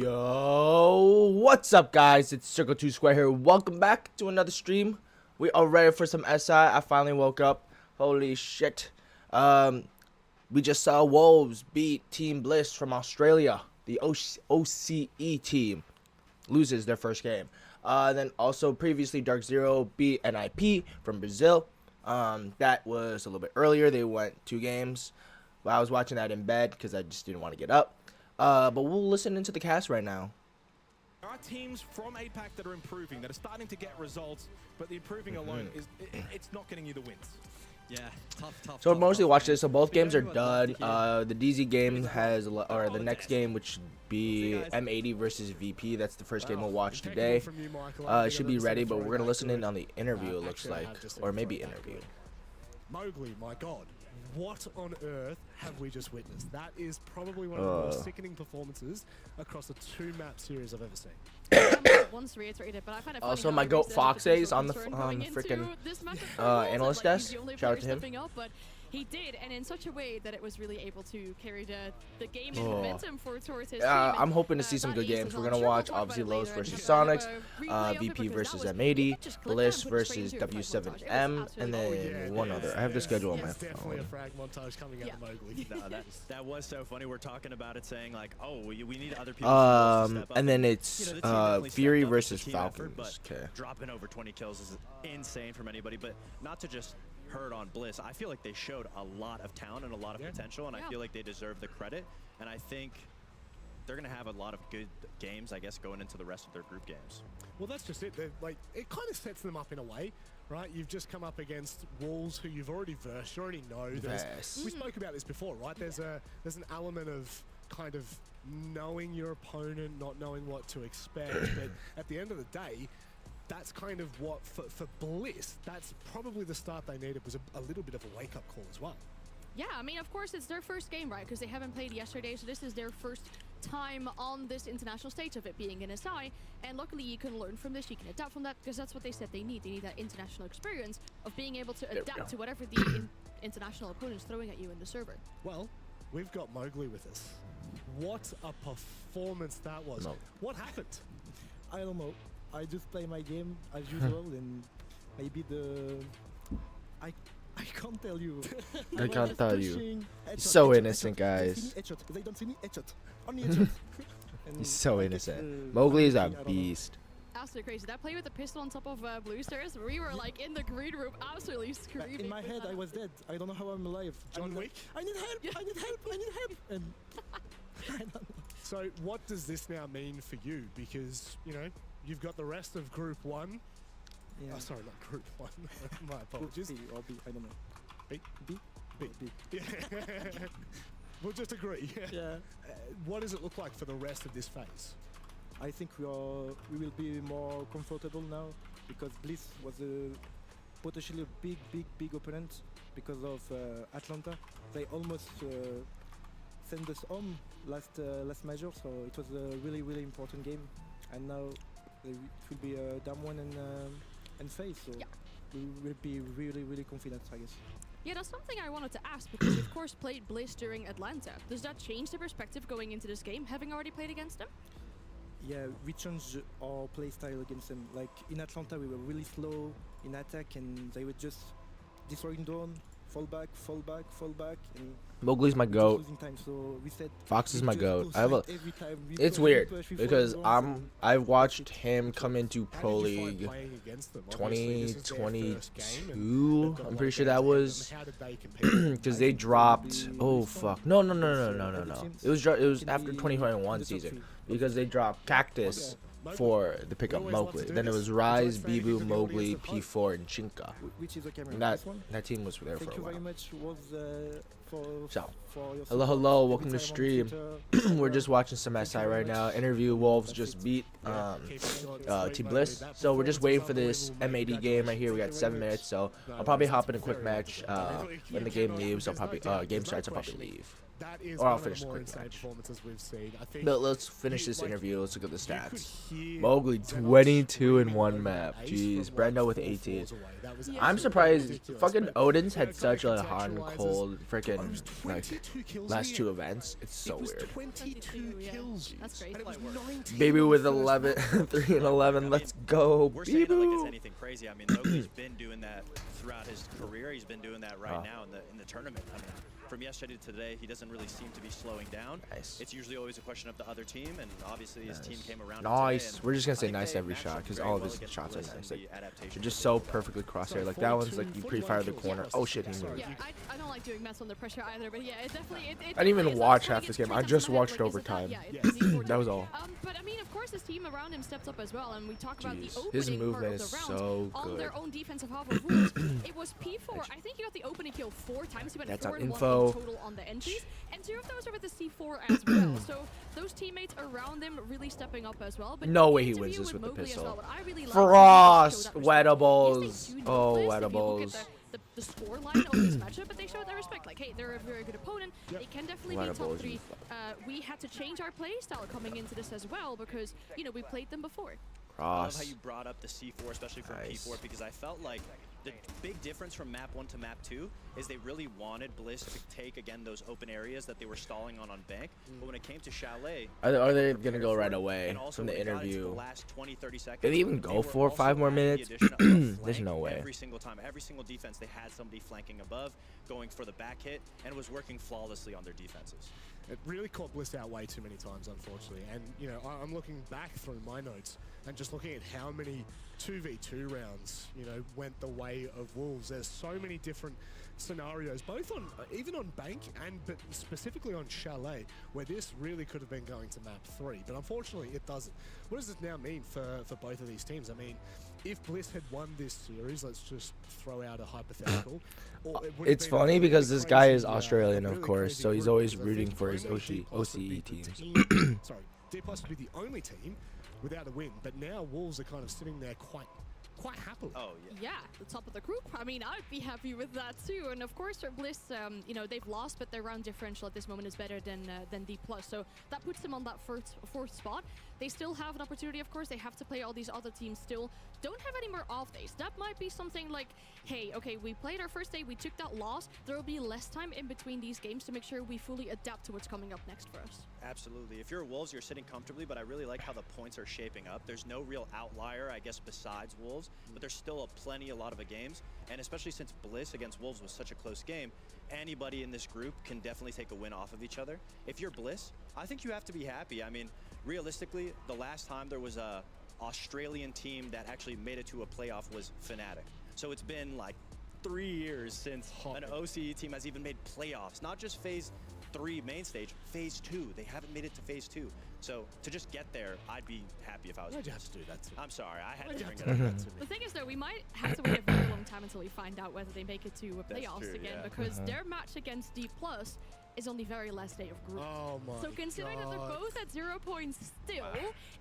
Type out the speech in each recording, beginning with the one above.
Yo, what's up, guys? It's Circle 2 Square here. Welcome back to another stream. We are ready for some SI. I finally woke up. Holy shit. We just saw Wolves beat Team Bliss from Australia. The OCE team loses their first game. Then also previously Dark Zero beat NIP from Brazil. That was a little bit earlier. They went 2 games. But I was watching that in bed because I just didn't want to get up. But we'll listen into the cast right now. There are teams from APAC that are improving, that are starting to get results, but the improving alone it's not getting you the wins. Yeah, tough. So mostly watch this. So both games are done. The DZ game has, or the next game, which should be M80 versus VP. That's the first game we'll watch today. It should be ready, but we're gonna listen in on the interview. It looks like, or maybe interview. Mowgli, my God. What on earth have we just witnessed? That is probably one of the most sickening performances across a 2-map series I've ever seen. Also, my goat Foxa's on the freaking analyst desk. Shout out to him. He did, and in such a way that it was really able to carry the game and momentum towards his team. I'm hoping to see some good games. We're going to watch, obviously, Lowe's versus Sonics, VP versus M80, Bliss versus W7M, and then one other. I have the schedule on my phone. That was so funny. We're talking about it, saying, like, oh, we need other people to step up. And then it's Fury versus Falcons. Okay. Dropping over 20 kills is insane from anybody, but not to just hurt on Bliss. I feel like they showed a lot of talent and a lot of potential, and I feel like they deserve the credit, and I think they're going to have a lot of good games, I guess, going into the rest of their group games. Well, that's just it. Like, it kind of sets them up in a way, right? You've just come up against Wolves who you've already versed, you already know. We spoke about this before, right? There's an element of kind of knowing your opponent, not knowing what to expect, but at the end of the day, that's kind of what, for Bliss, that's probably the start they needed, was a little bit of a wake-up call as well. Yeah, I mean, of course, it's their first game, right? Because they haven't played yesterday, so this is their first time on this international stage of it being an SI. And luckily, you can learn from this, you can adapt from that, because that's what they said they need. They need that international experience of being able to adapt to whatever the international opponent's throwing at you in the server. Well, we've got Mowgli with us. What a performance that was. No. What happened? I don't know. I just play my game as usual, and maybe I can't tell you. I can't tell you. He's so innocent, guys. They don't see me headshot. Only headshot. He's so innocent. Mowgli is a beast. Absolutely crazy. That play with the pistol on top of Blue Stairs, we were like in the green room, absolutely screaming. In my head, I was dead. I don't know how I'm alive. John Wick? I need help! I need help! I need help! And I don't know. So what does this now mean for you? Because, you know, you've got the rest of Group 1. Yeah. Oh, sorry, not Group 1. My apologies. B or B, I don't know. B? B? B. B. Yeah. We'll just agree. Yeah. What does it look like for the rest of this phase? I think we will be more comfortable now, because Bliss was potentially a big opponent because of Atlanta. They almost sent us home last major, so it was a really important game. And now it will be a Dam 1 and FaZe, so we will be really confident, I guess. Yeah, that's something I wanted to ask, because you of course played Bliss during Atlanta. Does that change the perspective going into this game, having already played against them? Yeah, we changed our playstyle against them. Like in Atlanta, we were really slow in attack, and they were just destroying down, fall back, and Mowgli's my goat. Time, so we said Fox is my goat. It's weird because I've watched him come into Pro League 2022. I'm pretty sure that was because they dropped. Oh fuck! No. It was after 2021 season because they dropped Cactus for the pickup Mowgli. Then it was Rise, Bibu, Mowgli, P4, and Chinka. And that team was there for a while. So, hello, welcome to stream. We're just watching some SI right now. Interview Wolves just beat Team Bliss. So we're just waiting for this M80 game right here. We got 7 minutes, so I'll probably hop in a quick match. When the game leaves, I'll probably game starts. I'll probably leave. Or I'll finish the quick match. But let's finish this interview. Let's look at the stats. Mowgli 22 in 1 map. Jeez, Brendo with 18. I'm surprised. Fucking Odin's had such a hot and cold freaking was like 22 kills last in 2 the events. It's so it was weird. 22 yeah. kills. That's great. And it was 19 Baby on with first 11, round. 3 and 11. Let's go, We're saying it like it's Boo. anything crazy. I mean, Mowgli's been doing that throughout his career. He's been doing that right now in the tournament. I mean, from yesterday to today, he doesn't really seem to be slowing down. Nice. It's usually always a question of the other team, and obviously his team came around. Nice. Today, We're just gonna I say think nice they every matched shot up because very all of well his against shots are Bliss nice. in Like, the adaptation. they're just so perfectly crosshair. Like that one's like you pre-fire the corner. Oh shit, he moved. Yeah, I don't like doing mats under pressure either, but yeah, it definitely. I didn't even it's watch when half he this gets game. I 3 just times watched ahead, like, is it overtime. Yeah, it's easy That was all. But I mean, of course, his team around him steps up as well, and we talk about the Jeez. opening His part movement of is the round so on good. their own defensive half of Wolves. It was P4. I think he got the opening kill 4 times. He went That's 4 on and 1 info. in total on the entries, and 2 of those are with the C4 as well. So those teammates around him really stepping up as well. But No in way he interview wins this with the Mowgli as pistol. well, what I really like Frost, is that they showed that respect. Wettables. Yes, they do Oh, know this. If you look Wettables. at the score line of this matchup, but they showed that respect. Like, hey, they're a very good opponent. They can definitely be in top Wettables 3. is We had to change our play style coming into this as well because, you know, we played them before. I love how Cross. you brought up the C4, especially from Nice. P4, because I felt like the big difference from map 1 to map 2 is they really wanted Bliss to take, again, those open areas that they were stalling on bank. But when it came to Chalet, Are they gonna go right away and also from the when it got into interview? the last 20, 30 seconds, Did they even go were 4 or also 5 more adding the minutes? addition of a There's flank no way. Every single time, every single defense, they had somebody flanking above, going for the back hit, and it was working flawlessly on their defenses. It really caught Bliss out way too many times, unfortunately. And, you know, I'm looking back through my notes and just looking at how many 2v2 rounds, you know, went the way of Wolves. There's so many different scenarios, both on, even on Bank but specifically on Chalet, where this really could have been going to map 3. But unfortunately, it doesn't. What does this now mean for both of these teams? I mean, if Bliss had won this series, let's just throw out a hypothetical. It's funny because this guy is Australian, of course, so he's always rooting for his OCE teams. Sorry, D+ would be the only team without a win, but now Wolves are kind of sitting there quite happily. Oh, yeah. Yeah, the top of the group. I mean, I'd be happy with that too. And of course, for Bliss, you know, they've lost, but their round differential at this moment is better than D+. So that puts them on that fourth spot. They still have an opportunity, of course. They have to play all these other teams still. Don't have any more off days. That might be something like, hey, okay, we played our first day, we took that loss. There will be less time in between these games to make sure we fully adapt to what's coming up next for us. Absolutely. If you're Wolves, you're sitting comfortably, but I really like how the points are shaping up. There's no real outlier, I guess, besides Wolves, but there's still a lot of games, and especially since Bliss against Wolves was such a close game, anybody in this group can definitely take a win off of each other. If you're Bliss, I think you have to be happy. I mean, realistically, the last time there was a Australian team that actually made it to a playoff was Fnatic. So it's been like 3 years since an OCE team has even made playoffs, not just phase 3 main stage, phase 2. They haven't made it to phase 2. So to just get there, I'd be happy if I was. Why'd you have to do that to me? I'm sorry, I had Why'd to you have bring to it do up. that to me? The thing is, though, we might have to wait a very long time until we find out whether they make it to That's playoffs true, again, yeah. because their match against D+ is on the very last day of group. Oh my So considering that they're God. both at 0 points still,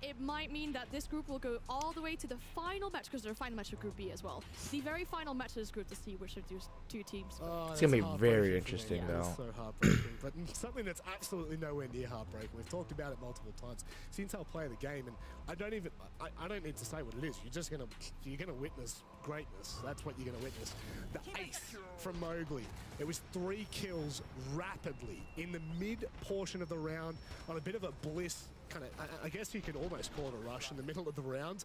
it might mean that this group will go all the way to the final match, because their final match of Group B as well. The very final match of this group to see which of these 2 teams. Oh, It's gonna that's be very heartbreaking for me. interesting, Yeah, it's though. so heartbreaking, but something that's absolutely nowhere near heartbreaking. We've talked about it multiple times. Since I'll play the game, and I don't need to say what it is. You're gonna witness greatness. That's what you're gonna witness. The ace from Mowgli. It was 3 kills rapidly in the mid portion of the round on a bit of a Bliss kind of, I guess you could almost call it a rush in the middle of the round,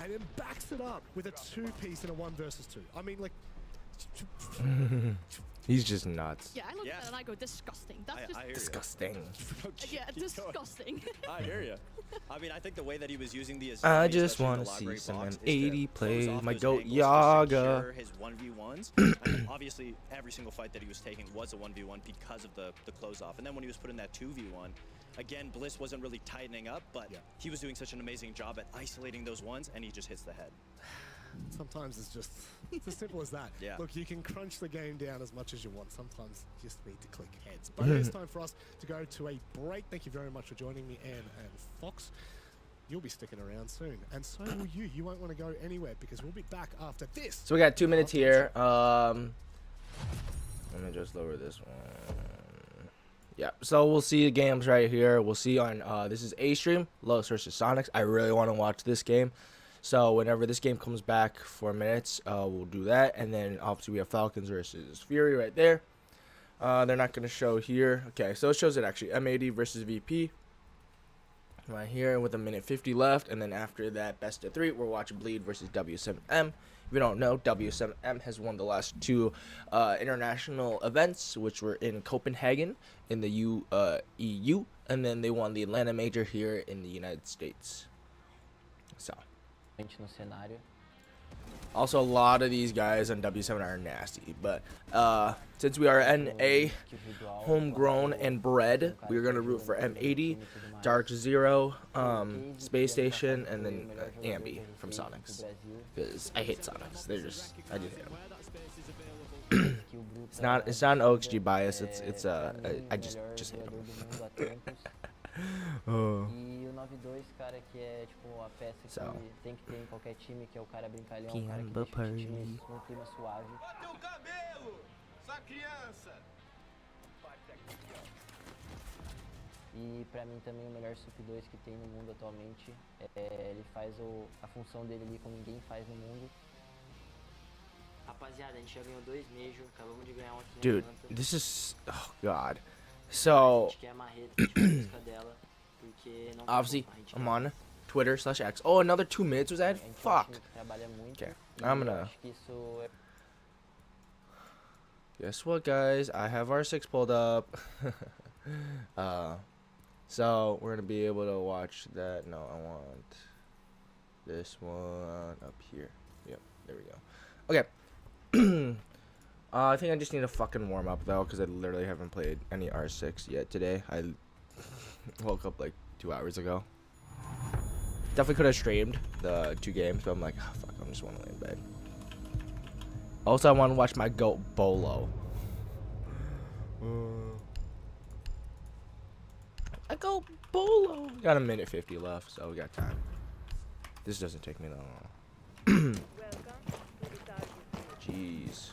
and then backs it up with a 2-piece in a 1 versus 2. I mean, like. He's just nuts. Yeah, I look Yeah. at that and I go, disgusting. That's just I hear you. Disgusting. yeah, Keep going. disgusting. I hear you. I mean, I think the way that he was using the I Azumi, just especially in wanna the see library some box, is to 80 close play off my those goat angles to Yaga. secure his 1v1s. I mean, obviously, every single fight that he was taking was a 1v1 because of the close off. And then when he was put in that 2v1, again, Bliss wasn't really tightening up, but he was doing such an amazing job at isolating those ones, and he just hits the head. Sometimes it's as simple as that. Yeah. Look, you can crunch the game down as much as you want. Sometimes you just need to click heads. But it's time for us to go to a break. Thank you very much for joining me, Anne and Fox. You'll be sticking around soon, and so will you. You won't want to go anywhere because we'll be back after this. So we got 2 minutes here. Let me just lower this one. Yeah, so we'll see the games right here. We'll see on this is A stream, Los versus Sonics. I really want to watch this game. So whenever this game comes back 4 minutes, we'll do that. And then obviously we have Falcons versus Fury right there. They're not going to show here. Okay, so it shows it actually. M80 versus VP. Right here with a minute 50 left. And then after that, best of 3, we're watching Bleed versus W7M. If you don't know, W7M has won the last 2 international events, which were in Copenhagen in the EU. And then they won the Atlanta Major here in the United States. So. Also, a lot of these guys on W7 are nasty, but since we are NA, homegrown and bred, we're gonna root for M80, Dark Zero, Space Station, and then Ambi from Sonics, because I hate Sonics. I just hate them. It's not an OXG bias. I just hate them. Oh. E o 9-2, cara, que é tipo a peça que tem que ter em qualquer time, que é o cara brincalhão, o cara que deixa o time num clima suave. Bota o cabelo, sua criança! E pra mim também o melhor Sup 2 que tem no mundo atualmente, ele faz a função dele ali como ninguém faz no mundo. Rapaziada, a gente já ganhou 2 Major, acabamos de ganhar um aqui. Dude, this is, oh god. So, obviously, I'm on Twitter/X. Oh, another 2 minutes was added? Fuck. Okay, I'm gonna... Guess what, guys? I have R6 pulled up. So, we're gonna be able to watch that. No, I want this one up here. Yep, there we go. Okay. I think I just need a fucking warm up though, because I literally haven't played any R6 yet today. I woke up like 2 hours ago. Definitely could have streamed the 2 games, but I'm like, oh, fuck, I just want to lay in bed. Also, I want to watch my goat Bolo. I go Bolo. Got a minute 50 left, so we got time. This doesn't take me that long. Jeez.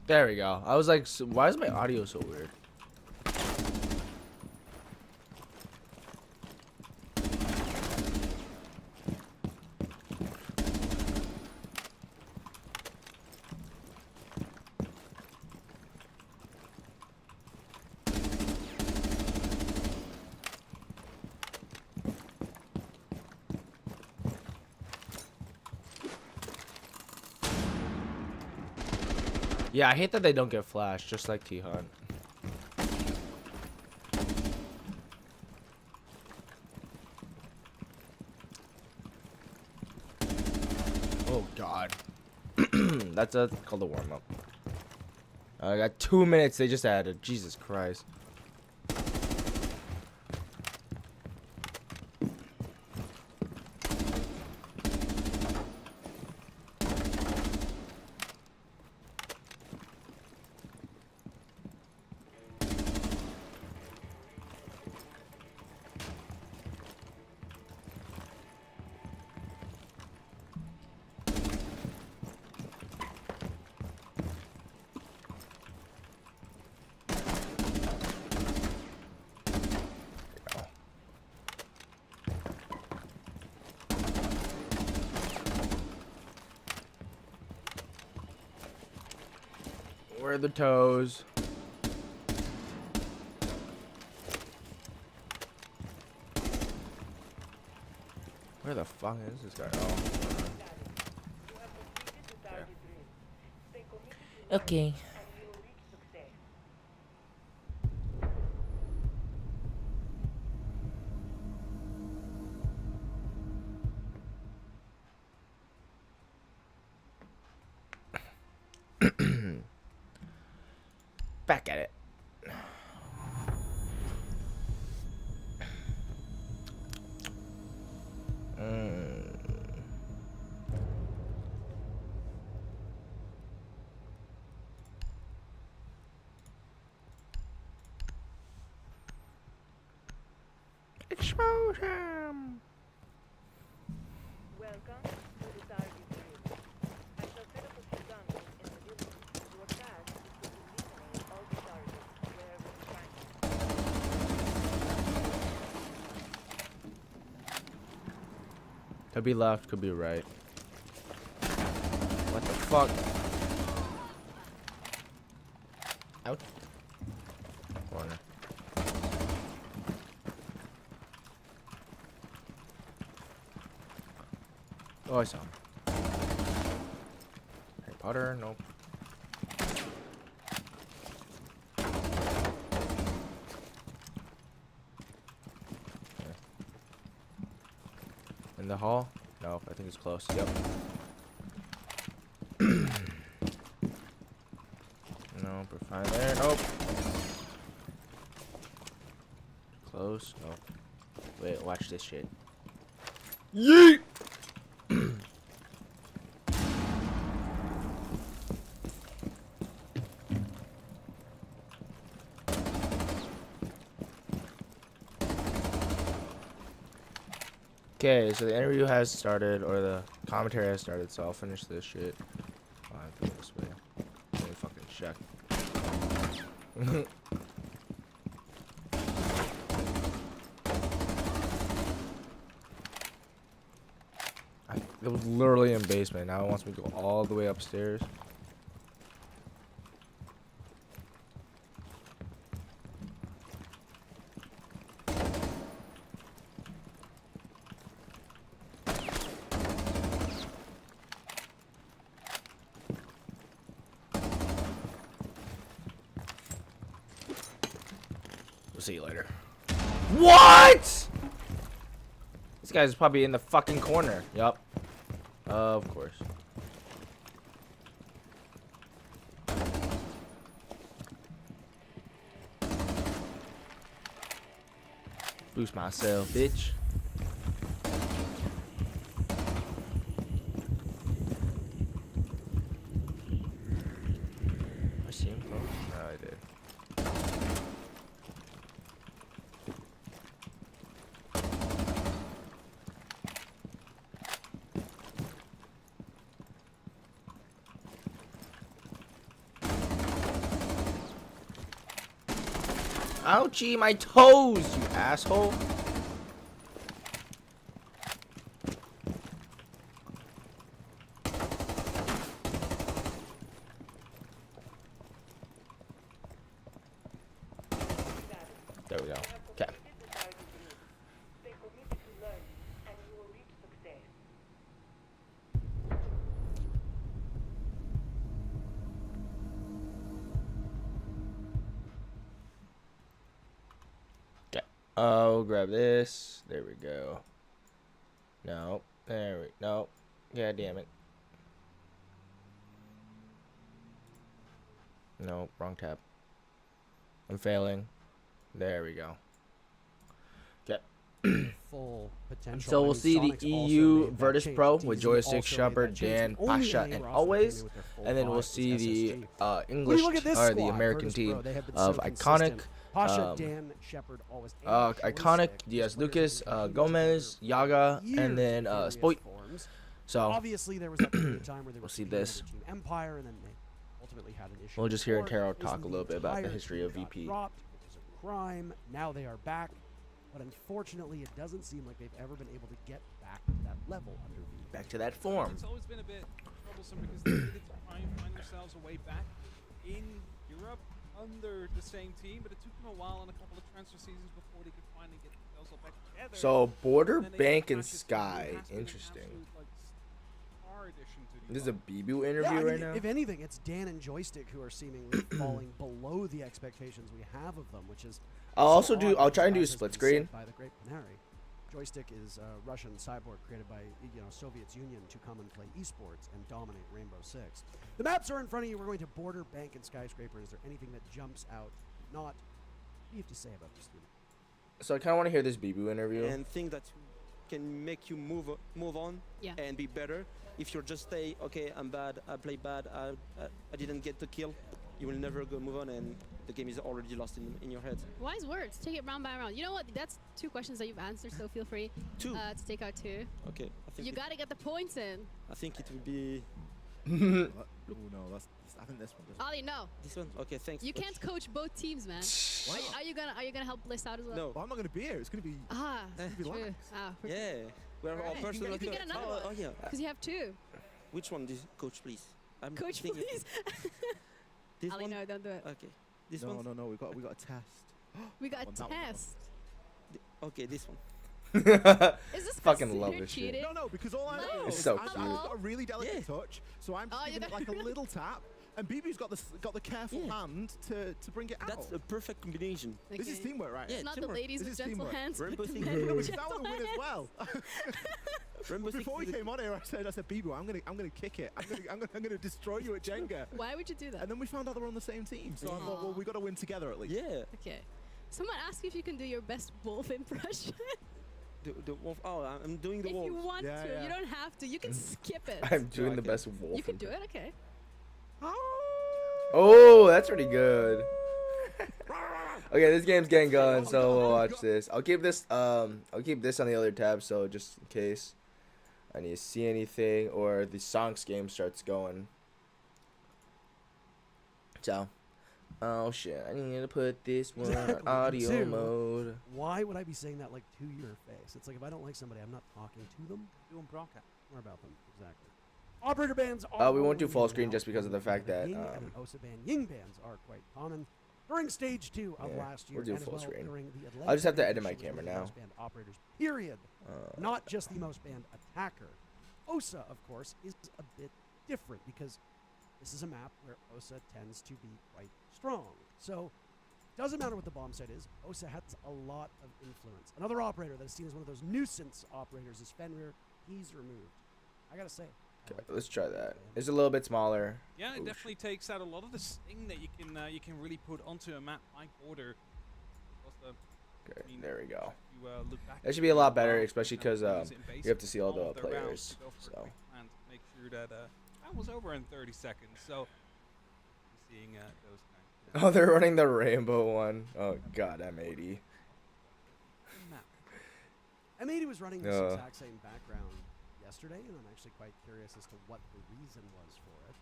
There we go. I was like, so why is my audio so weird? Yeah, I hate that they don't get flashed, just like T-Hunt. Oh, God. That's called a warm-up. I got 2 minutes they just added. Jesus Christ. Where are the toes? Where the fuck is this guy? Oh. Okay. Back at it. W7M. Welcome to the target field. I shall set up a few guns in the building. Your task is to eliminate all the targets wherever you find them. Could be left, could be right. What the fuck? Out. Corner. Oh, I saw him. Harry Potter, nope. Okay. In the hall? No, I think it's close. Yep. Nope, we're fine there. Nope. Close. Nope. Wait, watch this shit. Yeet! Okay, so the interview has started, or the commentary has started, so I'll finish this shit. Oh, I feel this way. Let me fucking check. It was literally in basement. Now it wants me to go all the way upstairs. We'll see you later. What? This guy's probably in the fucking corner. Yup. Of course. Boost myself, bitch. I see him close. No, I did. Ouchie, my toes, you asshole. There we go. Okay. Stay committed to learning, and you will reach success. Oh, grab this. There we go. No. There we no. God damn it. No, wrong tab. I'm failing. There we go. Okay. Full potential. So I we'll mean, see the Sonic's also EU made that Virtus change. Pro DZ with joystick, also made Shepard, that change. Dan, The only Pasha, NA and roster Always. came in with their full And then we'll five see was the SSG. When English you look at this or the squad, American Virtus team Pro, they have been of so Iconic, consistent. Pasha, Dan, Shepard, Always, and Iconic, Joystick. Diaz These players Lucas, have been competing Gomez, together Yaga, for and then years in various Spoit. forms. So Obviously, there was that period of time where they were we'll see competing this. under Team Empire, and then they ultimately had an issue. We'll just hear before. Taro Recently, talk a little bit about the entire history team of got VP. dropped, which is a crime. Now they are back, but unfortunately, it doesn't seem like they've ever been able to get back to that level under VP. Back to that form. It's always been a bit troublesome because they needed to try and find themselves a way back in Europe under the same team, but it took them a while and a couple of transfer seasons before they could finally get themselves all back together. So Border, And then they Bank, got and matches Sky. that has been an Interesting. absolute, like, star addition to the This is a club. BBU interview Yeah, I mean, right now. if anything, it's Dan and Joystick who are seemingly falling below the expectations we have of them, which is. I'll so also odd do. I'll because try and that do has split been screen. said by the great Panari. Joystick is a Russian cyborg created by Soviet Union to come and play esports and dominate Rainbow Six. The maps are in front of you. We're going to Border, Bank, and Skyscraper. Is there anything that jumps out? Not. What do you have to say about this team? So I kind of want to hear this BBU interview. and think that can make you move on Yeah. and be better. If you're just say, okay, I'm bad, I play bad, I didn't get the kill, you will never go move on, and the game is already lost in your head. Wise words. Take it round by round. You know what? That's 2 questions that you've answered, so feel free Two. to take out 2. Okay, I think You gotta get the points in. I think it will be Oh no, I think this one. Ali, no. this one. Okay, thanks. You can't coach both teams, man. Are you gonna help Bliss out as well? No. Well, I'm not gonna be here. It's gonna be. Ah, be true. lax. Ah, Yeah, we're all Alright. personal. You can get another one. Oh yeah. because you have 2. Which one, this coach, please? I'm Coach, thinking- please. This Ali, one. no, don't do it. Okay. This No, one. no, we got a test. We got That a one, that one. test. Okay, this one. Is this Fucking love considered this shit. cheating? No, because all I know No. It's is so I've cute. got a really delicate Yeah. touch, so I'm Oh, just you giving it got- like a little tap, and BB's got the careful Yeah. hand to bring it out. That's a perfect combination. This is Okay. teamwork, right? Yeah, It's not the teamwork. ladies This with is gentle teamwork. hands, but Rainbow the Six men Siege. No, with because I want gentle to win as hands. well. Rainbow Six Before we Siege. came on here, I said, BB, I'm gonna kick it. I'm gonna destroy you at Jenga. Why would you do that? And then we found out they were on the same team, so I thought, well, we got to win together at least. Yeah. Okay. Someone asked you if you can do your best wolf impression. The wolf. Oh, I'm doing the If wolf. you want Yeah, to, yeah. you don't have to. You can skip it. I'm doing the okay. best wolf. You can do it. Okay. Oh, that's pretty good. Okay, this game's getting going, so we'll watch this. I'll keep this on the other tab, so just in case I need to see anything or the songs game starts going. So, oh shit, I need to put this one on audio Two. mode. Why would I be saying that like to your face? It's like if I don't like somebody, I'm not talking to them. Doing broadcast. More about them, exactly. Operator bands are We won't do full now screen just because of the fact that, Ying and Osa ban Ying bans are quite common during stage 2 of Yeah, last year. we'll do and as full well screen. during the I'll just have to alleged edit my officially camera the now. most banned operators, period. Not just the most banned attacker. Osa, of course, is a bit different because this is a map where Osa tends to be quite strong. So, doesn't matter what the bomb site is, Osa has a lot of influence. Another operator that is seen as one of those nuisance operators is Fenrir. He's removed. I gotta say. I Okay, like let's try that. It's a little bit smaller. Yeah, it Oof. definitely takes out a lot of the sting that you can really put onto a map like Border. Okay, there we go. You, look back That at should be a lot better, map, especially you know, 'cause, use it in you have to see all all the of their rounds players, to go for a so. quick plan to make sure that that was over in 30 seconds. So, you're seeing those kind of Oh, they're running the rainbow one. Oh god, M80. map. M80 was running this Yeah. exact same background yesterday, and I'm actually quite curious as to what the reason was for it.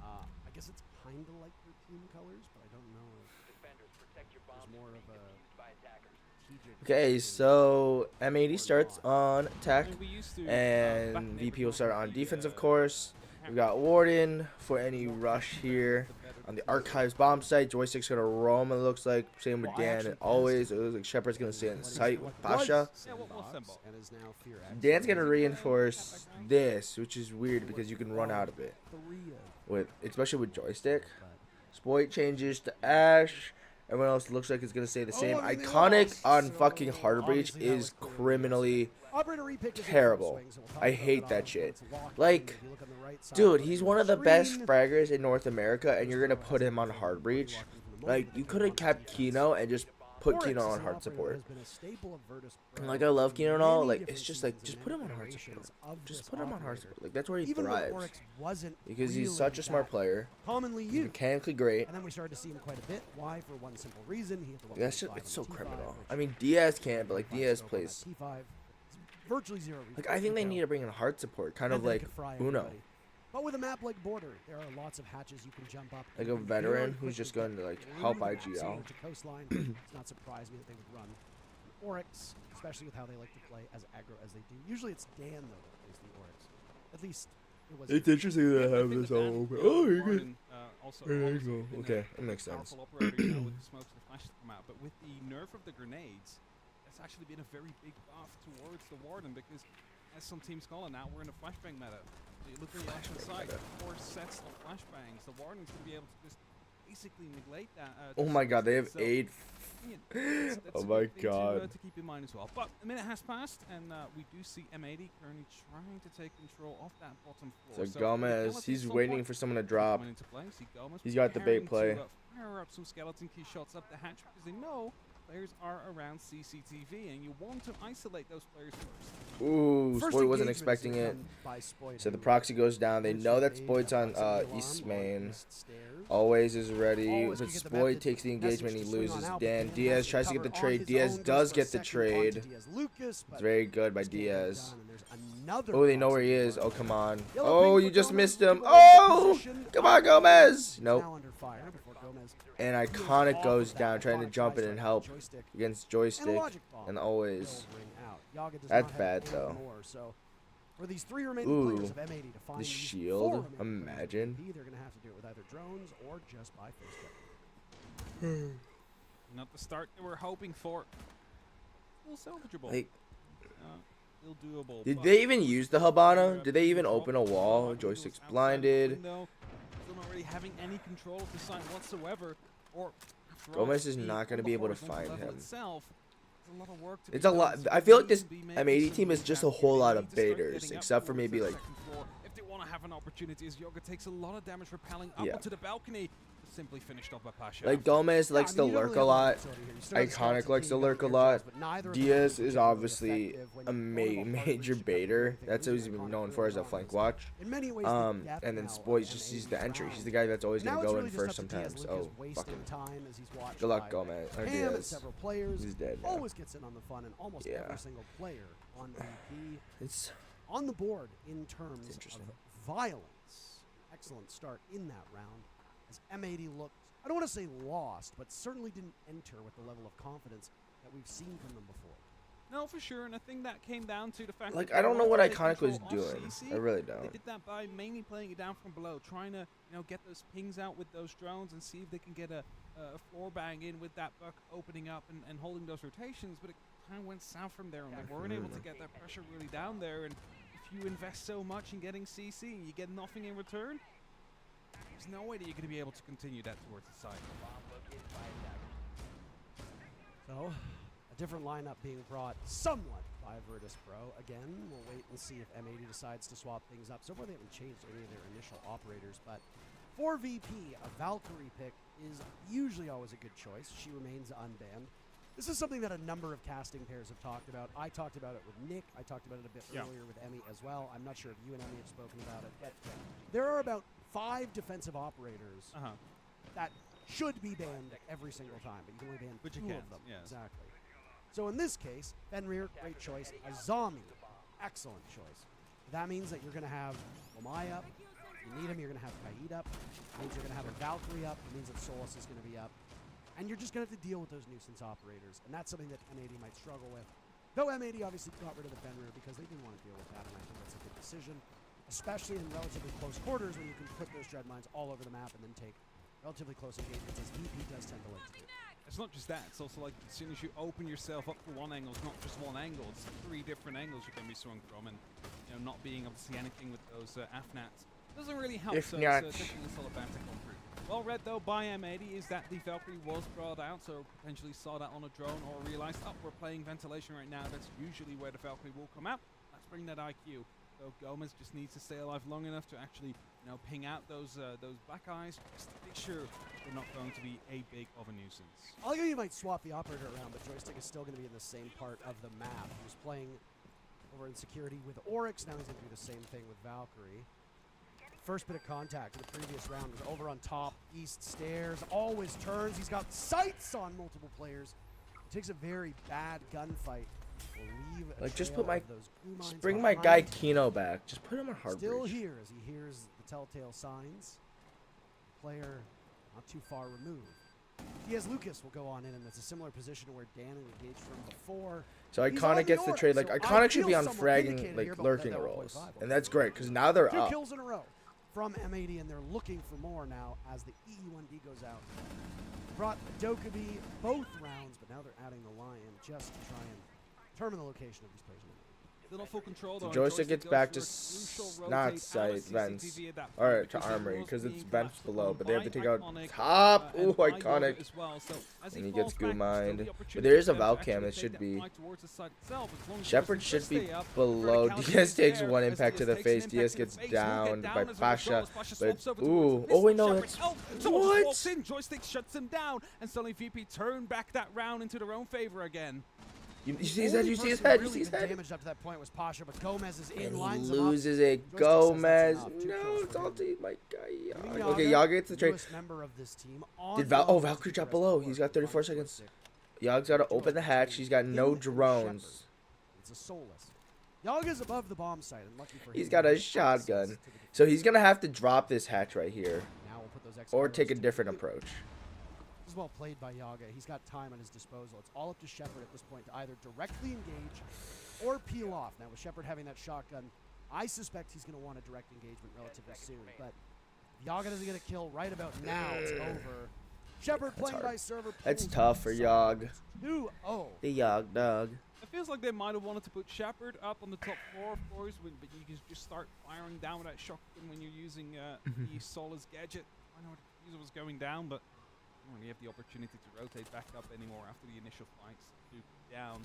I guess it's kind of like their team colors, but I don't know if there's more of a strategic Okay, reason so M80 or starts not. on I attack, mean, we used to, back in and April, VP will start on the, defense, of course. We got Warden for any rush here on the Archives bomb site. Joystick's gonna roam, it looks like. Same with Well, I Dan, actually and always. It looks like Shepard's gonna stay in the site with Pasha. Yeah, we'll send ball. And is now Fear X. Dan's gonna reinforce this, which is weird because you can run out of it, with especially with Joystick. Spoit changes to Ash. Everyone else looks like it's gonna stay the same. I mean, they Iconic lost, on so fucking Heart Breach obviously that is was clearly criminally Operator repick is in full terrible. swing, so we'll talk I about hate on that shit. once walking. Like, If you look on the right side dude, of he's the one of the best screen, fraggers in North America, and you're gonna Kino put has him on been Hard very Breach. walking from the Like, moment you that could he have kept launched Kino and just put Oryx Kino is on an hard operator support. that has been a staple of Virtus And Pro like, I love in Kino and all, many like, different it's just like, seasons just and put him on many hard support. iterations of Just this put him on hard operator. support. Like, that's where he Even when thrives. Oryx wasn't Because he's really such a smart that player. commonly He's used. mechanically great. And then we started to see him quite a bit. Why? For one simple reason. He had the That's just, 1.5 it's so on the T5, criminal. which I mean, Diaz can't, but like, provides Diaz scope on that plays. T5. It's virtually zero Like, I think they need to bring in hard support, kind of And they like could fry Uno. everybody. But with a map like Border, there are lots of hatches you can jump up. Like You a can veteran very who's quickly just get going to, like, through help the map, IGL. see which coastline. It's not surprised me that they would run an Oryx, especially with how they like to play as aggro as they do. Usually it's Dan, though, that plays the Oryx. At least it was. It's interesting to have this all open. Oh, you're good. Also, There you obviously go. been Okay, a that makes sense. powerful operator, you know, with the smokes and the flashes come out. But with the nerf of the grenades, that's actually been a very big buff towards the Warden because, as some teams call it now, we're in a flashbang meta. So you look at the left-hand side, 4 sets of flashbangs. The Warden's going to be able to just basically neglect that. Oh my god, they have so, 8. yeah, that's Oh a my good thing god. to keep in mind as well. But a minute has passed, and we do see M80 currently trying to take control of that bottom floor. So Gomez, Galaxy he's somewhat waiting for someone to drop. coming into play. See Gomez He's got the bait preparing play. to, fire up some skeleton key shots up the hatch because they know players are around CCTV, and you want to isolate those players first. Ooh, First Spoit wasn't engagement expecting is it. done by Spoit, So the who proxy goes down. They know that mentioned Spoit's a on proximity East alarm on main. East stairs. Always is ready, Always but can get the Spoit method takes the message engagement. He to swing on loses. out, but Dan Dan Diaz has tries to get the covered on trade. his Diaz own, does goes get the second onto trade. Diaz-Lucas, It's but very good by just getting it Diaz. done, and there's another Oh, they know where he proximity is. alert. Oh, come on. Yellow Oh, ping you for just Gomez missed to him. go into Oh, position. come on, Gomez. He's Nope. now under fire before Gomez And moves Iconic off goes of that down, trying to iconic jump in try and strike help joystick. against And a Joystick. logic bomb And always. will ring out. Yaga does That's not have bad, any though. more, so for these 3 remaining players Ooh, of M80 to find the these shield. 4 remaining players of Imagine. VP, they're going to have to do it with either drones or just by Facebook. Not the start they were hoping for. Still salvageable. Like, Still doable. did but they even use the Habana? Did they even open a wall? Joystick's blinded. Still not really having any control of the site whatsoever. Or after all, Gomez is being not going to on be the able to horizontal find level him. itself, there's a lot of work to It's be a done, lot. so I they feel like need this to be making M80 some team is moves just a out whole here. lot They of need to start baiters, getting up except for towards maybe the like. second floor if they want to have an opportunity, as Yoga takes a lot of damage repelling up Yeah. onto the balcony. Simply finished off by Pasha. Like Gomez likes to lurk a lot. Iconic likes to lurk a lot. Diaz is obviously a major baiter. That's what he's been known for as a flank watch. In many ways, And then Spoit just sees the entry. He's the guy that's always gonna go in first sometimes. Oh, fuck him. Time as he's watched Good luck, by Gomez. Or Cam and Diaz. several players. He's dead now. Always gets in on the fun, and almost Yeah. every single player on VP It's on the board in terms of interesting. violence. Excellent start in that round as M80 looked, I don't want to say lost, but certainly didn't enter with the level of confidence that we've seen from them before. No, for sure, and I think that came down to the fact Like, that I don't know what they Iconic was control off doing. CC. I really They don't. did that by mainly playing it down from below, trying to get those pings out with those drones and see if they can get a floor bang in with that buck opening up and holding those rotations. But it kind of went south from there, and they weren't able to get that pressure really down there. And if you invest so much in getting CC and you get nothing in return, there's no way that you're going to be able to continue that towards the side. So, a different lineup being brought somewhat by Virtus Pro. Again, we'll wait and see if M80 decides to swap things up. So far, they haven't changed any of their initial operators, but for VP, a Valkyrie pick is usually always a good choice. She remains unbanned. This is something that a number of casting pairs have talked about. I talked about it with Nick. I talked about it a bit earlier with Emmy as well. I'm not sure if you and Emmy have spoken about it, but there are about 5 defensive operators that should be banned every single time, but you can only ban 2 of them. Yeah. Exactly. So in this case, Fenrir, great choice. Azami, excellent choice. That means that you're going to have Lamai up. If you need him, you're going to have Kaid up. It means you're going to have a Valkyrie up. It means that Solus is going to be up. And you're just going to have to deal with those nuisance operators. And that's something that M80 might struggle with. Though M80 obviously got rid of the Fenrir because they didn't want to deal with that, and I think that's a good decision. Especially in relatively close quarters when you can put those dread mines all over the map and then take relatively close engagements, as VP does tend to like to do. It's not just that, it's also like as soon as you open yourself up to one angle, it's not just one angle, it's 3 different angles you can be swung from, and not being able to see anything with those AFNATs doesn't really help, so it's definitely still a bad to come through. Well read though by M80 is that the Valkyrie was brought out, so potentially saw that on a drone or realized, oh, we're playing ventilation right now, that's usually where the Valkyrie will come out, let's bring that IQ. So Gomez just needs to stay alive long enough to actually, ping out those black eyes, just to make sure they're not going to be a big of a nuisance. I like how you might swap the operator around, but Joystick is still going to be in the same part of the map. He was playing over in security with Oryx, now he's going to do the same thing with Valkyrie. First bit of contact in the previous round was over on top, east stairs, always turns. He's got sights on multiple players. It takes a very bad gunfight. Like, just put just bring my guy Kino back. Just put him on hard Still breach. here as he hears the telltale signs. Player not too far removed. Diaz-Lucas will go on in, and it's a similar position to where Dan engaged from before. So He's on Iconic gets the Oryx, trade. Like, so I Iconic should feel be on somewhat fragging, vindicated like, here, but lurking that roles. 1.5 And that's great, because now they're 2 up. kills in a row from M80, and they're looking for more now as the EE1D goes out. Brought Dokkaebi both rounds, but now they're adding the Lion just to try and determine the location of these players. Still not full control, though. The and joystick gets goes back for to a crucial not rotate sight out of vents, CCTV at that or point to because it armory, was because it's being vents collapsed below, upon but they have to by take out Iconic, top. and Ooh, by Yoga iconic. as well. So as And he falls gets back, goo there's still mined. the But opportunity there is a for them to Valcam. actually It take should that be. fight towards the site itself, as long as Shepard Joystick should does be stay up. below. Verticality Diaz is takes there one as impact to Diaz the takes an face. Diaz impact to the gets face. He'll get down by as a result Pasha. as Pasha But swaps over towards ooh, oh wait, Mr. no, Shepard. that's Oh, someone just walks what? in. Joystick shuts him down, and suddenly VP turn back that round into their own favor again. You see his head. You see his head. You see his head. Damaged up to that point was Pasha, but Gomez is in, And he lines loses it. Joystick says Gomez. that's enough. 2 No, kills it's for him. ulti. My guy. Leaving Okay, Yaga gets the trade. newest member of this team on Did Val? Oh, Gomez Valkyrie to dropped the rest below. of the He's board. got 34 Find seconds. Joystick. Yaga's got to open the hatch. He's got Him no and drones. Shepard. It's a soulless. Yaga's above the bomb site, and lucky for him, He's got a he has access shotgun. to the defense. So he's going to have to drop this hatch right here. Now we'll put those Or extra take a arrows different to- approach. This is well played by Yaga. He's got time at his disposal. It's all up to Shepard at this point to either directly engage or peel off. Now, with Shepard having that shotgun, I suspect he's going to want a direct engagement relatively soon. But if Yaga doesn't get a kill right about now, it's over. Shepard playing hard. by server. That's pulls tough for inside. Yog. 2-0. The Yog dog. It feels like they might have wanted to put Shepard up on the top floor, of course, but you can just start firing down with that shotgun when you're using the Solace gadget. I know it was going down, but you don't really have the opportunity to rotate back up anymore after the initial fights do down.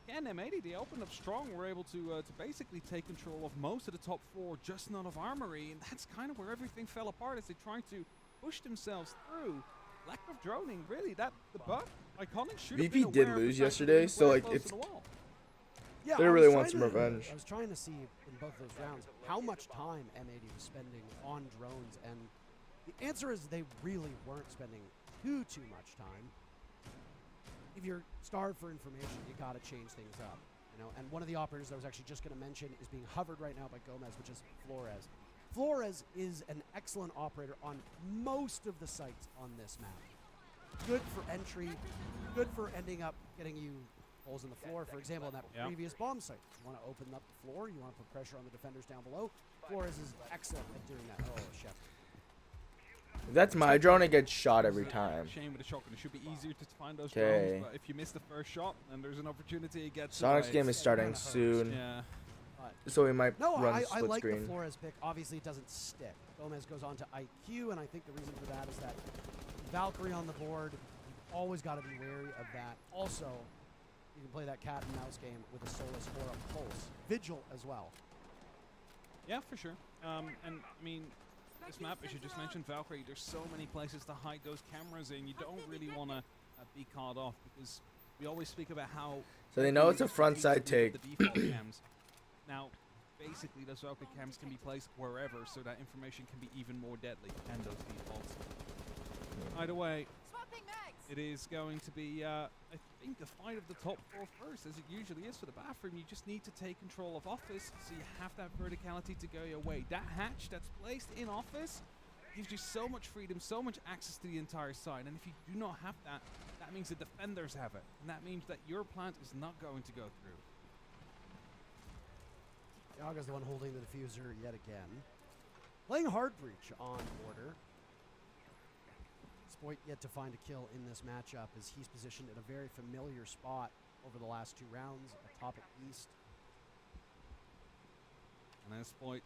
Again, M80, they opened up strong, were able to basically take control of most of the top floor, just not of Armory, and that's kind of where everything fell apart as they tried to push themselves through. Lack of droning, really, the buff. Iconic should have VP been did aware of lose the fact that yesterday, they so were like close it's to the wall. Yeah, they I was really trying want some to- revenge. I was trying to see in both those rounds how much time M80 was spending on drones, and the answer is they really weren't spending too much time. If you're starved for information, you got to change things up, you know. And one of the operators I was actually just going to mention is being hovered right now by Gomez, which is Flores. Flores is an excellent operator on most of the sites on this map. Good for entry, good for ending up getting you holes in the floor. For example, in that previous bomb site, you want to open up the floor, you want to put pressure on the defenders down below. Flores is excellent at doing that. Oh, Shepard. If that's my drone, it gets shot every time. Shame with the shotgun. It should be easier to find those Okay. drones, but if you miss the first shot, then there's an opportunity to get Sonic's away. game is starting soon, Yeah. so we might No, run I split like the screen. Flores pick. Obviously, it doesn't stick. Gomez goes on to IQ, and I think the reason for that is that Valkyrie on the board, you've always got to be wary of that. Also, you can play that cat and mouse game with a Solus or a Pulse. Vigil as well. Yeah, for sure. And I mean, this map, as you just mentioned, Valkyrie, there's so many places to hide those cameras in. You don't really want to be caught off because we always speak about how. So they know it's a front side basically take. the default cams. Now, basically, those Valkyrie cams can be placed wherever, so that information can be even more deadly than those defaults. Either way, it is going to be, I think, a fight of the top four first, as it usually is for the bathroom. You just need to take control of office, so you have that verticality to go your way. That hatch that's placed in office gives you so much freedom, so much access to the entire site. And if you do not have that, that means the defenders have it. And that means that your plant is not going to go through. Yaga's the one holding the diffuser yet again. Playing hard breach on border. Spoit yet to find a kill in this matchup as he's positioned in a very familiar spot over the last 2 rounds, atop of East. And then Spoit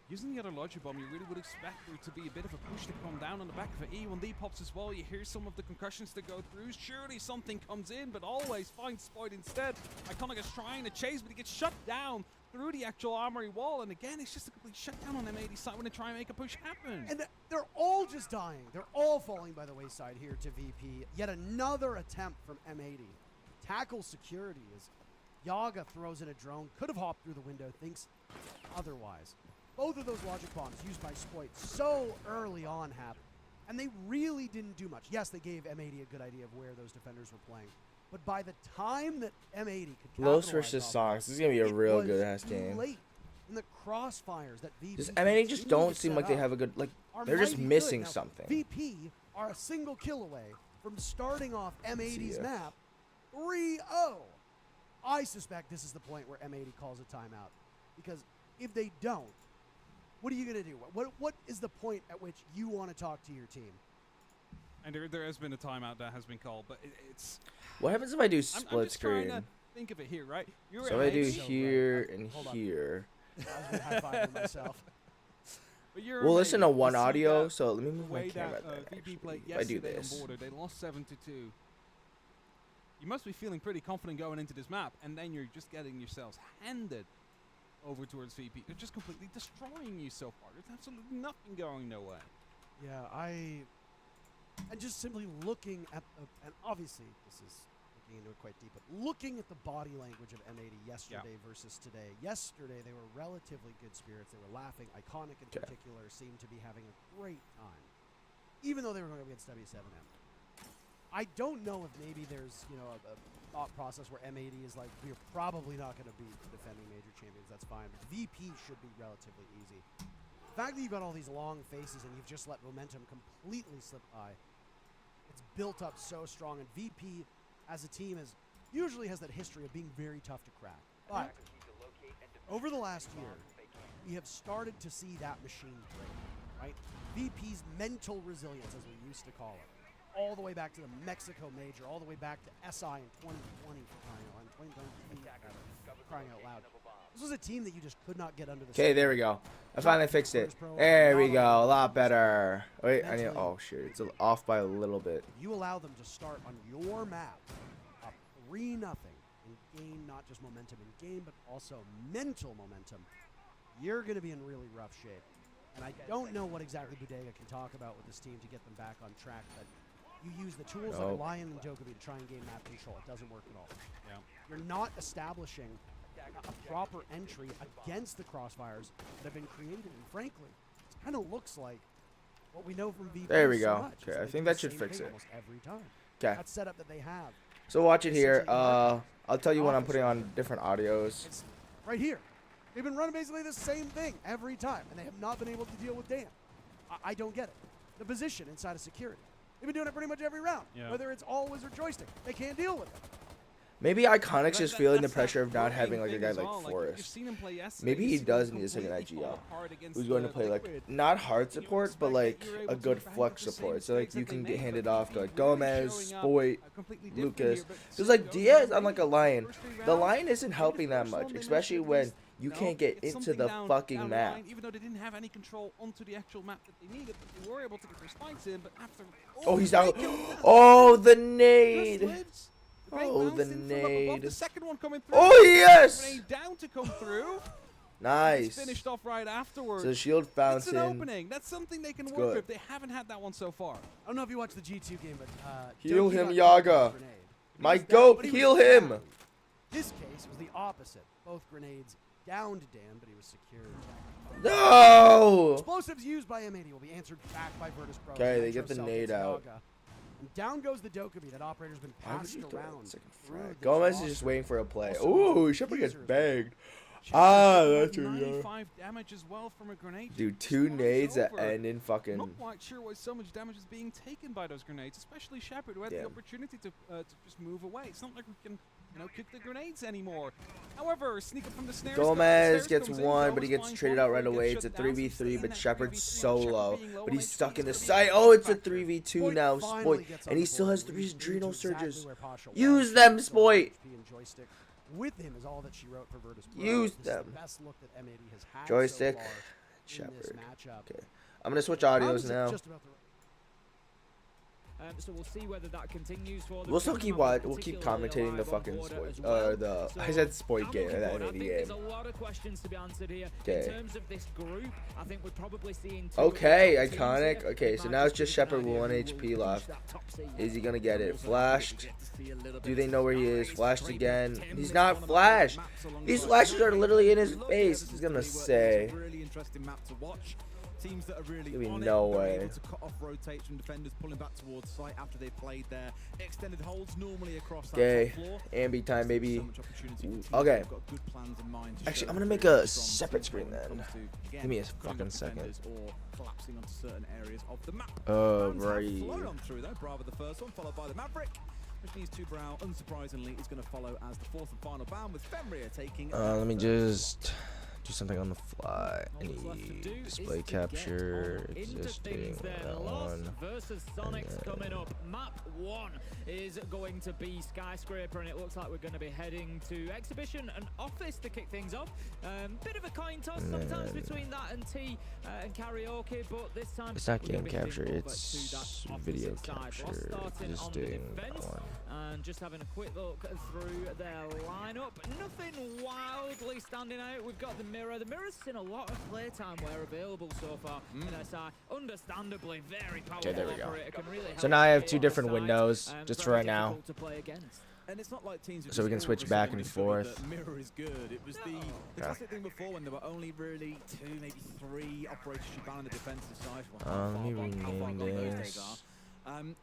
using the other logic bomb, you really would expect there to be a bit of a push to come down on the back of it. E1D pops as well. You hear some of the concussions to go through. Surely something comes in, but always finds Spoit instead. Iconic is trying to chase, but he gets shut down through the actual armory wall. And again, it's just a complete shutdown on M80 side when they try and make a push happen. And they're all just dying. They're all falling by the wayside here to VP. Yet another attempt from M80. Tackle security as Yaga throws in a drone. Could have hopped through the window, thinks otherwise. Both of those logic bombs used by Spoit so early on happened. And they really didn't do much. Yes, they gave M80 a good idea of where those defenders were playing. But by the time that M80 could Los capitalize versus off Sonics. This is gonna be a it real was good ass too game. late. And the crossfires that VP Just M80 just continued don't to seem set like they up have a good are they're just mighty good. missing Now, something. VP are a single kill away from starting off M80's ya. map 3-0. I suspect this is the point where M80 calls a timeout. Because if they don't, what are you going to do? What is the point at which you want to talk to your team? And there has been a timeout that has been called, but it's... What happens if I do I'm split just trying screen? think of it here, right? You're So at I do H, here and Hold on. here. I was gonna high-five myself. but you're We'll listen to amazed one see audio. that So let me the move my way camera. that Then, VP actually, played if I do yesterday this. on Border, they lost 7-2. You must be feeling pretty confident going into this map, and then you're just getting yourselves handed over towards VP. They're just completely destroying you so far. There's absolutely nothing going no way. Yeah, and just simply looking at and obviously this is looking into it quite deep, but looking at the body language of M80 yesterday versus today. Yesterday they were relatively good spirits. They were laughing. Iconic in particular seemed to be having a great time, even though they were going up against W7M. I don't know if maybe there's a thought process where M80 is like, we're probably not going to beat the defending major champions. That's fine. But VP should be relatively easy. The fact that you've got all these long faces and you've just let momentum completely slip by, it's built up so strong. And VP, as a team, usually has that history of being very tough to crack. But over the last year, we have started to see that machine break. Right? VP's mental resilience, as we used to call it, all the way back to the Mexico Major, all the way back to SI in 2020 crying out loud. This was a team that you just could not get under the Okay, there we go. I finally fixed it. There we go. A lot better. Wait, I need. Oh shit, it's off by a little bit. You allow them to start on your map up 3-0 and gain not just momentum in game, but also mental momentum. You're going to be in really rough shape. And I don't know what exactly Bodega can talk about with this team to get them back on track, but you use the tools like Lion and Dokkaebi to try and gain map control. It doesn't work at all. Yeah. You're not establishing a proper entry against the crossfires that have been created. And frankly, it kind of looks like what we know from VP. There we so go. much. Okay, I They think do that the should same fix thing it. almost every time. Okay. That setup that they have. So watch it here. Essentially, I'll tell you when I'm putting on different audios. It's right here. They've been running basically the same thing every time, and they have not been able to deal with Dan. I don't get it. The position inside of security. They've been doing it pretty much every round. Yeah. Whether it's all wizard joystick, they can't deal with it. Maybe Iconic's just feeling the That's pressure of that not having like a thing guy as like well. You've Forrest. seen him play yesterday. Maybe he He's does need a second completely IGL. fall apart against Who's going to the play like Liquid. not hard support, but like You're a able good to back flex up the same support. So like mistakes you that can they get made, handed but off to VP like really Gomez, showing up, Spoit, completely different Lucas. here, but Because like goes Diaz, away I'm like a in the Lion. first 3 The rounds. Lion isn't Maybe helping the that first one much, they especially managed to when at least, you know, can't get get into something the down fucking the map. line, even though they didn't have any control onto the actual map that they needed, but they were able to get their spikes in. But after Oh, he's out. Oh, the nade. Lids, the grenade Oh, bounced the in from up above, nade. the second one coming through. Oh, yes. Grenade down to come through. Nice. It's finished off right afterwards. So shield It's fountain. an opening. That's something they can It's work good. with. They haven't had that one so far. I don't know if you watched the G2 game, but Heal Doki him, got Yaga. caught with a grenade. My He was down, goat, but he was heal him. down. This case was the opposite. Both grenades downed Dan, but he was secured. No. Explosives used by M80 will be answered back by Virtus Pro. Okay, they Nitro get the Cell nade gets out. Yaga. And down goes the Dokkaebi. That operator's been Why would passed you throw that around. second through frag? this Gomez is roster. just waiting for a play. Also, Ooh, Shepard gets Teaser is bagged. Shepard Ah, got that's a 95 damage as well from a grenade. Dude, Just 2 flies nades that over. end in fucking. Not quite sure why so much damage is being taken by those grenades, especially Shepard, who had the Damn. opportunity to just move away. It's not like we can, kick the grenades anymore. However, sneak up from the snare. Gomez gets one, but he gets traded out right away. It's a 3v3, but Shepard's solo. But he's stuck in the site. Oh, it's a 3v2 now, Spoit. And he still has 3 adrenal surges. Use them, Spoit. With him is all that she wrote for Virtus Pro. Use This is them. the best look that M80 has had Joystick, so far in this Shepard. matchup. Okay, I'm gonna switch How audios is it now. just about the So we'll see whether that continues for them. We'll still keep we'll keep commentating the fucking Spoit, I said Spoit game, that I M80 think there's a game. lot of questions to be answered here. Okay. In terms of this group, I think we're probably seeing Okay, Iconic. Okay, so now it's just Shepard with 1 HP left. Is he gonna get it? Flashed. Do they know where he is? Flashed again. He's not flashed. These flashes are literally in his face. He's gonna say. Really interesting map to watch. Teams that are really There'll be on no it, they're way. able to cut off rotates from defenders, pulling back towards site after they've played their extended holds normally across that Okay, top floor. ambi time, baby. So much opportunity for teams Okay. who've got good plans in mind to Actually, show I'm gonna that make they're a really strong separate teams screen when it then. comes to, again, Give me a cutting fucking off second. defenders or collapsing onto certain areas of the map. Oh, Rounds have right. flown on through though. Bravo the first one, followed by the Maverick. Which needs 2 brow, unsurprisingly, is going to follow as the 4th and final bound with Fenrir taking. Let me just do something on the fly. Any display capture, existing, that one. Versus Sonics coming up. Map 1 is going to be Skyscraper, and it looks like we're going to be heading to Exhibition and Office to kick things off. Bit of a coin toss sometimes between that and T and Karaoke, but this time it's not game capture, it's video capture. Existing, that one. And just having a quick look through their lineup, nothing wildly standing out. We've got the Mirror. The Mirror's seen a lot of playtime where available so far in SI. Understandably, very powerful. Okay, there we go. Really so now I have two different windows, just for right now. And it's not like teams So we can switch back and forth. Mirror is good. It was the classic thing before when there were only really 2, maybe 3 operators she banned on the defensive side. Let me rename this.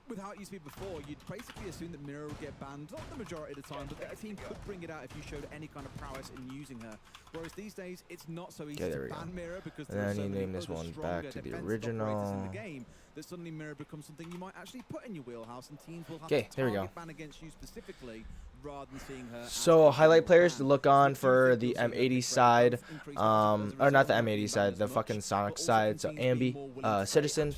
With how it used to be before, you'd basically assume that Mirror would get banned, not the majority of the time, but that a team could bring it out if you showed any kind of prowess in using her. Whereas these days, it's not so easy to ban Mirror because there are so many other stronger defensive operators in the game that suddenly Mirror becomes something you might actually put in your wheelhouse, and teams will have to target ban against you specifically rather than seeing her. So highlight players to look on for the M80 side, or not the M80 side, the fucking Sonic side. So Ambi, Citizen,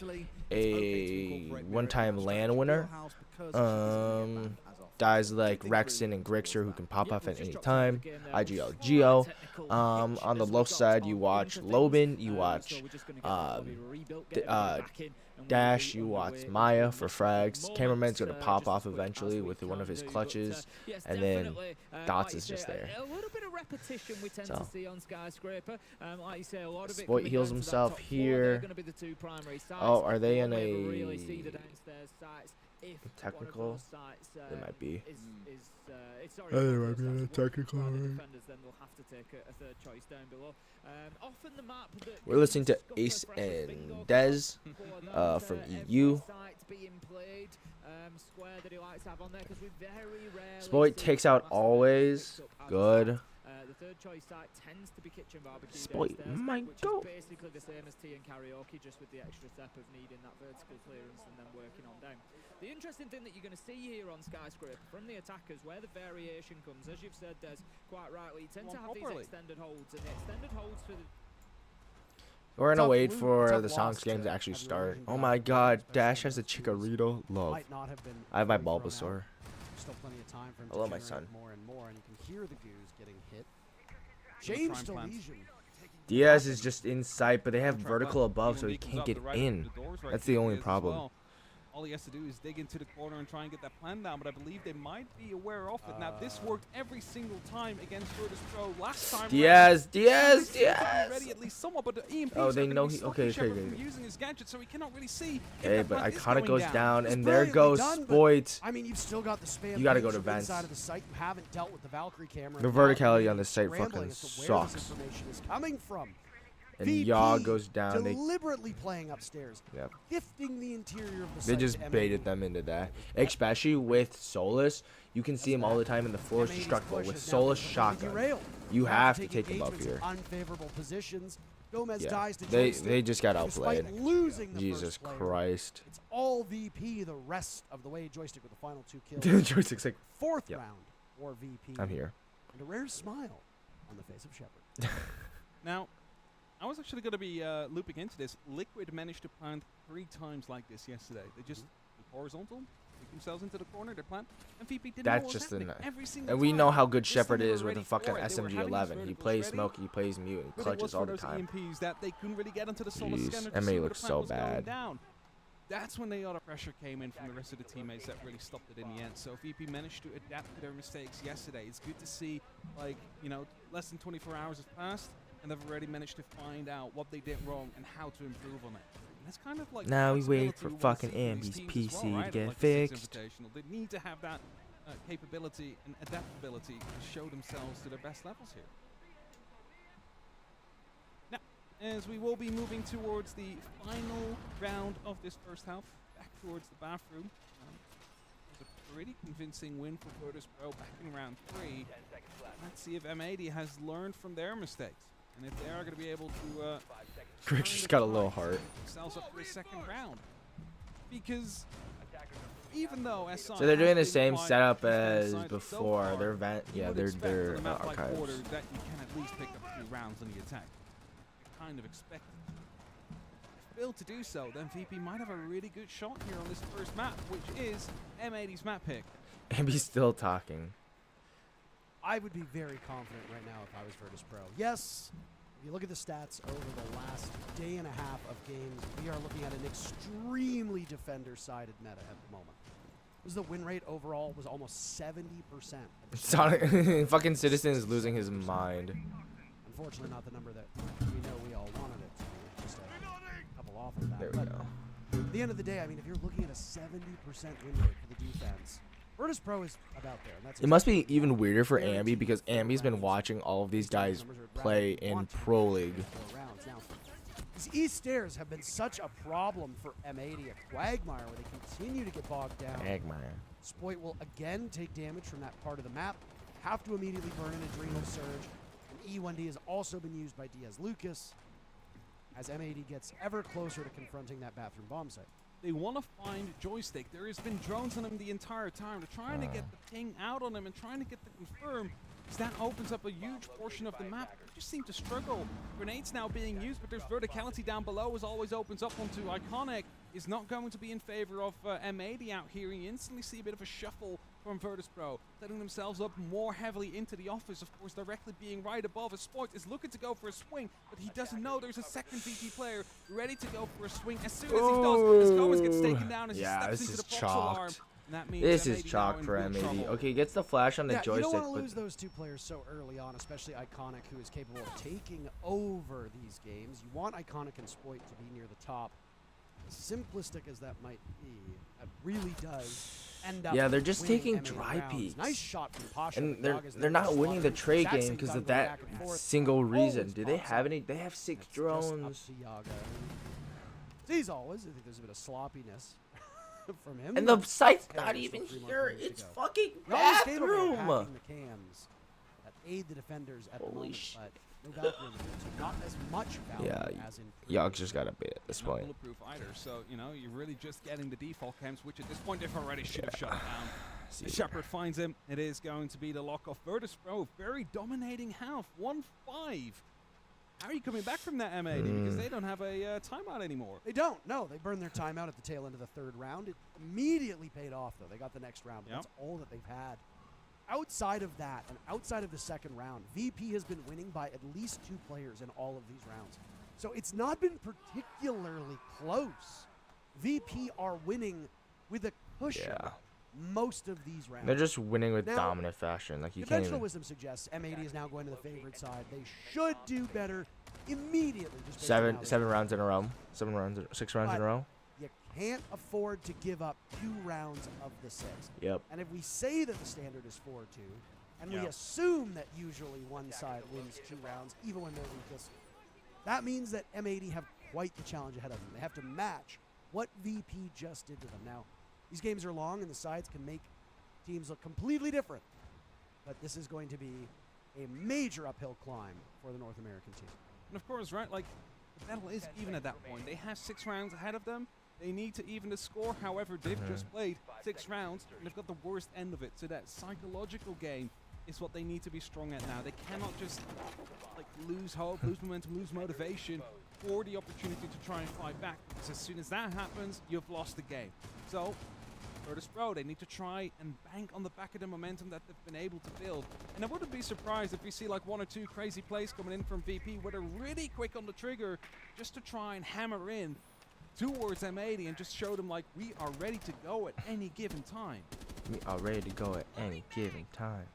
a one-time LAN winner, guys like Rexon and Grixer who can pop off at any time, IGL Geo. On the low side, you watch Lobin, you watch Dash, you watch Maya for frags. Cameraman's going to pop off eventually with one of his clutches, and then Dots is just there. A little bit of repetition we tend to see on Skyscraper. Like you say, a lot of it Spoit heals himself here. Oh, are they in a technical? They might be. They might be in a technical. We're listening to Ace and Dez from EU. Spoit takes out always. Good. The third choice site tends to be Kitchen Barbecue. Spoit might go. Basically the same as T and Karaoke, just with the extra step of needing that vertical clearance and then working on down. The interesting thing that you're going to see here on Skyscraper from the attackers, where the variation comes, as you've said, Des, quite rightly, you tend to have these extended holds, and the extended holds for the... We're gonna wait for the Sonics game to actually start. Oh my god, Dash has a Chikorito. Love. I have my Bulbasaur. Still plenty of time for him I love my son. more and more, and you can hear the goose getting hit. James to Legion. Diaz is just in sight, but they have vertical above, so he can't get in. That's the only problem. All he has to do is dig into the corner and try and get that plan down, but I believe they might be aware of it. Now, this worked every single time against Virtus Pro last time. Diaz! Ready at least somewhat, but the EMPs oh, they know he... Okay. Using his gadget, so he cannot really see. Hey, but Iconic goes down, and there goes Spoit. I mean, you've still got the spam. You gotta go to vents. Side of the site. You haven't dealt with the Valkyrie camera. The verticality on this site fucking sucks. This information is coming from. And Yaw goes down. Deliberately playing upstairs. Yep. Gifting the interior of the They just baited them into that. Especially with Solus. You can see him all the time in the floor is destructible. With Solus shotgun, you have to take him up here. Unfavorable positions. Gomez Yeah. dies to They just got outplayed. Losing the Jesus first player. Christ. It's all VP the rest of the way. Joystick with the final 2 kills. Joystick's like, fourth round or VP. I'm here. And a rare smile on the face of Shepard. Now, I was actually going to be looping into this. Liquid managed to plant 3 times like this yesterday. They just horizontal, take themselves into the corner, they plant, and VP didn't know what was happening every single And we know time. how good This Shepard time they is were with a ready fucking for it. They were having SMG-11. his He verticals plays ready, Smoke, he plays Mute, and but it clutches was all for the those time. EMPs that they couldn't really get into the solar Jeez, scanner to MA see where looks the so plant was going bad. down. That's when the other pressure came in from the rest of the teammates that really stopped it in the end. So VP managed to adapt to their mistakes yesterday. It's good to see, like, you know, less than 24 hours have passed, and they've already managed to find out what they did wrong and how to improve on it. And that's kind of like Now we wait flexibility for we wanna fucking see from these Ambi's teams as well, PC right? to get Like the Six fixed. Invitational. They need to have that capability and adaptability to show themselves to their best levels here. Now, as we will be moving towards the final round of this first half, back towards the bathroom. It was a pretty convincing win for Virtus Pro back in round 3. Let's see if M80 has learned from their mistakes, and if they are going to be able to Greg just got a little heart. themselves up for a second round. Because even though SI So they're doing the has been same quite setup defensive as so before. far, They're you would expect they're on a map like archives. Border that you can at least pick up few rounds on the attack. Kind of expected. If failed to do so, then VP might have a really good shot here on this first map, which is M80's map pick. And he's still talking. I would be very confident right now if I was Virtus Pro. Yes, if you look at the stats over the last day and a half of games, we are looking at an extremely defender-sided meta at the moment. The win rate overall was almost 70%. Sonic, fucking Citizen is losing his mind. Unfortunately, not the number that we know we all wanted it to be. Just a couple off of that. There we go. At the end of the day, I mean, if you're looking at a 70% win rate for the defense, Virtus Pro is about there. And that's it must be even weirder for Ambi because Ambi's been watching all of these guys play in Pro League. These East stairs have been such a problem for M80 at Quagmire, where they continue to get bogged down. Quagmire. Spoit will again take damage from that part of the map, have to immediately burn an Adrenal Surge, and E1D has also been used by Diaz Lucas as M80 gets ever closer to confronting that bathroom bomb site. They want to find Joystick. There has been drones on him the entire time. They're trying to get the ping out on him and trying to get the confirm. That opens up a huge portion of the map. They just seem to struggle. Grenades now being used, but there's verticality down below, as always opens up onto Iconic. Is not going to be in favor of M80 out here. You instantly see a bit of a shuffle from Virtus Pro, setting themselves up more heavily into the office, of course, directly being right above. As Sport is looking to go for a swing, but he doesn't know there's a second VP player ready to go for a swing. As soon as he does, his Gomez gets taken down as he steps into the false alarm. This is chalk for M80. Okay, he gets the flash on the joystick. You don't want to lose those two players so early on, especially Iconic, who is capable of taking over these games. You want Iconic and Spoit to be near the top. As simplistic as that might be, it really does end up. Yeah, they're just taking M80 dry rounds. peaks. Nice shot from Pasha. And they're not winning the trade game because of that single reason. Do they have any? They have 6 drones. These always. I think there's a bit of sloppiness. From him. And the site's not even here. It's fucking bathroom. The cams that aid the defenders at the moment, but no bathroom. Not as much value as in. Yogg just got a bit at this point. Bulletproof either, so you know you're really just getting the default cams, which at this point they've already should have shut down. Shepard finds him. It is going to be the lock off. Virtus Pro, very dominating half, 1-5. How are you coming back from that M80? Because they don't have a timeout anymore. They don't. No, they burned their timeout at the tail end of the 3rd round. It immediately paid off, though. They got the next round. But that's all that they've had. Outside of that, and outside of the 2nd round, VP has been winning by at least 2 players in all of these rounds. So it's not been particularly close. VP are winning with a cushion. Most of these rounds. They're just winning with dominant fashion. Like you can't Conventional even. wisdom suggests M80 is now going to the favorite side. They should do better immediately. Just 7 rounds in a row. 6 rounds in a row. You can't afford to give up 2 rounds of the 6. Yep. And if we say that the standard is 4-2, and we assume that usually one side wins 2 rounds, even when they're weakest, that means that M80 have quite the challenge ahead of them. They have to match what VP just did to them. Now, these games are long, and the sides can make teams look completely different. But this is going to be a major uphill climb for the North American team. And of course, right, like, the battle is even at that point. They have 6 rounds ahead of them. They need to even the score. However, they've just played 6 rounds, and they've got the worst end of it. So that psychological game is what they need to be strong at now. They cannot just, like, lose hope, lose momentum, lose motivation for the opportunity to try and fight back. Because as soon as that happens, you've lost the game. So, Virtus Pro, they need to try and bank on the back of the momentum that they've been able to build. And I wouldn't be surprised if we see like 1 or 2 crazy plays coming in from VP where they're really quick on the trigger just to try and hammer in towards M80 and just show them like we are ready to go at any given time. We are ready to go at any given time.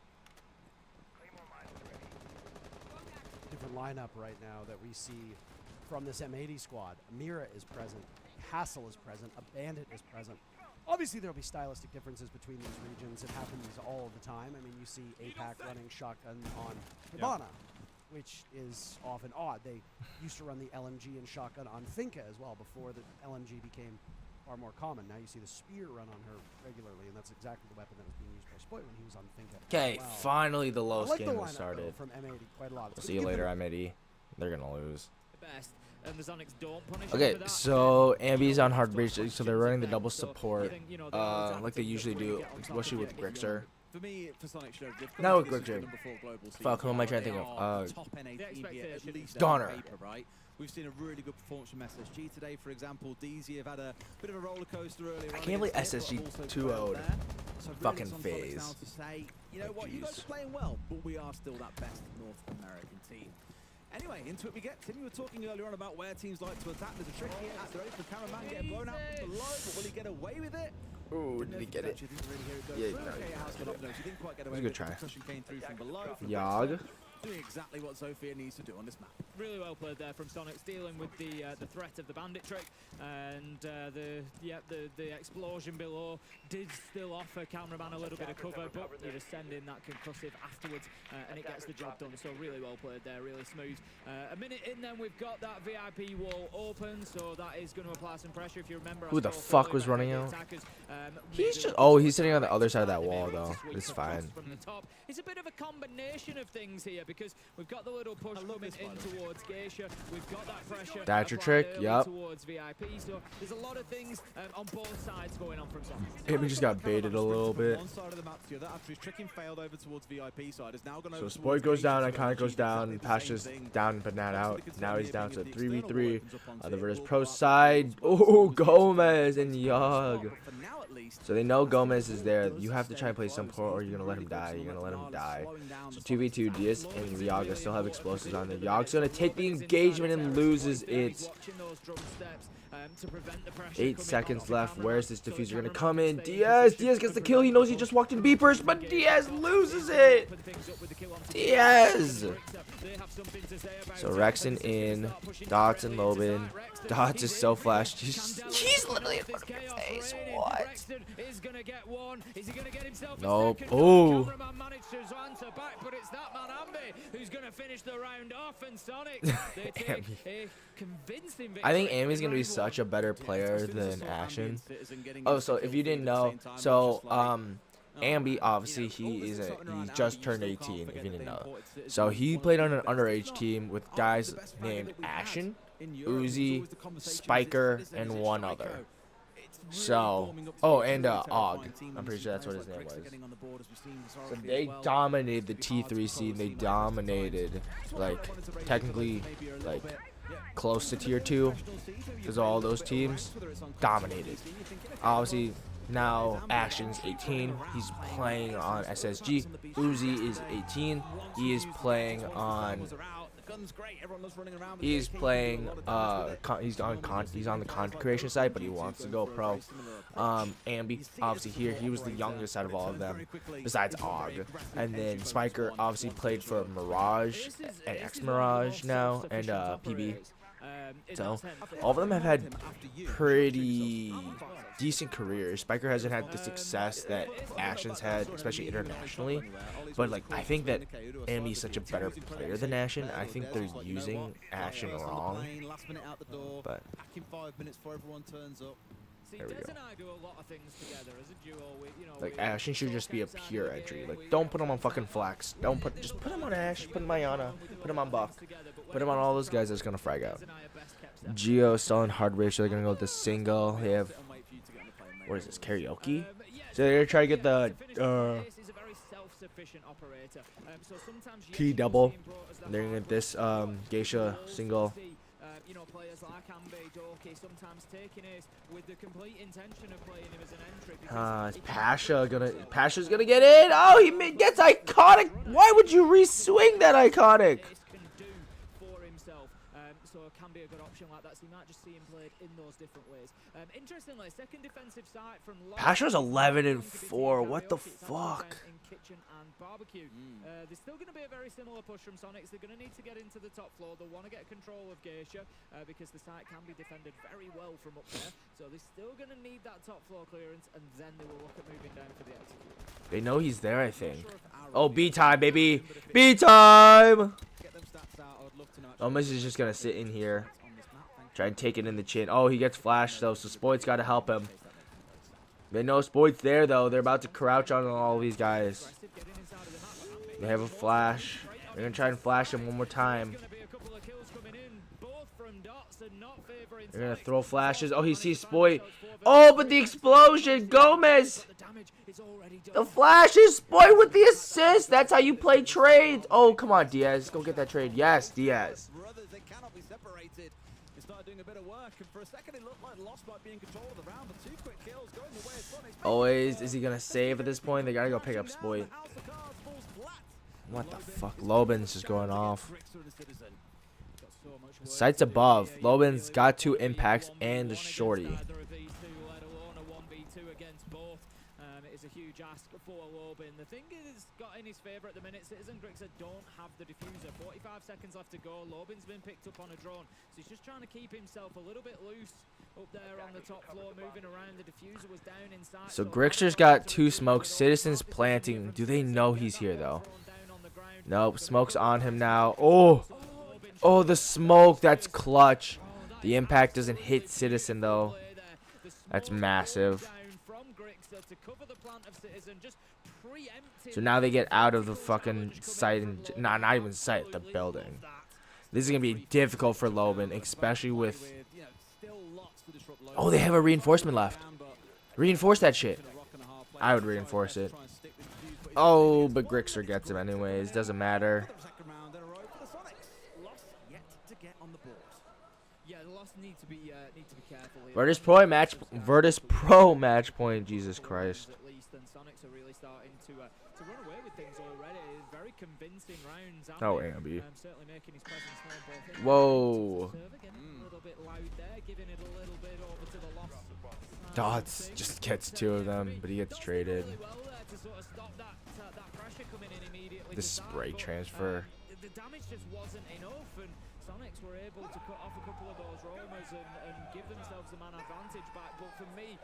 Different lineup right now that we see from this M80 squad. Mira is present, Hassel is present, a Bandit is present. Obviously, there will be stylistic differences between these regions. It happens all the time. I mean, you see APAC running shotgun on Hibana, which is often odd. They used to run the LMG and shotgun on Finca as well before the LMG became far more common. Now you see the spear run on her regularly, and that's exactly the weapon that was being used by Spoit when he was on Finca. Okay, finally the lowest like game the has started. From M80 quite a lot. We'll see you later, M80. They're gonna lose. Best. And the Sonics don't punish Okay, so Ambi's on hard breach, so they're running the double support, like they usually do, especially with Grixer. For me, for Sonic Show, Now a quick dream. Fuck, who am I trying to think of? Top NA team here, at least Donner. on paper, right? We've seen a really good performance from SSG today, for example. DZ have had a bit of a roller coaster earlier. I can't believe SSG 2-0'd. Fucking phase. You know what? You guys are playing well, but we are still that best North American team. Anyway, into it we get. Tim, you were talking earlier on about where teams like to attack. There's a trick here at the open. Cameraman getting blown out from below, but will he get away with it? Ooh, did he get it? Yeah, no, he didn't quite get away with it. Try. Came through from below. Yog. Doing exactly what Sophia needs to do on this map. Really well played there from Sonic, dealing with the threat of the bandit trick, and the explosion below did still offer cameraman a little bit of cover, but you just send in that concussive afterwards, and it gets the job done. So really well played there, really smooth. A minute in, then we've got that VIP wall open, so that is going to apply some pressure. If you remember, who the fuck was running out? He's just he's sitting on the other side of that wall though. It's fine. It's a bit of a combination of things here, because we've got the little push coming in towards Geisha, we've got that pressure. That's your trick, yep. Towards VIP, so there's a lot of things on both sides going on from Sonic. Amy just got baited a little bit. One side of the map to the other after his tricking failed over towards VIP side. Is now gone so Spoit goes down, Iconic goes down, Pasha's down but not out. Now he's down to 3v3 on the Virtus Pro side. Oh, Gomez and Yog. So they know Gomez is there. You have to try and play some pro or you're going to let him die. You're going to let him die. So 2v2, Diaz and Yaga still have explosives on there. Yog's going to take the engagement and loses it. 8 seconds left. Where's this diffuser going to come in? Diaz gets the kill. He knows he just walked in beepers, but Diaz loses it. Diaz. So Rexon in. Dots and Lobin. Dots is so flashed. He's literally in front of your face. What? Nope. Oh. I think Amy's gonna be such a better player than Ashen. Oh, so if you didn't know, so Ambi, obviously he just turned 18, if you didn't know. So he played on an underage team with guys named Ashen, Uzi, Spiker, and one other. So, oh, and Og. I'm pretty sure that's what his name was. So they dominated the T3 scene. They dominated, like, technically, like, close to tier 2, because all those teams dominated. Obviously, now Action's 18. He's playing on SSG. Uzi is 18. He is playing on. He's playing. He's on the content creation side, but he wants to go pro. Ambi, obviously here, he was the youngest out of all of them, besides Og. And then Spiker obviously played for Mirage and X Mirage now, and PB. So all of them have had pretty decent careers. Spiker hasn't had the success that Ashen's had, especially internationally. But like, I think that Amy is such a better player than Ashen. I think they're using Ashen wrong. But there we go. Like, Ashen should just be a pure entry. Like, don't put him on fucking Flax. Just put him on Ash. Put him on Yana. Put him on Buck. Put him on all those guys that's gonna frag out. Geo still in hard rage, so they're gonna go with the single. They have, what is this, karaoke? So they're gonna try to get the T double. They're gonna get this Geisha single. You know, players like Ambe, Dorky, sometimes taking Ace with the complete intention of playing him as an entry. Is Pasha's gonna get in? Oh, he gets Iconic. Why would you re-swing that Iconic? So it can be a good option like that. So you might just see him played in those different ways. Interestingly, second defensive side from Pasha's 11-4. What the fuck? In kitchen and barbecue. There's still going to be a very similar push from Sonics. They're going to need to get into the top floor. They want to get control of Geisha because the site can be defended very well from up there. So they're still going to need that top floor clearance, and then they will look at moving down for the execute. They know he's there, I think. Oh, B time, baby. B time. Gomez is just gonna sit in here, try and take it in the chin. Oh, he gets flashed though, so Spoit's got to help him. They know Spoit's there though. They're about to crouch on all these guys. They have a flash. They're gonna try and flash him one more time. They're gonna throw flashes. Oh, he sees Spoit. Oh, but the explosion, Gomez. The flashes, Spoit with the assist. That's how you play trades. Oh, come on, Diaz, go get that trade. Yes, Diaz. They cannot be separated. They started doing a bit of work, and for a second it looked like Lost might be in control of the round, but 2 quick kills going the way of Sonic. Always, is he gonna save at this point? They gotta go pick up Spoit. What the fuck? Lobin's just going off. Sights above. Lobin's got 2 impacts and a shorty. A huge ask for Lobin. The thing is got in his favour at the minute. Citizen Grixer don't have the diffuser. 45 seconds left to go. Lobin's been picked up on a drone, so he's just trying to keep himself a little bit loose up there on the top floor, moving around. The diffuser was down inside. So Grixer's got 2 smokes. Citizen's planting. Do they know he's here though? Nope. Smoke's on him now. Oh, the smoke. That's clutch. The impact doesn't hit Citizen though. That's massive. So now they get out of the fucking sight and not even sight, the building. This is gonna be difficult for Lobin, especially with. Oh, they have a reinforcement left. Reinforce that shit. I would reinforce it. Oh, but Grixer gets him anyways. Doesn't matter. Virtus Pro match point. Jesus Christ. Oh, Ambi. Whoa. Dots just gets 2 of them, but he gets traded. The spray transfer. The damage just wasn't enough, and Sonics were able to cut off a couple of those roamers and give themselves the man advantage back. But for me,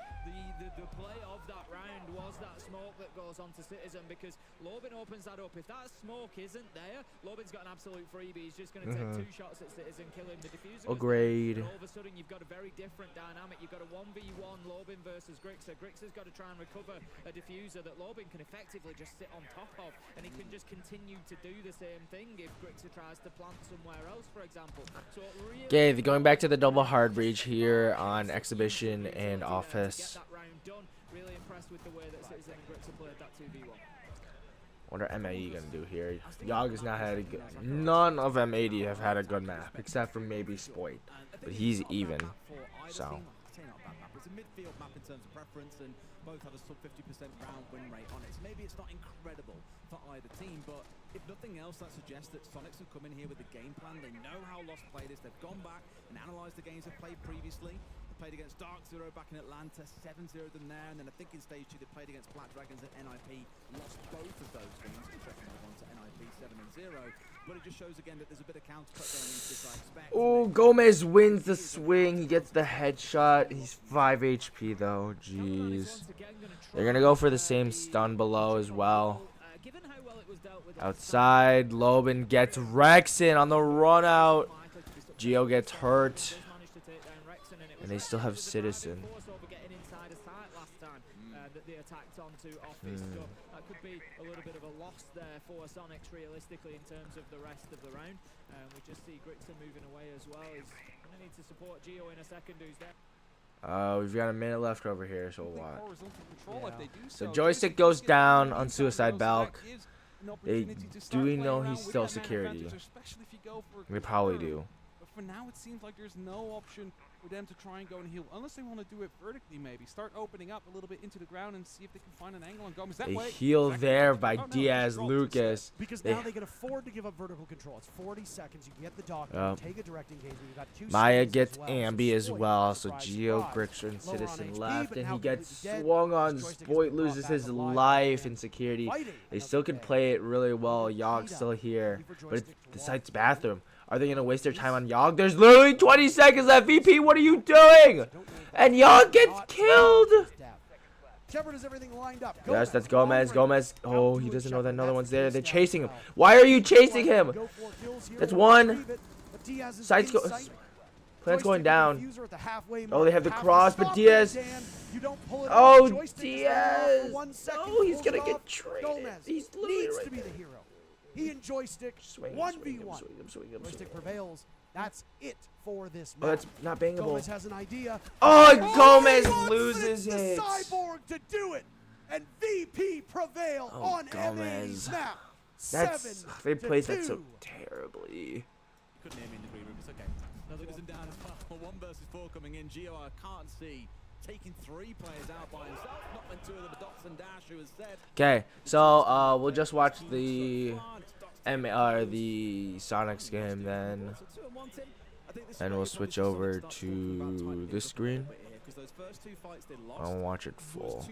the play of that round was that smoke that goes on to Citizen, because Lobin opens that up. If that smoke isn't there, Lobin's got an absolute freebie. He's just going to take 2 shots at Citizen, kill him. The diffuser. Oh, great. All of a sudden, you've got a very different dynamic. You've got a 1v1 Lobin versus Grixer. Grixer's got to try and recover a diffuser that Lobin can effectively just sit on top of, and he can just continue to do the same thing if Grixer tries to plant somewhere else, for example. So really, okay, going back to the double hard breach here on Exhibition and Office. Really impressed with the way that Citizen and Grixer played that 2v1. What are MAE gonna do here? Yogg has not had a good. None of M80 have had a good map, except for maybe Spoit, but he's even. So. It's a midfield map in terms of preference, and both have a sub 50% round win rate on it. So maybe it's not incredible for either team, but if nothing else, that suggests that Sonics have come in here with a game plan. They know how Lost play this. They've gone back and analysed the games they've played previously. They played against Dark Zero back in Atlanta, 7-0 them there, and then I think in stage 2 they played against Black Dragons at NIP, lost both of those games. Interesting one to NIP 7-0, but it just shows again that there's a bit of countercut going into this, I expect. Oh, Gomez wins the swing. He gets the headshot. He's 5 HP though. Jeez. They're gonna go for the same stun below as well. Outside, Lobin gets Rexon on the run out. Geo gets hurt. And they still have Citizen. That could be a little bit of a loss there for Sonics realistically in terms of the rest of the round. We just see Grixer moving away as well. He's going to need to support Geo in a second, who's there. We've got a minute left over here, so we'll watch. Yeah. So joystick goes down on Suicide Balk. Do we know he's still security? We probably do. But for now, it seems like there's no option for them to try and go and heal, unless they want to do it vertically. Maybe start opening up a little bit into the ground and see if they can find an angle on Gomez that way. Heal there by Diaz Lucas. Because now they can afford to give up vertical control. It's 40 seconds. You get the doctor, take a direct engagement. You got 2 Maya gets Ambi as well, so Geo, Grixer, and Citizen left, and he gets swung on. Spoit loses his life in security. They still can play it really well. Yogg's still here, but it's the site's bathroom. Are they going to waste their time on Yogg? There's literally 20 seconds left. VP, what are you doing? And Yogg gets killed. Shepard, everything lined up. Yes, that's Gomez. Gomez. Oh, he doesn't know that another one's there. They're chasing him. Why are you chasing him? That's one. Sights go. Plan's going down. Oh, they have the cross, but Diaz. Oh, Diaz. Oh, he's going to get traded. He's literally right there. He and Joystick 1v1. Joystick prevails. That's it for this Oh, match. that's not bangable. Gomez has an idea. Oh, Gomez he loses wants it. the Cyborg to do it, and VP prevail on Gomez. M80's map. That's they played that so 7-2. terribly. Couldn't hear me in the green room. It's okay. Another goes down as well. 1 versus 4 coming in. Gio, I can't see taking 3 players out by himself. Not when 2 of them are Dots and Dash, who has said. Okay, so we'll just watch the the Sonics game then, and we'll switch over to this screen. I'll watch it full.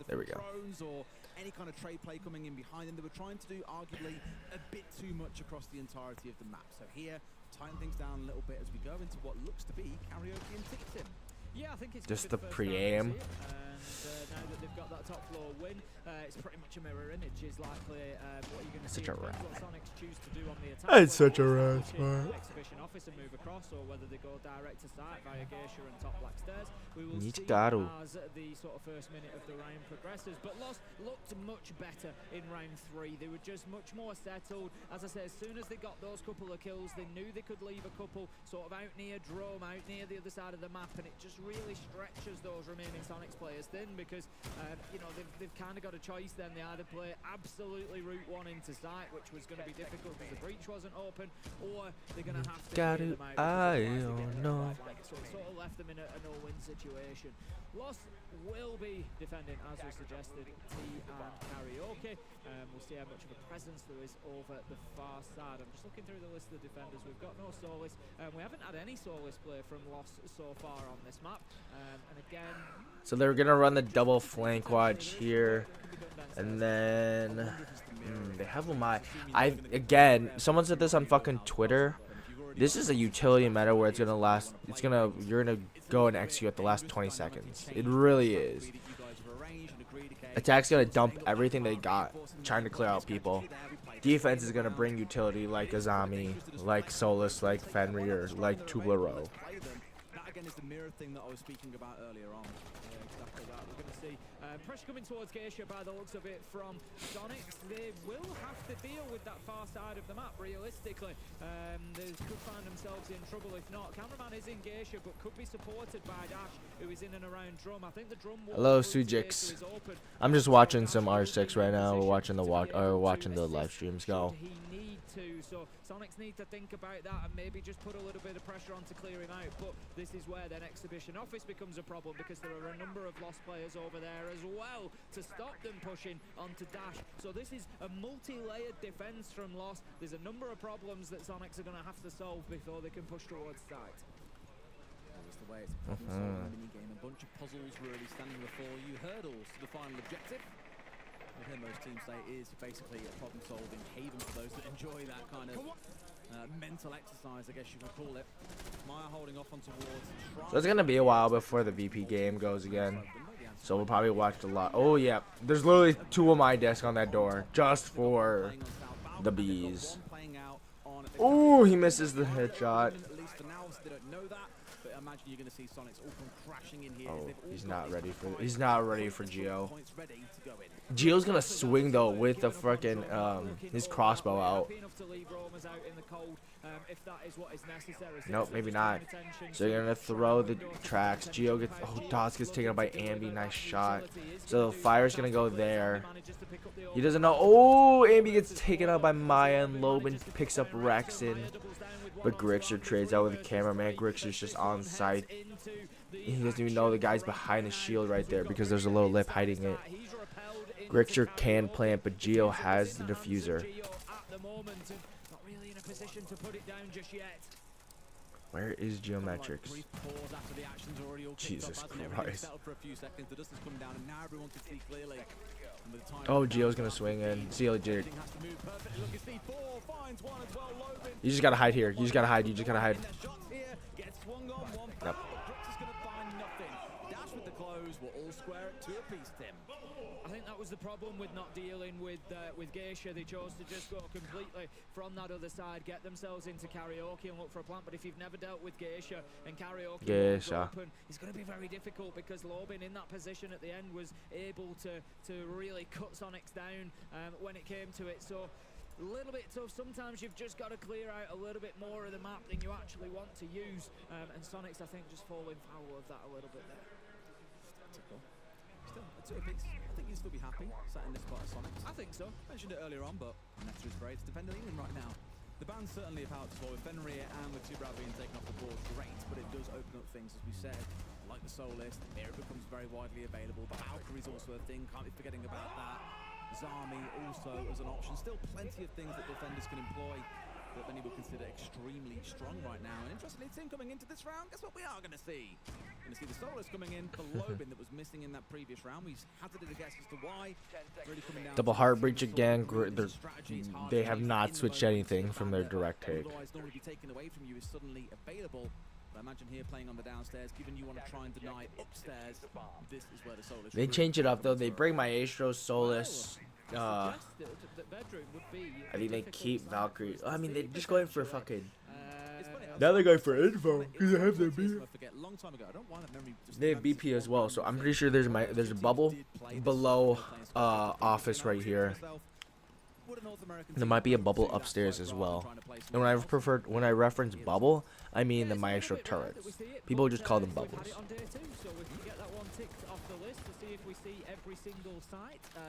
There we go. Or any kind of trade play coming in behind them. They were trying to do arguably a bit too much across the entirety of the map. So here, tighten things down a little bit as we go into what looks to be Karaoke and Ticketing. Yeah, I think it's just the pre-aim. And now that they've got that top floor win, it's pretty much a mirror image. Is likely what you're going to see. Such a rat. What Sonics choose to do on the attack. It's such a rat. Exhibition office and move across, or whether they go direct to site via Geisha and top black stairs. We will see as the sort of first minute of the round progresses. But Lost looked much better in round 3. They were just much more settled. As I said, as soon as they got those couple of kills, they knew they could leave a couple sort of out near Drome, out near the other side of the map, and it just really stretches those remaining Sonics players thin because you know they've kind of got a choice. Then they either play absolutely route 1 into sight, which was going to be difficult because the breach wasn't open, or they're going to have to clear them out. So it sort of left them in a no-win situation. Lost will be defending, as we suggested, T and Karaoke. We'll see how much of a presence there is over the far side. I'm just looking through the list of the defenders. We've got no Solis. We haven't had any Solis play from Lost so far on this map. And again, so they're gonna run the double flank watch here, and then they have again. Someone said this on fucking Twitter. This is a utility meta where it's gonna last. You're gonna go and execute at the last 20 seconds. It really is. Attack's gonna dump everything they got, trying to clear out people. Defense is gonna bring utility like Azami, like Solus, like Fenrir, like Tubler. That again is the mirror thing that I was speaking about earlier on. Exactly that. We're going to see pressure coming towards Geisha by the looks of it from Sonics. They will have to deal with that far side of the map, realistically. They could find themselves in trouble if not. Cameraman is in Geisha, but could be supported by Dash, who is in and around Drum. I think the Drum. Hello, Sujix. I'm just watching some R6 right now. We're watching the live streams go. So Sonics need to think about that and maybe just put a little bit of pressure on to clear him out. But this is where then Exhibition Office becomes a problem because there are a number of Lost players over there as well to stop them pushing onto Dash. So this is a multi-layered defense from Lost. There's a number of problems that Sonics are going to have to solve before they can push towards site. That's the way it's a problem-solving mini-game. A bunch of puzzles really standing before you. Hurdles to the final objective. I think most teams say it is basically a problem-solving haven for those that enjoy that kind of mental exercise, I guess you could call it. Maya holding off on towards. So it's gonna be a while before the VP game goes again. So we'll probably watch a lot. Oh yeah, there's literally 2 of my desk on that door just for the bees. Oh, he misses the headshot. At least for now, they don't know that. But imagine you're going to see Sonics all come crashing in here. Oh, he's not ready for Gio. Gio's gonna swing though with the fucking his crossbow out. Nope, maybe not. So you're gonna throw the tracks. Gio gets Dots gets taken out by Ambi. Nice shot. So the fire's gonna go there. He doesn't know. Oh, Ambi gets taken out by Maya, and Loban picks up Rexon. But Grixer trades out with the cameraman. Grixer's just on site. He doesn't even know the guy's behind the shield right there because there's a little lip hiding it. Grixer can plant, but Gio has the diffuser. Where is Geometrics? Jesus Christ. Oh, Gio's gonna swing in. See you later. You just gotta hide here. You just gotta hide. You just gotta hide. Yep. I think that was the problem with not dealing with Geisha. They chose to just go completely from that other side, get themselves into Karaoke and look for a plant. But if you've never dealt with Geisha and Karaoke open, it's going to be very difficult because Lobin in that position at the end was able to really cut Sonics down when it came to it. So a little bit tough. Sometimes you've just got to clear out a little bit more of the map than you actually want to use. And Sonic's, I think, just falling foul of that a little bit there. Still, I think you'd still be happy sat in this spot at Sonic. I think so. Mentioned it earlier on, but Netta is great. It's defending England right now. The band certainly have helped as well with Fenrir and with Tubrad being taken off the board. Great, but it does open up things, as we said, like the Solace. The Mirror becomes very widely available. The Valkyrie's also a thing. Can't be forgetting about that. Zami also as an option. Still plenty of things that defenders can employ that many would consider extremely strong right now. And interestingly, team coming into this round, guess what we are going to see? Going to see the Solace coming in for Lobin that was missing in that previous round. We hazarded a guess as to why. Really coming down Double heart breach again. They have not switched anything from their direct take. Otherwise, normally be taken away from you is suddenly available. But I imagine here playing on the downstairs, given you want to try and deny upstairs, this is where the Solace. They change it up though. They bring Maestro, Solus. I think they keep Valkyrie. I mean, they're just going for fucking. Now they're going for info because they have their BP. They have BP as well, so I'm pretty sure there's a bubble below office right here. There might be a bubble upstairs as well. And when I reference bubble, I mean the Maestro turrets. People just call them bubbles.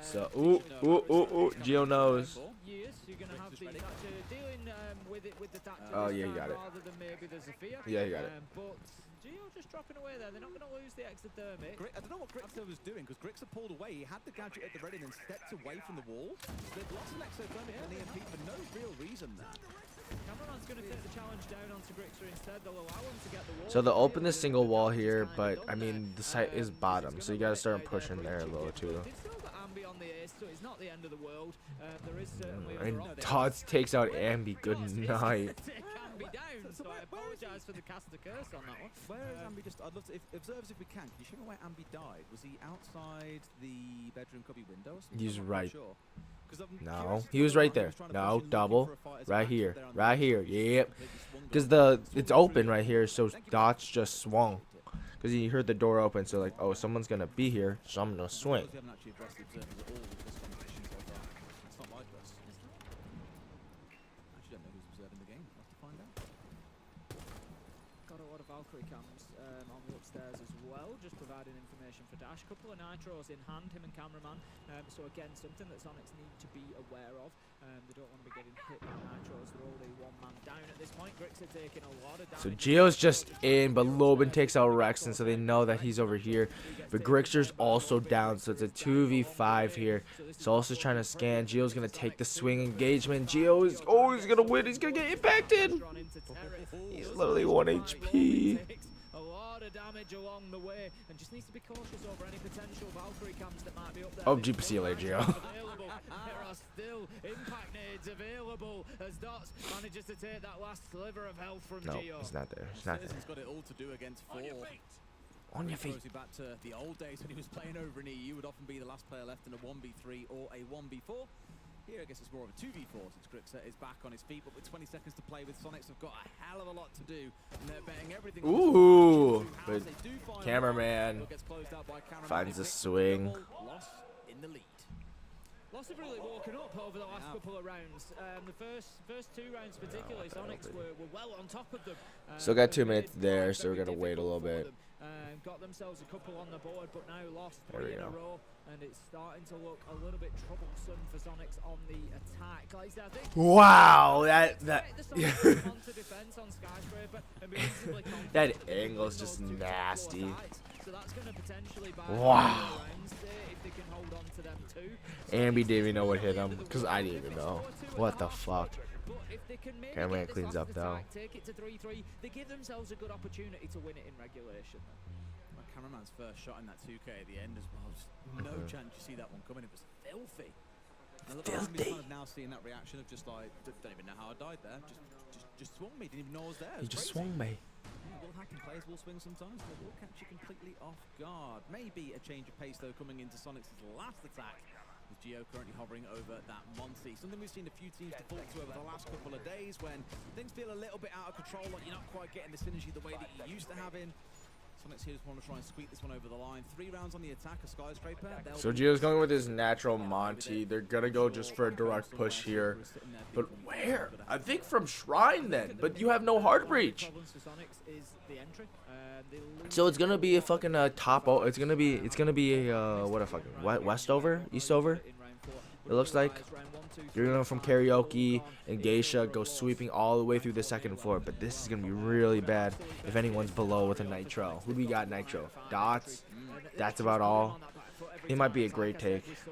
So, Gio knows. Oh, yeah, you got it. Yeah, you got it. But Gio just dropping away there. They're not going to lose the exodermic. I don't know what Grixer was doing, because Grixer pulled away. He had the gadget at the ready and then stepped away from the wall. They've lost an exodermic and EMP for no real reason there. Cameraman's going to take the challenge down onto Grixer instead. They'll allow him to get the wall. So they'll open this single wall here, but I mean the site is bottom, so you gotta start pushing there a little too. And Tots takes out Ambi. Good night. So I apologise for the caster curse on that one. Where is Ambi? Just I'd love to observe if we can. Can you show me where Ambi died? Was he outside the bedroom cubby window? He's right. Sure. No, he was right there. No, double. Right here. Right here. Yep. Because it's open right here, so Dots just swung. Because he heard the door open, so like, oh, someone's going to be here, so I'm going to swing. Valkyrie cams on the upstairs as well, just providing information for Dash. Couple of nitros in hand, him and cameraman. So again, something that Sonics need to be aware of. They don't want to be getting hit by nitros. They're already one man down at this point. Grixer taking a lot of damage. So Gio's just in, but Lobin takes out Rexon, so they know that he's over here. But Grixer's also down, so it's a 2v5 here. Solus is trying to scan. Gio's gonna take the swing engagement. Gio is he's gonna win. He's gonna get impacted. He's literally 1 HP. A lot of damage along the way, and just needs to be cautious over any potential Valkyrie cams that might be up there. Oh, see you later, Gio. There are still impact nades available as Dots manages to take that last sliver of health from Gio. No, he's not there. He's not there. He's got it all to do against 4. On your feet. Back to the old days when he was playing over in EU, would often be the last player left in a 1v3 or a 1v4. Here, I guess it's more of a 2v4 since Grixer is back on his feet, but with 20 seconds to play with, Sonics have got a hell of a lot to do, and they're betting everything. Ooh, but cameraman finds a swing. Loss in the lead. Loss have really woken up over the last couple of rounds. The first 2 rounds particularly, Sonics were well on top of them. Still got 2 minutes there, so we're going to wait a little bit. Got themselves a couple on the board, but now lost 3 in a go. row, and it's starting to look a little bit troublesome for Sonics on the attack. Like I think wow, that that angle's just nasty. So that's going to potentially buy wow. rounds there if they can hold on to them too. Ambi didn't even know what hit him, because I didn't even know. What the fuck? Cameraman cleans up though. Take it to 3-3. They give themselves a good opportunity to win it in regulation. My cameraman's first shot in that 2K at the end as well. Just no chance you see that one coming. It was filthy. Filthy. Kind of now seeing that reaction of just like, don't even know how I died there. Just swung me. Didn't even know I was there. He just swung me. Will hacking players will swing sometimes. They will catch you completely off guard. Maybe a change of pace though coming into Sonics' last attack. With Gio currently hovering over that Monty. Something we've seen a few teams default to over the last couple of days when things feel a little bit out of control, like you're not quite getting the synergy the way that you used to have in. Sonic's here just want to try and squeak this one over the line. 3 rounds on the attack, a Skyscraper. So Gio's going with his natural Monty. They're gonna go just for a direct push here. But where? I think from Shrine then. But you have no hard breach. So it's gonna be a fucking top. It's gonna be a what a fucking Westover, Eastover. It looks like you're gonna from Karaoke and Geisha go sweeping all the way through the second floor. But this is gonna be really bad if anyone's below with a Nitro. Who do we got Nitro? Dots. That's about all. He might be a great take. It's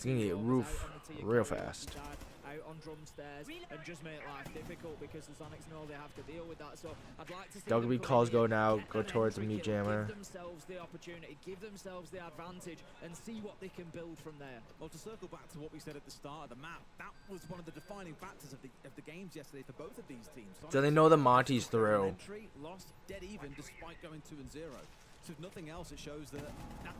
gonna get roof real fast. Out on drum stairs and just make life difficult because the Sonics know they have to deal with that. So I'd like to see WB calls go now, go towards the meat jammer. Give themselves the opportunity, give themselves the advantage, and see what they can build from there. Well, to circle back to what we said at the start of the map, that was one of the defining factors of the games yesterday for both of these teams. So they know the Monty's through. Lost dead even despite going 2-0. So if nothing else, it shows that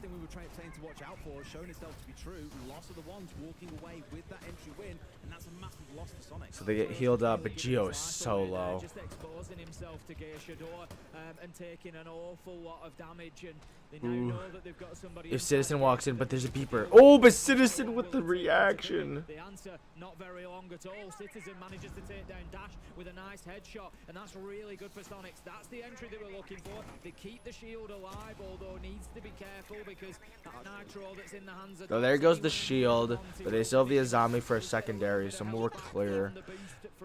thing we were saying to watch out for has shown itself to be true. Loss of the ones walking away with that entry win, and that's a massive loss for Sonic. So they get healed up, but Gio is so low. Just exposing himself to Geishador and taking an awful lot of damage, and they now know that they've got somebody. If Citizen walks in, but there's a beeper. Oh, but Citizen with the reaction. The answer, not very long at all. Citizen manages to take down Dash with a nice headshot, and that's really good for Sonics. That's the entry they were looking for. They keep the shield alive, although needs to be careful because that Nitro that's in the hands of. So there goes the shield, but they still have the Azami for a secondary, so more clear.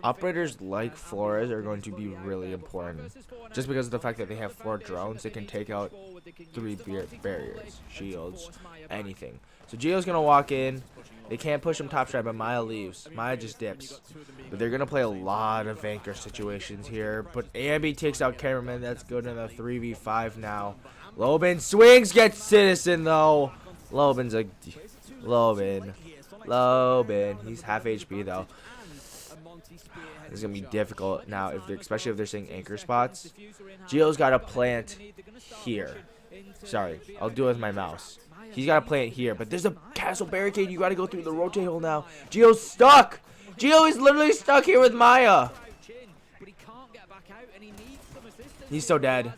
Operators like Flores are going to be really important, just because of the fact that they have 4 drones. They can take out 3 barriers, shields, anything. So Gio's gonna walk in. They can't push him top stride, but Maya leaves. Maya just dips. But they're gonna play a lot of anchor situations here. But Ambi takes out Cameraman. That's good in the 3v5 now. Lobin swings, gets Citizen though. Lobin's a Lobin. He's half HP though. It's gonna be difficult now, especially if they're saying anchor spots. Gio's got to plant here. Sorry, I'll do it with my mouse. He's got to plant here, but there's a castle barricade. You got to go through the rotate hole now. Gio's stuck. Gio is literally stuck here with Maya. He's so dead.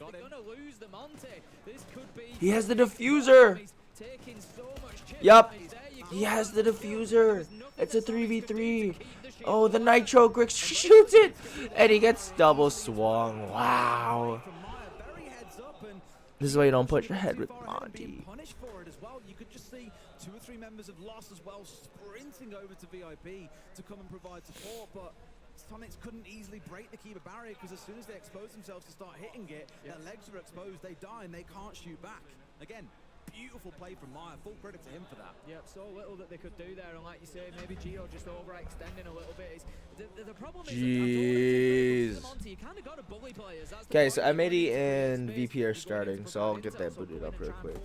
He has the diffuser. Yup. He has the diffuser. It's a 3v3. Oh, the Nitro Grix shoots it. And he gets double swung. Wow. This is why you don't put your head with Monty. You could just see 2 or 3 members of Lost as well sprinting over to VIP to come and provide support, but Sonics couldn't easily break the Kiba barrier because as soon as they expose themselves to start hitting it, their legs are exposed, they die, and they can't shoot back. Again, beautiful play from Maya. Full credit to him for that. Yep, so little that they could do there, and like you say, maybe Gio just overextending a little bit. The problem is Jeez. you kind of got to bully players. Okay, so M80 and VP are starting, so I'll get that booted up real quick.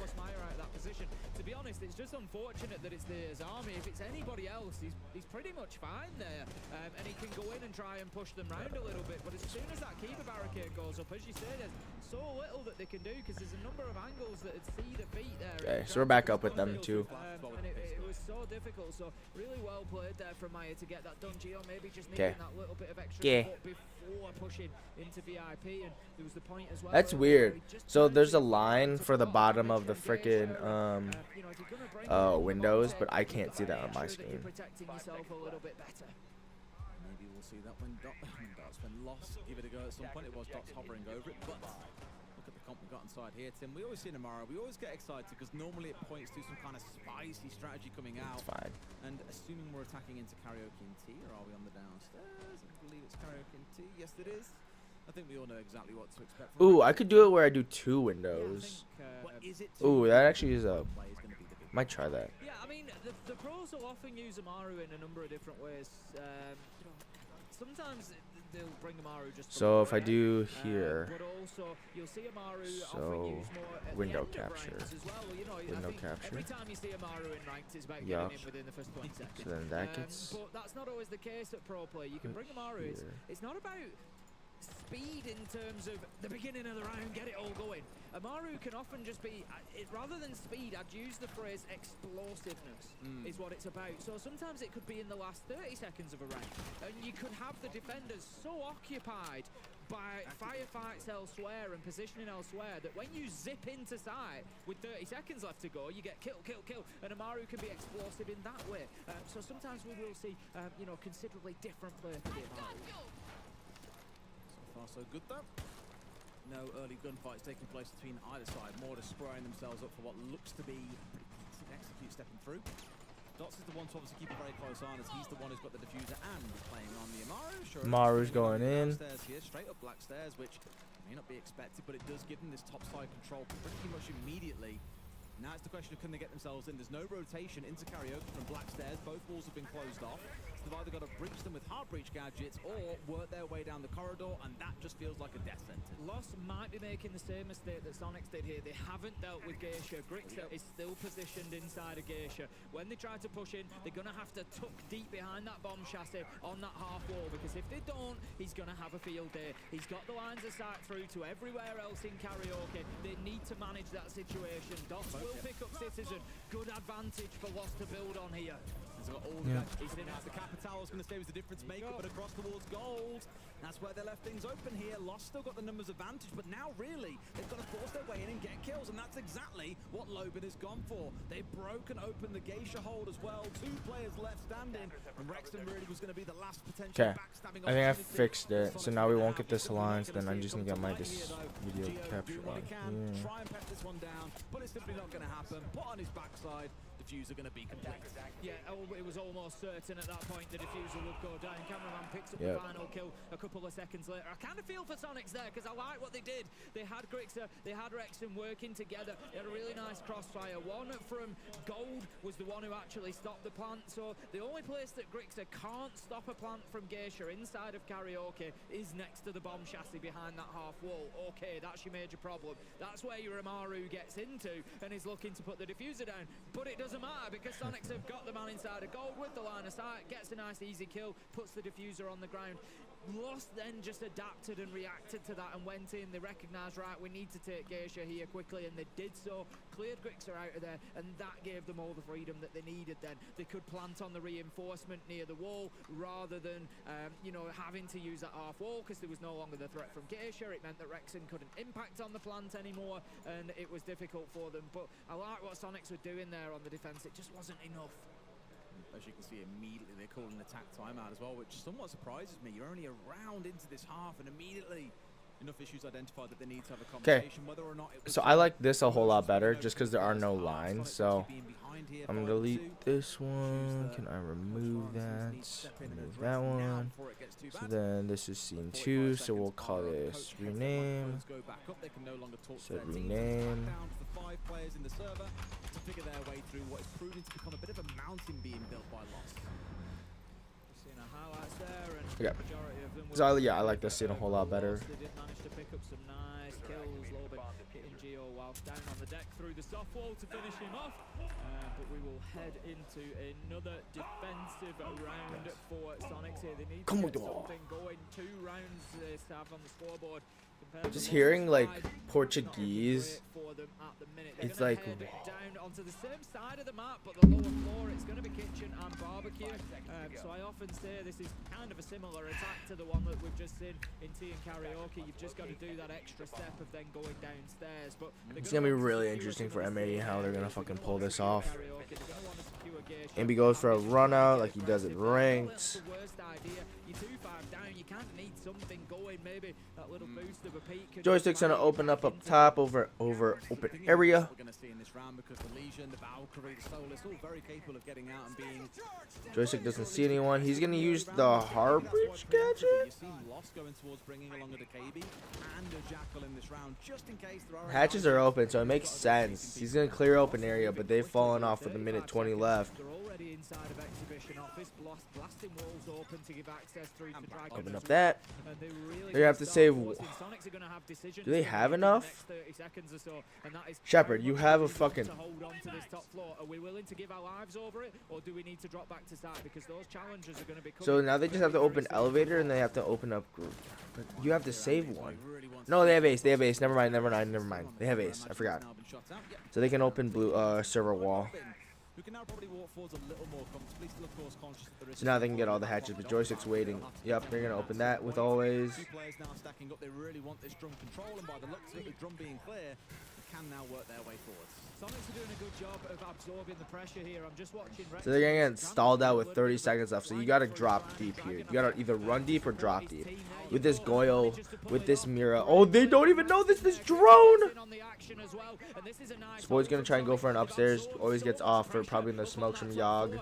To be honest, it's just unfortunate that it's the Azami. If it's anybody else, he's pretty much fine there. And he can go in and try and push them round a little bit. But as soon as that Kiba barricade goes up, as you say, there's so little that they can do because there's a number of angles that see the beat there. Okay, so we're back up with them too. And it was so difficult. So really well played there from Maya to get that done. Gio maybe just needing that little bit of extra support before pushing into VIP. And there was the point as well. That's weird. So there's a line for the bottom of the frickin' windows, but I can't see that on my screen. Protecting yourself a little bit better. Maybe we'll see that when Lost give it a go at some point. It was Dots hovering over it, but look at the comp we got inside here, Tim. We always see Namara. We always get excited because normally it points to some kind of spicy strategy coming out. It's fine. And assuming we're attacking into Karaoke and T, or are we on the downstairs? I believe it's Karaoke and T. Yes, it is. I think we all know exactly what to expect. Ooh, I could do it where I do 2 windows. Ooh, that actually is a. Might try that. Yeah, I mean, the pros will often use Amaru in a number of different ways. Sometimes they'll bring Amaru just. So if I do here. But also, you'll see Amaru so often use more at window the end of capture. ranks as well. You know, Window capture. Every time you see Amaru in ranked, it's about getting in within the first 20 seconds. So then that gets. But that's not always the case at pro play. You can bring Amaru. It's not about speed in terms of the beginning of the round, get it all going. Amaru can often just be, rather than speed, I'd use the phrase explosiveness is what it's about. So sometimes it could be in the last 30 seconds of a round, and you could have the defenders so occupied by firefights elsewhere and positioning elsewhere that when you zip into site with 30 seconds left to go, you get kill, and Amaru can be explosive in that way. So sometimes we will see, you know, considerably different play for the Amaru. So far, so good though. No early gunfights taking place between either side. More just squaring themselves up for what looks to be pretty classic execute stepping through. Dots is the one to obviously keep a very close eye on, as he's the one who's got the diffuser and playing on the Amaru. Sure, Maru's going in. Here, straight up black stairs, which may not be expected, but it does give them this top side control pretty much immediately. Now it's the question of can they get themselves in. There's no rotation into Karaoke from black stairs. Both walls have been closed off. So they've either got to breach them with hard breach gadgets or work their way down the corridor, and that just feels like a death sentence. Lost might be making the same mistake that Sonics did here. They haven't dealt with Geisha. Grixer is still positioned inside of Geisha. When they try to push in, they're going to have to tuck deep behind that bomb chassis on that half wall, because if they don't, he's going to have a field day. He's got the lines of sight through to everywhere else in Karaoke. They need to manage that situation. Dots will pick up Citizen. Good advantage for Lost to build on here. He's got all the he's in out the capital. I was going to say was the difference maker, but across towards gold. That's where they left things open here. Lost still got the numbers advantage, but now really they've got to force their way in and get kills, and that's exactly what Loban has gone for. They've broken open the Geisha hold as well. 2 players left standing, and Rexton really was going to be the last potential backstabbing. I think I fixed it, so now we won't get this alliance. Then I'm just gonna get my video capture on. Try and pet this one down, but it's simply not going to happen. Put on his backside. Diffuser going to be complete. Yeah, it was almost certain at that point the diffuser would go down. Cameraman picks up the final kill a couple of seconds later. I kind of feel for Sonics there, because I like what they did. They had Grixer, they had Rexton working together. They had a really nice crossfire. One from Gold was the one who actually stopped the plant. So the only place that Grixer can't stop a plant from Geisha inside of Karaoke is next to the bomb chassis behind that half wall. Okay, that's your major problem. That's where your Amaru gets into and is looking to put the diffuser down. But it doesn't matter, because Sonics have got the man inside of Gold with the line of sight, gets a nice easy kill, puts the diffuser on the ground. Lost then just adapted and reacted to that and went in. They recognised, right, we need to take Geisha here quickly, and they did so. Cleared Grixer out of there, and that gave them all the freedom that they needed then. They could plant on the reinforcement near the wall rather than, you know, having to use that half wall, because there was no longer the threat from Geisha. It meant that Rexton couldn't impact on the plant anymore, and it was difficult for them. But I like what Sonics were doing there on the defence. It just wasn't enough. As you can see, immediately they call an attack timeout as well, which somewhat surprises me. You're only a round into this half, and immediately enough issues identified that they need to have a conversation. Whether or not it was so I like this a whole lot better, just because there are no lines. So I'm gonna delete this one. Can I remove that? Remove that one. So then this is scene 2. So we'll call this rename. So rename. 5 players in the server to figure their way through what is proving to become a bit of a mountain being built by Lost. Seeing a highlights there, and Okay. the majority of them were So yeah, I like this scene a whole lot better. They did manage to pick up some nice kills. Loban hitting Geo whilst down on the deck through the soft wall to finish him off. But we will head into another defensive round for Sonics here. They need to get something going. 2 rounds they have on the scoreboard. Just hearing like Portuguese, it's like down onto the same side of the map, but the lower floor, it's going to be kitchen and barbecue. So I often say this is kind of a similar attack to the one that we've just seen in Tea and Karaoke. You've just got to do that extra step of then going downstairs. But it's gonna be really interesting for MA how they're gonna fucking pull this off. Ambi goes for a run out like he does it ranked. You 2-5 down, you kind of need something going, maybe that little boost of a peak. Joystick's gonna open up top over open area. We're going to see in this round, because the Legion, the Valkyrie, the Solus, all very capable of getting out and being. Joystick doesn't see anyone. He's gonna use the Harbridge gadget. You see Lost going towards bringing along a KB and a Jackal in this round, just in case there are. Hatches are open, so it makes sense. He's gonna clear open area, but they've fallen off with a minute 20 left. They're already inside of exhibition office, blasting walls open to give access through to Dragon. Open up that. They have to save. Do they have enough? Shepard, you have a fucking. Are we willing to give our lives over it, or do we need to drop back to side, because those challenges are going to be. So now they just have to open elevator, and they have to open up group. But you have to save one. No, they have ace. They have ace. Never mind. Never mind. Never mind. They have ace. I forgot. So they can open blue server wall. So now they can get all the hatches, but Joystick's waiting. Yep, they're gonna open that with always. They really want this drum control, and by the looks of it, the drum being clear, can now work their way forward. Sonics are doing a good job of absorbing the pressure here. I'm just watching. So they're gonna get stalled out with 30 seconds left. So you gotta drop deep here. You gotta either run deep or drop deep. With this Goyle, with this Mira. Oh, they don't even know this drone. Spoy's gonna try and go for an upstairs. Always gets off for probably in the smokes from Yogg.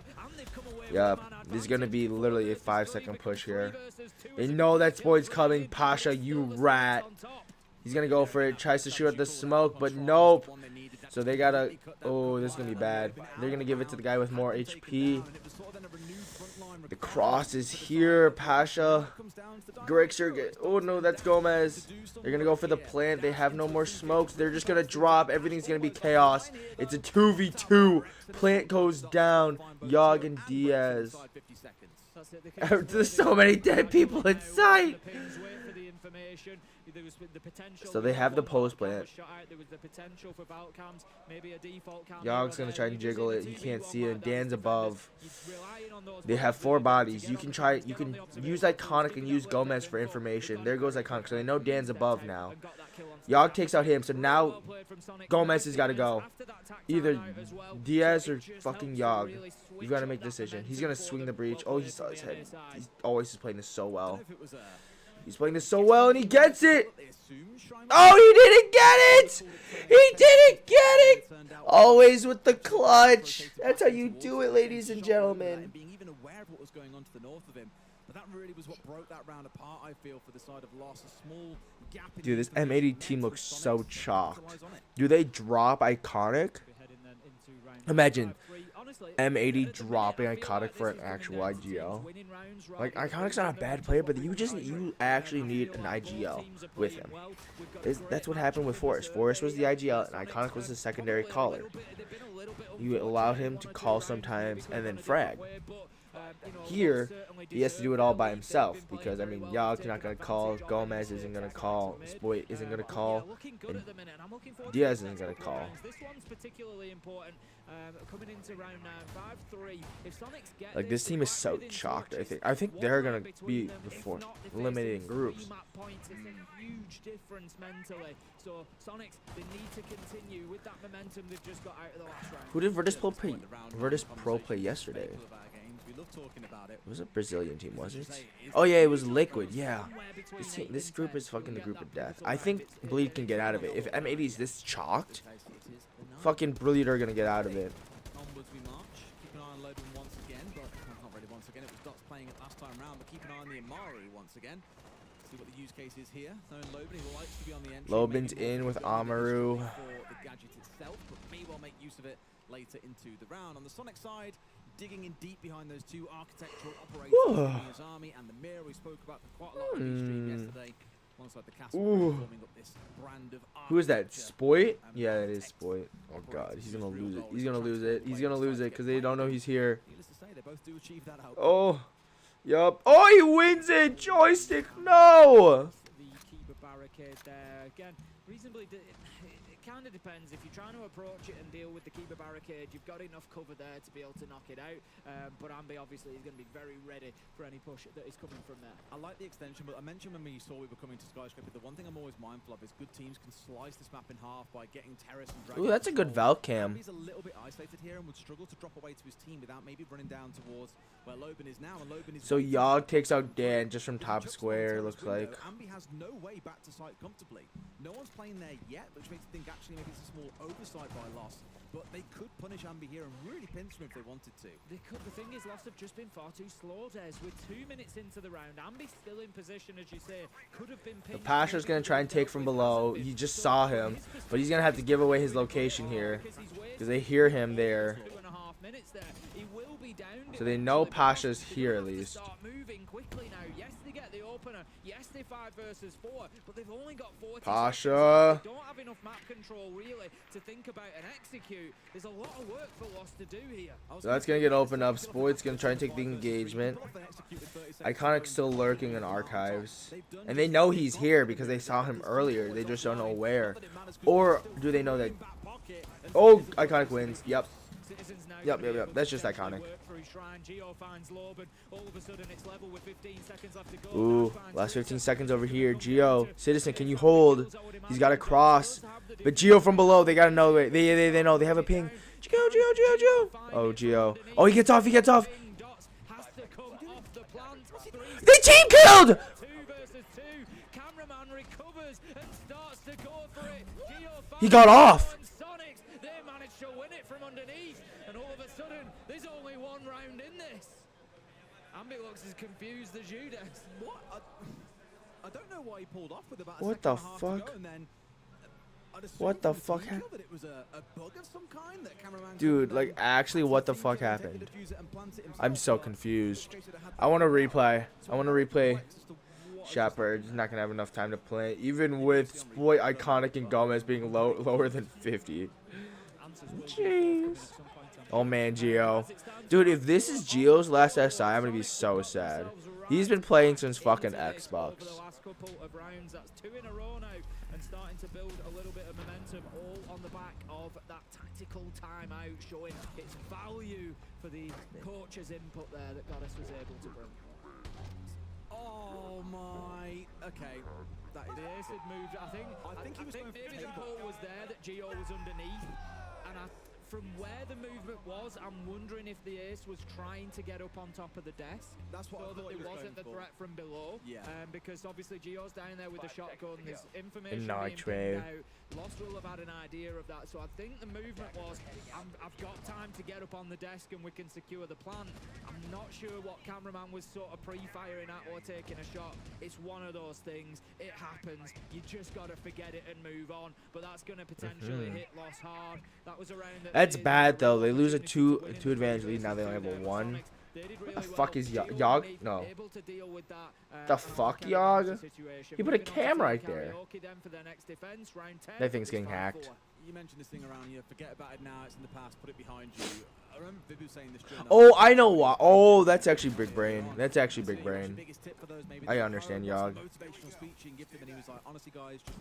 Yep, this is gonna be literally a 5-second push here. They know that Spoy's coming. Pasha, you rat. He's gonna go for it. Tries to shoot at the smoke, but nope. So they gotta. Oh, this is gonna be bad. They're gonna give it to the guy with more HP. The cross is here. Pasha. Grixer. Oh no, that's Gomez. They're gonna go for the plant. They have no more smokes. They're just gonna drop. Everything's gonna be chaos. It's a 2v2. Plant goes down. Yogg and Diaz. There's so many dead people in sight. So they have the post plant. Yogg's gonna try and jiggle it. You can't see it. Dan's above. They have 4 bodies. You can try. You can use Iconic and use Gomez for information. There goes Iconic. So they know Dan's above now. Yogg takes out him. So now Gomez has got to go. Either Diaz or fucking Yogg. You got to make a decision. He's gonna swing the breach. Oh, he saw his head. He's always playing this so well. He's playing this so well, and he gets it. Oh, he didn't get it. He didn't get it. Always with the clutch. That's how you do it, ladies and gentlemen. Being even aware of what was going on to the north of him. But that really was what broke that round apart, I feel, for the side of Lost. A small gap in. Dude, this M80 team looks so chalked. Do they drop Iconic? Imagine M80 dropping Iconic for an actual IGL. Like, Iconic's not a bad player, but you actually need an IGL with him. That's what happened with Forrest. Forrest was the IGL, and Iconic was the secondary caller. You allowed him to call sometimes and then frag. Here, he has to do it all by himself because, I mean, Yogg's not going to call, Gomez isn't going to call, Spoy isn't going to call, and Diaz isn't going to call. Like, this team is so chalked, I think they're going to be before eliminating groups. Huge difference mentally. So Sonics, they need to continue with that momentum they've just got out of the last round. Who did Virtus Pro play yesterday? It was a Brazilian team, was it? Oh yeah, it was Liquid. Yeah, this group is fucking the group of death. I think Bleed can get out of it. If M80 is this chalked, fucking Bleed are gonna get out of it. Onwards we march. Keep an eye on Logan once again, but not really once again. It was Dots playing it last time round, but keep an eye on the Amari once again. See what the use case is here. Knowing Loban, he will like to be on the entry. Loban's in with Amaru. For the gadget itself, but may well make use of it later into the round. On the Sonic side, digging in deep behind those 2 architectural operators, his army and the mirror we spoke about for quite a lot on the stream yesterday. Alongside the castle, forming up this brand of who is that? Spoit? Yeah, it is Spoit. Oh god, he's gonna lose it. He's gonna lose it. He's gonna lose it because they don't know he's here. Oh, yup. Oh, he wins it. Joystick, no. The keeper barricade there again. Reasonably. It kind of depends. If you're trying to approach it and deal with the keeper barricade, you've got enough cover there to be able to knock it out. But Ambi obviously is going to be very ready for any push that is coming from there. I like the extension, but I mentioned when we saw we were coming to Skyscraper, the one thing I'm always mindful of is good teams can slice this map in half by getting terrace and dragon. Ooh, that's a good Valk cam. He's a little bit isolated here and would struggle to drop away to his team without maybe running down towards where Loban is now. And Loban is so Yogg takes out Dan just from top square, looks like. Ambi has no way back to site comfortably. No one's playing there yet, which makes me think actually maybe it's a small oversight by Lost, but they could punish Ambi here and really pinch him if they wanted to. They could. The thing is, Lost have just been far too slow, Des. We're 2 minutes into the round. Ambi's still in position, as you say. Could have been pinched. Pasha's going to try and take from below. You just saw him, but he's going to have to give away his location here because they hear him there. So they know Pasha's here at least. Moving quickly now. Yes, they get the opener. Yes, they're 5 versus 4, but they've only got 40 Pasha. They don't have enough map control really to think about and execute. There's a lot of work for Lost to do here. So that's gonna get opened up. Spoit's gonna try and take the engagement. Iconic's still lurking in archives, and they know he's here because they saw him earlier. They just don't know where, or do they know that? Oh, Iconic wins. Yep. Yep. That's just Iconic. Ooh, last 15 seconds over here. Geo, Citizen, can you hold? He's got a cross, but Geo from below. They gotta know it. They know. They have a ping. Geo. Oh, Geo. Oh, he gets off. They team killed. He got off. They managed to win it from underneath, and all of a sudden, there's only one round in this. Ambi looks as confused as you, Des. What? I don't know why he pulled off with about What the fuck? What the fuck happened? Dude, like, actually, what the fuck happened? I'm so confused. I want to replay. Shepard's not gonna have enough time to play, even with Spoit, Iconic, and Gomez being lower than 50. Jeez. Oh man, Geo. Dude, if this is Geo's last SI, I'm gonna be so sad. He's been playing since fucking Xbox. Starting to build a little bit of momentum, all on the back of that tactical timeout, showing its value for the coach's input there that Goddess was able to bring. Oh my, okay. The ace had moved, I think maybe the call was there that Geo was underneath, and from where the movement was, I'm wondering if the ace was trying to get up on top of the desk. That's what so that there wasn't the threat from below. Yeah. Because obviously Geo's down there with the shotgun. There's information Night being pinged out. Lost will have had an idea of that. So I think the movement was, I've got time to get up on the desk and we can secure the plant. I'm not sure what cameraman was sort of pre-firing at or taking a shot. It's one of those things. It happens. You just got to forget it and move on. But that's going to potentially hit Lost hard. That was around the That's bad though. They lose a two advantage lead. Now they only have a 1. What the fuck is Yog? No. The fuck, Yog? He put a cam right there. That thing's getting hacked. You mentioned this thing around, forget about it now, it's in the past, put it behind you. I remember Vibu saying this during Oh, I know why. Oh, that's actually big brain. I understand, Yog. Motivational speech you can give him, and he was like, honestly, guys, just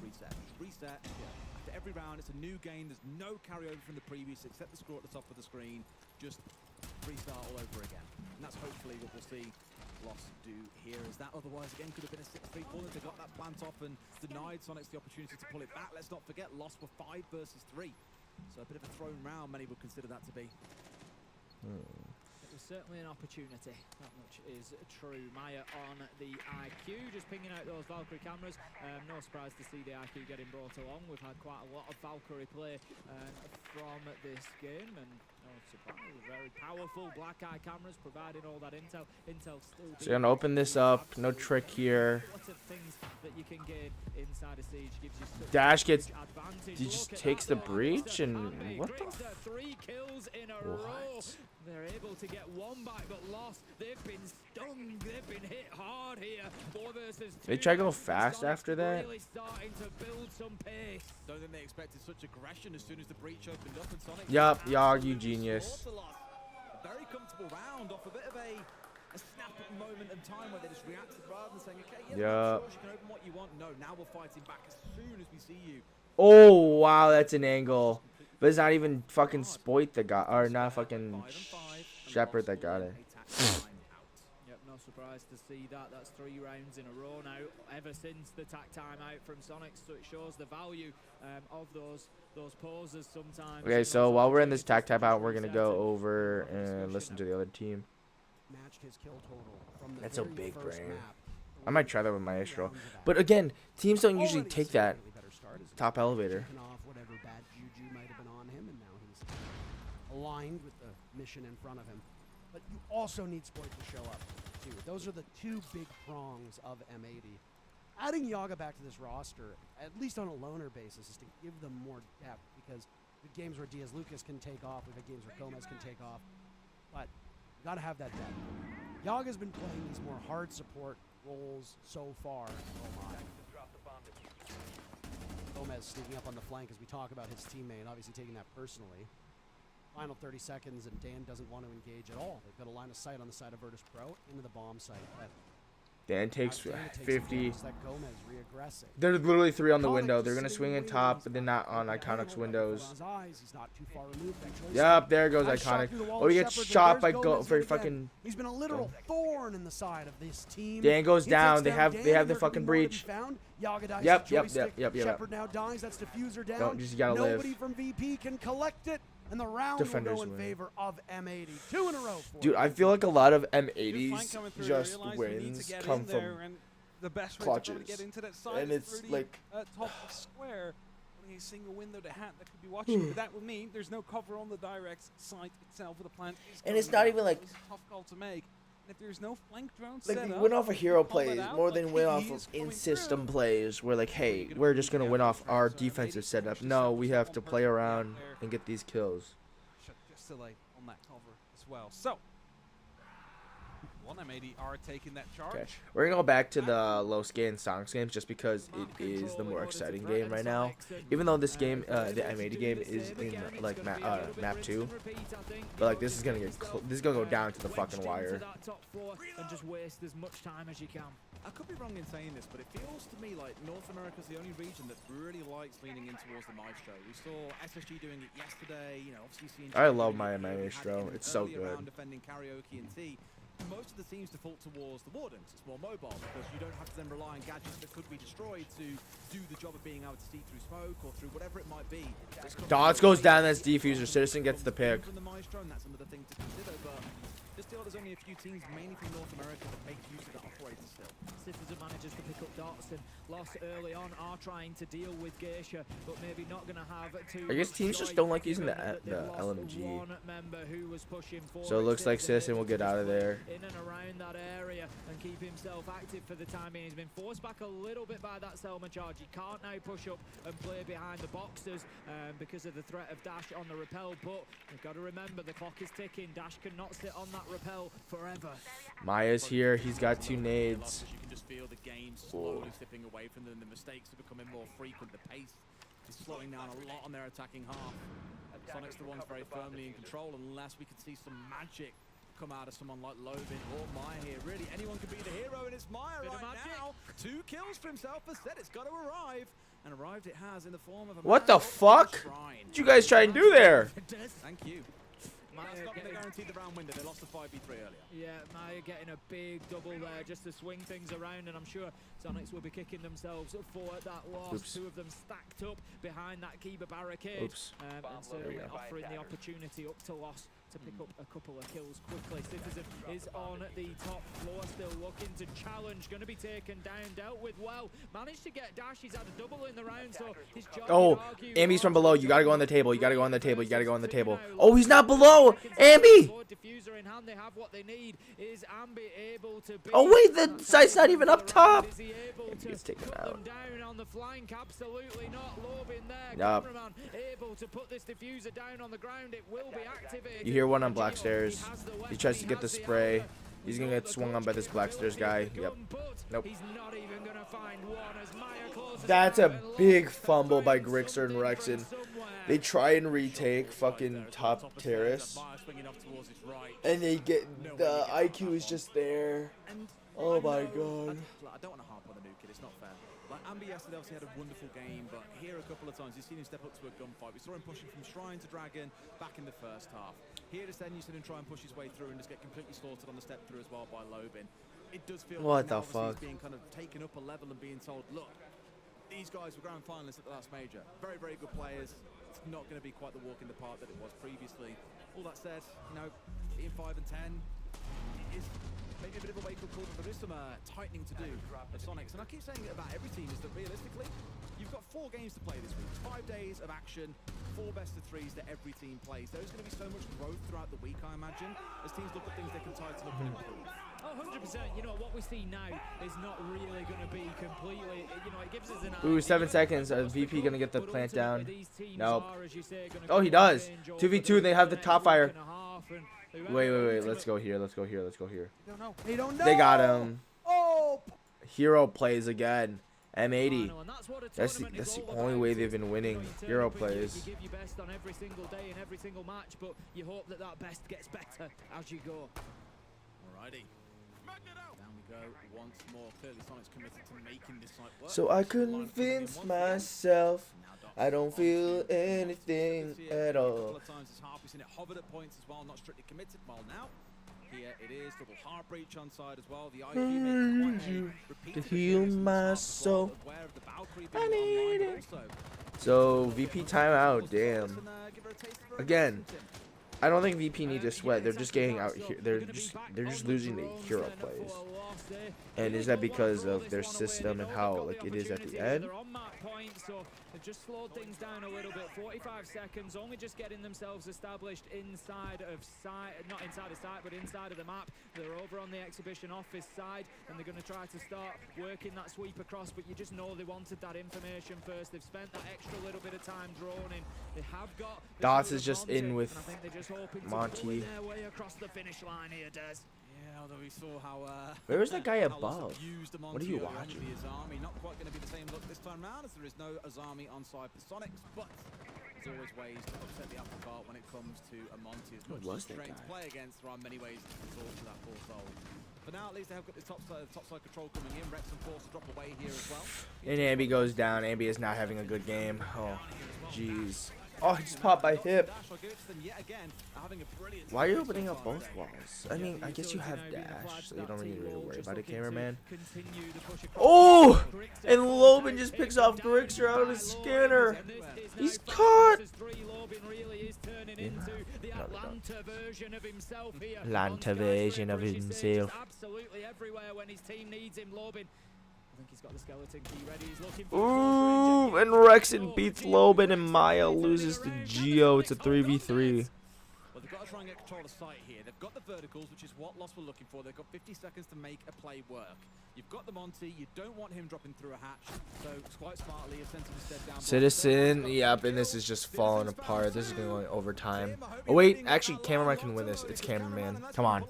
reset. After every round, it's a new game. There's no carryover from the previous, except the score at the top of the screen. Just restart all over again. And that's hopefully what we'll see Lost do here, as that otherwise again could have been a 6-3 fall if they got that plant off and denied Sonics the opportunity to pull it back. Let's not forget, Lost were 5 versus 3. So a bit of a thrown round, many would consider that to be. It was certainly an opportunity, that much is true. Maya on the IQ, just pinging out those Valkyrie cameras. No surprise to see the IQ getting brought along. We've had quite a lot of Valkyrie play from this game, and no surprise, very powerful black eye cameras providing all that intel. Intel still. So you're gonna open this up. No trick here. That you can gain inside a siege gives you Dash gets. He just takes the breach and what the? 3 kills in a row. They're able to get 1 back, but Lost. They've been stung. They've been hit hard here. 4 versus 2. They try to go fast after that. Really starting to build some pace. Don't think they expected such aggression as soon as the breach opened up and Sonic. Yup, Yog, you genius. A very comfortable round off a bit of a snap moment in time where they just reacted rather than saying, okay, yeah, sure, you can open what you want. No, now we're fighting back as soon as we see you. Oh wow, that's an angle. But it's not even fucking Spoit that got, or not fucking Shepard that got it. Yep, no surprise to see that. That's 3 rounds in a row now, ever since the tack timeout from Sonics. So it shows the value of those pauses sometimes. Okay, so while we're in this tack timeout, we're gonna go over and listen to the other team. That's so big brain. I might try that with Maestro. But again, teams don't usually take that top elevator. Aligned with the mission in front of him, but you also need Spoit to show up too. Those are the 2 big prongs of M80. Adding Yaga back to this roster, at least on a loner basis, is to give them more depth, because the games where Diaz Lucas can take off, we've had games where Gomez can take off, but you gotta have that depth. Yaga's been playing these more hard support rolls so far. Oh my. Gomez sneaking up on the flank as we talk about his teammate, obviously taking that personally. Final 30 seconds, and Dan doesn't want to engage at all. They've got a line of sight on the side of Virtus Pro into the bomb site. Dan takes 50. That Gomez reaggressing. There's literally 3 on the window. They're gonna swing in top, but they're not on Iconic's windows. He's not too far removed. Yep, there goes Iconic. Oh, he gets shot by for fucking. He's been a literal thorn in the side of this team. Dan goes down. They have the fucking breach. Yep. Shepard now dies. That's diffuser down. Don't, just gotta Nobody live. from VP can collect it. And the round Defenders will go in win. favor of M80. 2 in a row. Dude, I feel like a lot of M80s just wins come from the best clutches. To get into that side And it's like top of square. Only a single window to hat that could be watching. But that would mean there's no cover on the direct site itself of the plant. And it's not even like a tough call to make. And if there's no flank drone like set we up, win off of hero call it plays out, more like, than win he off is of coming in-system through. plays. We're like, hey, we're just gonna win off our defensive setup. No, we have to play around and get these kills. Just delay on that cover as well. So, 1M80 are taking that charge. Okay, we're gonna go back to the low scan Sonics games just because it is the more exciting game right now. Even though this game, the M80 game, is in like map 2, but like this is gonna go down to the fucking wire. And just waste as much time as you can. I could be wrong in saying this, but it feels to me like North America's the only region that really likes leaning in towards the Maestro. We saw SSG doing it yesterday. You know, obviously seeing. I love my Maestro. It's so good. Defending Karaoke and T. Most of the teams default towards the Wardens. It's more mobile because you don't have to then rely on gadgets that could be destroyed to do the job of being able to see through smoke or through whatever it might be. Dots goes down. That's Diffuser. Citizen gets the pick. From the Maestro, and that's another thing to consider. But just still, there's only a few teams, mainly from North America, that make use of that operator still. Citizen managers to pick up dots and lost early on are trying to deal with Geisha, but maybe not going to have too. I guess teams just don't like using the LMG. So it looks like Citizen will get out of there. In and around that area and keep himself active for the time being. He's been forced back a little bit by that Selma charge. He can't now push up and play behind the boxers because of the threat of Dash on the rappel, but you've got to remember the clock is ticking. Dash cannot sit on that rappel forever. Maya's here. He's got 2 nades. You can just feel the game slowly slipping away from them. The mistakes are becoming more frequent. The pace is slowing down a lot on their attacking half. Sonic's the one's very firmly in control unless we could see some magic come out of someone like Lobin or Maya here. Really, anyone could be the hero, and it's Maya right now. 2 kills for himself. As said, it's got to arrive. And arrived it has in the form of a What the fuck? What'd you guys try and do there? Thank you. That's not going to guarantee the round winner. They lost the 5v3 earlier. Yeah, Maya getting a big double there just to swing things around, and I'm sure Sonics will be kicking themselves for that loss. Oops. 2 of them stacked up behind that Kiba barricade. Oops. And certainly offering the opportunity up to loss to pick up a couple of kills quickly. Citizen is on the top floor, still looking to challenge. Going to be taken down, dealt with well. Managed to get Dash. He's had a double in the round, so his job. Oh, Ambi's from below. You gotta go on the table. You gotta go on the table. You gotta go on the table. Oh, he's not below. Ambi. Diffuser in hand. They have what they need. Is Ambi able to? Oh wait, the site's not even up top. Is he able to He's taken put out. them down on the flank? Absolutely not. Lobin there. Yup. Cameraman able to put this diffuser down on the ground. It will be activated. You hear one on Black Stairs. He tries to get the spray. He's gonna get swung on by this Black Stairs guy. Yep. Nope. He's not even gonna find one as Maya closes. That's a big fumble by Grixer and Rexon. They try and retake fucking top terrace, and they get the IQ is just there. Oh my god. I don't want to harp on the new kid. It's not fair. Like Ambi yesterday obviously had a wonderful game, but here a couple of times you've seen him step up to a gunfight. We saw him pushing from Shrine to Dragon back in the first half. Here just then you see him try and push his way through and just get completely slaughtered on the step through as well by Lobin. It does feel What like the fuck? he's being kind of taken up a level and being told, look, these guys were grand finalists at the last major. Very, very good players. It's not going to be quite the walk in the park that it was previously. All that said, you know, being 5 and 10 is maybe a bit of a wake-up call, but there is some tightening to do of Sonics. And I keep saying it about every team, is that realistically, you've got 4 games to play this week. 5 days of action, 4 best-of-3s that every team plays. There's going to be so much growth throughout the week, I imagine, as teams look at things they can tighten up and improve. Oh, 100%. You know, what we see now is not really going to be completely, you know, it gives us an Ooh, 7 seconds. VP gonna get the plant down. Nope. Oh, he does. 2v2. They have the top fire. Wait. Let's go here. Let's go here. They don't know. They got him. Oh, hero plays again. M80. That's the only way they've been winning. Hero plays. You give your best on every single day and every single match, but you hope that that best gets better as you go. Alrighty. Down we go once more. Clearly Sonic's committed to making this site work. So I convinced myself I don't feel anything at all. A couple of times it's half. We've seen it hovered at points as well, not strictly committed. Well, now here it is, double heart breach on side as well. The IQ makes quite a repeated to heal my soul. I need it. So VP timeout. Damn. Again, I don't think VP need to sweat. They're just getting out here. They're just losing the hero plays. And is that because of their system and how like it is at the end? They've just slowed things down a little bit. 45 seconds, only just getting themselves established inside of sight, not inside of sight, but inside of the map. They're over on the exhibition office side, and they're going to try to start working that sweep across, but you just know they wanted that information first. They've spent that extra little bit of time droning. They have got Dots is just in with Monty. Their way across the finish line here, Des. Yeah, although we saw how where is that guy above? What are you watching? Azami. Not quite going to be the same look this time round, as there is no Azami on side for Sonics, but there's always ways to upset the apple cart when it comes to a Monty. As much as strength to play against, there are many ways to resort to that full soul. For now, at least they have got the top side control coming in. Rex and Force drop away here as well. And Ambi goes down. Ambi is not having a good game. Oh, jeez. Oh, he just popped by hip. Why are you opening up both walls? I mean, I guess you have dash, so you don't really worry about it, cameraman. Oh! And Lobin just picks off Grixer out of his scanner. He's caught! Lanta version of himself. Absolutely everywhere when his team needs him, Lobin. I think he's got the skeleton key ready. He's looking for ooh, and Rexon beats Lobin and Maya loses to Geo. It's a 3v3. Well, they've got to try and get control of sight here. They've got the verticals, which is what Lost were looking for. They've got 50 seconds to make a play work. You've got the Monty. You don't want him dropping through a hatch. So it's quite smartly a sensible step down. Citizen, yep, and this is just falling apart. This is going overtime. Oh wait, actually, cameraman can win this. It's cameraman. Come on.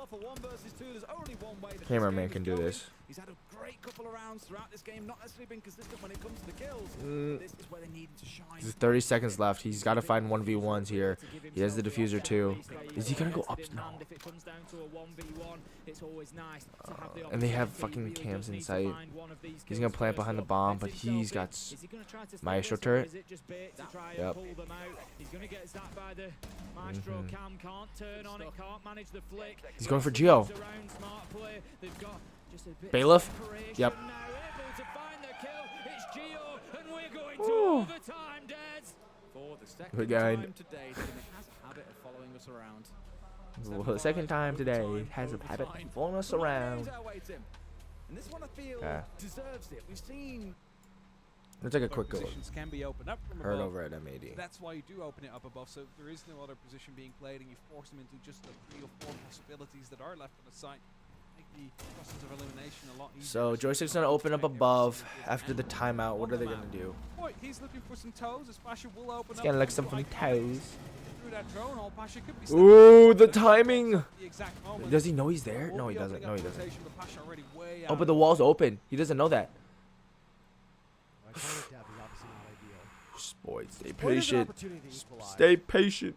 Cameraman can do this. He's had a great couple of rounds throughout this game, not necessarily been consistent when it comes to the kills. This is where they need to shine. There's 30 seconds left. He's got to find 1v1s here. He has the diffuser too. Is he gonna go up? No. And they have fucking cams in sight. He's gonna plant behind the bomb, but he's got Maestro turret. Yep. He's going for Geo. Bailiff? Yep. Ooh. Good guy. Well, the second time today, it has a habit of following us around. Yeah. Let's take a quick go. Can be opened up from Heard above. over at M80. That's why you do open it up above, so there is no other position being played, and you force them into just the 3 or 4 possibilities that are left on the site. So Joystick's gonna open up above after the timeout. What are they gonna do? He's looking for some toes. Pasha will open He's gonna look some toes. Ooh, ooh, the timing! Does he know he's there? No, he doesn't. No, he doesn't. Oh, but the wall's open. He doesn't know that. Boy, stay patient. Stay patient.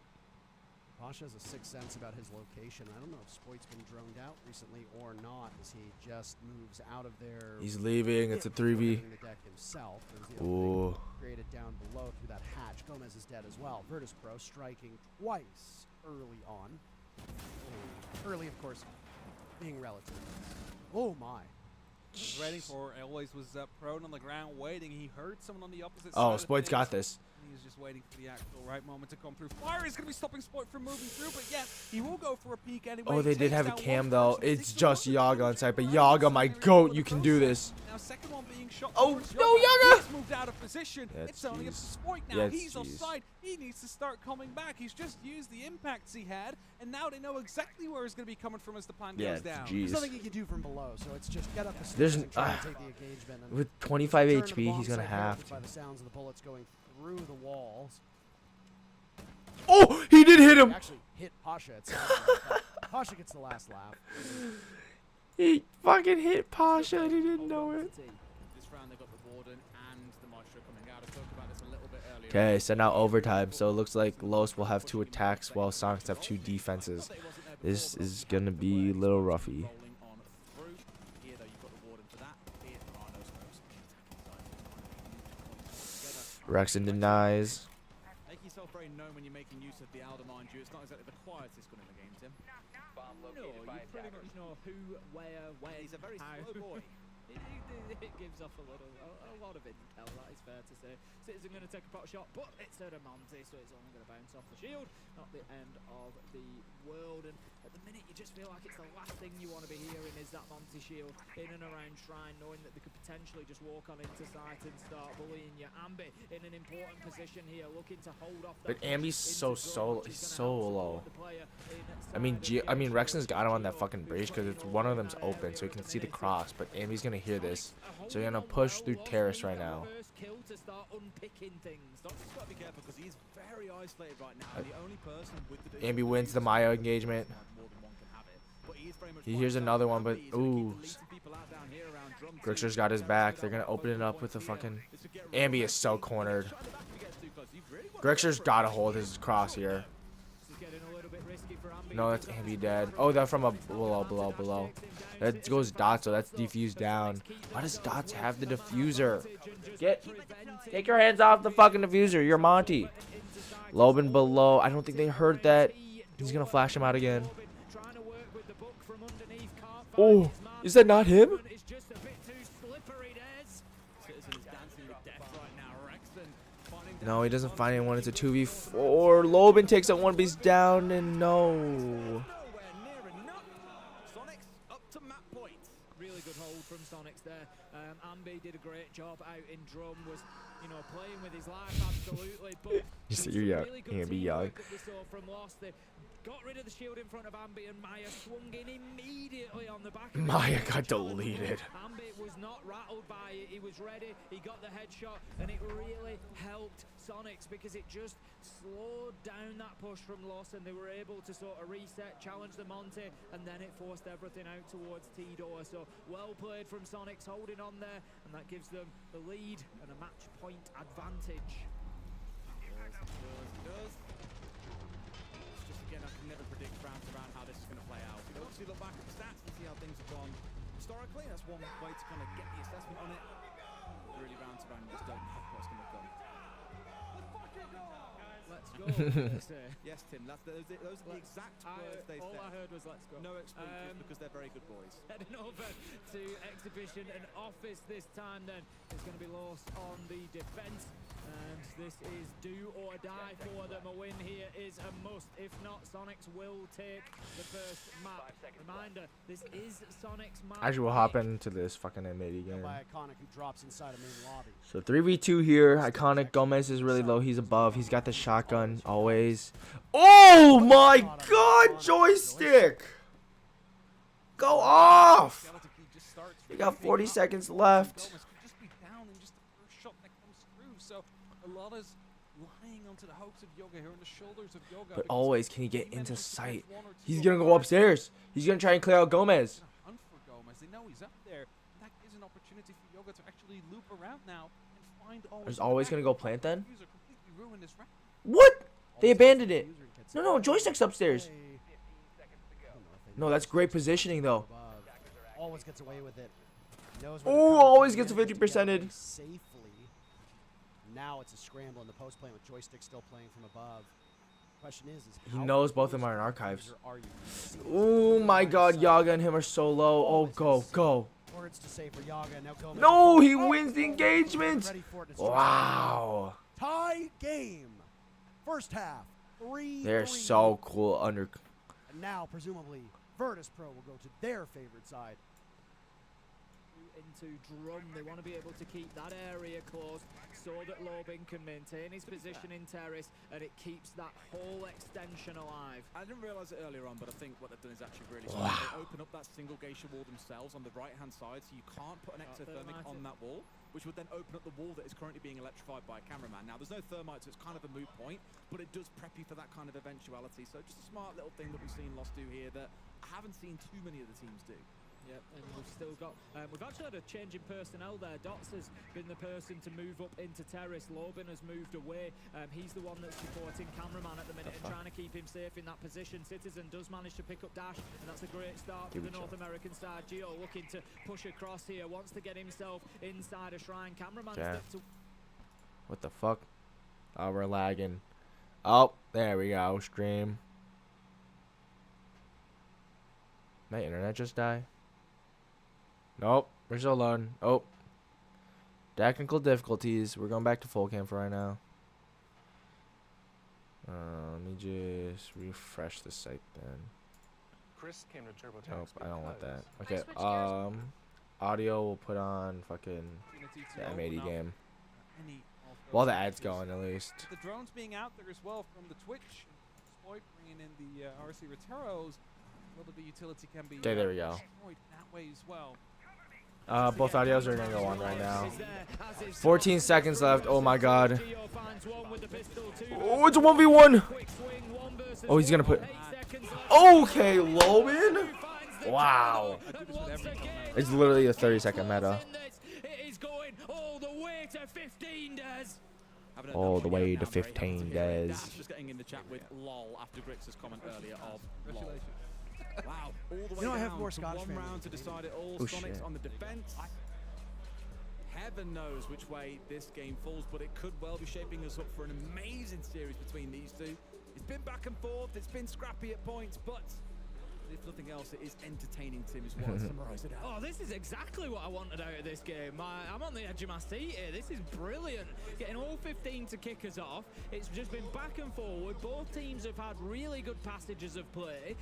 Pasha has a sixth sense about his location. I don't know if Spoit's been droned out recently or not, as he just moves out of there. He's leaving. It's a 3v. The deck himself. Ooh. Created down below through that hatch. Gomez is dead as well. Virtus Pro striking twice early on. Early, of course, being relative. Oh my. Was waiting for always was prone on the ground waiting. He heard someone on the opposite side. Oh, Spoit's got this. He's just waiting for the actual right moment to come through. Fire is going to be stopping Spoit from moving through, but yes, he will go for a peek anyway. Oh, they did have a cam though. It's just Yaga on site, but Yaga, my goat, you can do this. Now, second one being shot. Oh no, Yaga! He's moved out of position. Yeah, it's only up to Spoit now. Yeah, he's offside. He needs to start coming back. He's just used the impacts he had, and now they know exactly where he's going to be coming from as the plan goes down. There's nothing he can do from below, so it's just get up the stairs and try to take the engagement. And with 25 HP, he's gonna have to. By the sounds of the bullets going through the walls. Oh, he did hit him. He actually hit Pasha. Pasha gets the last laugh. He fucking hit Pasha and he didn't know it. This round they got the Warden and the Maestro coming out. I talked about this a little bit earlier. Okay, so now overtime. So it looks like Los will have 2 attacks while Sonics have 2 defenses. This is gonna be a little roughy. Rexon denies. Make yourself very known when you're making use of the Alder, mind you. It's not exactly the quietest gun in the game, Tim. No, you pretty much know who, where, when. He's a very how. slow boy. It gives off a lot of intel, that is fair to say. Citizen going to take a pot shot, but it's a Monty, so it's only going to bounce off the shield. Not the end of the world. And at the minute, you just feel like it's the last thing you want to be hearing is that Monty shield in and around Shrine, knowing that they could potentially just walk on into sight and start bullying you. Ambi in an important position here, looking to hold off. But Ambi's so low. I mean, Rexon's got him on that fucking bridge because it's one of them's open, so he can see the cross. But Ambi's gonna hear this, so he's gonna push through terrace right now. Ambi wins the Maya engagement. He hears another one, but ooh, Grixer's got his back. They're gonna open it up with the fucking. Ambi is so cornered. Grixer's gotta hold his cross here. No, that's Ambi dead. Oh, they're from a below. That goes Dots, so that's defused down. Why does Dots have the diffuser? Take your hands off the fucking diffuser. You're Monty. Loban below. I don't think they heard that. He's gonna flash him out again. Oh, is that not him? No, he doesn't find anyone. It's a 2v4. Loban takes out one piece down, and no. Really good hold from Sonics there. Ambi did a great job out in drum, was, you know, playing with his life absolutely. But You see, you're young. Ambi young. we saw from Lost. They got rid of the shield in front of Ambi, and Maya swung in immediately on the back. Maya got deleted. Ambi was not rattled by it. He was ready. He got the headshot, and it really helped Sonics because it just slowed down that push from Lost, and they were able to sort of reset, challenge the Monty, and then it forced everything out towards T-Door. So well played from Sonics, holding on there, and that gives them the lead and a match point advantage. Again, I can never predict round to round how this is going to play out. You obviously look back at the stats and see how things have gone historically. That's one way to kind of get the assessment on it. Really round to round, you just don't know what's going to come. Let's go. Yes, Tim, those are the exact words they said. All I heard was let's go. No excuses because they're very good boys. Heading over to Exhibition and Office this time then. It's going to be lost on the defense. And this is do or die for them. A win here is a must. If not, Sonics will take the first map. Reminder, this is Sonics map. Actually, we'll hop into this fucking M80 game. By Iconic, who drops inside a main lobby. So 3v2 here. Iconic. Gomez is really low. He's above. He's got the shotgun always. Oh my god, joystick! Go off! We got 40 seconds left. A lot is lying onto the hopes of Yoga here on the shoulders of Yoga. But always, can he get into sight? He's gonna go upstairs. He's gonna try and clear out Gomez. Hunt for Gomez. They know he's up there. That gives an opportunity for Yoga to actually loop around now and find always. Is always gonna go plant then? Completely ruin this round. What? They abandoned it. No, joystick's upstairs. No, that's great positioning though. Always gets away with it. Oh, always gets 50%ed. Safely. Now it's a scramble in the post plant with joystick still playing from above. Question is he knows both of them are in archives. Oh my god, Yaga and him are so low. Oh, go. Words to say for Yaga. Now Gomez. No, he wins the engagement. Wow. Tie game. First half. 3-3. They're so cool under. And now, presumably, Virtus Pro will go to their favorite side. Into drum, they want to be able to keep that area closed so that Lobin can maintain his position in terrace and it keeps that whole extension alive. I didn't realise it earlier on, but I think what they've done is actually really smart. They open up that single geisha wall themselves on the right hand side, so you can't put an exothermic on that wall, which would then open up the wall that is currently being electrified by a cameraman. Now there's no thermite, so it's kind of a moot point, but it does prep you for that kind of eventuality. So just a smart little thing that we've seen Lost do here that I haven't seen too many of the teams do. Yep, and we've still got, we've actually had a change in personnel there. Dots has been the person to move up into terrace. Lobin has moved away. He's the one that's supporting cameraman at the minute and trying to keep him safe in that position. Citizen does manage to pick up Dash, and that's a great start for the North American side. Gio looking to push across here, wants to get himself inside a shrine. Cameraman steps away. What the fuck? Oh, we're lagging. Oh, there we go. Stream. My internet just died. Nope, we're still loading. Oh, technical difficulties. We're going back to full cam for right now. Let me just refresh the site then. Chris came to TurboTax. Nope, I don't want that. Okay, audio we'll put on fucking the M80 game. While the ad's going, at least. The drones being out there as well from the Twitch. Exploit bringing in the RC Reteros. Whether the utility can be Okay, there we go. that way as well. Both audios are gonna go on right now. 14 seconds left. Oh my god. Oh, it's a 1v1. Oh, he's gonna put. Okay, Logan. Wow. It's literally a 30-second meta. All the way to 15 days. Just getting in the chat with lol after Grix's comment earlier of lol. Wow, all the way You know, I have down more to Scotch one fans. round to decide it all. Oh, Sonics shit. on the defense. Heaven knows which way this game falls, but it could well be shaping us up for an amazing series between these two. It's been back and forth, it's been scrappy at points, but if nothing else, it is entertaining, Tim, is what I summarise it out. Oh, this is exactly what I wanted out of this game. I'm on the edge of my seat here. This is brilliant. Getting all 15 to kick us off. It's just been back and forward. Both teams have had really good passages of play.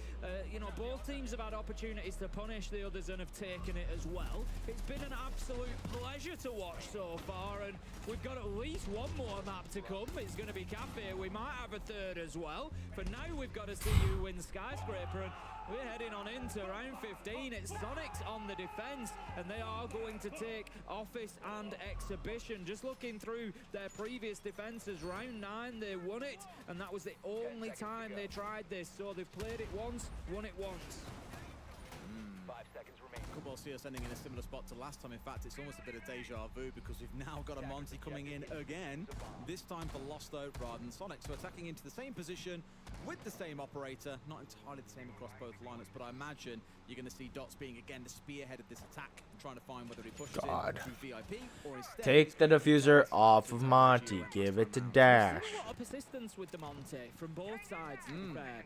You know, both teams have had opportunities to punish the others and have taken it as well. It's been an absolute pleasure to watch so far, and we've got at least one more map to come. It's going to be Cafe. We might have a third as well. For now, we've got to see who wins Skyscraper, and we're heading on into round 15. It's Sonics on the defense, and they are going to take Office and Exhibition. Just looking through their previous defenses, round 9 they won it, and that was the only time they tried this. So they've played it once, won it once. 5 seconds remaining. Could well see us ending in a similar spot to last time. In fact, it's almost a bit of deja vu because we've now got a Monty coming in again, this time for Losto rather than Sonic. So attacking into the same position with the same operator, not entirely the same across both lineups, but I imagine you're going to see Dots being again the spearhead of this attack, trying to find whether he pushes in through VIP or instead Take the diffuser off of Monty. Give it to Dash. There's a lot of persistence with the Monty from both sides. To be fair.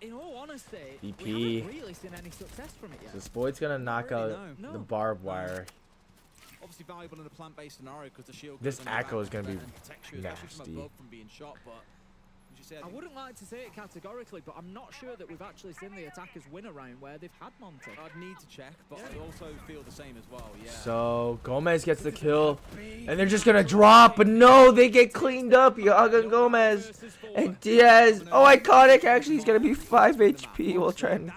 In all honesty, VP. we haven't really seen any success from it yet. So Spoid's gonna knock out the barbed wire. Obviously valuable in a plant-based scenario because the shield. This goes on the echo is back gonna be and protects you, especially from nasty. above from being shot, but as you said, I wouldn't like to say it categorically, but I'm not sure that we've actually seen the attackers win a round where they've had Monty. I'd need to check, but I also feel the same as well. Yeah. So Gomez gets the kill, and they're just gonna drop, but no, they get cleaned up. Yaga and Gomez and Diaz. Oh, iconic! Actually, he's gonna be 5 HP. We'll try and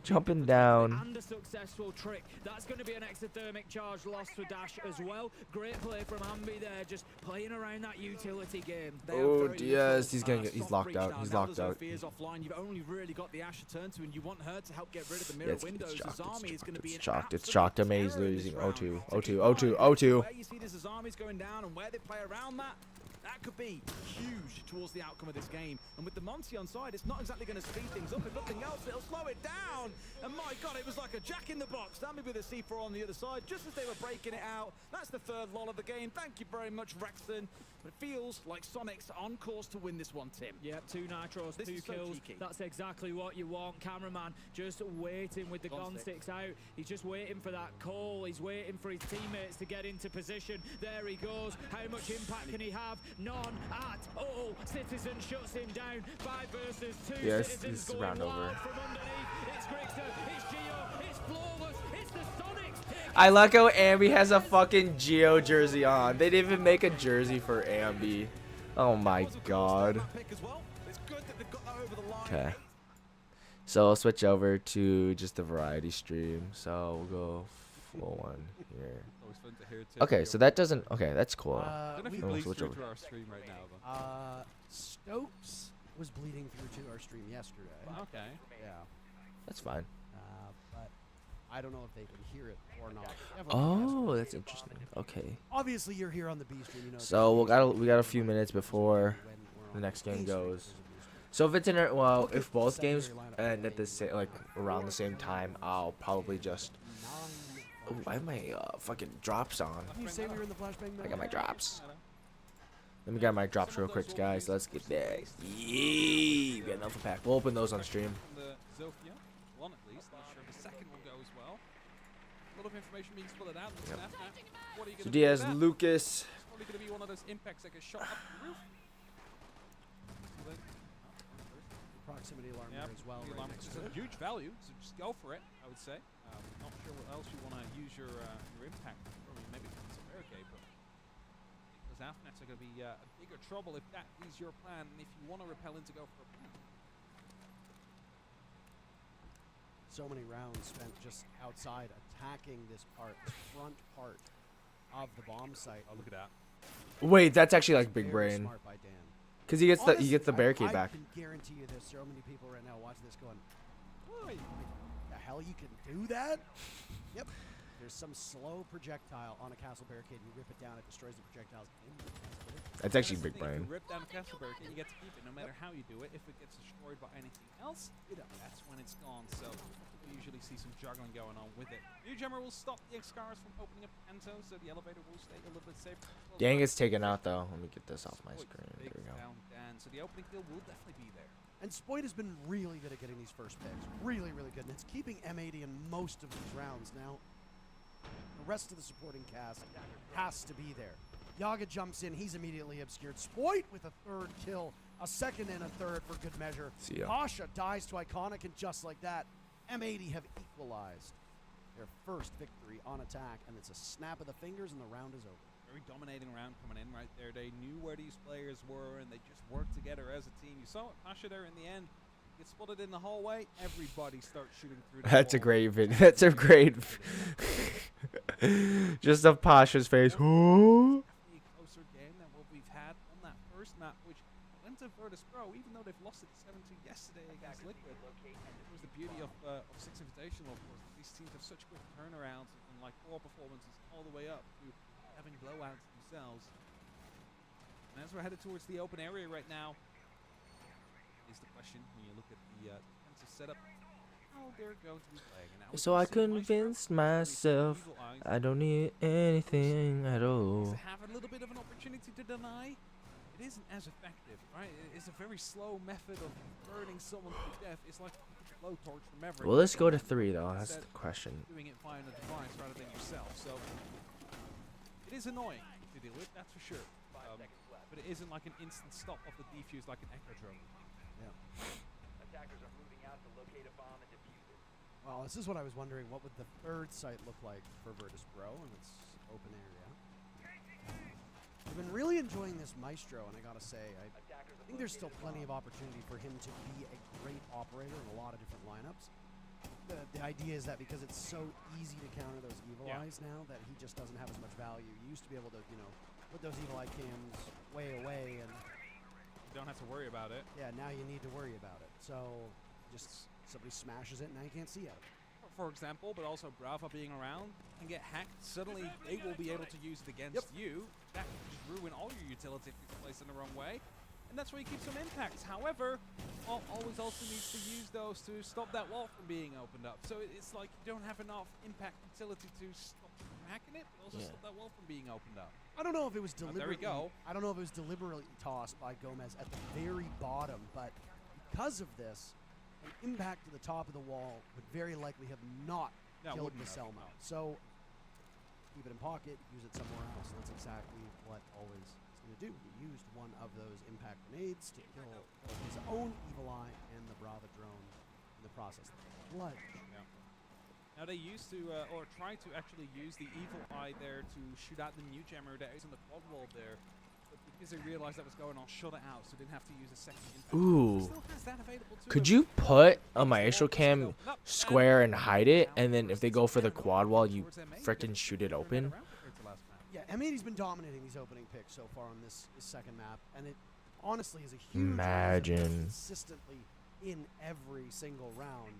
jumping down. And a successful trick. That's going to be an exothermic charge lost for Dash as well. Great play from Ambi there, just playing around that utility game. Oh, Diaz, he's locked out. He's locked out. Offline. You've only really got the Ashe to turn to, and you want her to help get rid of the mirror windows. Zazami is going to be It's chalked. It's chalked. Amaze losing. 0-2. 0-2. 0-2. 0-2. Where you see the Zazami's going down and where they play around that, that could be huge towards the outcome of this game. And with the Monty on side, it's not exactly going to speed things up. If nothing else, it'll slow it down. And my God, it was like a jack in the box. Dammy with a C4 on the other side, just as they were breaking it out. That's the third lol of the game. Thank you very much, Rexton. But it feels like Sonic's on course to win this one, Tim. Yep, 2 nitros, 2 kills. So that's exactly what you want. Cameraman just waiting with the gun sticks out. He's just waiting for that call. He's waiting for his teammates to get into position. There he goes. How much impact can he have? None at all. Citizen shuts him down. 5 versus 2. Yes, Citizens this is going round wild over. from underneath. It's Grixer. It's Gio. It's flawless. It's the Sonics. I like how Ambi has a fucking Geo jersey on. They didn't even make a jersey for Ambi. Oh my God. Okay. So I'll switch over to just the variety stream. So we'll go full one here. Okay, so that doesn't. Okay, that's cool. We switch over. To our stream right now, though. Stokes was bleeding through to our stream yesterday. Okay. Yeah. That's fine. But I don't know if they can hear it or not. Oh, that's interesting. Okay. Obviously, you're here on the B stream. You know. So we got a few minutes before the next game goes. So if it's if both games end at the same around the same time, I'll probably just. Oh, I have my fucking drops on. Can you say we were in the flashbang mode? I got my drops. Let me get my drops real quick, guys. Let's get that. Yeah, we got an alpha pack. We'll open those on stream. One at least. Not sure if the second will go as well. A lot of information being split out. What are you So gonna do Diaz, with that? Lucas. It's probably going to be one of those impacts that gets shot up the roof. Proximity alarm there as well. The alarm is a huge value, so just go for it, I would say. Not sure what else you want to use your impact. Probably maybe some barricade, but those Afnets are going to be a bigger trouble if that is your plan, and if you want to repel in to go for a plan. So many rounds spent just outside attacking this front part of the bomb site. Oh, look at that. Wait, that's actually like big Very brain. smart by Dan. Cause he gets the barricade back. I can guarantee you there's so many people right now watching this going, "Why? The hell you can do that?" Yep. There's some slow projectile on a castle barricade. You rip it down, it destroys the projectiles. That's actually big brain. You rip down a castle barricade, you get to keep it no matter how you do it. If it gets destroyed by anything else, that's when it's gone. So we usually see some juggling going on with it. New Jammer will stop the X-Scars from opening up Ento, so the elevator will stay a little bit safer. Dang, it's taken out though. Let me get this off my screen. There we go. So the opening kill will definitely be there. And Spoit has been really good at getting these first picks. Really, really good. And it's keeping M80 in most of these rounds. Now, the rest of the supporting cast has to be there. Yaga jumps in. He's immediately obscured. Spoit with a third kill. A second and a third for good measure. See ya. Pasha dies to Iconic, and just like that, M80 have equalized their first victory on attack. And it's a snap of the fingers, and the round is over. Very dominating round coming in right there. They knew where these players were, and they just worked together as a team. You saw it, Pasha there in the end. Gets spotted in the hallway. Everybody starts shooting through the That's a wall. great video. That's a great. Just of Pasha's face. Ooh. Definitely a closer game than what we've had on that first map, which went to Virtus Pro, even though they've lost it 7-2 yesterday against Liquid. It was the beauty of Six Invitational, of course. These teams have such quick turnarounds and like core performances all the way up to having blowouts themselves. And as we're headed towards the open area right now, is the question when you look at the defensive setup, how they're going to be playing. And So I convinced myself I don't need anything at all. Have a little bit of an opportunity to deny. It isn't as effective, right? It's a very slow method of burning someone to death. It's like a blowtorch from Maverick. Well, let's go to 3 though. That's the question. Doing it via the device rather than yourself. So it is annoying to deal with, that's for sure. But it isn't like an instant stop of the defuse like an Echo drone. Yeah. Attackers are moving out to locate a bomb and defuse it. Well, this is what I was wondering. What would the third site look like for Virtus Pro in its open area? I've been really enjoying this Maestro, and I gotta say, I think there's still plenty of opportunity for him to be a great operator in a lot of different lineups. The idea is that because it's so easy to counter those evil eyes now, that he just doesn't have as much value. You used to be able to, put those evil eye cams way away, and you don't have to worry about it. Yeah, now you need to worry about it. So just somebody smashes it, and now you can't see out of it. For example, but also Brava being around and get hacked, suddenly they will be able to use it against you. That can just ruin all your utility if it's placed in the wrong way. And that's where you keep some impacts. However, always also needs to use those to stop that wall from being opened up. So it's like you don't have enough impact utility to stop hacking it, but also stop that wall from being opened up. I don't know if it was deliberately. There we go. I don't know if it was deliberately tossed by Gomez at the very bottom, but because of this, an impact to the top of the wall would very likely have not killed the Selma. So keep it in pocket, use it somewhere else. That's exactly what always is going to do. He used one of those impact grenades to kill his own evil eye and the Brava drone in the process. Blood. Yeah. Now they used to, or tried to actually use the evil eye there to shoot out the new jammer that is on the quad wall there. But because they realized that was going on, shut it out, so didn't have to use a second impact. Ooh. Still has that available to Could them. you put a Maestro cam square and hide it, and then if they go for the quad wall, you frickin' shoot it open? Yeah, M80's been dominating these opening picks so far on this second map, and it honestly is a huge Imagine. consistently in every single round.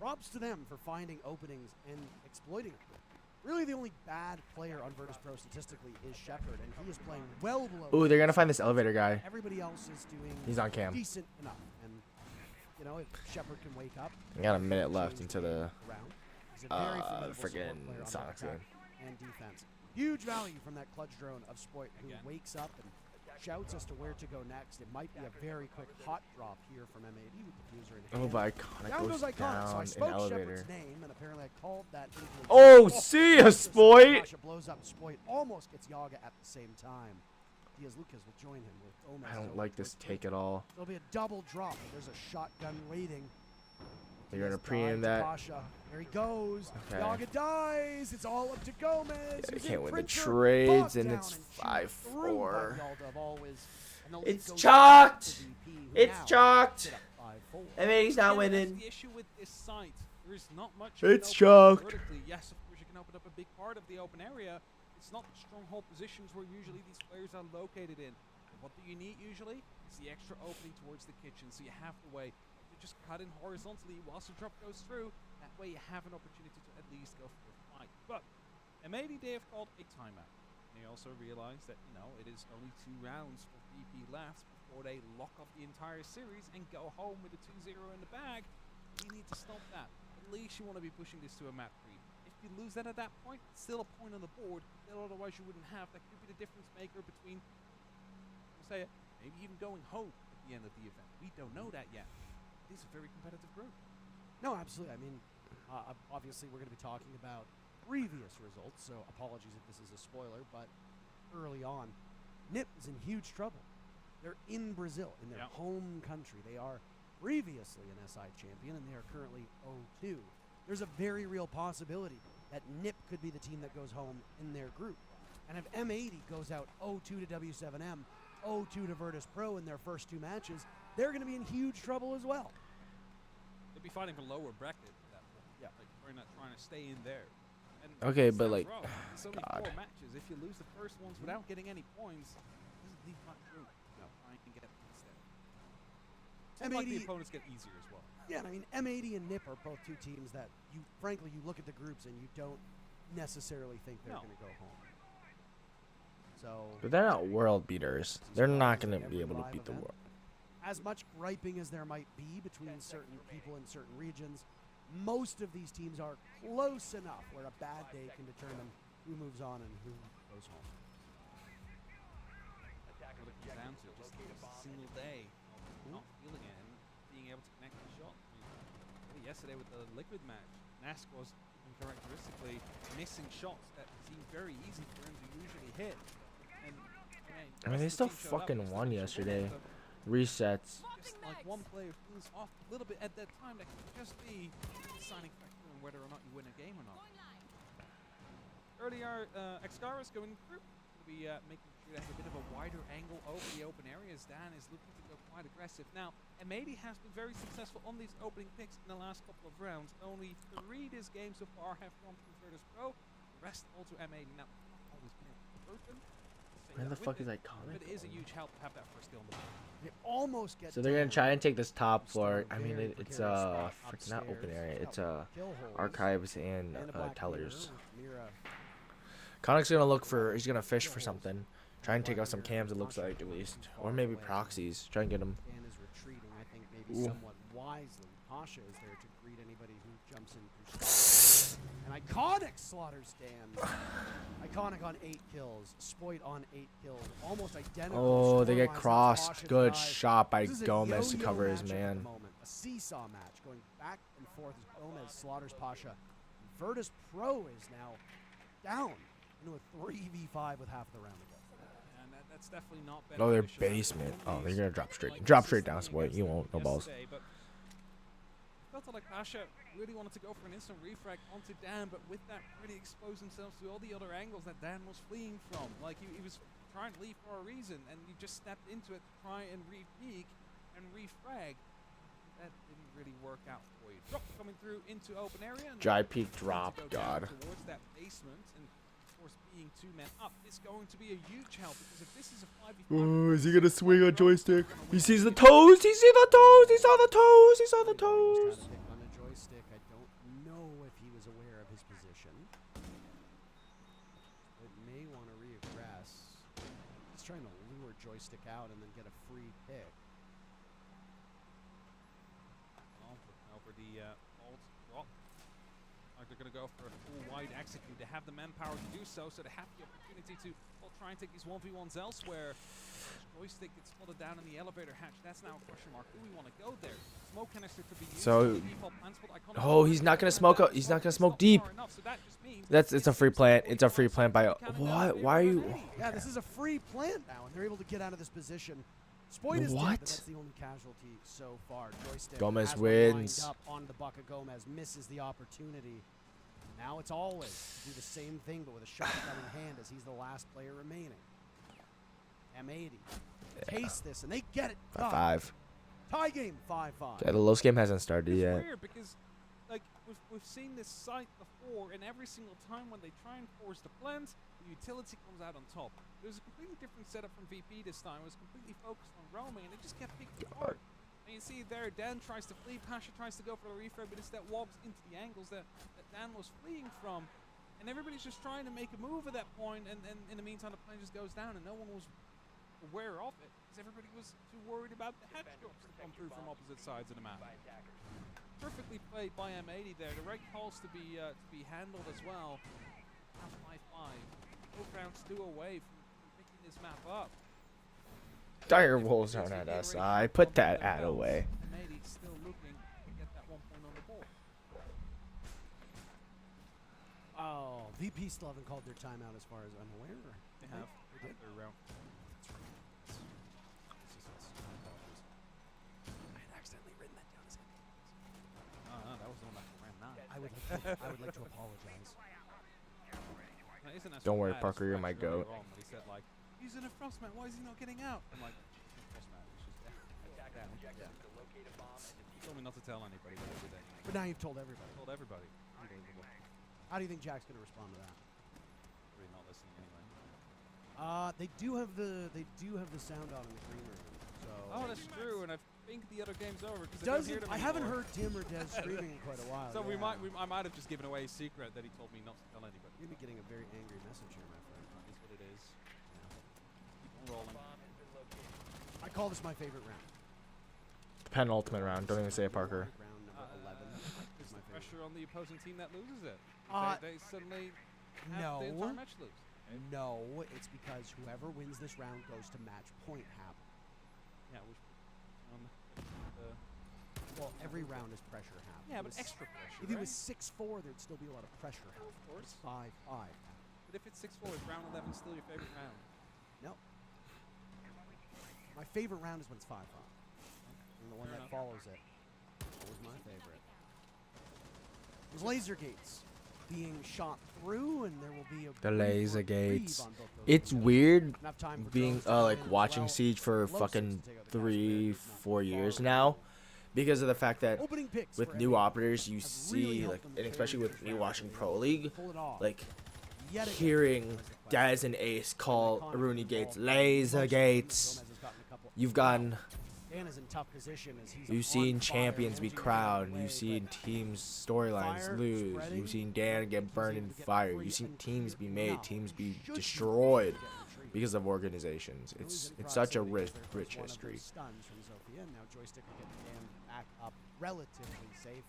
props to them for finding openings and exploiting them. Really, the only bad player on Virtus Pro statistically is Shepard, and he is playing well below. Ooh, they're gonna find this elevator guy. Everybody else is doing He's on cam. decent enough, and you know, if Shepard can wake up. I got a minute left into the He's a very formidable support freaking player on Sonics attack game. and defense. Huge value from that clutch drone of Spoit, who wakes up and shouts as to where to go next. It might be a very quick hot drop here from M80 with the diffuser in hand. Oh, but Iconic Down goes goes Iconic. So I down in spoke elevator. Shepard's name, and apparently I called that. Oh, see ya, Spoit! Pasha blows up Spoit, almost gets Yaga at the same time. Diaz Lucas will join him with Gomez. I don't like this take at all. There'll be a double drop. There's a shotgun waiting. You're gonna preempt that. Pasha. There he goes. Okay. Yaga dies. It's all up to Gomez. I can't win the trades, and it's 5-4. It's chalked. It's chalked. M80's not winning. The issue with this site, there is not much. It's chalked. Vertically. Yes, of course you can open up a big part of the open area. It's not the stronghold positions where usually these players are located in. What do you need usually? It's the extra opening towards the kitchen, so you have the way to just cut in horizontally whilst the drop goes through. That way you have an opportunity to at least go for a fight. But M80, they have called a timeout. They also realize that, you know, it is only 2 rounds for VP left before they lock off the entire series and go home with a 2-0 in the bag. You need to stop that. At least you want to be pushing this to a map 3. If you lose that at that point, it's still a point on the board that otherwise you wouldn't have. That could be the difference maker between, we'll say it, maybe even going home at the end of the event. We don't know that yet. It is a very competitive group. No, absolutely. I mean, obviously we're going to be talking about previous results, so apologies if this is a spoiler, but early on, NIP is in huge trouble. They're in Brazil, in their home country. They are previously an SI champion, and they are currently 0-2. There's a very real possibility that NIP could be the team that goes home in their group. And if M80 goes out 0-2 to W7M, 0-2 to Virtus Pro in their first 2 matches, they're going to be in huge trouble as well. They'll be fighting for lower bracket at that point. Yeah. Like, we're not trying to stay in there. And Okay, but like, it's only God. 4 matches. If you lose the first ones without getting any points, it doesn't leave much room. No. I can get points there. Seems like the opponents get easier as well. Yeah, I mean, M80 and NIP are both 2 teams that you, frankly, you look at the groups and you don't necessarily think they're going to go home. So, But they're not world beaters. They're not gonna be able to beat the world. as much griping as there might be between certain people in certain regions, most of these teams are close enough where a bad day can determine who moves on and who goes home. What it comes down to, just a single day of not feeling it and being able to connect the shot. I mean, yesterday with the Liquid match, Nask was uncharacteristically missing shots that seemed very easy for him to usually hit. And I mean, they still fucking won yesterday. Resets. Just like one player feels off a little bit at that time, that could just be the deciding factor in whether or not you win a game or not. Earlier, Xcara's going through. We'll be making sure they have a bit of a wider angle over the open areas. Dan is looking to go quite aggressive. Now, M80 has been very successful on these opening picks in the last couple of rounds. Only 3 this game so far have gone through Virtus Pro. The rest all to M80. Now, always been able to open. Where the fuck is Iconic? But it is a huge help to have that first kill on the board. They almost get So they're gonna try and take this top floor. I mean, it's freaking not open area. It's archives and tellers. Conic's gonna look for. He's gonna fish for something. Try and take out some cams. It looks like at least, or maybe proxies. Try and get them. Dan is retreating. I think maybe somewhat wisely. Pasha is there to greet anybody who jumps in through stars. An Iconic slaughters Dan. Iconic on 8 kills. Spoit on 8 kills. Almost identical. Oh, they get scorewise as crossed. Pasha's Good dive. shot by This is a Gomez to yo-yo cover his matchup at the man. moment. A seesaw match going back and forth as Gomez slaughters Pasha. Virtus Pro is now down into a 3v5 with half the round to go. And that's definitely not Oh, they're beneficial. basement. Oh, they're gonna drop straight. Drop straight down, Spoit. You won't. No balls. But felt like Pasha really wanted to go for an instant refrag onto Dan, but with that really exposed themselves to all the other angles that Dan was fleeing from. Like he was trying to leave for a reason, and he just stepped into it to try and re-peek and refrag. That didn't really work out for you. Drop coming through into open area. And Dry peak drop. to go down God. towards that basement, and of course being 2 men up is going to be a huge help, because if this is a 5v5, Oh, is he gonna swing a joystick? He sees the toes. He sees the toes. He saw the toes. He saw the toes. On a joystick, I this position. It may want to reaggress. He's trying to lure Joystick out and then get a free pick. Over the alt drop. They're going to go for a full wide execute. They have the manpower to do so, so they have the opportunity to try and take these 1v1s elsewhere. Joystick gets spotted down in the elevator hatch. That's now a question mark. Do we want to go there? Smoke canister could be used. So, oh, he's not gonna smoke. He's not gonna smoke deep. It's a free plant. It's a free plant by. What? Why are you? Yeah, this is a free plant now, and they're able to get out of this position. Spoit is dead, but that's the only casualty so far. Joystick Gomez has wins. Up on the bucket. Gomez misses the opportunity. Now it's always do the same thing, but with a shotgun in hand, as he's the last player remaining. M80 taste this, and they get it. 5. Tie game 5-5. Yeah, the Los game hasn't started It's yet. weird because, like, we've seen this site before, and every single time when they try and force the plant, the utility comes out on top. There's a completely different setup from VP this time. It was completely focused on roaming, and it just kept picking apart. And you see there, Dan tries to flee, Pasha tries to go for the refurb, but instead walks into the angles that Dan was fleeing from. And everybody's just trying to make a move at that point, and in the meantime, the plane just goes down, and no one was aware of it, because everybody was too worried about the hedge drops to come through from opposite sides of the map. Perfectly played by M80 there. The right calls to be handled as well. Now 5-5. Both rounds 2 away from picking this map up. Dire Wolves aren't at us. I put that ad away. M80 still looking to get that 1 point on the board. Oh, VP still haven't called their timeout as far as I'm aware. They have. They did. Third round. I had accidentally written that down as No, that was the one that ran 9. I would like to apologize. Don't worry, Parker, you're my goat. He said, like, he's in a frostmat, why is he not getting out? I'm like, frostmat, it's just He told me not to tell anybody, but I did anyway. But now you've told everybody. Told everybody. Unbelievable. How do you think Jack's going to respond to that? Really not listening anyway. They do have the sound on in the green room. So oh, that's true, and I think the other game's over because I haven't heard Tim or Des screaming in quite a while. So I might have just given away a secret that he told me not to tell anybody. You're gonna be getting a very angry message here, my friend. That is what it is. Keep on rolling. I call this my favorite round. Penultimate round. Don't even say it, Parker. Round number 11. Is the pressure on the opposing team that loses it? They suddenly no. have the entire match lose. No, it's because whoever wins this round goes to match point happen. Yeah, which well, every round is pressure half. Yeah, but extra pressure. If it was 6-4, there'd still be a lot of pressure half. Of course. 5-5. But if it's 6-4, is round 11 still your favorite round? No. My favorite round is when it's 5-5. And the one that follows it was my favorite. There's laser gates being shot through, and there will be a the laser gates. It's weird being like watching Siege for fucking 3-4 years now, because of the fact that with new operators you see, like, and especially with me watching Pro League, like hearing Daz and Ace call Rooney Gates laser gates. You've gotten. You've seen champions be crowned. You've seen teams' storylines lose. You've seen Dan get burned in fire. You've seen teams be made, teams be destroyed because of organizations. It's such a rich history. Now Joystick will get Dan back up relatively safely.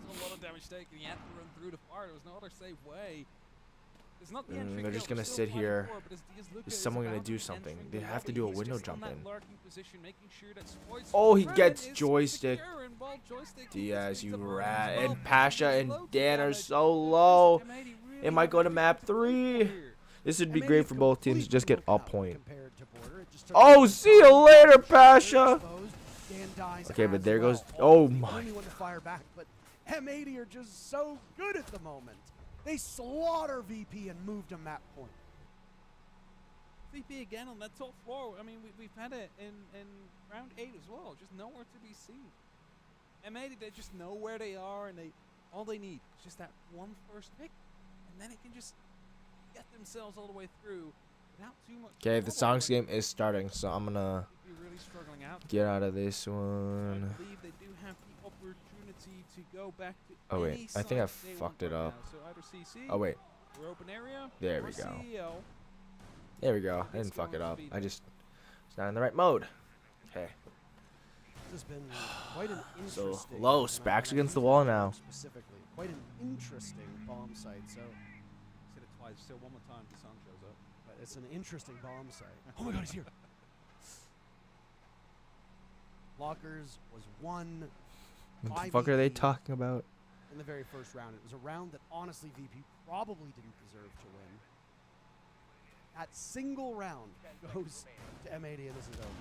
There's a lot of damage taken. He had to run through the fire. There was no other safe way. It's not the they're just gonna sit here. Is someone gonna do something? They have to do a window jump in. Oh, he gets Joystick. Diaz, you rat. And Pasha and Dan are so low. It might go to map 3. This would be great for both teams to just get a point. Oh, see you later, Pasha. Okay, but there goes. Oh my. But M80 are just so good at the moment. They slaughter VP and move to map point. VP again on that top floor. I mean, we've had it in round 8 as well. Just nowhere to be seen. M80, they just know where they are, and all they need is just that one first pick, and then it can just get themselves all the way through without too much Okay, the trouble, Sonics game is starting, so I'm gonna they'd be really struggling out. get out of this I one. believe they do have the opportunity to go back to Oh wait, any I think I site they fucked want it right up. now. So either CC Oh wait, or open area. there or we go. CEO. There we go. I didn't fuck it up. I just it's not in the right mode. Okay. This has been quite an So interesting. low, and I- Spax and I against the use wall that now. term Specifically, quite an interesting bomb site. So Said it twice. Say it one more time. The sun shows up. but it's an interesting bomb site. Oh my God, he's here. Lockers was won. What by the fuck are they VP talking about? in the very first round? It was a round that honestly VP probably didn't deserve to win. That single round goes to M80 and this is over.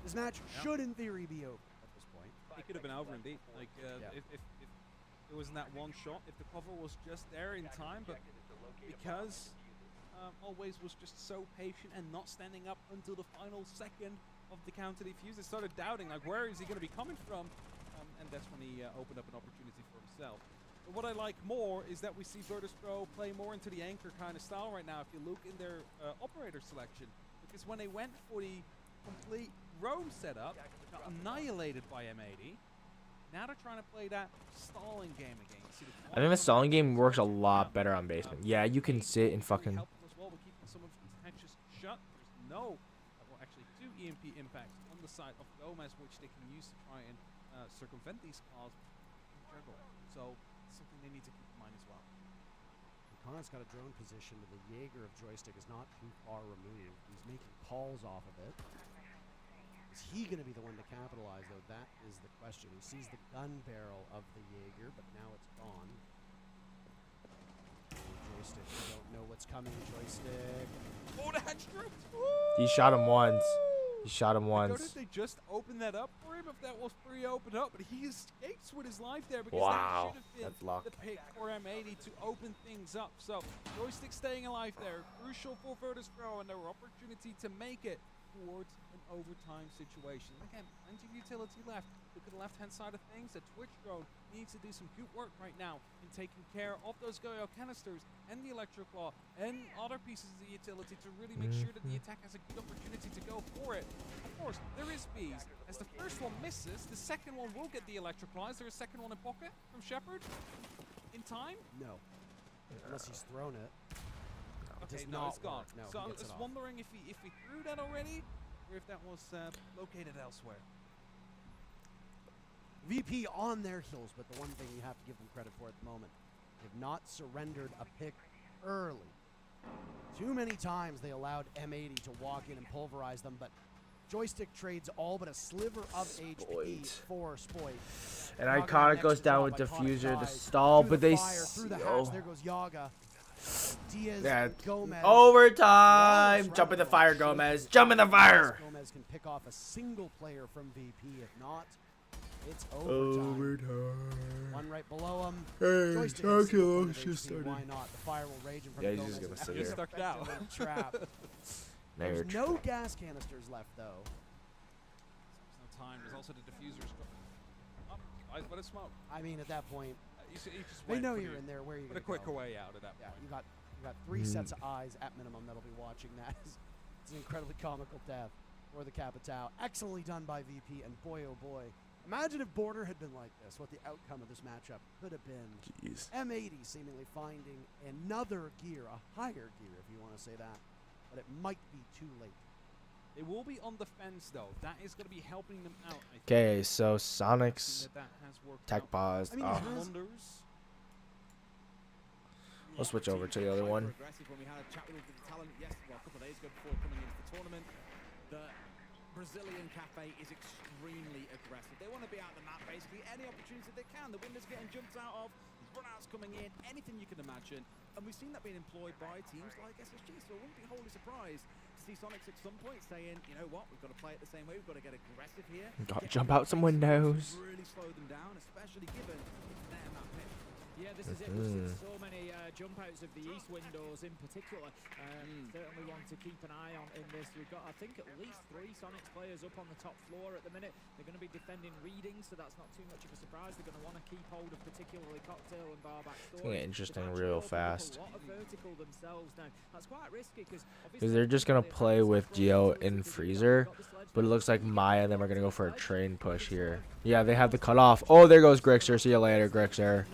This match should in theory be over at this point. It could have been over indeed. Like if it wasn't that one shot, if the cover was just there in time, but because Always was just so patient and not standing up until the final second of the counter defuse, they started doubting like where is he going to be coming from, and that's when he opened up an opportunity for himself. But what I like more is that we see Virtus Pro play more into the anchor kind of style right now if you look in their operator selection, because when they went for the complete roam setup, got annihilated by M80. Now they're trying to play that stalling game again. You see the I think the stalling game works a lot better on basement. Yeah, you can sit and fucking. as well. We're keeping some of his hatches shut. There's no, well, actually 2 EMP impacts on the side of Gomez, which they can use to try and circumvent these calls in juggle. So something they need to keep in mind as well. Connor's got a drone position, but the Jaeger of Joystick is not too far removed. He's making calls off of it. Is he going to be the one to capitalize, though? That is the question. He sees the gun barrel of the Jaeger, but now it's gone. Joystick, you don't know what's coming, Joystick. Oh, the hatch dropped! He shot him once. He shot him How once. did they just open that up for him if that was pre-opened up? But he escapes with his life there because Wow, that should have that's been luck. the pick for M80 to open things up. So Joystick staying alive there, crucial for Virtus Pro and their opportunity to make it towards an overtime situation. Again, plenty of utility left. Look at the left-hand side of things. The Twitch drone needs to do some good work right now in taking care of those Goyo canisters and the Electro Claw and other pieces of the utility to really make sure that the attack has a good opportunity to go for it. Of course, there is bees. As the first one misses, the second one will get the Electro Claw. Is there a second one in pocket from Shepard in time? No. Unless he's thrown it. Okay, does no, not it's gone. work. No, So he I'm gets it just off. wondering if we threw that already, or if that was located elsewhere. VP on their heels, but the one thing you have to give them credit for at the moment, they've not surrendered a pick early. Too many times they allowed M80 to walk in and pulverize them, but Joystick trades all but a sliver of HP for Spoit. And Yaga Iconic next goes to down drop. with Iconic Diffuser to dies stall, through but the they fire, through the hatch. oh. There goes Yaga. Diaz, Yeah. Gomez. Overtime! Flawless Jump in the round fire, by Gomez. Shaper. Jump in the fire! Gomez can pick off a single player from VP. If not, it's overtime. One right below him. Hey, Joystick has single Dracula point just HP. started. Why not? The fire will rage in front Yeah, of he's Gomez. just gonna and sit he's there. Stuck out. effectively trapped. There. There's no gas canisters left, though. There's no time. There's also the diffusers. Eyes but a smoke. I mean, at that point, You just they went know for you're the- in there. Where are you for the gonna quicker go? way out at that Yeah, point. you got 3 sets of eyes at minimum that'll be watching that. It's an incredibly comical death for the Capitao. Excellently done by VP, and boy, oh boy. Imagine if Border had been like this, what the outcome of this matchup could have been. Jeez. M80 seemingly finding another gear, a higher gear if you want to say that, but it might be too late. They will be on the fence though. That is going to be helping them out. I think. Okay, so Sonic's That has worked tech out. paused. I mean, Oh. it has- Wonders. We'll switch over to the other one. Aggressive when we had a chat with the talent yesterday, a couple of days ago before coming into the tournament. The Brazilian Cafe is extremely aggressive. They want to be out of the map basically any opportunity they can. The windows getting jumped out of, runouts coming in, anything you can imagine. And we've seen that being employed by teams like SSG, so I wouldn't be wholly surprised to see Sonics at some point saying, you know what, we've got to play it the same way, we've got to get aggressive here. Got to Get jump rid of out some things that windows. Really slow them down, especially given it's their map pick. Yeah, this is it. We've seen so many jump outs of the east windows in particular. Certainly one to keep an eye on in this. We've got, I think, at least 3 Sonics players up on the top floor at the minute. They're going to be defending reading, so that's not too much of a surprise. They're going to want to keep hold of particularly Cocktail and Barback Story. It's going to get interesting real fast. A lot of vertical themselves now. That's quite risky because they're just going to play with Geo in Freezer, but it looks like Maya and them are going to go for a train push here. Yeah, they have the cutoff. Oh, there goes Grixer. See you later, Grixer.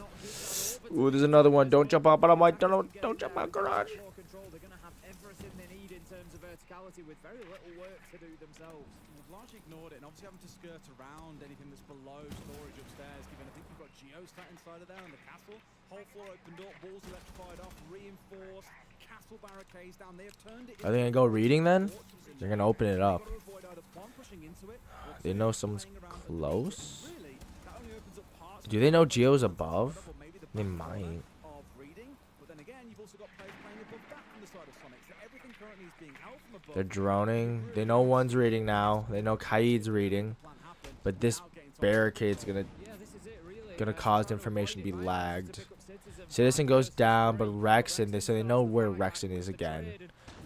Ooh, there's another one. Don't jump out, but I'm like, don't jump out, garage. They're going to have everything they need in terms of verticality with very little work to do themselves. We've largely ignored it, and obviously having to skirt around anything that's below storage upstairs, given I think you've got Geo sat inside of there in the castle. Whole floor opened up, walls electrified off, reinforced, castle barricades down. They have turned it. Are they going to go reading then? They're going to open it up. They know someone's close? Do they know Geo's above? They might. They're droning. They know one's reading now. They know Kaid's reading. But this barricade's gonna cause information to be lagged. Citizen goes down, but Rexon, they say they know where Rexon is again.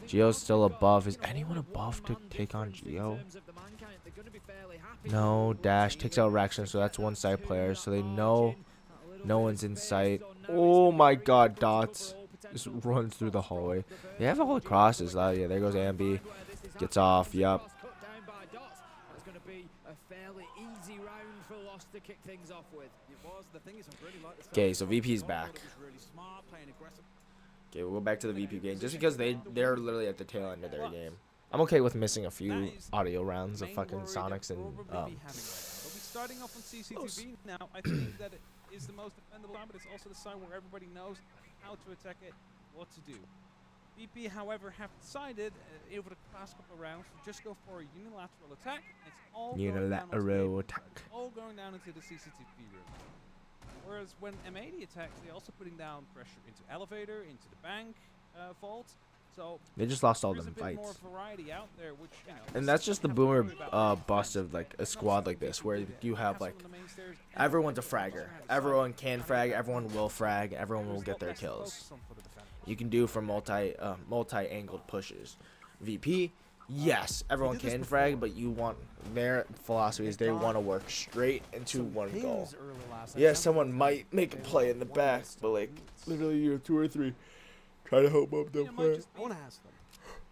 Geo's still above. Is anyone above to take on Geo? No, Dash takes out Rexon, so that's one side player. So they know no one's in sight. Oh my god, Dots just runs through the hallway. They have all the crosses. Yeah, there goes Ambi. Gets off, yup. Okay, so VP's back. Okay, we'll go back to the VP game. Just because they're literally at the tail end of their game. I'm okay with missing a few audio rounds of fucking Sonics and We'll be starting off on CCTV now. I think that it is the most defendable line, but it's also the side where everybody knows how to attack it, what to do. VP, however, have decided over the past couple of rounds to just go for a unilateral attack. It's all all going down into the CCTV room. Whereas when M80 attacks, they're also putting down pressure into elevator, into the bank vault. So they just lost all them fights. More variety out there, which, you know, and that's just the boomer bust of like a squad like this, where you have like everyone's a fragger. Everyone can frag, everyone will frag, everyone will get their kills. You can do from multi-angled pushes. VP, yes, everyone can frag, but you want their philosophy is they want to work straight into one goal. Yeah, someone might make a play in the back, but like literally you have 2 or 3 try to help up the play. I want to ask them.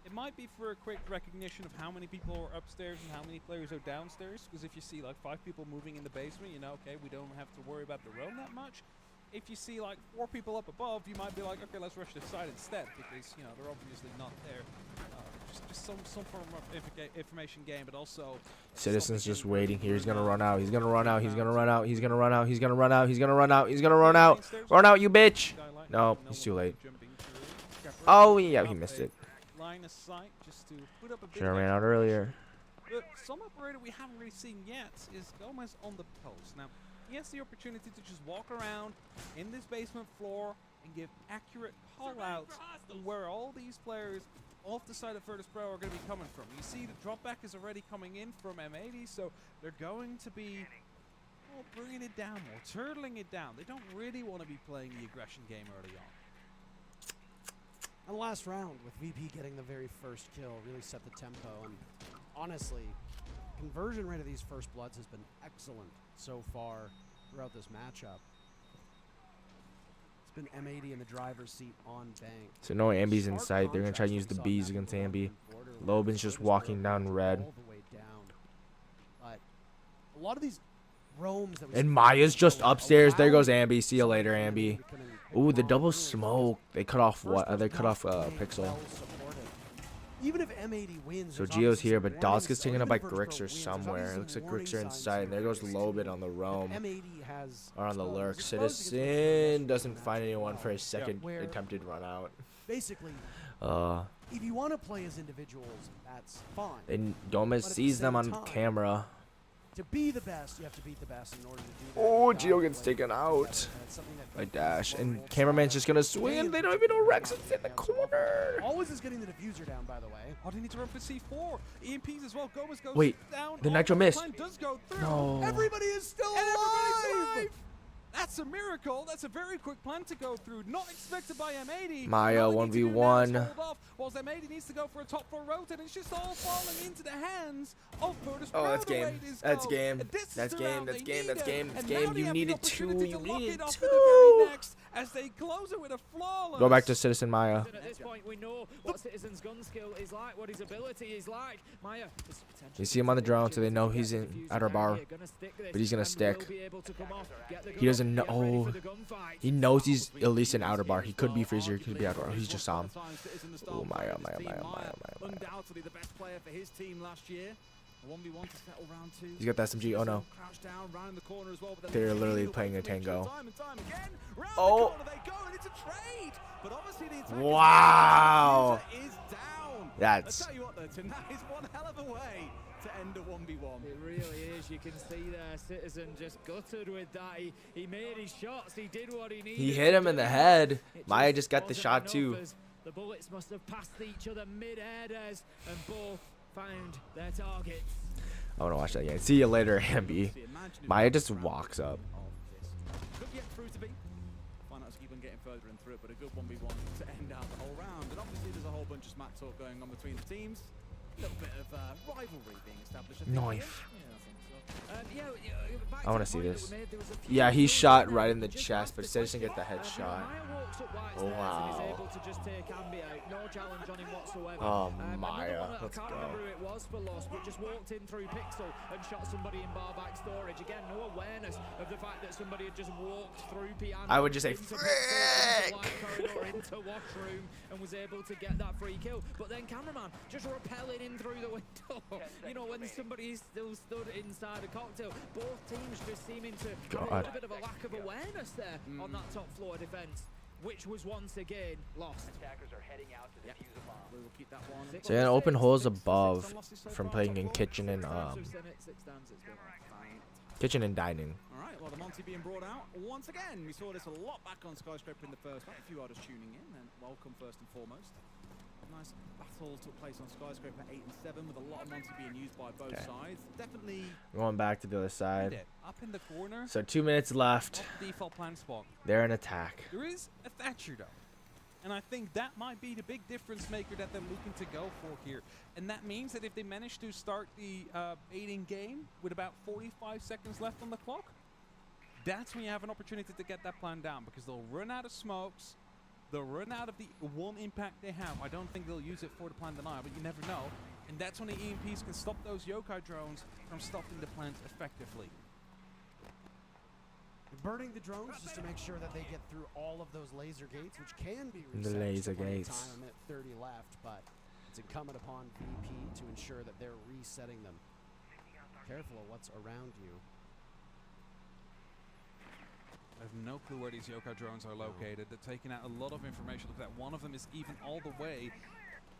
It might be for a quick recognition of how many people are upstairs and how many players are downstairs. Because if you see like 5 people moving in the basement, you know, okay, we don't have to worry about the roam that much. If you see like 4 people up above, you might be like, okay, let's rush this side instead, because you know they're obviously not there. Just some form of information game, but also Citizen's just waiting here. He's gonna run out. He's gonna run out. He's gonna run out. He's gonna run out. He's gonna run out. He's gonna run out. He's gonna run out. Run out, you bitch! No, he's too late. Oh yeah, he missed it. Line of sight just to put up a Should have ran out earlier. But some operator we haven't really seen yet is Gomez on the post. Now, he has the opportunity to just walk around in this basement floor and give accurate call-outs on where all these players off the side of Virtus Pro are going to be coming from. You see the drop back is already coming in from M80, so they're going to be bringing it down more, turtling it down. They don't really want to be playing the aggression game early on. And the last round, with VP getting the very first kill, really set the tempo. And honestly, conversion rate of these first bloods has been excellent so far throughout this matchup. It's been M80 in the driver's seat on bank. So no Ambi's in sight. They're going to try to use the Bs against Ambi. Loban's just walking down red. All the way down. But a lot of these roams that and Maya's just upstairs. There goes Ambi. See you later, Ambi. Ooh, the double smoke. They cut off what? They cut off Pixel. Even if M80 wins, so Geo's here, but Dots gets taken up by Grixer somewhere. It looks like Grixer inside, and there goes Loban on the roam. Or on the lurk. Citizen doesn't find anyone for his second attempted run out. Basically, if you want to play as individuals, that's fine. And Gomez sees them on camera. To be the best, you have to beat the best in order to do that. Oh, Geo gets taken out by Dash, and cameraman's just gonna swing, and they don't even know Rex is in the corner. Always is getting the diffuser down, by the way. Oh, they need to run for C4. EMPs as well. Gomez goes Wait, down. the Nitro missed. Does go through. No. Everybody is still alive. That's a miracle. That's a very quick plan to go through. Not expected by M80. Maya 1v1. Whilst M80 needs to go for a top floor rotate, and it's just all falling into the hands of Virtus. Oh, that's game. That's game. That's game. That's game. That's game. That's game. You needed two. You needed two. As they close it with a flawless. Go back to Citizen Maya. At this point, we know what Citizen's gun skill is like, what his ability is like. Maya is potentially. You see him on the drone, so they know he's in outer bar, but he's gonna stick. He doesn't know. Oh, he knows he's at least in outer bar. He could be freezer. He could be outer bar. He just saw him. Oh, Maya. Undoubtedly the best player for his team last year. 1v1 to settle round 2. He's got the SMG. Oh no. They're literally playing a tango. Oh. Wow. That's. I tell you what, though, tonight is one hell of a way to end a 1v1. It really is. You can see there, Citizen just gutted with that. He made his shots. He did what he needed. He hit him in the head. Maya just got the shot too. The bullets must have passed each other mid-air, and both found their targets. I want to watch that again. See you later, Ambi. Maya just walks up. Could get through to be. Find out to keep on getting further and through it, but a good 1v1 to end out the whole round. And obviously there's a whole bunch of smack talk going on between the teams. A little bit of rivalry being established. Knife. Yeah, I want to see this. Yeah, he shot right in the chest, but Citizen get the headshot. Oh wow. Oh Maya, let's go. I can't remember who it was for Lost, but just walked in through Pixel and shot somebody in bar back storage. Again, no awareness of the fact that somebody had just walked through piano. I would just say frick into washroom and was able to get that free kill. But then cameraman just rappelling in through the window. You know, when somebody still stood inside a cocktail. Both teams just seeming to have a little bit of a lack of awareness there on that top floor defense, which was once again lost. Attackers are heading out to defuse a bomb. We will keep that one. So you're gonna open holes above from playing in kitchen and dining. All right, well the Monty being brought out once again. We saw this a lot back on Skyscraper in the first round. A few others tuning in, and welcome first and foremost. Nice battle took place on Skyscraper 8 and 7 with a lot of Monty being used by both sides. Definitely going back to the other side. Up in the corner. So 2 minutes left. Default plan spot. They're in attack. There is a Thatcher though. And I think that might be the big difference maker that they're looking to go for here. And that means that if they manage to start the baiting game with about 45 seconds left on the clock, that's when you have an opportunity to get that plan down, because they'll run out of smokes. They'll run out of the one impact they have. I don't think they'll use it for the plan denial, but you never know. And that's when the EMPs can stop those yokai drones from stopping the plans effectively. Burning the drones just to make sure that they get through all of those laser gates, which can be reset. The laser gates. Time at 30 left, but it's incumbent upon VP to ensure that they're resetting them. Careful of what's around you. I have no clue where these yokai drones are located. They're taking out a lot of information. Look at that. One of them is even all the way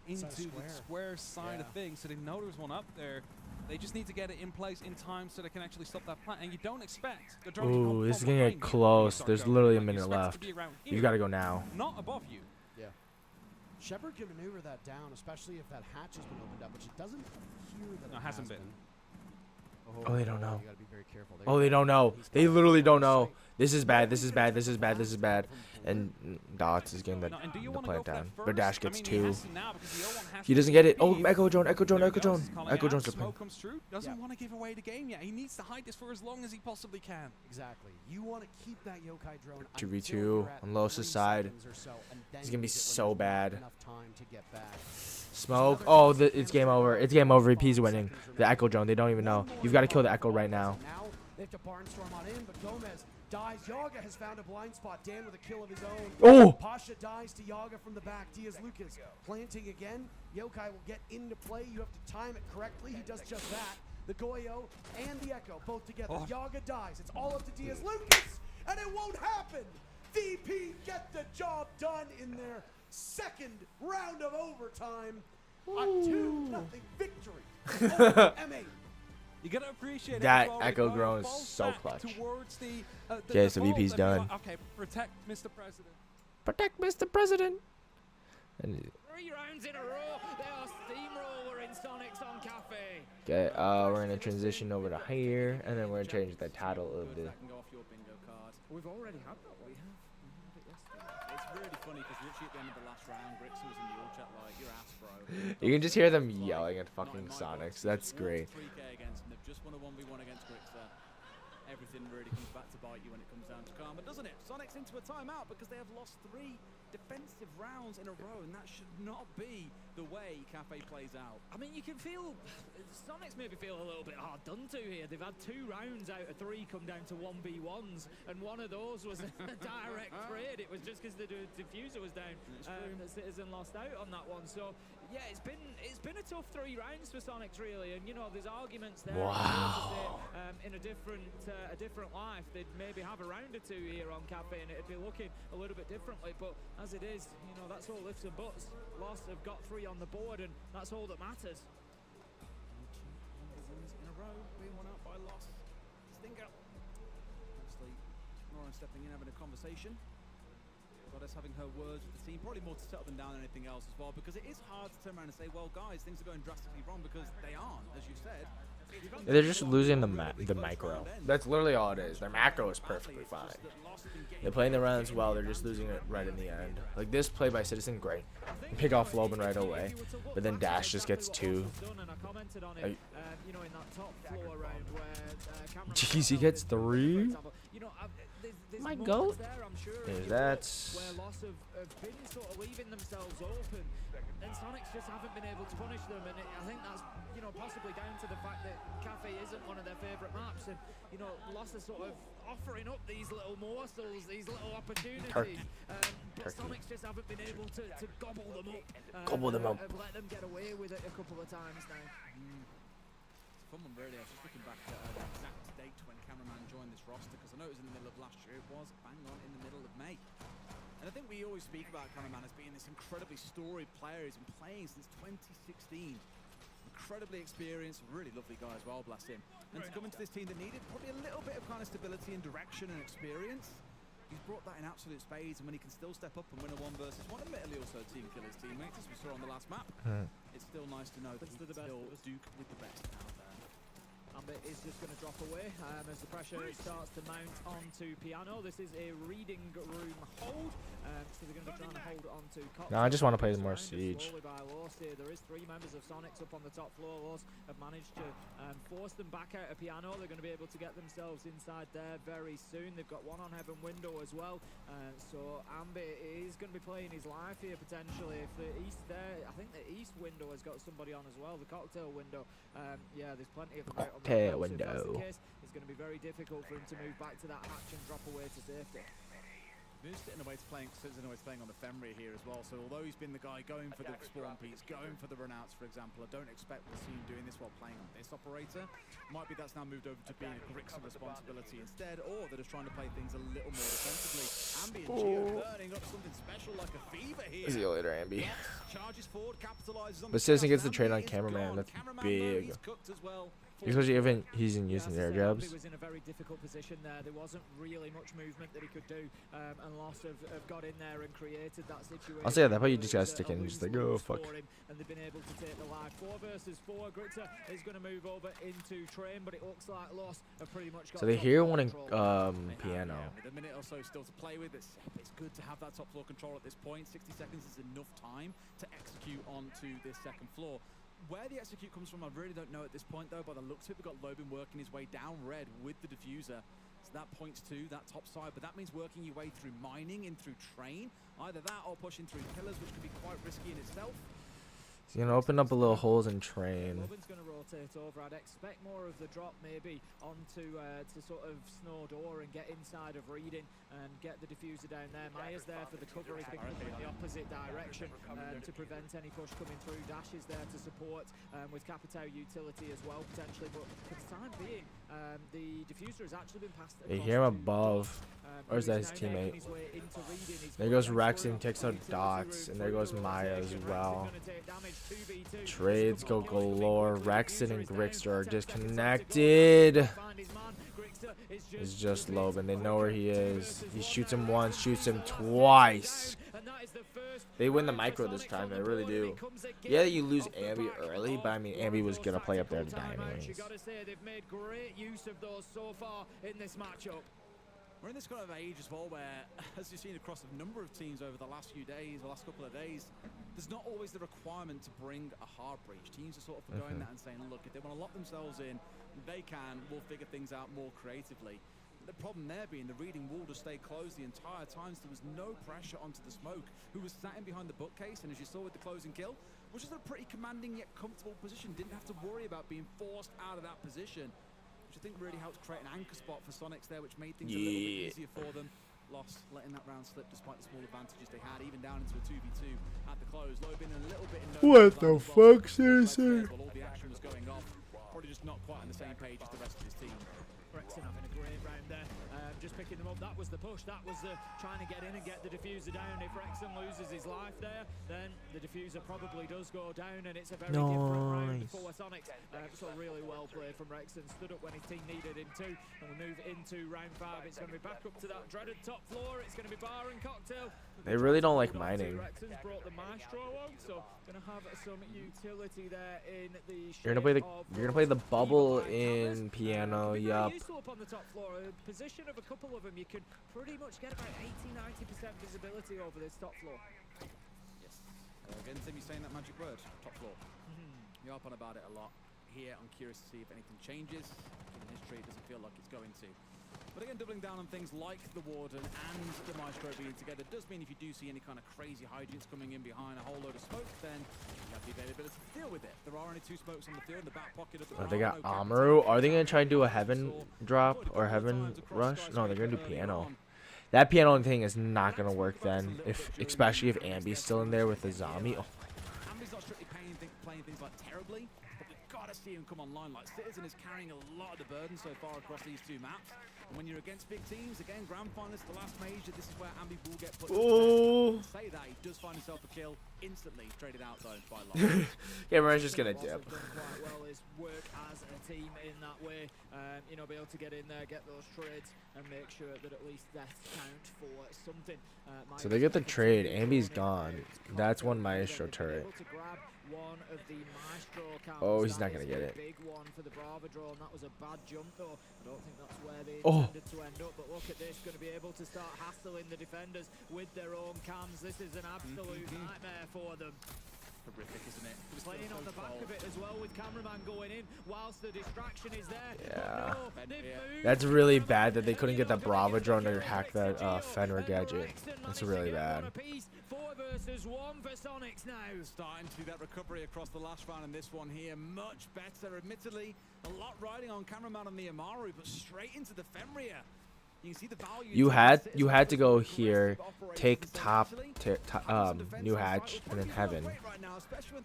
into the square side of things. So they know there's one up there. They just need to get it in place in time so they can actually stop that plant. And you don't expect the drone to come. Ooh, this is gonna get close. There's literally a minute left. You gotta go now. Not above you. Yeah. Shepard can maneuver that down, especially if that hatch has been opened up, which it doesn't appear that it hasn't been. Oh, they don't know. You gotta be very careful. Oh, they don't know. They literally don't know. This is bad. This is bad. This is bad. This is bad. And Dots is getting the plant down. But Dash gets 2. He doesn't get it. Oh, Echo Drone. Echo Drone. Echo Drone. Echo Drone's the plan. Doesn't want to give away the game yet. He needs to hide this for as long as he possibly can. Exactly. You want to keep that yokai drone 2v2 on Los's side. It's gonna be so bad. Smoke. Oh, it's game over. It's game over. VP's winning. The Echo Drone. They don't even know. You've got to kill the Echo right now. They have to barnstorm on in, but Gomez dies. Yaga has found a blind spot. Dan with a kill of his own. Oh! Pasha dies to Yaga from the back. Diaz Lucas planting again. Yokai will get into play. You have to time it correctly. He does just that. The Goyo and the Echo both together. Yaga dies. It's all up to Diaz Lucas, and it won't happen. VP get the job done in their second round of overtime. A 2-0 victory over M8. You gotta appreciate that Echo Drone is so clutch. Okay, so VP's done. Okay, protect Mr. President. Protect Mr. President. And 3 rounds in a row. They are steamroller in Sonics on Cafe. Okay, we're gonna transition over to here, and then we're gonna change the title of the We've already had that. We have it yesterday. It's really funny because literally at the end of the last round, Grixer was in the all chat like, your ass, bro. You can just hear them yelling at fucking Sonics. That's great. 3K against them. They've just won a 1v1 against Grixer. Everything really comes back to bite you when it comes down to karma, doesn't it? Sonic's into a timeout because they have lost 3 defensive rounds in a row, and that should not be the way Cafe plays out. I mean, you can feel Sonics maybe feel a little bit hard done to here. They've had 2 rounds out of 3 come down to 1v1s, and one of those was a direct trade. It was just because the diffuser was down that Citizen lost out on that one. So yeah, it's been a tough 3 rounds for Sonics really, and you know there's arguments there. Wow. In a different life, they'd maybe have a round or 2 here on Cafe, and it'd be looking a little bit differently. But as it is, you know, that's all ifs and buts. Lost have got 3 on the board, and that's all that matters. 2 wins in a row, being won out by loss. Stinger. Obviously, Lauren stepping in, having a conversation. Goddess having her words with the team, probably more to settle them down than anything else as well, because it is hard to turn around and say, well, guys, things are going drastically wrong, because they aren't, as you said. They're just losing the micro. That's literally all it is. Their macro is perfectly fine. They're playing the rounds well. They're just losing it right in the end. Like this play by Citizen, great. Pick off Loban right away, but then Dash just gets 2. Like, jeez, he gets 3. My goat. Is that? Where Loss have been sort of leaving themselves open, and Sonics just haven't been able to punish them, and I think that's, you know, possibly down to the fact that Cafe isn't one of their favourite maps, and you know, Loss is sort of offering up these little morsels, these little opportunities, but Sonics just haven't been able to gobble them up. And let them get away with it a couple of times now. Fun one really. I was just looking back at the exact date when Cameraman joined this roster, because I know it was in the middle of last year. It was bang on in the middle of May. And I think we always speak about Cameraman as being this incredibly storied player. He's been playing since 2016. Incredibly experienced, really lovely guy as well, bless him. And to come into this team that needed probably a little bit of kind of stability and direction and experience, he's brought that in absolute spades, and when he can still step up and win a 1 versus 1, admittedly also team kill his teammates, as we saw on the last map, it's still nice to know that he can still duke with the best out there. Ambit is just going to drop away as the pressure starts to mount onto Piano. This is a reading room hold, so they're going to be trying to hold onto Cocktail. No, I just want to play more Siege. There is 3 members of Sonics up on the top floor. Loss have managed to force them back out of Piano. They're going to be able to get themselves inside there very soon. They've got 1 on Heaven Window as well, so Ambit is going to be playing his life here potentially. If the East there, I think the East window has got somebody on as well, the Cocktail window. Yeah, there's plenty of them out on the window. It's going to be very difficult for him to move back to that hatch and drop away to safety. Moose in a way to playing on the Fenrir here as well, so although he's been the guy going for the spawn peaks, going for the runouts for example, I don't expect we'll see him doing this while playing on this operator. Might be that's now moved over to being a Grixer responsibility instead, or they're just trying to play things a little more defensively. Ambi and Geo burning up something special like a fever here. See you later, Ambi. Charges forward, capitalizes on but Citizen gets the trade on Cameraman. That's big. Especially if he's using air jabs. He was in a very difficult position there. There wasn't really much movement that he could do, and Lost have got in there and created that situation. I'll say that part you just gotta stick in and just like, oh fuck. And they've been able to take the live 4 versus 4. Grixer is going to move over into Train, but it looks like Lost have pretty much got. So they hear one in Piano. With a minute or so still to play with, it's good to have that top floor control at this point. 60 seconds is enough time to execute onto this second floor. Where the execute comes from, I really don't know at this point, though. By the looks of it, we've got Loban working his way down red with the diffuser. So that points to that top side, but that means working your way through mining, in through train. Either that or pushing through pillars, which can be quite risky in itself. He's going to open up a little holes in train. Loban's going to rotate over. I'd expect more of the drop maybe onto to sort of Snow Door and get inside of reading and get the diffuser down there. Maya's there for the cover. He's been covering the opposite direction to prevent any push coming through. Dash is there to support with Capitao utility as well potentially, but for the time being the diffuser has actually been passed. You hear him above. Where's that his teammate? There goes Rex and takes out Dots, and there goes Maya as well. Trades go galore. Rexon and Grixer are disconnected. It's just Loban. They know where he is. He shoots him once, shoots him twice. They win the micro this time. They really do. Yeah, you lose Ambi early, but I mean, Ambi was gonna play up there to die anyways. They've made great use of those so far in this matchup. We're in this kind of age as well where, as you've seen across a number of teams over the last few days, the last couple of days, there's not always the requirement to bring a hard breach. Teams are sort of forgoing that and saying, look, if they want to lock themselves in, they can. We'll figure things out more creatively. The problem there being the reading wall to stay closed the entire time, so there was no pressure onto the smoke, who was sat in behind the bookcase, and as you saw with the closing kill, was just a pretty commanding yet comfortable position. Didn't have to worry about being forced out of that position, which I think really helped create an anchor spot for Sonics there, which made things a little bit easier for them. Lost, letting that round slip despite the small advantages they had, even down into a 2v2 at the close. Low been a little bit in what the fuck, seriously? All the action was going off. Probably just not quite on the same page as the rest of his team. Rexon having a great round there, just picking them up. That was the push, that was the trying to get in and get the diffuser down. If Rexon loses his life there, then the diffuser probably does go down, and it's a very different round for Sonics. So really well played from Rexon, stood up when his team needed him to, and we move into round 5. It's going to be back up to that dreaded top floor. It's going to be bar and cocktail. They really don't like mining. Rexon's brought the maestro out, so going to have some utility there in the You're gonna play the bubble in piano. Yup. Up on the top floor, a position of a couple of them, you can pretty much get about 80-90% visibility over this top floor. Yes. Again, Timmy's saying that magic word, top floor. You're up on about it a lot. Here, I'm curious to see if anything changes. In history, it doesn't feel like it's going to. But again, doubling down on things like the Warden and the Maestro being together does mean if you do see any kind of crazy hijinks coming in behind a whole load of smoke, then you have the availability to deal with it. There are only 2 smokes on the field in the back pocket of the They got Amaru. Are they going to try and do a heaven drop or heaven rush? No, they're going to do piano. That piano thing is not going to work then, especially if Ambi's still in there with the zombie. Oh. Ambi's not strictly playing things like terribly, but we've got to see him come online. Like Citizen is carrying a lot of the burden so far across these 2 maps. And when you're against big teams, again, grand finalists, the last major, this is where Ambi will get put. Oh. Say that, he does find himself a kill, instantly traded out though by Lars. Cameron's just gonna dip. Done quite well is work as a team in that way. You know, be able to get in there, get those trades, and make sure that at least deaths count for something. So they get the trade. Ambi's gone. That's one Maestro turret. Oh, he's not gonna get it. Big one for the Bravo draw, and that was a bad jump though. I don't think that's where they intended to end up, but look at this, going to be able to start hassling the defenders with their own cams. This is an absolute nightmare for them. Horrific, isn't it? Playing on the back of it as well, with cameraman going in whilst the distraction is there. Yeah. That's really bad that they couldn't get that Bravo drone to hack that Fenrir gadget. That's really bad. 4 versus 1 for Sonics now. Starting to do that recovery across the last round, and this one here much better. Admittedly, a lot riding on cameraman on the Amaru, but straight into the Fenrir. You can see the value. You had to go here, take top new hatch, and then heaven.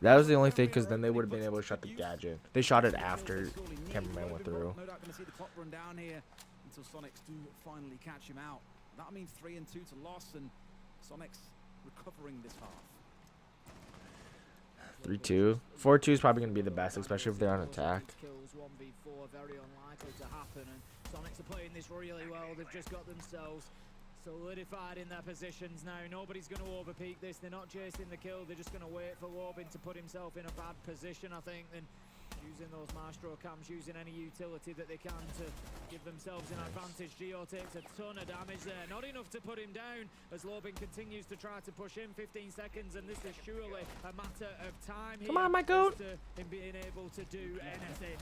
That was the only thing, because then they would have been able to shut the gadget. They shot it after cameraman went through. No doubt going to see the clock run down here until Sonics do finally catch him out. That means 3 and 2 to loss, and Sonics recovering this half. 3-2. 4-2 is probably going to be the best, especially if they're on attack. Kills 1v4, very unlikely to happen, and Sonics are playing this really well. They've just got themselves solidified in their positions now. Nobody's going to overpeak this. They're not chasing the kill. They're just going to wait for Warbin to put himself in a bad position, I think, and using those Maestro cams, using any utility that they can to give themselves an advantage. Gio takes a ton of damage there. Not enough to put him down as Lobin continues to try to push him. 15 seconds, and this is surely a matter of time here. Come on, my goat. Him being able to do anything.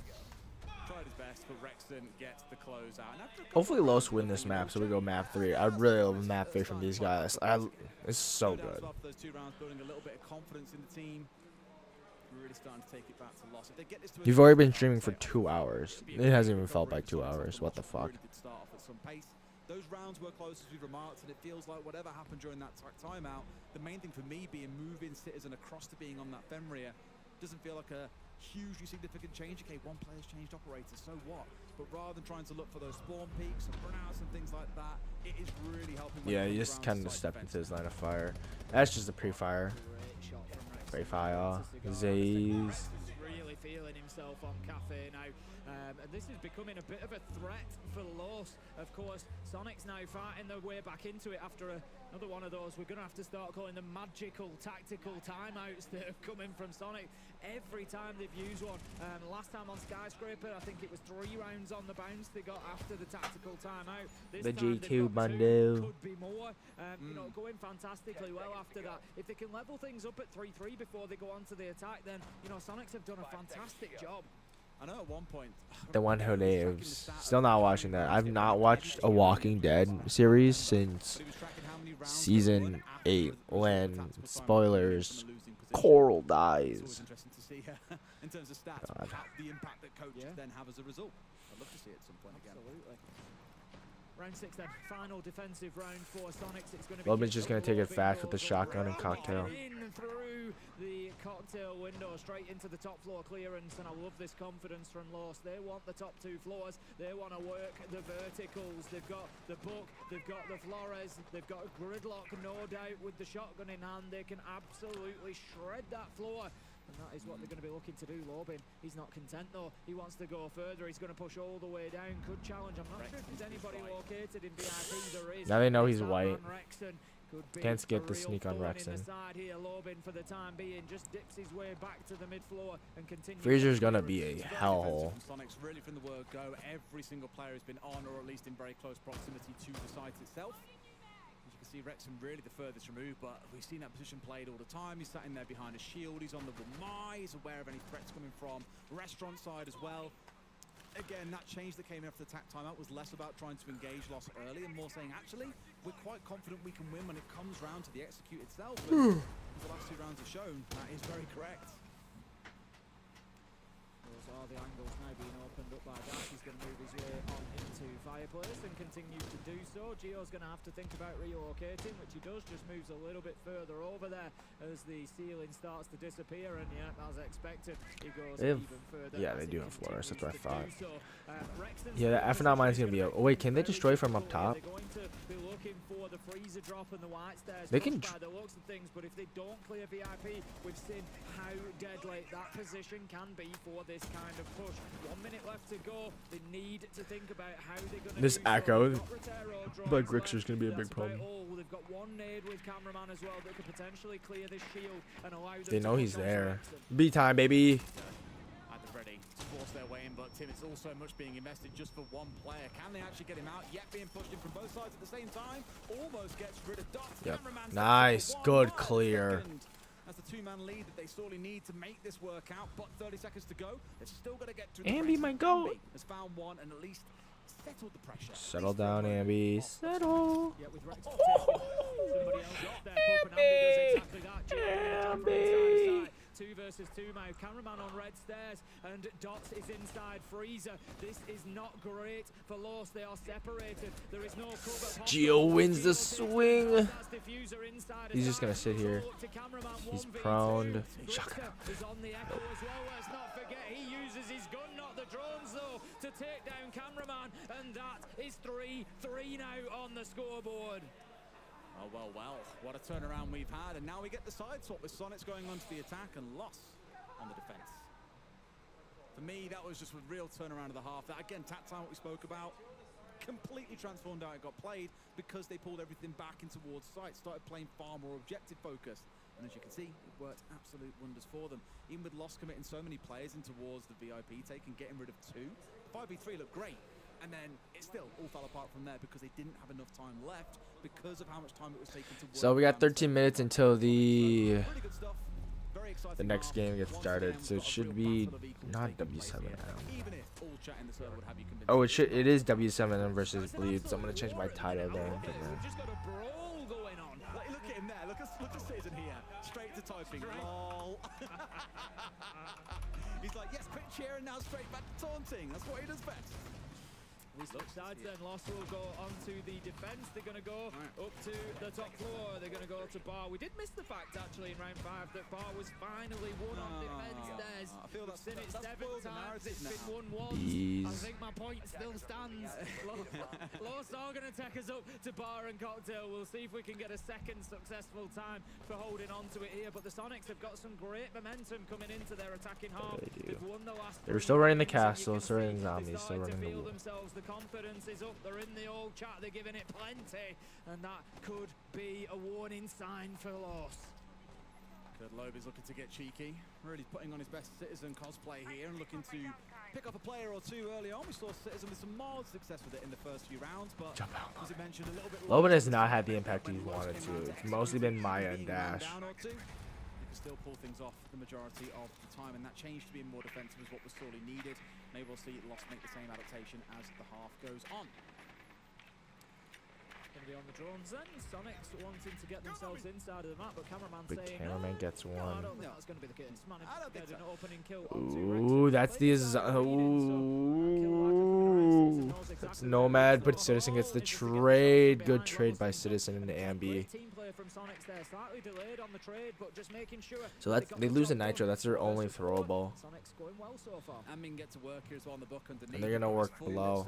Tried his best, but Rexon gets the close out. Hopefully Los win this map, so we go map 3. I'd really love map 3 from these guys. It's so good. Those 2 rounds, building a little bit of confidence in the team. Really starting to take it back to loss. If they get this to You've already been streaming for 2 hours. It hasn't even felt like 2 hours. What the fuck? Start off at some pace. Those rounds were close, as we've remarked, and it feels like whatever happened during that timeout, the main thing for me being moving Citizen across to being on that Fenrir doesn't feel like a hugely significant change. Okay, one player's changed operators, so what? But rather than trying to look for those spawn peaks and burnouts and things like that, it is really helping. Yeah, you just kind of stepped into his line of fire. That's just a pre-fire. Pre-fire. Zays. Really feeling himself on Cafe now. And this is becoming a bit of a threat for Los. Of course, Sonic's now fighting their way back into it after another one of those. We're going to have to start calling them magical tactical timeouts that have come in from Sonic every time they've used one. Last time on Skyscraper, I think it was 3 rounds on the bounce they got after the tactical timeout. This The time GQ they've got 2, bundle. could be more. You know, going fantastically well after that. If they can level things up at 3-3 before they go on to the attack, then, you know, Sonics have done a fantastic job. I know at one point. The one who lives. Still not watching that. I've not watched a Walking Dead series since season 8 when, spoilers, Coral dies. Interesting to see in terms of stats, the impact that coaches then have as a result. I'd love to see it at some point again. Absolutely. Round 6 then, final defensive round for Sonics. It's going to be Loban's just going to take it fast with the shotgun and cocktail. in through the cocktail window, straight into the top floor clearance, and I love this confidence from Los. They want the top 2 floors. They want to work the verticals. They've got the Book, they've got the Flores, they've got a Gridlock, no doubt, with the shotgun in hand. They can absolutely shred that floor. And that is what they're going to be looking to do. Lobin, he's not content though. He wants to go further. He's going to push all the way down. Could challenge. I'm not sure if there's anybody located in VIP. There is. Now they know he's white. Can't skip the sneak on Rexon. Here, Lobin for the time being just dips his way back to the mid floor and continues. Freezer's going to be a hellhole. Sonics really from the word go. Every single player has been on, or at least in very close proximity to the site itself. See Wrexham really the furthest removed, but we've seen that position played all the time. He's sat in there behind a shield, he's on the Ramai, he's aware of any threats coming from restaurant side as well. Again, that change that came in after the attack timeout was less about trying to engage Loss early and more saying, actually, we're quite confident we can win when it comes round to the execute itself. And the last 2 rounds have shown that is very correct. Those are the angles now being opened up by Dash. He's going to move his way on into Fireplace and continue to do so. Gio's going to have to think about relocating, which he does, just moves a little bit further over there as the ceiling starts to disappear, and yeah, as expected, he goes even further. Yeah, they do have Flores, that's what I thought. Yeah, the F9 mine's going to be up. Oh wait, can they destroy from up top? They're going to be looking for the freezer drop and the white stairs. They can by the looks of things, but if they don't clear VIP, we've seen how deadly that position can be for this kind of push. 1 minute left to go. They need to think about how they're going to This echo, but Grixer's going to be a big problem. They've got one nade with cameraman as well that could potentially clear this shield and allow them They know to he's push on there. Jackson. B time, baby. Either ready to force their way in, but Tim, it's also much being invested just for one player. Can they actually get him out? Yet being pushed in from both sides at the same time. Almost gets rid of Dots. Yep. Cameraman's Nice, one good wide clear. second. That's the 2-man lead that they sorely need to make this work out, but 30 seconds to go. They've still got to get through. Ambi, my goat. Has found one and at least settled the pressure. Settle down, Ambi. Settle. Yeah, with Rex somebody else step up, and Ambi does exactly that. Ambi. 2 versus 2 now. Cameraman on red stairs, and Dots is inside Freezer. This is not great for Los. They are separated. There is no cover. Gio wins the swing. He's just gonna sit here. He's prone. Shotgun. Is on the echo as well. Let's not forget he uses his gun, not the drones though, to take down Cameraman, and that is 3-3 now on the scoreboard. Oh, well, what a turnaround we've had, and now we get the side swap with Sonics going onto the attack and Loss on the defense. For me, that was just a real turnaround of the half. That, again, tap time, what we spoke about, completely transformed how it got played because they pulled everything back in towards site, started playing far more objective focused. And as you can see, it worked absolute wonders for them. Even with Loss committing so many players in towards the VIP take and getting rid of 2, 5v3 looked great. And then it still all fell apart from there because they didn't have enough time left because of how much time it was taking to work. So we got 13 minutes until the next game gets started. So it should be not W7M. Oh, it should. It is W7M versus Bleed. So I'm gonna change my title there. Look at him there. Look at Citizen here. Straight to typing. Lol. He's like, yes, quick cheer, and now straight back to taunting. That's what he does best. We switch sides then. Loss will go onto the defense. They're going to go up to the top floor. They're going to go to Bar. We did miss the fact, actually, in round 5 that Bar was finally won on defense. I feel We've seen it 7 times. It's been won once. Bees. I think my point still stands. Lost are going to take us up to Bar and Cocktail. We'll see if we can get a second successful time for holding on to it here. But the Sonics have got some great momentum coming into their attacking half. They've won the last. They were still running the castle, still running zombies, still running the wall. The confidence is up. They're in the old chat. They're giving it plenty, and that could be a warning sign for loss. Loeb is looking to get cheeky, really putting on his best Citizen cosplay here and looking to pick up a player or two early on. We saw Citizen with some mild success with it in the first few rounds, but as I mentioned, a little bit. Loban has not had the impact he's wanted to. It's mostly been Maya and Dash. You can still pull things off the majority of the time, and that change to being more defensive is what was sorely needed. Maybe we'll see Lost make the same adaptation as the half goes on. Going to be on the drones then. Sonics wanting to get themselves inside of the map, but cameraman The saying cameraman gets no, one. I don't think that's going to be the case. Man, I don't think so. An opening kill. Ooh, that's the ooh. That's Nomad, but Citizen gets the trade. Good trade by Citizen into Ambi. So that's, they lose a Nitro. That's their only throwable. Amin gets to work here as well on the book underneath. And they're gonna work below.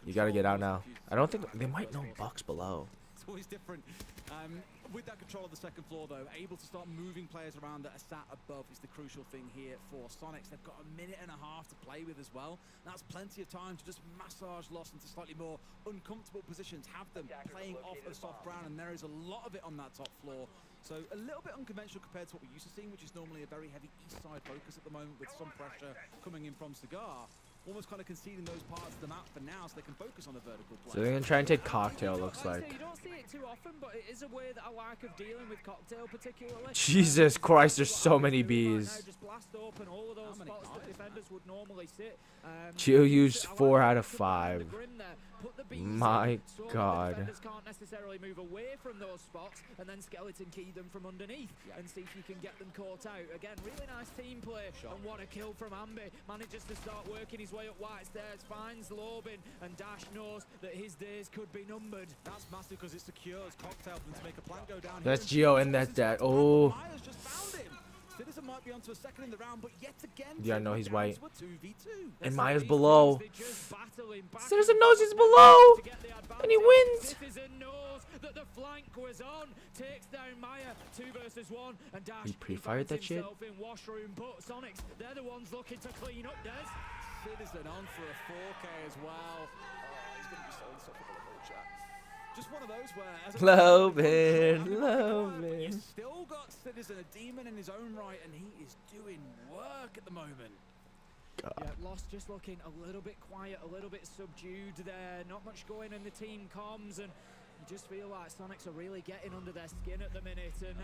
You gotta get out now. I don't think they might know Bucks below. It's always different. With that control of the second floor, though, able to start moving players around that are sat above is the crucial thing here for Sonics. They've got a minute and a half to play with as well. That's plenty of time to just massage Lost into slightly more uncomfortable positions, have them playing off of soft ground, and there is a lot of it on that top floor. So a little bit unconventional compared to what we're used to seeing, which is normally a very heavy east side focus at the moment with some pressure coming in from Cigar. Almost kind of conceding those parts of the map for now so they can focus on the vertical play. So they're gonna try and take Cocktail, looks like. You don't see it too often, but it is a way that I like of dealing with Cocktail particularly. Jesus Christ, there's so many bees. Just blast open all of those spots that defenders would normally sit. Geo used 4 out of 5. My God. Defenders can't necessarily move away from those spots and then skeleton key them from underneath and see if you can get them caught out. Again, really nice team play and what a kill from Ambi. Manages to start working his way up white stairs, finds Lobin, and Dash knows that his days could be numbered. That's massive because it secures Cocktail for them to make a plan go down. That's Geo and that's that. Oh. Myers just found him. Citizen might be onto a second in the round, but yet again, Yeah, I know he's white. 2v2. And Maya's below. Citizen knows he's below, and he wins. Citizen knows that the flank was on. Takes down Maya, 2 versus 1, and Dash. He pre-fired that shit. In washroom, but Sonics, they're the ones looking to clean up. Des. Citizen on for a 4K as well. He's going to be so insufferable in the chat. Just one of those where, as Lobin. You still got Citizen, a demon in his own right, and he is doing work at the moment. God. Yeah, Lost just looking a little bit quiet, a little bit subdued there. Not much going in the team comms, and you just feel like Sonics are really getting under their skin at the minute, and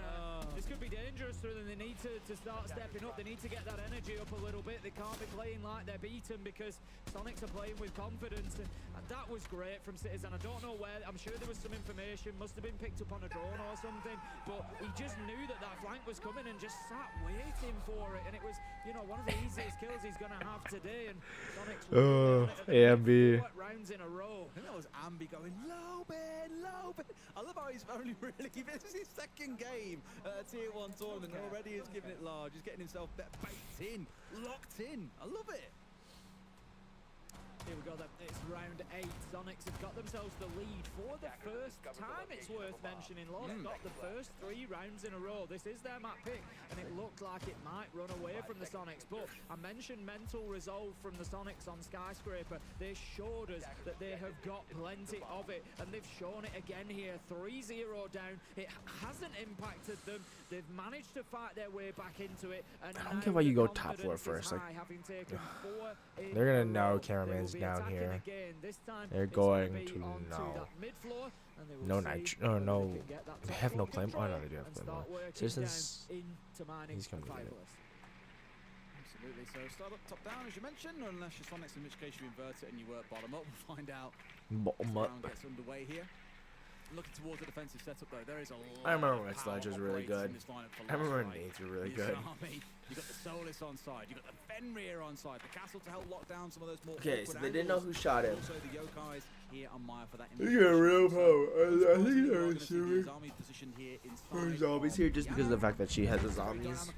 this could be dangerous for them. They need to start stepping up. They need to get that energy up a little bit. They can't be playing like they're beaten because Sonics are playing with confidence, and that was great from Citizen. I don't know where. I'm sure there was some information, must have been picked up on a drone or something, but he just knew that that flank was coming and just sat waiting for it, and it was, you know, one of the easiest kills he's going to have today, and Sonics Ambi. 4 rounds in a row. I think that was Ambi going, Lobin. I love how he's only really, this is his second game at a Tier 1 tournament, and already he's giving it large. He's getting himself baked in, locked in. I love it. Here we go then, it's round 8. Sonics have got themselves the lead for the first time, it's worth mentioning. Lost got the first 3 rounds in a row. This is their map pick, and it looked like it might run away from the Sonics, but I mentioned mental resolve from the Sonics on Skyscraper. They showed us that they have got plenty of it, and they've shown it again here. 3-0 down, it hasn't impacted them. They've managed to fight their way back into it, and I don't get why you go top floor first. Like, they're gonna know cameraman's down here. They're going to know. No nitro. No. They have no claim. Oh no, they do have claim. Citizens. He's gonna be it. Absolutely. So start up, top down, as you mentioned, unless you're Sonics, in which case you invert it and you work bottom up. We'll find out. Bottom up. Round gets underway here. Looking towards the defensive setup though, there is a lot. I remember when Sledge was really good. I remember when Nades were really good. You got the Solis on side, you got the Fenrir on side, the castle to help lock down some of those more. Okay, so they didn't know who shot him. Also the Yokais here on Maya for that. Look at real power. I think they're assuming there's zombies here just because of the fact that she has the zombies.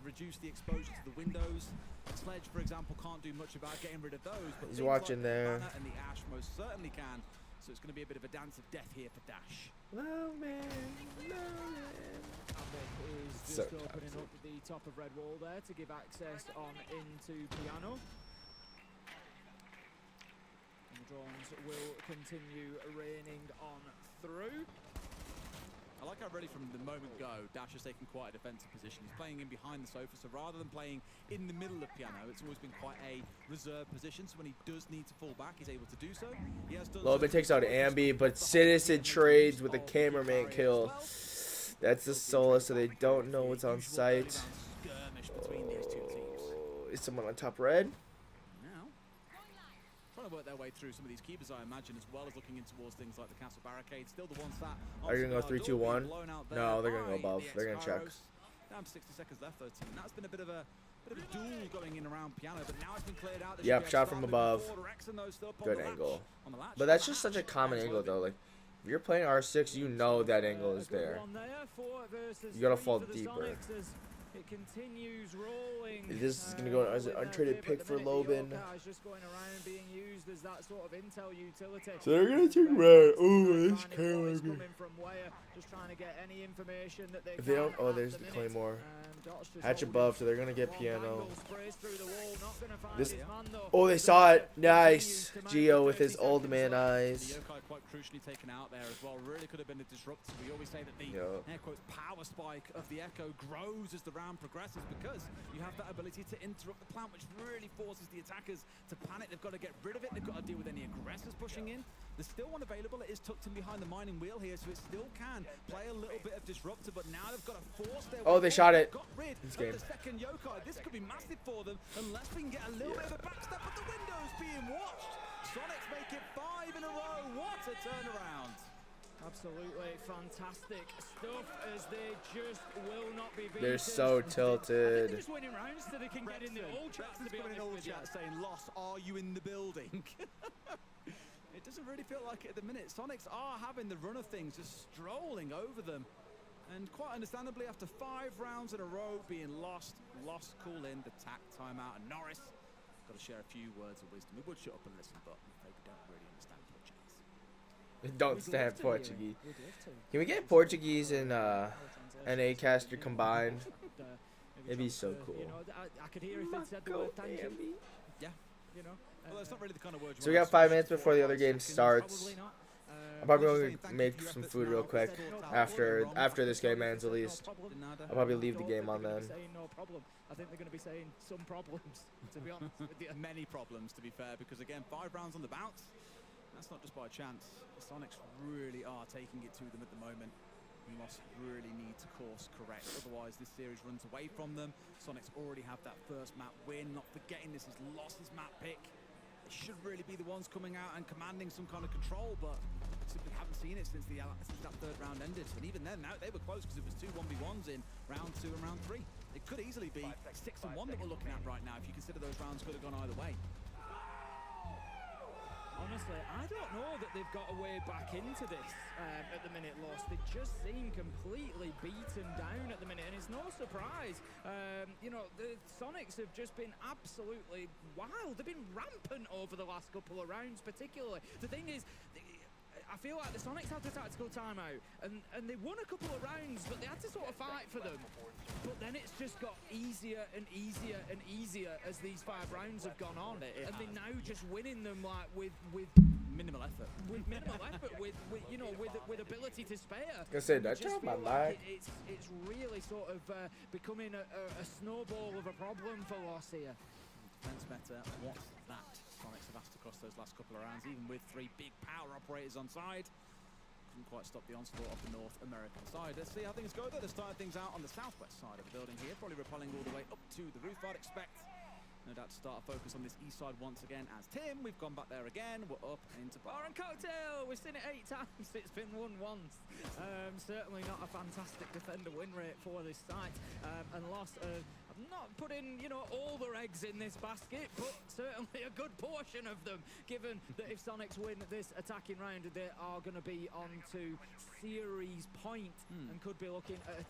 Reduce the exposure to the windows. Sledge, for example, can't do much about getting rid of those. But he's watching there. And the Ash most certainly can. So it's going to be a bit of a dance of death here for Dash. Low man. Is just opening up the top of red wall there to give access on into Piano. And the drones will continue raining on through. I like how really from the moment go, Dash has taken quite a defensive position. He's playing in behind the sofa, so rather than playing in the middle of Piano, it's always been quite a reserved position. So when he does need to fall back, he's able to do so. He has done Loban takes out Ambi, but Citizen trades with a cameraman kill. That's the solo, so they don't know what's on site. Is someone on top red? Trying to work their way through some of these keepers, I imagine, as well as looking in towards things like the castle barricade. Still the ones that are you gonna go 3, 2, 1? No, they're gonna go above. They're gonna check. Down to 60 seconds left, though, team. That's been a bit of a duel going in around Piano, but now it's been cleared out. Yep, shot from above. Good angle. But that's just such a common angle, though. Like, if you're playing R6, you know that angle is there. You gotta fall deeper. It continues rolling. This is going to go as an untraded pick for Loban. Just going around being used as that sort of intel utility. So they're going to take red. Oh, this camera. Just trying to get any information that they if they don't, oh, there's the Claymore. Hatch above, so they're going to get Piano. This, oh, they saw it. Nice. Geo with his old man eyes. Quite crucially taken out there as well. Really could have been a disruptor. We always say that the air quotes power spike of the Echo grows as the round progresses because you have that ability to interrupt the plant, which really forces the attackers to panic. They've got to get rid of it. They've got to deal with any aggressors pushing in. There's still one available. It is tucked in behind the mining wheel here, so it still can play a little bit of disruptor, but now they've got to force their way. Oh, they shot it. Got rid of the second yokai. This could be massive for them unless we can get a little bit of a backstep, but the window's being watched. Sonics make it 5 in a row. What a turnaround. Absolutely fantastic stuff as they just will not be beaten. They're so tilted. They're just winning rounds so they can get in the old chat, to be honest with you. Saying, "Loss, are you in the building?" It doesn't really feel like it at the minute. Sonics are having the run of things, just strolling over them. And quite understandably, after 5 rounds in a row being lost, call in the tack timeout. And Norris got to share a few words of wisdom. We would shut up and listen, but we don't really understand Portuguese. Don't stand Portuguese. Can we get Portuguese and NA caster combined? It'd be so cool. You know, I could hear if they said the word thank you. Yeah. You know. Well, that's not really the kind of word. So we got 5 minutes before the other game starts. I'm probably going to make some food real quick after this game ends at least. I'll probably leave the game on then. No problem. I think they're going to be saying some problems, to be honest with you. Many problems, to be fair, because again, 5 rounds on the bounce. That's not just by chance. The Sonics really are taking it to them at the moment. Loss really need to course correct, otherwise this series runs away from them. Sonics already have that first map win. Not forgetting this is Loss's map pick. They should really be the ones coming out and commanding some kind of control, but simply haven't seen it since that 3rd round ended. And even then, now they were close because it was 2 1v1s in round 2 and round 3. It could easily be 6 and 1 that we're looking at right now if you consider those rounds could have gone either way. Honestly, I don't know that they've got a way back into this at the minute, Lost. They just seem completely beaten down at the minute, and it's no surprise. You know, the Sonics have just been absolutely wild. They've been rampant over the last couple of rounds, particularly. The thing is, I feel like the Sonics had the tactical timeout, and they won a couple of rounds, but they had to sort of fight for them. But then it's just got easier and easier and easier as these 5 rounds have gone on, and they're now just winning them like with minimal effort. With minimal effort, with you know, with ability to spare. I said that job, my like it's really sort of becoming a snowball of a problem for Loss here. Defense meta, what's that? Sonics have asked across those last couple of rounds, even with 3 big power operators on side. Couldn't quite stop the onslaught of the North American side. Let's see how things go though. They're starting things out on the southwest side of the building here, probably rappelling all the way up to the roof, I'd expect. No doubt to start a focus on this east side once again as Tim. We've gone back there again. We're up into bar and cocktail. We've seen it 8 times. It's been won once. Certainly not a fantastic defender win rate for this site. And Lost, I've not putting, you know, all their eggs in this basket, but certainly a good portion of them, given that if Sonics win this attacking round, they are going to be on to series point and could be looking at a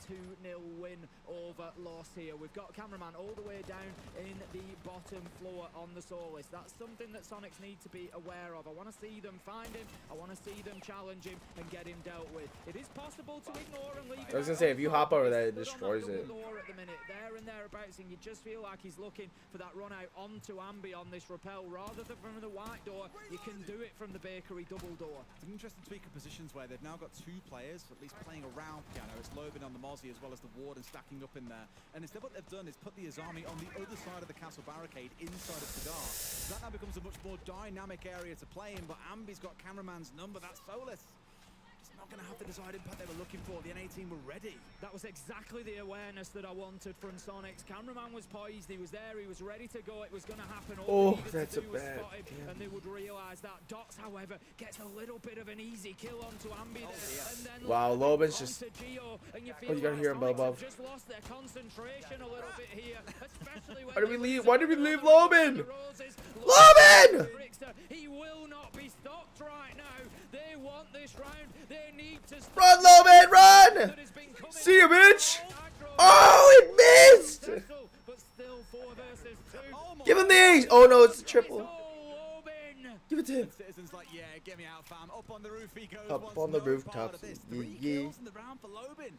2-0 win over Loss here. We've got cameraman all the way down in the bottom floor on the sore list. That's something that Sonics need to be aware of. I want to see them find him, I want to see them challenge him and get him dealt with. It is possible to ignore and leave him. I was gonna say, if you hop over that, it destroys it. At the minute, there and thereabouts, and you just feel like he's looking for that run out onto Ambi on this rappel rather than from the white door. You can do it from the bakery double door. It's an interesting tweak of positions where they've now got 2 players at least playing around Piano. It's Lobin on the Mozzie as well as the Warden stacking up in there. And instead what they've done is put the Azami on the other side of the castle barricade inside of Cigar. So that now becomes a much more dynamic area to play in, but Ambi's got cameraman's number. That's Solus. It's not going to have the desired impact they were looking for. The NA team were ready. That was exactly the awareness that I wanted from Sonics. Cameraman was poised, he was there, he was ready to go. It was going to happen. All that's a bad. and they would realise that. Dots, however, gets a little bit of an easy kill onto Ambi there. And then wow, Loban's just. Gio, and you Oh, you gotta hear him above. just lost their concentration a little bit here, especially when Why did we leave? Why did we leave Loban? Loban! He will not be stopped right now. They want this round. They need to run, Loban, run! See you, bitch! Oh, it missed! Give him the ace! Oh no, it's a triple. Give it to him. Citizens like, yeah, get me out, fam. Up on the roof he goes. Up on the rooftop. 3 kills in the round for Lobin.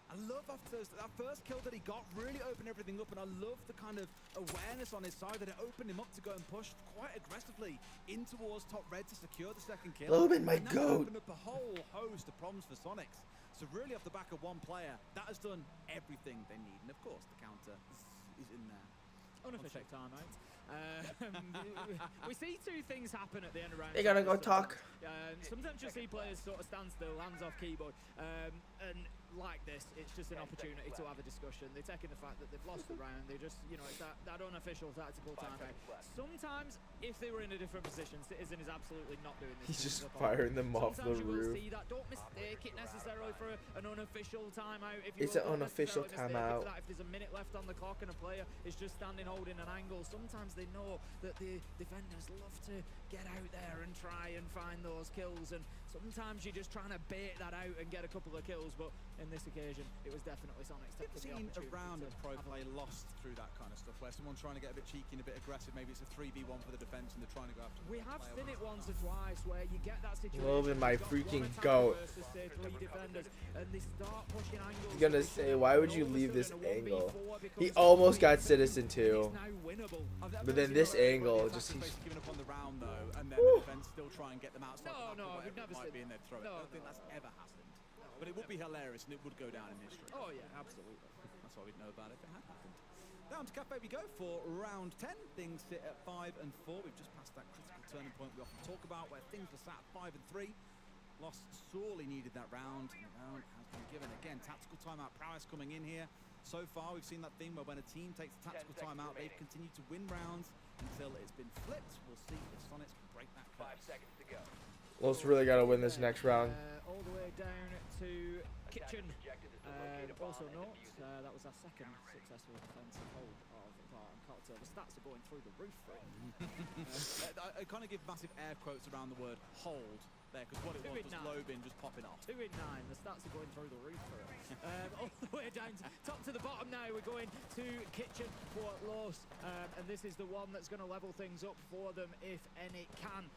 I love after that first kill that he got, really opened everything up, and I love the kind of awareness on his side that it opened him up to go and push quite aggressively in towards top red to secure the second kill. Lobin, my and that goat. opened up a whole host of problems for Sonics. So really off the back of one player, that has done everything they need. And of course, the counter is in there. Unofficial timeout. We see 2 things happen at the end of round. They gotta go talk. Sometimes you see players sort of stand still, hands off keyboard, and like this, it's just an opportunity to have a discussion. They're taking the fact that they've lost the round. They just, you know, it's that unofficial tactical timeout. Sometimes, if they were in a different position, Citizen is absolutely not doing this. He's just firing them off the roof. See that. Don't mistake it necessarily for an unofficial timeout. If you It's an unofficial timeout. If there's a minute left on the clock and a player is just standing holding an angle, sometimes they know that the defenders love to get out there and try and find those kills, and sometimes you're just trying to bait that out and get a couple of kills, but in this occasion it was definitely Sonic's taking the opportunity. Seen a round of pro play lost through that kind of stuff, where someone's trying to get a bit cheeky and a bit aggressive. Maybe it's a 3v1 for the defense and they're trying to go after. We have seen it once or twice where you get that situation. Loban, my freaking goat. Say 3 defenders, and they start pushing angles. He's gonna say, why would you leave this angle? He almost got Citizen too, but then this angle just. Giving up on the round though, and then the defense still try and get them outside. No, we've never seen in their throw. I don't think that's ever happened. But it would be hilarious and it would go down in history. Oh yeah, absolutely. That's all we'd know about it if it had happened. Down to Cafe we go for round 10. Things sit at 5 and 4. We've just passed that critical turning point we often talk about, where things were sat at 5 and 3. Lost sorely needed that round, and the round has been given. Again, tactical timeout prowess coming in here. So far, we've seen that thing where when a team takes a tactical timeout, they've continued to win rounds until it's been flipped. We'll see if Sonics can break that curse. 5 seconds to go. Los really gotta win this next round. All the way down to Kitchen. Also note, that was our second successful defensive hold of Bar and Cocktail. The stats are going through the roof for it. I kind of give massive air quotes around the word hold there, because what it was Lobin just popping off. 2 in 9. The stats are going through the roof for it. All the way down to top to the bottom now. We're going to Kitchen for Los, and this is the one that's going to level things up for them if any can.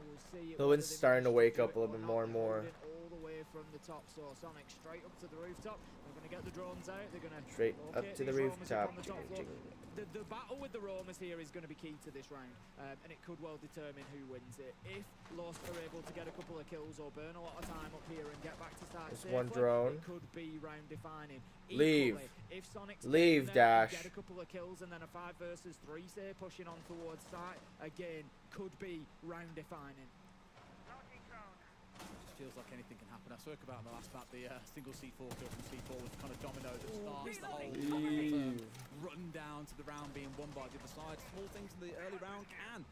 We'll see. Loban's starting to wake up a little bit more and more. All the way from the top, so Sonic straight up to the rooftop. They're going to get the drones out. They're going to straight up to the rooftop. The battle with the roamers here is going to be key to this round, and it could well determine who wins it. If Lost are able to get a couple of kills or burn a lot of time up here and get back to start safely, one drone. it could be round defining. Leave. Equally, if Sonic's leave, Dash. Get a couple of kills and then a 5 versus 3, say, pushing on towards site, again, could be round defining. Feels like anything can happen. I spoke about in the last map the single C4 kill from C4 with kind of domino that starts the whole run down to the round being won by the other side. Small things in the early round can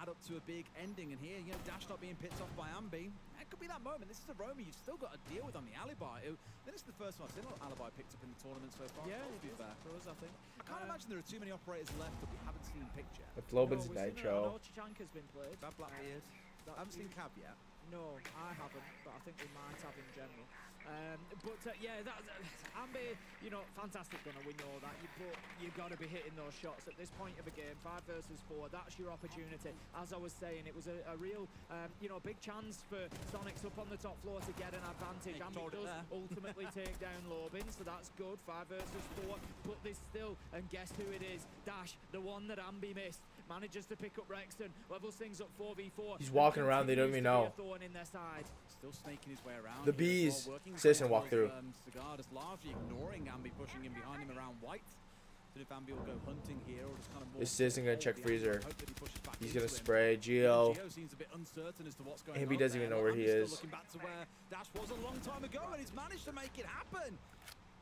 add up to a big ending. And here, you know, Dash not being picked off by Ambi. It could be that moment. This is a Romy you've still got to deal with on the alibi. This is the first one I've seen alibi picked up in the tournament so far. Yeah, to be fair. for us, I think. I can't imagine there are too many operators left that we haven't seen picture. With Lobin's Nitro. Chichanka's been played. Bad Blackbeard. I haven't seen Cab yet. No, I haven't, but I think we might have in general. Yeah, Ambi, you know, fantastic gunner, we know that. But you've got to be hitting those shots at this point of a game. 5 versus 4, that's your opportunity. As I was saying, it was a real, you know, big chance for Sonics up on the top floor to get an advantage. Ambi does ultimately take down Lobin, so that's good. 5 versus 4, but there's still, and guess who it is? Dash, the one that Ambi missed. Manages to pick up Rexton, levels things up 4v4. He's walking around, they don't even know. Still snaking his way around. The bees. Citizen walk through. Cigar is largely ignoring Ambi, pushing him behind him around white. So if Ambi will go hunting here or just kind of more. Is Citizen gonna check freezer? He's gonna spray Geo. Seems a bit uncertain as to what's going on. Ambi doesn't even know where he is. Looking back to where Dash was a long time ago, and he's managed to make it happen.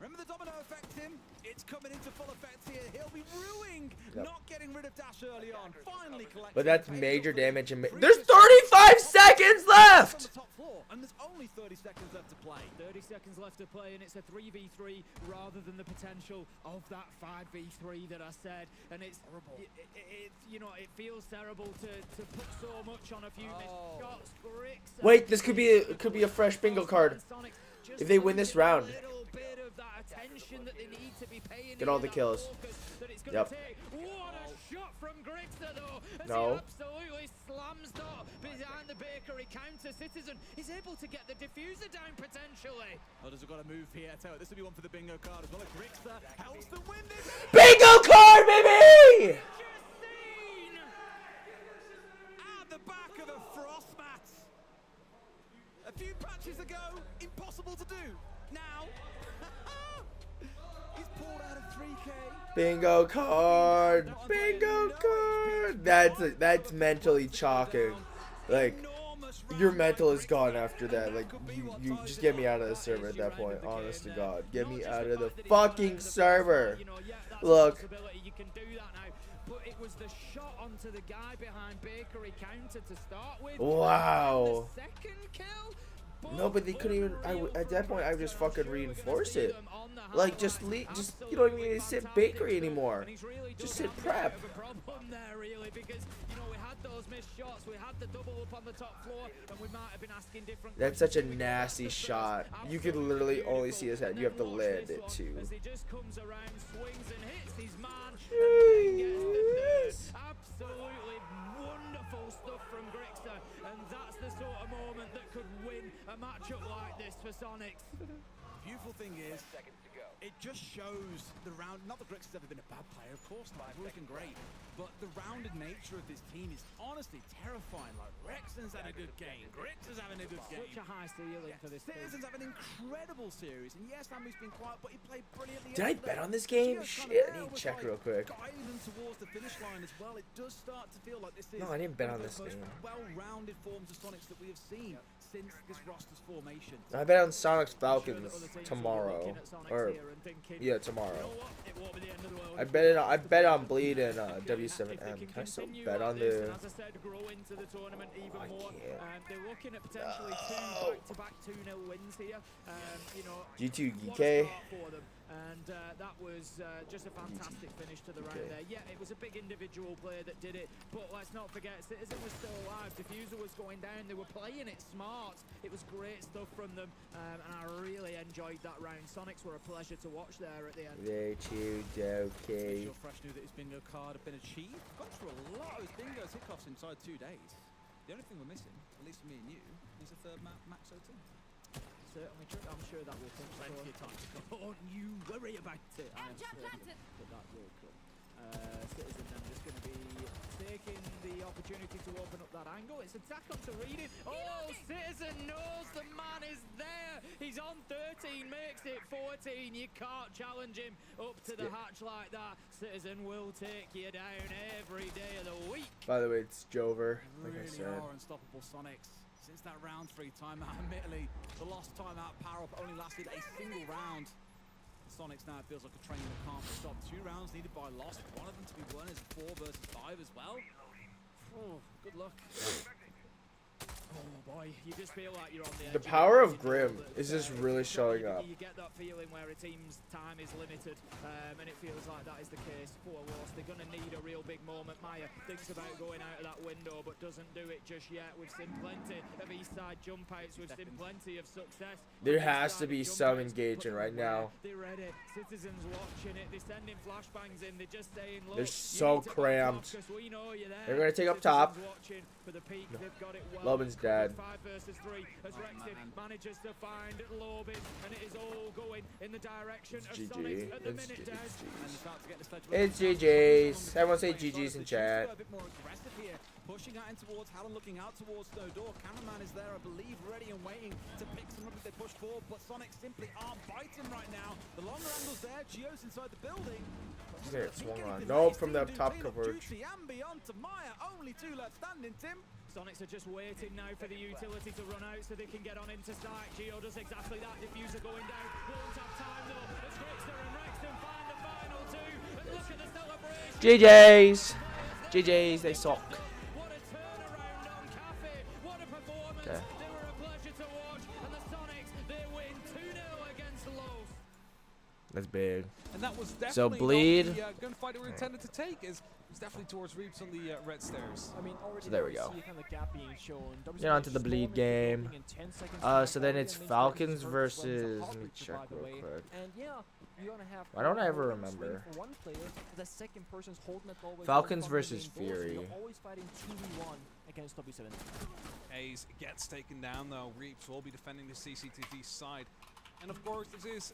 Remember the domino effect, Tim? It's coming into full effect here. He'll be ruining, not getting rid of Dash early on. Finally collecting. But that's major damage. There's 35 seconds left! On the top floor, and there's only 30 seconds left to play. 30 seconds left to play, and it's a 3v3 rather than the potential of that 5v3 that I said. And it's horrible. You know, it feels terrible to put so much on a few missed shots. Wait, this could be a fresh bingo card. If they win this round. Get all the kills. Yep. What a shot from Grixter, though. No. Absolutely slams Dot behind the bakery counter. Citizen is able to get the diffuser down potentially. Others have got to move here. Tell you, this will be one for the bingo card as well. Grixter helps them win this. Bingo card, baby! At the back of the frost mat. A few patches ago, impossible to do. Now. He's pulled out of 3K. Bingo card. Bingo card. That's mentally chalking. Like, your mental is gone after that. Like, you just get me out of the server at that point. Honest to God, get me out of the fucking server. Look. You can do that now. But it was the shot onto the guy behind bakery counter to start with. Wow. The second kill. No, but they couldn't even. At that point, I would just fucking reinforce it. Like, just you don't even need to sit bakery anymore. Just sit prep. Problem there, really, because you know we had those missed shots, we had the double up on the top floor, and we might have been asking different. That's such a nasty shot. You could literally only see his head. You have to land it too. As he just comes around, swings and hits his man, and gets the third. Absolutely wonderful stuff from Grixter, and that's the sort of moment that could win a matchup like this for Sonics. Beautiful thing is, it just shows the round. Not that Grixter's ever been a bad player, of course not. He's looking great, but the rounded nature of this team is honestly terrifying. Like Rexton's had a good game, Grixter's having a good game. Such a high ceiling for this team. Citizen's having an incredible series, and yes, Ambi's been quiet, but he played brilliantly. Did I bet on this game? Shit, I need to check real quick. Guiding them towards the finish line as well. It does start to feel like this is No, I didn't bet on this game. Well-rounded forms of Sonics that we have seen since this roster's formation. I bet on Sonic's Falcons tomorrow, or yeah, tomorrow. I bet on Bleed and W7M. Can I still bet on the? As I said, grow into the tournament even more. can't. They're looking at potentially two back-to-back 2-0 wins here. You know, G2 what a GK. start for them. And that was just a fantastic finish to the round there. Yeah, it was a big individual player that did it, but let's not forget, Citizen was still alive. Diffuser was going down. They were playing it smart. It was great stuff from them, and I really enjoyed that round. Sonics were a pleasure to watch there at the end. Okay. Fresh knew that his bingo card had been achieved. Got through a lot of his bingo hiccups inside 2 days. The only thing we're missing, at least for me and you, is a third max O2. Certainly true. I'm sure that will come. Plenty of time to come. Don't you worry about it. I am certain that will come. Citizen then just going to be taking the opportunity to open up that angle. It's attack onto Reading. Oh, Citizen knows the man is there. He's on 13, makes it 14. You can't challenge him up to the hatch like that. Citizen will take you down every day of the week. By the way, it's Jover, like I really said. Are unstoppable Sonics. Since that round 3 timeout, admittedly, the lost timeout power-up only lasted a single round. Sonics now feels like a train that can't be stopped. 2 rounds needed by Lost. One of them to be won is 4 versus 5 as well. Oh, good luck. Oh boy, you just feel like you're on the edge. The power of Grim is just really showing up. You get that feeling where a team's time is limited, and it feels like that is the case for Wolves. They're going to need a real big moment. Maya thinks about going out of that window, but doesn't do it just yet. We've seen plenty of east side jump outs. We've seen plenty of success. There has to be some engagement right now. They're ready. Citizens watching it. They're sending flashbangs in. They're just saying, look, They're so cramped. They're going to take up top. Loban's dead. 5 versus 3 as Rexton manages to find Lobin, and it is all going in the direction of Sonic at the minute, It's GG's. Everyone say GG's in chat. A bit more aggressive here, pushing out in towards Hallen, looking out towards no door. Cameraman is there, I believe, ready and waiting to pick some up if they push forward, but Sonic simply aren't biting right now. The longer angle's there, Gio's inside the building. There, swung on. Nope, from the top coverage. And beyond to Maya, only 2 left standing, Tim. Sonics are just waiting now for the utility to run out so they can get on into site. Gio does exactly that. Diffuser going down. Won't have time though. As Trickster and Rexton find the final 2. And look at the celebration. GG's, they suck. What a turnaround on Cafe. What a performance. Okay. They were a pleasure to watch. And the Sonics, they win 2-0 against Los. That's big. And that was definitely So bleed. not the gunfight they were intended to take. It's definitely towards Reeps on the red stairs. I mean, So there we go. kind of gap being shown. Get on to the bleed game. So then it's Falcons versus. Let me check real quick. And yeah, you're gonna have Why don't I ever remember? For one player, the second person's holding that ball. Falcons versus Fury. Always fighting 2v1 against W7M. Hayes gets taken down though. Reeps will be defending the CCTV side. And of course, this is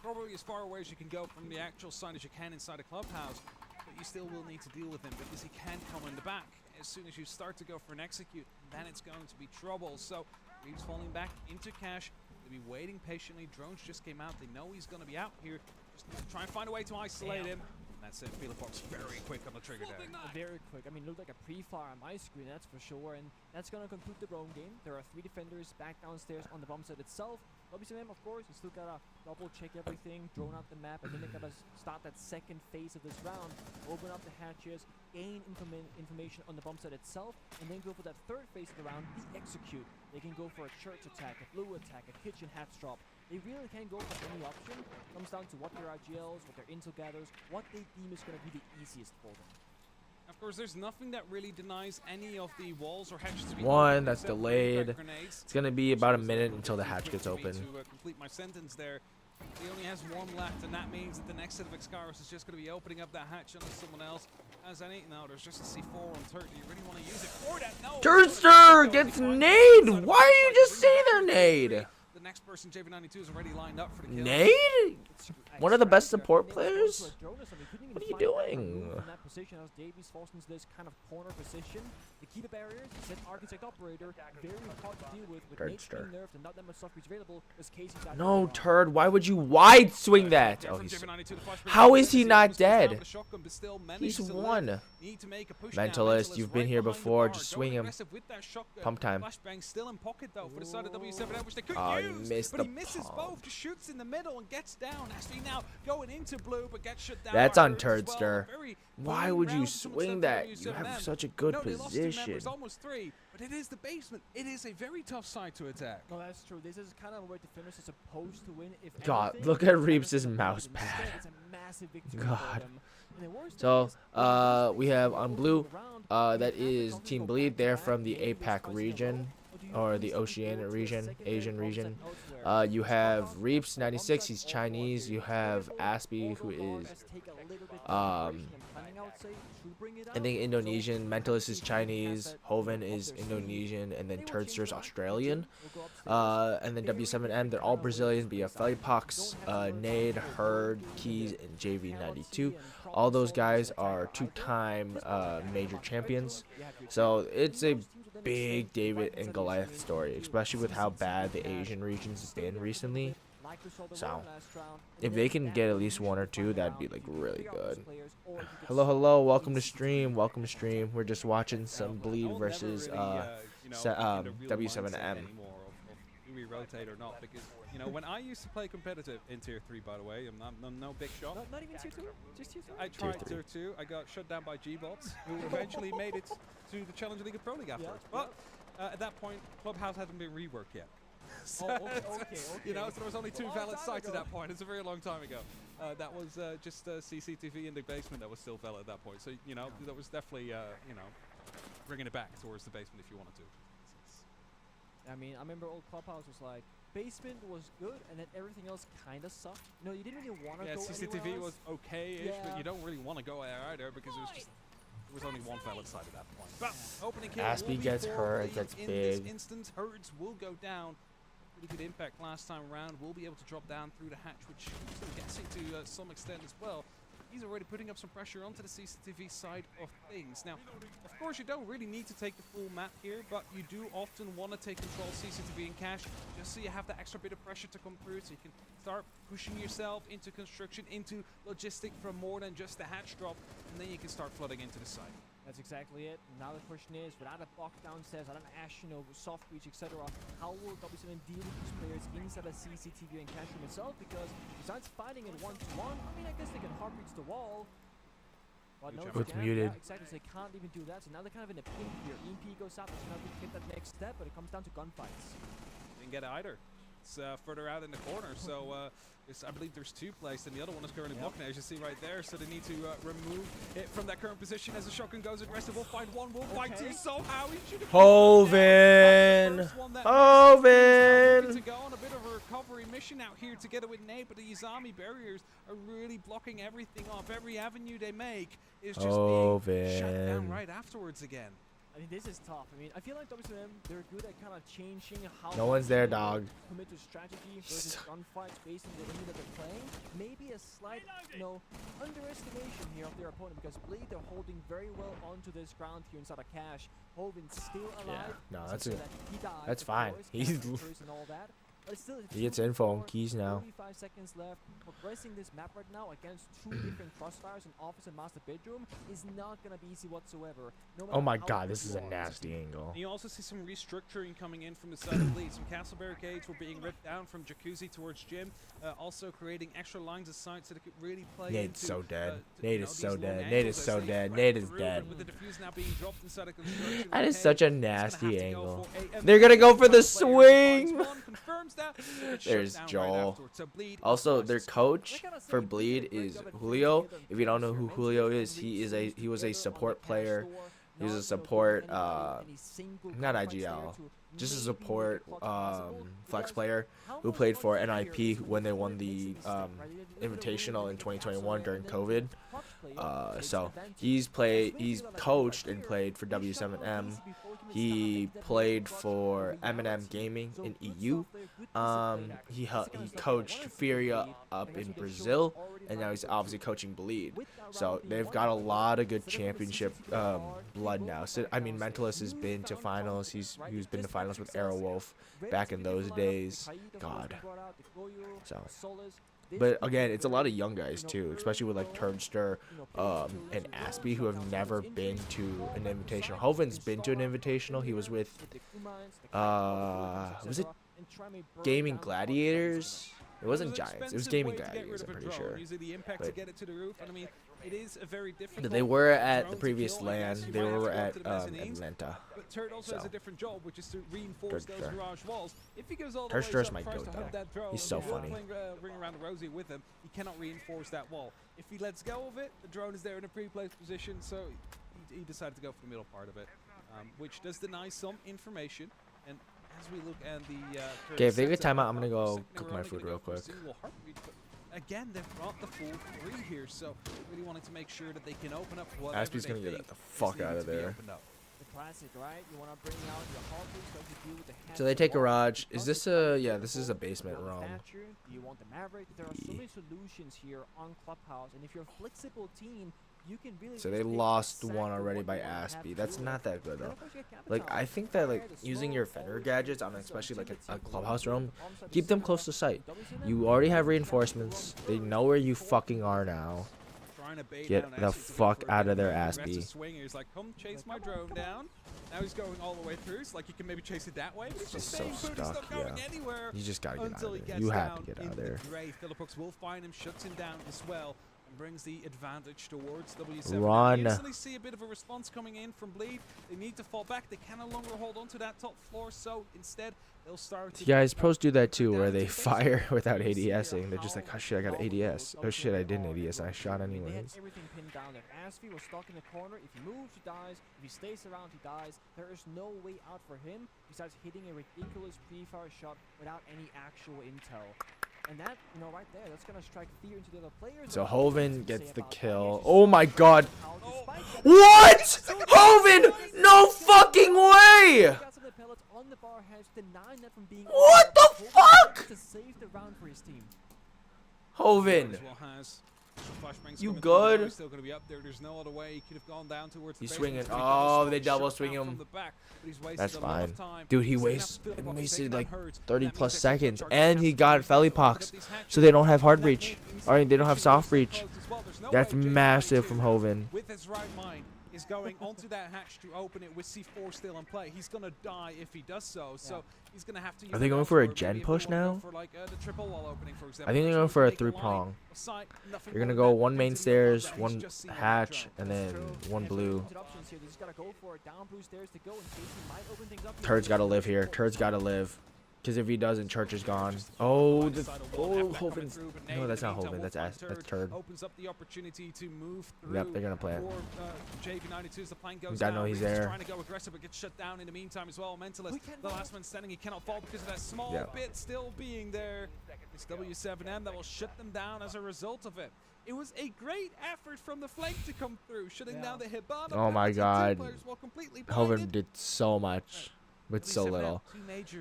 probably as far away as you can go from the actual side as you can inside a clubhouse. But you still will need to deal with him because he can come in the back. As soon as you start to go for an execute, then it's going to be trouble. So Reeves falling back into cash. They'll be waiting patiently. Drones just came out. They know he's going to be out here. Just need to try and find a way to isolate him. And that's it. Philippox very quick on the trigger there. Very quick. I mean, looked like a pre-fire on my screen, that's for sure. And that's going to conclude the roam game. There are 3 defenders back downstairs on the bomb site itself. W7M, of course, you still gotta double check everything, drone out the map, and then they gotta start that second phase of this round. Open up the hatches, gain information on the bomb site itself, and then go for that third phase of the round, the execute. They can go for a church attack, a blue attack, a kitchen hatch drop. They really can go for any option. Comes down to what their RGLs, what their intel gathers, what they deem is gonna be the easiest for them. Of course, there's nothing that really denies any of the walls or hatches to be One that's delayed. It's gonna be about a minute until the hatch gets open. To complete my sentence there, he only has 1 left, and that means that the next set of Excaros is just going to be opening up that hatch unless someone else has any. No, there's just a C4 on turret. Do you really want to use it for that? No. Turnster gets nade. Why are you just saying their nade? The next person, JV92, is already lined up for the kill. Nade? One of the best support players? What are you doing? In that position, as Davies falls into this kind of corner position, they keep the barriers. Set Architect Operator very hard to deal with Nate being nerfed and not that much stuff available. As Casey's No, turd. Why would you wide swing that? Oh, he's. How is he not dead? He's 1. Mentalist, you've been here before. Just swing him. Pump time. Oh, you missed the But he misses both. Just shoots in the middle and gets down. Actually now going into blue, but gets shut down. That's on Turdster. Why would you swing that? You have such a good position. Almost 3, but it is the basement. It is a very tough side to attack. No, that's true. This is kind of a way to finish as opposed to win. If God, anything, look at Reeps' mouse pad. It's a massive victory God. for them. And the worst So, thing is, we have on blue, that is Team Bleed. They're from the APAC region, or the Oceania region, Asian region. You have Reeps 96, he's Chinese. You have Aspie, who is, I think Indonesian. Mentalist is Chinese. Hoven is Indonesian, and then Turdster's Australian. And then W7M, they're all Brazilian. But you have Philippox, Nade, Herd, Keys, and JV92. All those guys are 2-time major champions. So it's a big David and Goliath story, especially with how bad the Asian regions have been recently. So if they can get at least 1 or 2, that'd be like really good. Hello, welcome to stream. We're just watching some Bleed versus W7M. We rotate or not, because You know, when I used to play competitive in Tier 3, by the way, I'm no big shot. Not even Tier 2? Just Tier 3? I tried Tier 2. I got shut down by G-Bots, who eventually made it to the Challenger League and Pro League afterwards. But at that point, Clubhouse hadn't been reworked yet. So, okay. You know, so there was only 2 valid sites at that point. It's a very long time ago. That was just CCTV in the basement that was still valid at that point. So, you know, that was definitely, you know, bringing it back towards the basement if you wanted to. I mean, I remember old Clubhouse was like, basement was good, and then everything else kind of sucked. No, you didn't really want to go CCTV anywhere was okay-ish, but you don't really want to go there either because it was just... There was only one valid side at that point. But opening kill Aspie gets hurt, it gets in big. this instance, Herds will go down. Pretty good impact last time around. Will be able to drop down through the hatch, which I'm still guessing to some extent as well. He's already putting up some pressure onto the CCTV side of things. Now, of course, you don't really need to take the full map here, but you do often want to take control of CCTV and cache, just so you have that extra bit of pressure to come through, so you can start pushing yourself into construction, into logistic from more than just the hatch drop, and then you can start flooding into the site. That's exactly it. Now the question is, without a block downstairs, without an Ash, you know, soft breach, etc., how will W7M deal with these players inside a CCTV and cache room itself? Because besides fighting it 1-1, I mean, I guess they can hard breach the wall. But no, it's muted. Yeah, exactly, so they can't even do that. So now they're kind of in a pink here. EMP goes out, there's nothing to take that next step, but it comes down to gunfights. Didn't get either. It's further out in the corner, so I believe there's 2 placed, and the other one is currently blocking, as you see right there. So they need to remove it from that current position as the shotgun goes aggressive. We'll find 1, we'll find 2 somehow. He should have Hoven! Hoven! To go on a bit of a recovery mission out here together with Nate, but the Izami barriers are really blocking everything off. Every avenue they make is just being shut down right afterwards again. I mean, this is tough. I mean, I feel like W7M, they're good at kind of changing how... No one's there, dog. ...commit to strategy versus gunfights based on the enemy that they're playing. Maybe a slight, you know, underestimation here of their opponent, because Bleed, they're holding very well onto this ground here inside a cache. Hoven's still alive. Yeah, no, that's that's fine. He's... and all that. But still, He gets info and keys now. 35 seconds left. Progressing this map right now against 2 different crossfires in office and master bedroom is not going to be easy whatsoever. No Oh my god, this is a nasty angle. You also see some restructuring coming in from the side of Bleed. Some castle barricades were being ripped down from Jacuzzi towards Gym, also creating extra lines of sight so they could really play Nate's into, so dead. you Nate know, is so these long dead. Nate is angles so as they dead. break Nate is through, dead. With the defuse now being dropped inside of construction. That is Okay, such a he's gonna have nasty to angle. go They're gonna go for the swing. Confirms that. There's Joel. Also, their coach for Bleed is Julio. If you don't know who Julio is, he was a support player. He was a support, not IGL, just a support flex player who played for NIP when they won the Invitational in 2021 during COVID. So he's coached and played for W7M. He played for M&M Gaming in EU. He coached Furia up in Brazil, and now he's obviously coaching Bleed. So they've got a lot of good championship blood now. So I mean, Mentalist has been to finals. He's been to finals with Aerowolf back in those days. God. So. But again, it's a lot of young guys too, especially with like Turnster and Aspie, who have never been to an invitational. Hoven's been to an invitational. He was with was it Gaming Gladiators? It wasn't Giants. It was Gaming Gladiators, I'm pretty sure. It is a very different. They were at the previous LAN. They were at Atlanta. But Turd also has a different job, which is to reinforce those garage walls. If he goes all the way Turster's up my first goat, to hunt though. that drone, He's so and you're funny. playing Ring Around the Rosie with him, he cannot reinforce that wall. If he lets go of it, the drone is there in a pre-placed position, so he decided to go for the middle part of it, which does deny some information. And as we look at the okay, if they get timeout, I'm gonna go cook my food real quick. Again, they've brought the full 3 here, so really wanting to make sure that they can open up whatever Aspie's gonna get the fuck out of there. The classic, right? You want to bring out your Hawkins, so you deal with the So they take garage. Is this a this is a basement room. Do you want the Maverick? There are so many solutions here on Clubhouse, and if you're a flexible team, you can really. So they lost one already by Aspie. That's not that good though. Like I think that like using your Fender gadgets on especially like a clubhouse room, keep them close to sight. You already have reinforcements. They know where you fucking are now. trying to bait Get down the Ashley to go fuck for a out bit of there, aggressive Aspie. swing. He's like, come chase my drone down. Now he's going all the way through. It's like you can maybe chase it that way. But he's just so staying put. He's stuck, not going yeah. anywhere. You just gotta get out until of he there. gets You have down to get out in of the there. gray. Philippux will find him, shuts him down as well, and brings the advantage towards W7M. Run. You instantly see a bit of a response coming in from Bleed. They need to fall back. They can no longer hold on to that top floor, so instead they'll start to Guys, pros do that too, where they fire without ADSing. They're just like, oh shit, I got ADS. Oh shit, I didn't ADS, and I shot They had anyways. everything pinned down there. Asfi was stuck in the corner. If he moves, he dies. If he stays around, he dies. There is no way out for him besides hitting a ridiculous pre-fire shot without any actual intel. And that, you know, right there, that's gonna strike fear into the other players. So Hoven gets the kill. Oh my god. What? Hoven! No fucking way! What the fuck? Hoven. You good? Still gonna be up there. There's no other way. He could have gone down towards the He's basement. swinging. He got a Oh, they shot double down swing from him. the back, but he's wasted That's a lot of fine. time. Dude, he He's gonna have to build up. He's wasted taking like that hurt. 30 That plus means that seconds. Charge And has he to got get Felly these Pox. hatches. So they don't have hard That breach. means Or they don't have soft breach. as well. There's no That's way massive J92 from Hoven. with his right mind is going onto that hatch to open it with C4 still in play. He's gonna die if he does so. So he's gonna have to use Are they going for a gen push now? for like the triple wall opening, for example. I think they're going for a 3-prong. They're gonna go one main stairs, one hatch, and then one blue. Turd's gotta live here. Turd's gotta live. Because if he doesn't, Church is gone. Oh, Hoven's. No, that's not Hoven. That's Turd. Opens up the opportunity to move through. Yep, they're gonna play it. JV92 as the plane goes I down. know he's Reese is there. trying to go aggressive, but gets shut down in the meantime as well. Mentalist, the last man standing, he cannot fall because of that small bit still being there. It's W7M that will shut them down as a result of it. It was a great effort from the flank to come through, shutting down the Hibana. Oh my god. Hoven did so much with so little.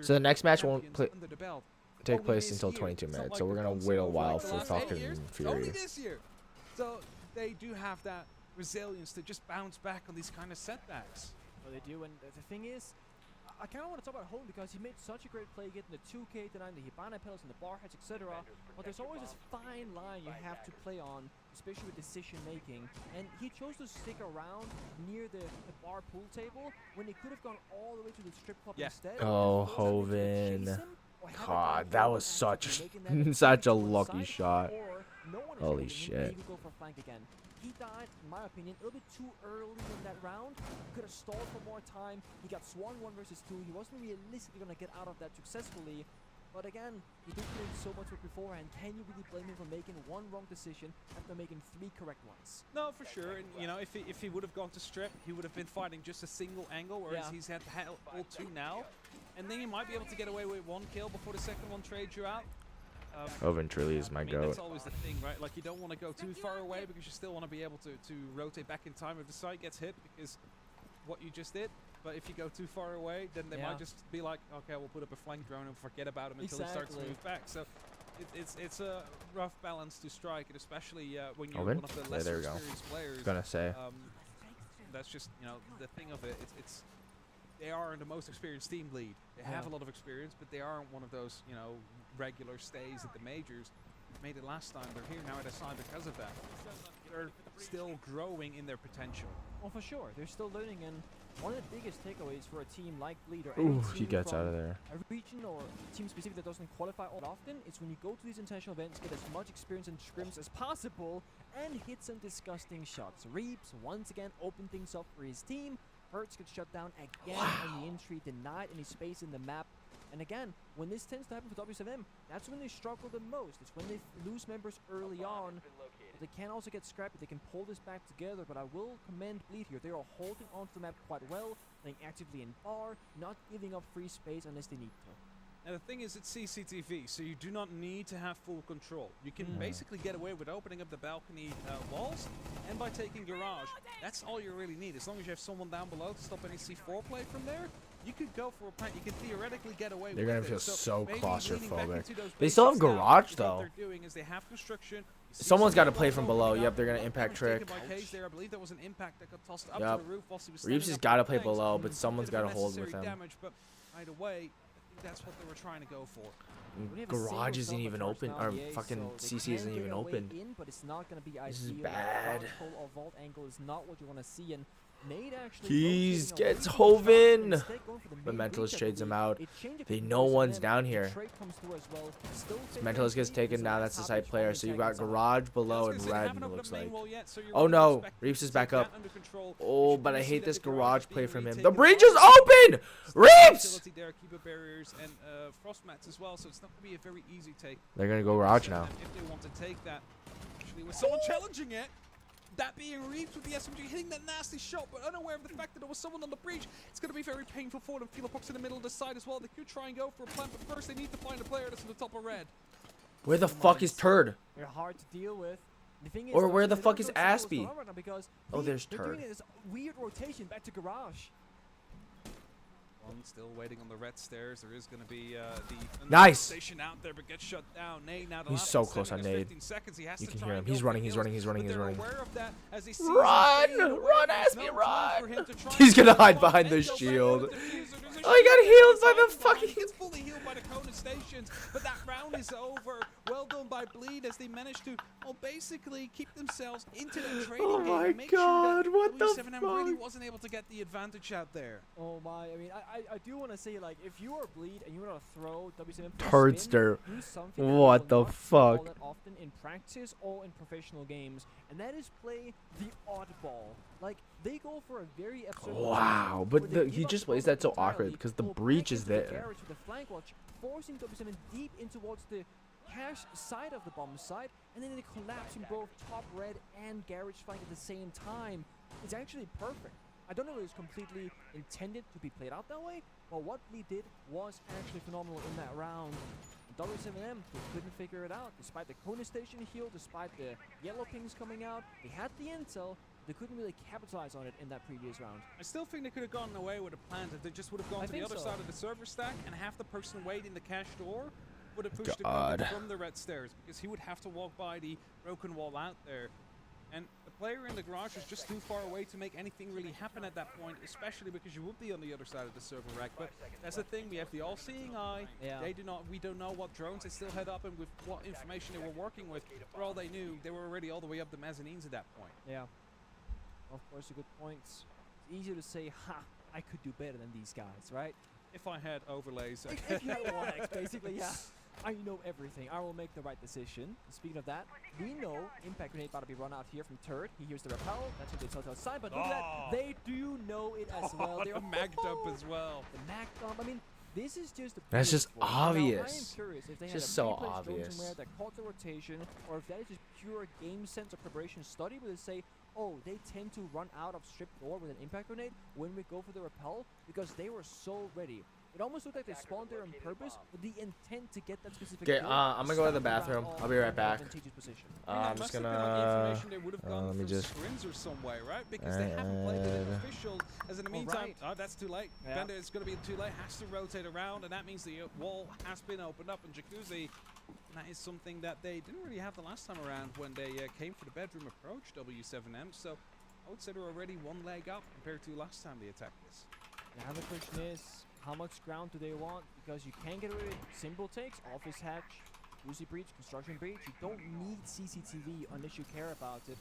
So the next match won't take place until 22 minutes. So we're gonna wait a while for Falcon and Fury. Only this year. So they do have that resilience to just bounce back on these kind of setbacks. Well, they do, and the thing is, I kind of want to talk about Home because he made such a great play getting the 2K denying the Hibana pedals and the bar heads, etc. But there's always this fine line you have to play on, especially with decision making. And he chose to stick around near the bar pool table when he could have gone all the way to the strip club instead. Oh, Hoven. God, that was such a lucky shot. Holy shit. He died, in my opinion, a little bit too early in that round. He could have stalled for more time. He got swung 1 versus 2. He wasn't realistically going to get out of that successfully. But again, he did put in so much work beforehand. Can you really blame him for making one wrong decision after making 3 correct ones? No, for sure. And you know, if he would have gone to strip, he would have been fighting just a single angle, whereas he's had all 2 now. And then you might be able to get away with 1 kill before the second one trades you out. Hoven truly is my goat. That's always the thing, right? Like, you don't want to go too far away because you still want to be able to rotate back in time if the site gets hit, because what you just did. But if you go too far away, then they might just be like, okay, we'll put up a flank drone and forget about him until he starts to move back. So it's a rough balance to strike, and especially when you're one of the less experienced players. Gonna say. That's just, you know, the thing of it. They are the most experienced team lead. They have a lot of experience, but they aren't one of those, you know, regular stays at the majors. Made it last time. They're here now at SI because of that. They're still growing in their potential. Well, for sure. They're still learning, and one of the biggest takeaways for a team like Bleed or any he team gets from out of there. a region or team specific that doesn't qualify all often, is when you go to these international events, get as much experience in scrims as possible, and hit some disgusting shots. Reeps, once again, open things up for his team. Hertz gets shut down again on the entry, denied any space in the map. And again, when this tends to happen for W7M, that's when they struggle the most. It's when they lose members early on. But they can also get scrappy. They can pull this back together, but I will commend Bleed here. They are holding onto the map quite well, playing actively in bar, not giving up free space unless they need to. And the thing is, it's CCTV, so you do not need to have full control. You can basically get away with opening up the balcony walls, and by taking garage, that's all you really need. As long as you have someone down below to stop any C4 play from there, you could go for a plant. You can theoretically get away with it. They're gonna feel so claustrophobic. They basics still have now, garage what though. they're doing is they have construction. Someone's got to play from below. Yep, they're gonna impact trick. There, I believe there was an impact that got tossed up Yep. to the roof whilst he was Reeves standing has up got to on play the planks. below, but someone's Bit of got to hold with unnecessary him. damage, but either way, that's what they were trying to go for. Garage isn't even open, or fucking CC isn't even open. But it's not going to be This is ideal. bad. Or vault angle is not what you want to see, and Nate actually He's gets Hoven, but Mentalist trades him out. They know one's down here. Mentalist gets taken down. That's the side player. So you got Garage below and red. It looks like. Oh no, Reeves is back up. Oh, but I hate this Garage play from him. The breach is open. Reeves. Barriers and frost mats as well, so it's not going to be a very easy take. They're gonna go Garage now. If they want to take that, actually, with someone challenging it. That being Reeves with the SMG hitting that nasty shot, but unaware of the fact that there was someone on the breach. It's going to be very painful for them. Filopox in the middle of the side as well. They could try and go for a plant, but first they need to find a player that's on the top of red. Where the fuck is Turd? They're hard to deal with. The thing is, Or where the fuck is Aspie? Oh, there's They're Turd. doing this weird rotation back to Garage. One still waiting on the red stairs. There is going to be the Nice. station out there, but gets shut down. Nade now. He's so close on Nade. You can hear him. He's running. He's running. He's running. He's running. Run! Run, Aspie, run! He's gonna hide behind the shield. Oh, he got healed by the fucking. Gets fully healed by the Kona stations, but that round is over. Well done by Bleed as they managed to, well, basically keep themselves into the trading Oh game my and make God, sure what that the W7M really fuck? wasn't able to get the advantage out there. Oh my, I mean, I do want to say, like, if you are Bleed and you want to throw W7M Turdster. do something that What you the will not see all fuck? that often in practice or in professional games, and that is play the oddball. Like, they go for a very absurd Wow, but he just plays that so awkward because the breach is there. Garage with the flank watch, forcing W7M deep in towards the cash side of the bomb side, and then they collapsing both top red and garage flank at the same time. It's actually perfect. I don't know if it was completely intended to be played out that way, but what Lee did was actually phenomenal in that round. W7M, they couldn't figure it out, despite the Kona station heal, despite the yellow pings coming out. They had the intel, they couldn't really capitalize on it in that previous round. I still think they could have gotten away with a plan if they just would have gone to the other side of the server stack and half the person waiting the cash door would have pushed God. him from the red stairs because he would have to walk by the broken wall out there. And the player in the garage is just too far away to make anything really happen at that point, especially because you would be on the other side of the server rack. But that's the thing, we have the all-seeing eye. Yeah. We don't know what drones they still had up and with what information they were working with. For all they knew, they were already all the way up the mezzanines at that point. Yeah. Of course, a good point. It's easier to say, ha, I could do better than these guys, right? If I had overlays. If you had 1x, basically, yeah. I know everything. I will make the right decision. Speaking of that, we know Impact Grenade about to be run out here from Turd. He hears the repel. That's what they tell to outside. But look at that. They do know it as well. They're mag dump as well. The mag dump. I mean, this is just That's just beautiful. obvious. Now, I am curious if they It's had just a so replay drone obvious. somewhere that caught the rotation, or if that is just pure game sense or preparation study where they say, oh, they tend to run out of strip door with an impact grenade when we go for the repel because they were so ready. It almost looked like they spawned there on purpose with the intent to get that specific. Okay, I'm gonna go to the bathroom. I'll be right back. I'm just gonna. Let me just. Or some way, right? Because they haven't played it in officials. As in the meantime, oh, that's too late. Yeah. Bender is going to be too late. Has to rotate around, and that means the wall has been opened up. And Jacuzzi, that is something that they didn't really have the last time around when they came for the bedroom approach. W7M. So I would say they're already one leg up compared to last time they attacked this. Now the question is, how much ground do they want? Because you can get away with simple takes, office hatch, Uzi breach, construction breach. You don't need CCTV unless you care about it.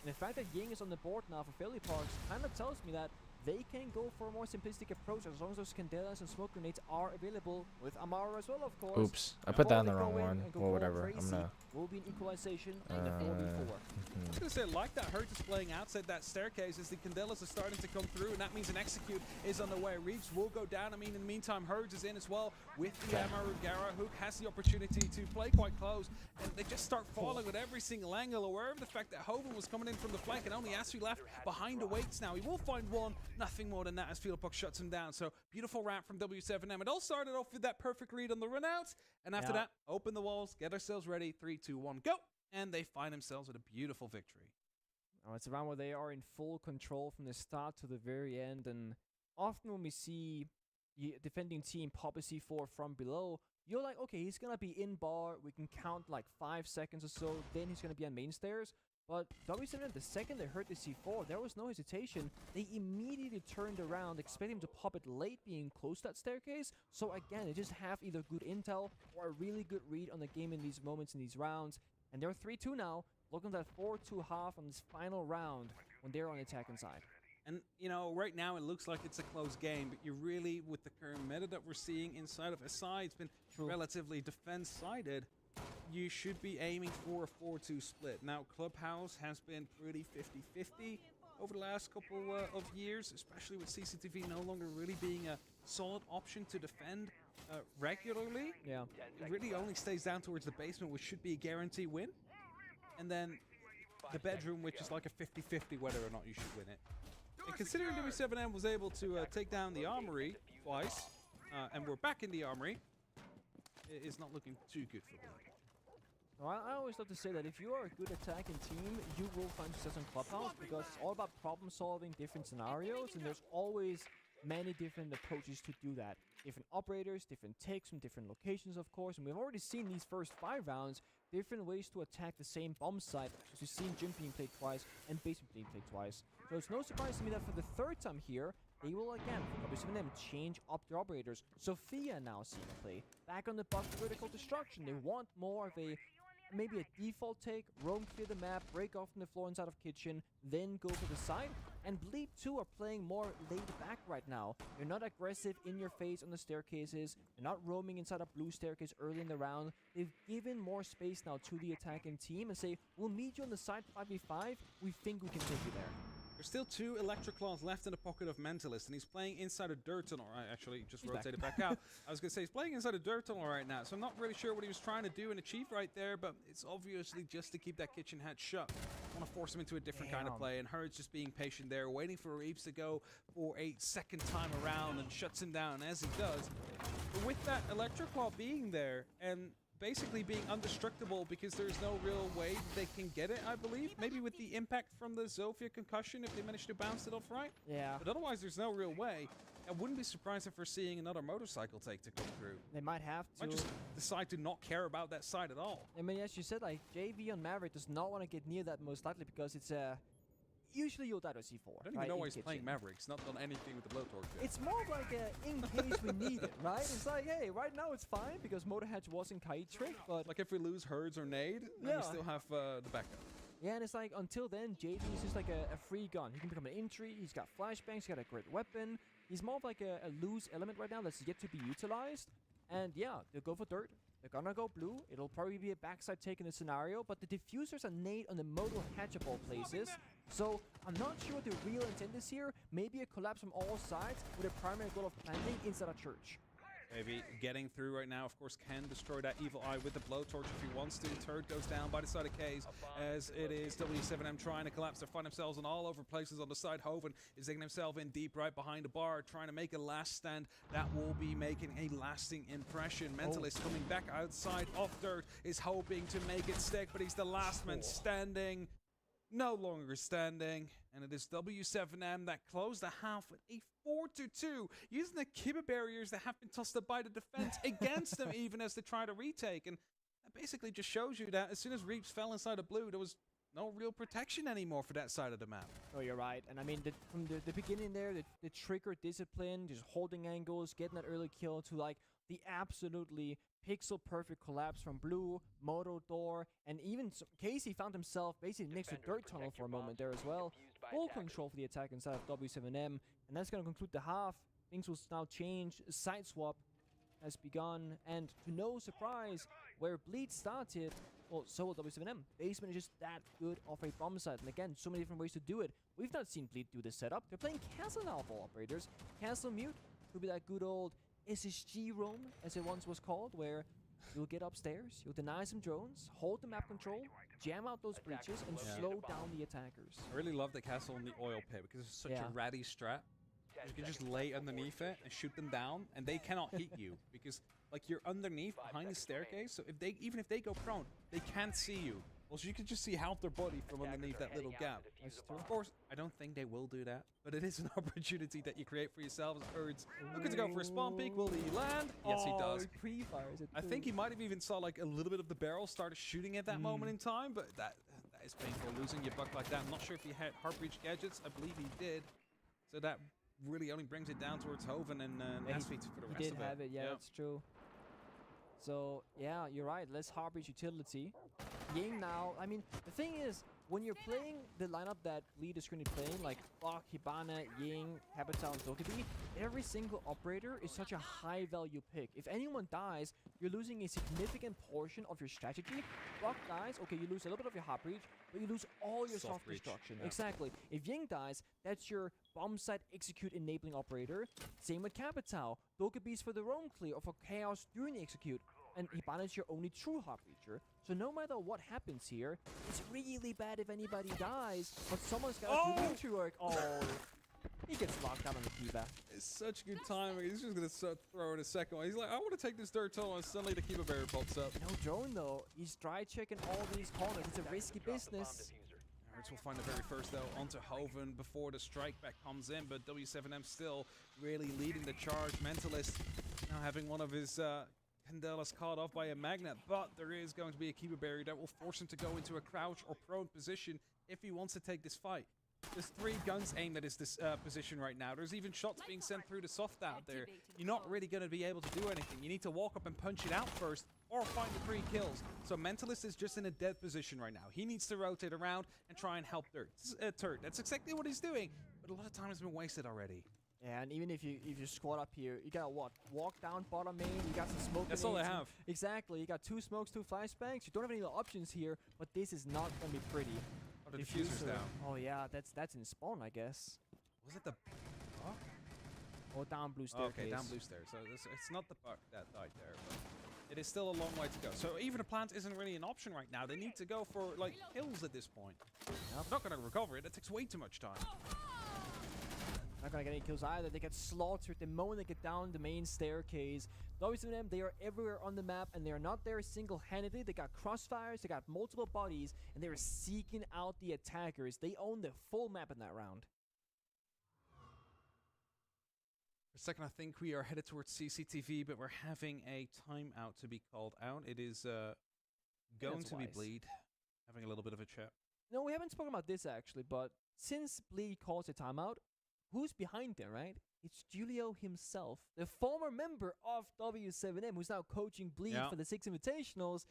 And the fact that Ying is on the board now for Philly Parks kind of tells me that they can go for a more simplistic approach as long as those Candelas and smoke grenades are available with Amara as well, of course. Oops, I put that in the wrong one. Well, whatever. I'm gonna. Will be an equalization and a 4v4. I was going to say, like that Hurt is playing outside that staircase as the Candelas are starting to come through, and that means an execute is on the way. Reeves will go down. I mean, in the meantime, Herds is in as well with the Amaru-Gara. Hook has the opportunity to play quite close, and they just start falling with every single angle, aware of the fact that Hoven was coming in from the flank, and only Asu left behind the weights now. He will find one, nothing more than that as Fielderpuck shuts him down. So, beautiful round from W7M. It all started off with that perfect read on the run out, and after that, open the walls, get ourselves ready, 3, 2, 1, go! And they find themselves with a beautiful victory. Oh, it's a round where they are in full control from the start to the very end, and often when we see the defending team pop a C4 from below, you're like, okay, he's gonna be in bar, we can count like 5 seconds or so, then he's gonna be on main stairs. But W7M, the second they heard the C4, there was no hesitation. They immediately turned around, expecting to pop it late, being close to that staircase. So again, they just have either good intel or a really good read on the game in these moments, in these rounds. And they're 3-2 now, looking at that 4-2 half on this final round when they're on the attacking side. And, you know, right now it looks like it's a close game, but you really, with the current meta that we're seeing inside of SI, it's been relatively defense-sided. You should be aiming for a 4-2 split. Now, Clubhouse has been pretty 50-50 over the last couple of years, especially with CCTV no longer really being a solid option to defend regularly. Yeah. It really only stays down towards the basement, which should be a guarantee win. And then the bedroom, which is like a 50-50 whether or not you should win it. And considering W7M was able to take down the Armory twice, and we're back in the Armory, it is not looking too good for Blue. Well, I always love to say that if you are a good attacking team, you will find success in Clubhouse, because it's all about problem solving different scenarios, and there's always many different approaches to do that. Different operators, different takes from different locations, of course, and we've already seen these first 5 rounds, different ways to attack the same bomb site, as we've seen Gym being played twice and Basement being played twice. So it's no surprise to me that for the 3rd time here, they will again, for W7M, change up their operators. Sophia now seen play. Back on the buff vertical destruction, they want more of a maybe a default take, roam clear the map, break off from the floor inside of kitchen, then go to the side. And Bleep 2 are playing more laid back right now. They're not aggressive in your face on the staircases. They're not roaming inside a blue staircase early in the round. They've given more space now to the attacking team and say, we'll meet you on the side 5v5. We think we can take you there. There's still 2 Electric Claws left in the pocket of Mentalist, and he's playing inside a dirt tunnel. I actually just rotated back out. I was going to say, he's playing inside a dirt tunnel right now, so I'm not really sure what he was trying to do and achieve right there, but it's obviously just to keep that kitchen hatch shut. I want to force him into a different kind of play, and Herd's just being patient there, waiting for Reeves to go for a second time around and shuts him down, as he does. But with that Electric Claw being there, and basically being indestructible because there's no real way they can get it, I believe. Maybe with the impact from the Zofia concussion if they manage to bounce it off right. Yeah. But otherwise, there's no real way. I wouldn't be surprised if we're seeing another motorcycle take to come through. They might have to. Might just decide to not care about that side at all. I mean, as you said, like, JV on Maverick does not want to get near that most likely because it's usually you'll die to C4. I don't even know why he's playing Maverick. He's not done anything with the blowtorch yet. It's more of like a in case we need it, right? It's like, hey, right now it's fine because Motorhatch wasn't Kite trick, but like if we lose Herds or Nade, then we still have the backup. Yeah, and it's like until then, JV is just like a free gun. He can become an entry. He's got flashbangs. He's got a great weapon. He's more of like a loose element right now that's yet to be utilized. And yeah, they'll go for dirt. They're gonna go blue. It'll probably be a backside take in the scenario, but the diffusers are nade on the Moto hatch of all places. So I'm not sure what the real intent is here. Maybe a collapse from all sides with a primary goal of planting inside a church. Maybe getting through right now, of course, can destroy that Evil Eye with the blowtorch if he wants to. Turd goes down by the side of K's as it is W7M trying to collapse. They find themselves in all over places on the side. Hoven is digging himself in deep right behind the bar, trying to make a last stand that will be making a lasting impression. Mentalist coming back outside off dirt is hoping to make it stick, but he's the last man standing. No longer standing, and it is W7M that closed the half with a 4-2, using the Kibba barriers that have been tossed up by the defense against them even as they try to retake. And that basically just shows you that as soon as Reeps fell inside of blue, there was no real protection anymore for that side of the map. Oh, you're right. And I mean, from the beginning there, the trigger discipline, just holding angles, getting that early kill to like the absolutely pixel perfect collapse from blue, Moto door, and even Casey found himself basically next to dirt tunnel for a moment there as well. Full control for the attack inside of W7M, and that's going to conclude the half. Things will now change. Side swap has begun, and to no surprise, where Bleed started, well, so will W7M. Basement is just that good of a bomb site, and again, so many different ways to do it. We've not seen Bleed do this setup. They're playing Castle now for operators. Castle Mute could be that good old SSG roam, as it once was called, where you'll get upstairs, you'll deny some drones, hold the map control, jam out those breaches, and slow down the attackers. I really love the castle in the oil pit because it's such a ratty strat. You can just lay underneath it and shoot them down, and they cannot hit you because, like, you're underneath behind the staircase. So if they, even if they go prone, they can't see you. Well, so you can just see half their body from underneath that little gap. Of course, I don't think they will do that, but it is an opportunity that you create for yourselves. Herds looking to go for a spawn peek. Will he land? Yes, he does. Pre-fires it. I think he might have even saw like a little bit of the barrel started shooting at that moment in time, but that is painful, losing your buck like that. I'm not sure if he had heart breach gadgets. I believe he did. So that really only brings it down towards Hoven and Nasfeet for the rest of it. He did have it, yeah, that's true. So, yeah, you're right. Less heart breach utility. Ying now, I mean, the thing is, when you're playing the lineup that Bleed is currently playing, like Bach, Hibana, Ying, Habitat, and Dokkaebi, every single operator is such a high value pick. If anyone dies, you're losing a significant portion of your strategy. Bach dies, okay, you lose a little bit of your heart breach, but you lose all your soft destruction. Yeah. Exactly. If Ying dies, that's your bomb site execute enabling operator. Same with Capital. Dokkaebi's for the roam clear or for chaos during the execute. And Hibana is your only true heart breacher. So no matter what happens here, it's really bad if anybody dies, but someone's got to do the entry work. Oh, he gets locked out on the Kiba. It's such good timing. He's just going to throw in a second one. He's like, I want to take this dirt tunnel, and suddenly the Kiba barrier pops up. No drone though. He's dry checking all these corners. It's a risky business. Hertz will find the very first though onto Hoven before the strike back comes in, but W7M still really leading the charge. Mentalist now having one of his Candelas caught off by a magnet, but there is going to be a Kiba barrier that will force him to go into a crouch or prone position if he wants to take this fight. There's 3 guns aimed at his position right now. There's even shots being sent through the soft out there. You're not really going to be able to do anything. You need to walk up and punch it out first or find the 3 kills. So Mentalist is just in a dead position right now. He needs to rotate around and try and help Turd. That's exactly what he's doing, but a lot of time has been wasted already. Yeah, and even if you squat up here, you gotta what? Walk down bottom main, you got some smoke. That's all I have. Exactly, you got 2 smokes, 2 flashbangs. You don't have any other options here, but this is not gonna be pretty. Oh, the diffuser's down. Oh yeah, that's in spawn, I guess. Was it the buck? Or down blue staircase. Okay, down blue stairs. So it's not the buck that died there, but it is still a long way to go. So even a plant isn't really an option right now. They need to go for like kills at this point. Yep. They're not gonna recover it. It takes way too much time. Not gonna get any kills either. They get slaughtered the moment they get down the main staircase. W7M, they are everywhere on the map, and they are not there single-handedly. They got crossfires, they got multiple bodies, and they are seeking out the attackers. They own the full map in that round. For a second, I think we are headed towards CCTV, but we're having a timeout to be called out. It is going to be Bleed. Having a little bit of a chat. No, we haven't spoken about this actually, but since Bleed calls a timeout, who's behind there, right? It's Julio himself, the former member of W7M, who's now coaching Bleed for the 6 Invitationals.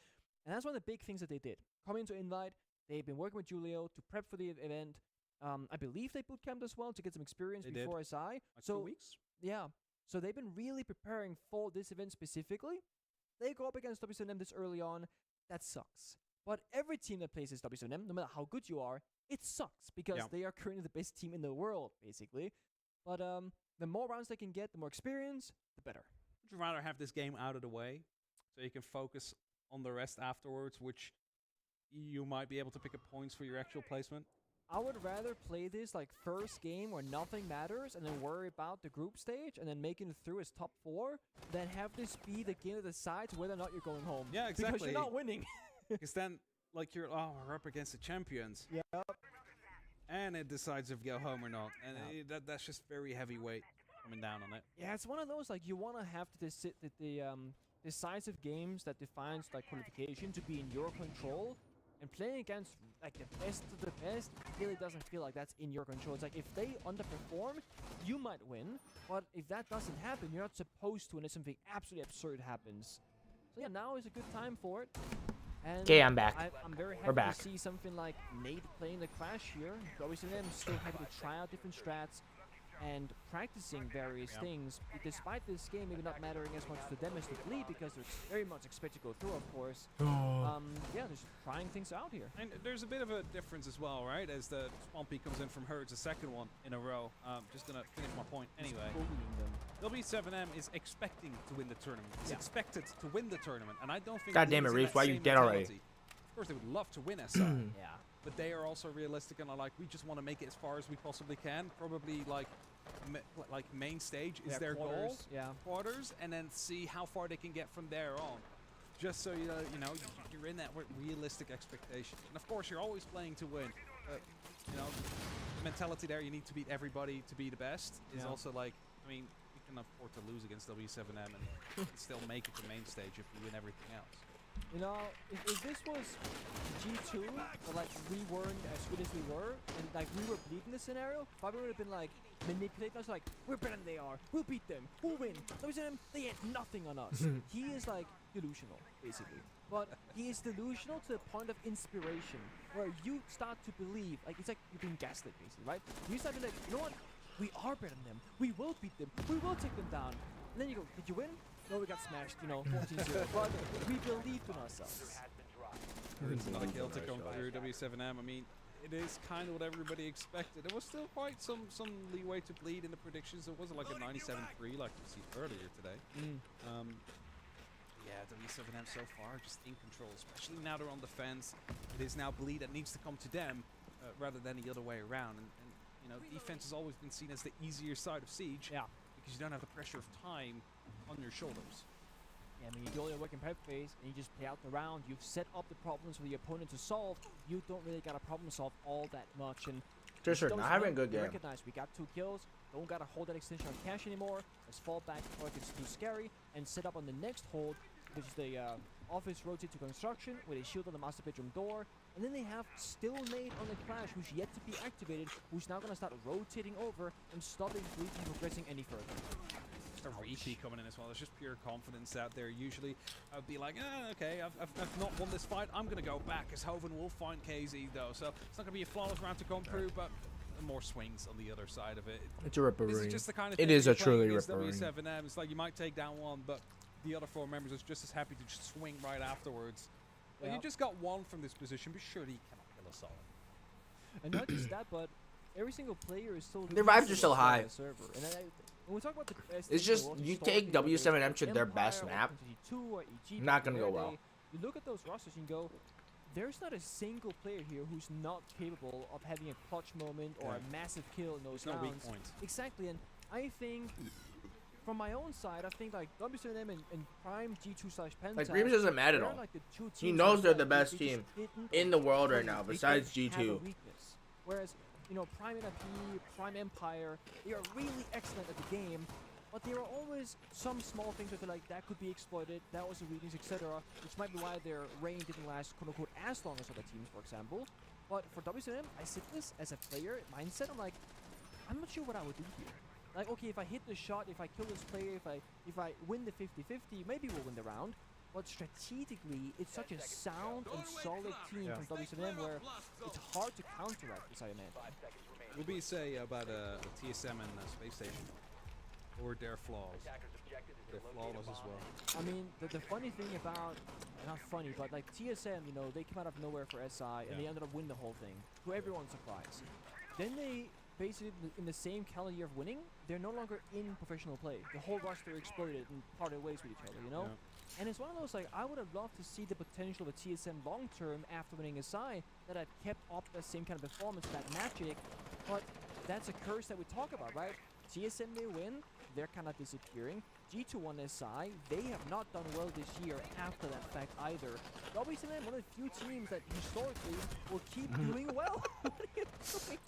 And that's one of the big things that they did. Coming to Invite, they've been working with Julio to prep for the event. I believe they bootcamped as well to get some experience before SI. Like 2 weeks? Yeah. So they've been really preparing for this event specifically. They go up against W7M this early on. That sucks. But every team that plays this W7M, no matter how good you are, it sucks because they are currently the best team in the world, basically. But the more rounds they can get, the more experience, the better. Would you rather have this game out of the way so you can focus on the rest afterwards, which you might be able to pick up points for your actual placement? I would rather play this like first game where nothing matters and then worry about the group stage and then making it through as top 4 than have this be the game that decides whether or not you're going home. Yeah, exactly. Because you're not winning. Because then, like, we're up against the champions. Yep. And it decides if you go home or not. And that's just very heavy weight coming down on it. Yeah, it's one of those, like, you want to have the decisive games that defines, like, qualification to be in your control. And playing against, like, the best of the best really doesn't feel like that's in your control. It's like, if they underperform, you might win. But if that doesn't happen, you're not supposed to unless something absolutely absurd happens. So yeah, now is a good time for it. Okay, I'm back. I'm very We're happy back. to see something like Nate playing the Clash here. W7M still happy to try out different strats and practicing various things, despite this game maybe not mattering as much to them as to Bleed because they're very much expected to go through, of course. Yeah, just trying things out here. And there's a bit of a difference as well, right? As the Swampy comes in from Hertz, a second one in a row. Just gonna finish my point anyway. W7M is expecting to win the tournament. It's expected to win the tournament, and I don't think. God damn it, Reef! Why are you dead already? Of course, they would love to win SI. Yeah. But they are also realistic and are like, we just want to make it as far as we possibly can. Probably like main stage is their goal. Yeah. Quarters, and then see how far they can get from there on. Just so you know, you're in that realistic expectation. And of course, you're always playing to win. You know, the mentality there, you need to beat everybody to be the best. Is also like, I mean, you can afford to lose against W7M and still make it to main stage if you win everything else. You know, if this was G2, but like we weren't as good as we were, and like we were bleeding the scenario, probably would have been like manipulating us, like we're better than they are, we'll beat them, we'll win. W7M, they had nothing on us. He is like delusional, basically. But he is delusional to the point of inspiration, where you start to believe, like it's like you're being gaslit, basically, right? You start to be like, you know what? We are better than them. We will beat them. We will take them down. And then you go, did you win? No, we got smashed, you know, 14-0. But we believed in ourselves. It's another kill to come through W7M. I mean, it is kind of what everybody expected. There was still quite some leeway to bleed in the predictions. It wasn't like a 97-3 like we see earlier today. Yeah, W7M so far just in control, especially now they're on the fence. It is now bleed that needs to come to them rather than the other way around. And you know, defense has always been seen as the easier side of Siege. Yeah. Because you don't have the pressure of time on your shoulders. Yeah, I mean, you do all your work in prep phase, and you just play out the round. You've set up the problems for the opponent to solve. You don't really got to problem solve all that much. And Sure, not having a good game. Recognize we got 2 kills. Don't got to hold that extension on cash anymore. Let's fall back before it gets too scary and set up on the next hold, which is the office rotate to construction with a shield on the master bedroom door. And then they have still made on the Clash, who's yet to be activated, who's now going to start rotating over and stopping Bleed from progressing any further. A repeat coming in as well. There's just pure confidence out there. Usually, I'd be like, okay, I've not won this fight. I'm going to go back, as Hoven will find KZ, though. So it's not going to be a flawless round to come through, but more swings on the other side of it. It's a ripperoonie. This is just the kind of it thing is a truly truly ripperoonie. W7M. It's like you might take down one, but the other 4 members are just as happy to just swing right afterwards. Like, you just got one from this position, but surely you cannot kill us all. And not just that, but every single player is still... Their vibes are still high. Server. And when we talk about the best, it's just, you take W7M to their best map, not going to go well. You look at those rosters and go, there's not a single player here who's not capable of having a clutch moment or a massive kill in those rounds. No weak points. Exactly, and I think... From my own side, I think like W7M and Prime G2/Penta. Like Reams isn't mad at all. Like he knows they're the best team in the world right now, besides G2. Whereas, you know, Prime NFP, Prime Empire, they are really excellent at the game, but there are always some small things that are like that could be exploited. That was a weakness, etc. Which might be why their reign didn't last quote unquote as long as other teams, for example. But for W7M, I sit this as a player mindset. I'm like, I'm not sure what I would do here. Like, okay, if I hit the shot, if I kill this player, if I win the 50-50, maybe we'll win the round. But strategically, it's such a sound and solid team from W7M where it's hard to counteract this Iron Man. What do you say about TSM and Space Station? Or their flaws? They're flawless as well. I mean, the funny thing about, not funny, but like TSM, you know, they came out of nowhere for SI and they ended up winning the whole thing, to everyone's surprise. Then they, basically in the same calendar year of winning, they're no longer in professional play. The whole roster exploded and parted ways with each other, you know? And it's one of those, like, I would have loved to see the potential of TSM long-term after winning SI, that I've kept up that same kind of performance, that magic, but that's a curse that we talk about, right? TSM may win, they're kind of disappearing. G2 won SI, they have not done well this year after that fact either. W7M, one of the few teams that historically will keep doing well. What are you doing?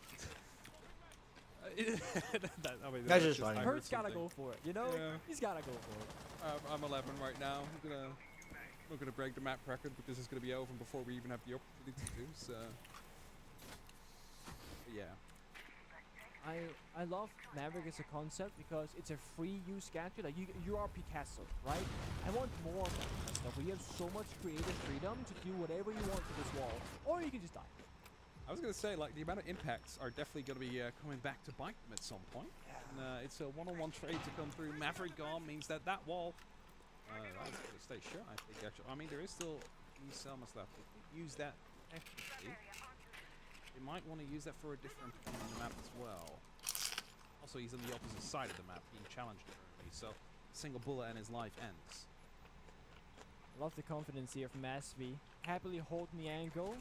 That's just funny. Hurt's gotta go for it, you know? He's gotta go for it. I'm 11 right now. I'm gonna break the map record because it's gonna be over before we even have the opportunity to do so. Yeah. I love Maverick as a concept because it's a free use gadget. Like you are Picasso, right? I want more of that kind of stuff where you have so much creative freedom to do whatever you want to this wall, or you can just die. I was going to say, like, the amount of impacts are definitely going to be coming back to bite them at some point. And, it's a one-on-one trade to come through. Maverick gone means that wall that's going to stay shut, I think, actually. I mean, there is still Selma's left. If they use that effectively, they might want to use that for a different point on the map as well. Also, he's on the opposite side of the map, being challenged currently, so a single bullet and his life ends. Love the confidence here from Masvi. Happily holding the angle.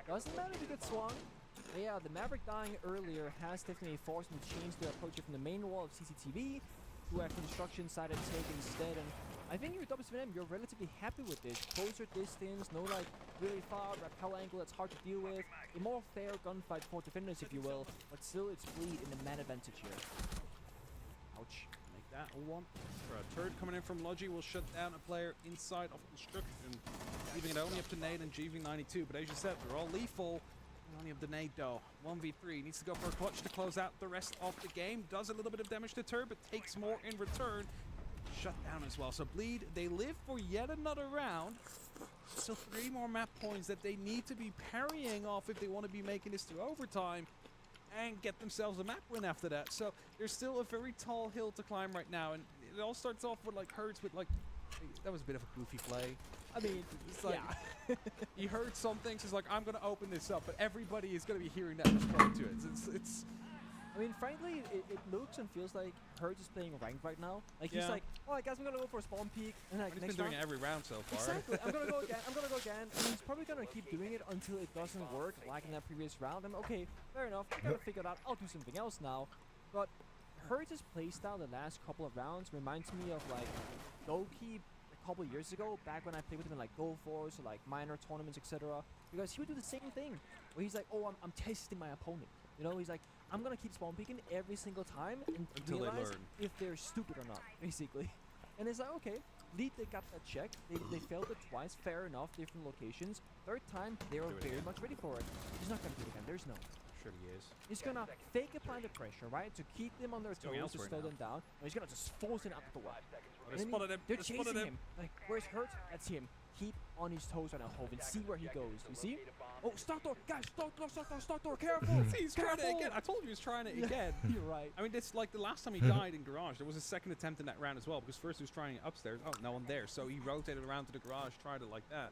Doesn't matter if you get swung. But yeah, the Maverick dying earlier has definitely forced him to change their approach from the main wall of CCTV to a construction side and take instead. And I think with W7M, you're relatively happy with this. Closer distance, no like really far rappel angle that's hard to deal with. A more fair gunfight for defenders, if you will. But still, it's bleed in the man advantage here. Ouch. Make that one. For a turret coming in from Logi will shut down a player inside of construction, leaving it only up to Nade and GV92. But as you said, they're all lethal. We only have the Nade though. 1v3 needs to go for a clutch to close out the rest of the game. Does a little bit of damage to turret, but takes more in return. Shut down as well. So Bleed, they live for yet another round. So 3 more map points that they need to be parrying off if they want to be making this to overtime and get themselves a map win after that. So there's still a very tall hill to climb right now, and it all starts off with like Hurts with like, that was a bit of a goofy play. I mean, it's like, he heard something, so he's like, I'm gonna open this up, but everybody is gonna be hearing that respond to it. It's I mean, frankly, it looks and feels like Hurts is playing ranked right now. Like, he's like, oh, I guess I'm gonna go for a spawn peak. And like, he's next been doing round, it every round so far. Exactly. I'm gonna go again. I'm gonna go again. And he's probably gonna keep doing it until it doesn't work, like in that previous round. And okay, fair enough. I gotta figure it out. I'll do something else now. But Hurts' playstyle the last couple of rounds reminds me of like Loki a couple of years ago, back when I played with him in like Go Force or like minor tournaments, etc. Because he would do the same thing, where he's like, oh, I'm testing my opponent. You know, he's like, I'm gonna keep spawn peeking every single time and until realize they learn if they're stupid or not, basically. And it's like, okay, Lead, they got that check. They failed it twice, fair enough, different locations. Third time, they were very much ready for it. He's not gonna do it again, there's no. Sure he is. He's gonna fake apply the pressure, right, to keep them on their toes, to slow them down. And he's gonna just force it out the door. They spotted him. They're chasing him. Like, where's Hurt? That's him. Keep on his toes right now, Hov, and see where he goes. You see? Oh, start door, guys! Start door! Careful! He's trying it again. I told you he was trying it again. You're right. I mean, it's like the last time he died in garage. There was a second attempt in that round as well, because first he was trying it upstairs. Oh, no one there. So he rotated around to the garage, tried it like that.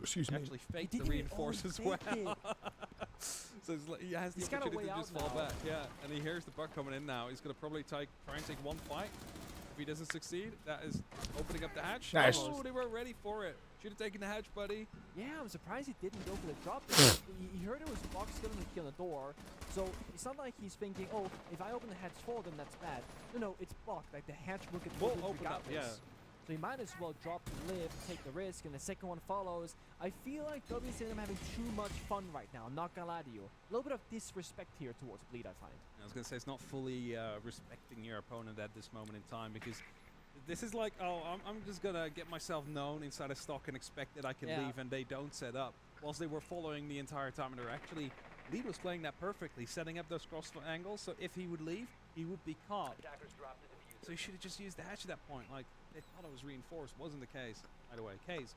Excuse he me. actually faked the reinforce as well. So it's like he has the opportunity to just fall back. Yeah, and he hears the buck coming in now. He's gonna probably try and take one fight. If he doesn't succeed, that is opening up the hatch. Nice. Oh, they weren't ready for it. Should have taken the hatch, buddy. Yeah, I'm surprised he didn't go for the drop. He heard it was Fox still in the key on the door. So it's not like he's thinking, oh, if I open the hatch for them, that's bad. No, it's blocked. Like the hatch will get open up. Yeah. So he might as well drop the lift, take the risk, and the second one follows. I feel like W7M having too much fun right now. I'm not gonna lie to you. A little bit of disrespect here towards Bleed, I find. I was gonna say it's not fully respecting your opponent at this moment in time, because this is like, oh, I'm just gonna get myself known inside a stock and expect that I can leave, and they don't set up. Whilst they were following the entire time, and they're actually, Lead was playing that perfectly, setting up those cross angles, so if he would leave, he would be caught. So he should have just used the hatch at that point. Like, they thought it was reinforced, wasn't the case. By the way, Kaze is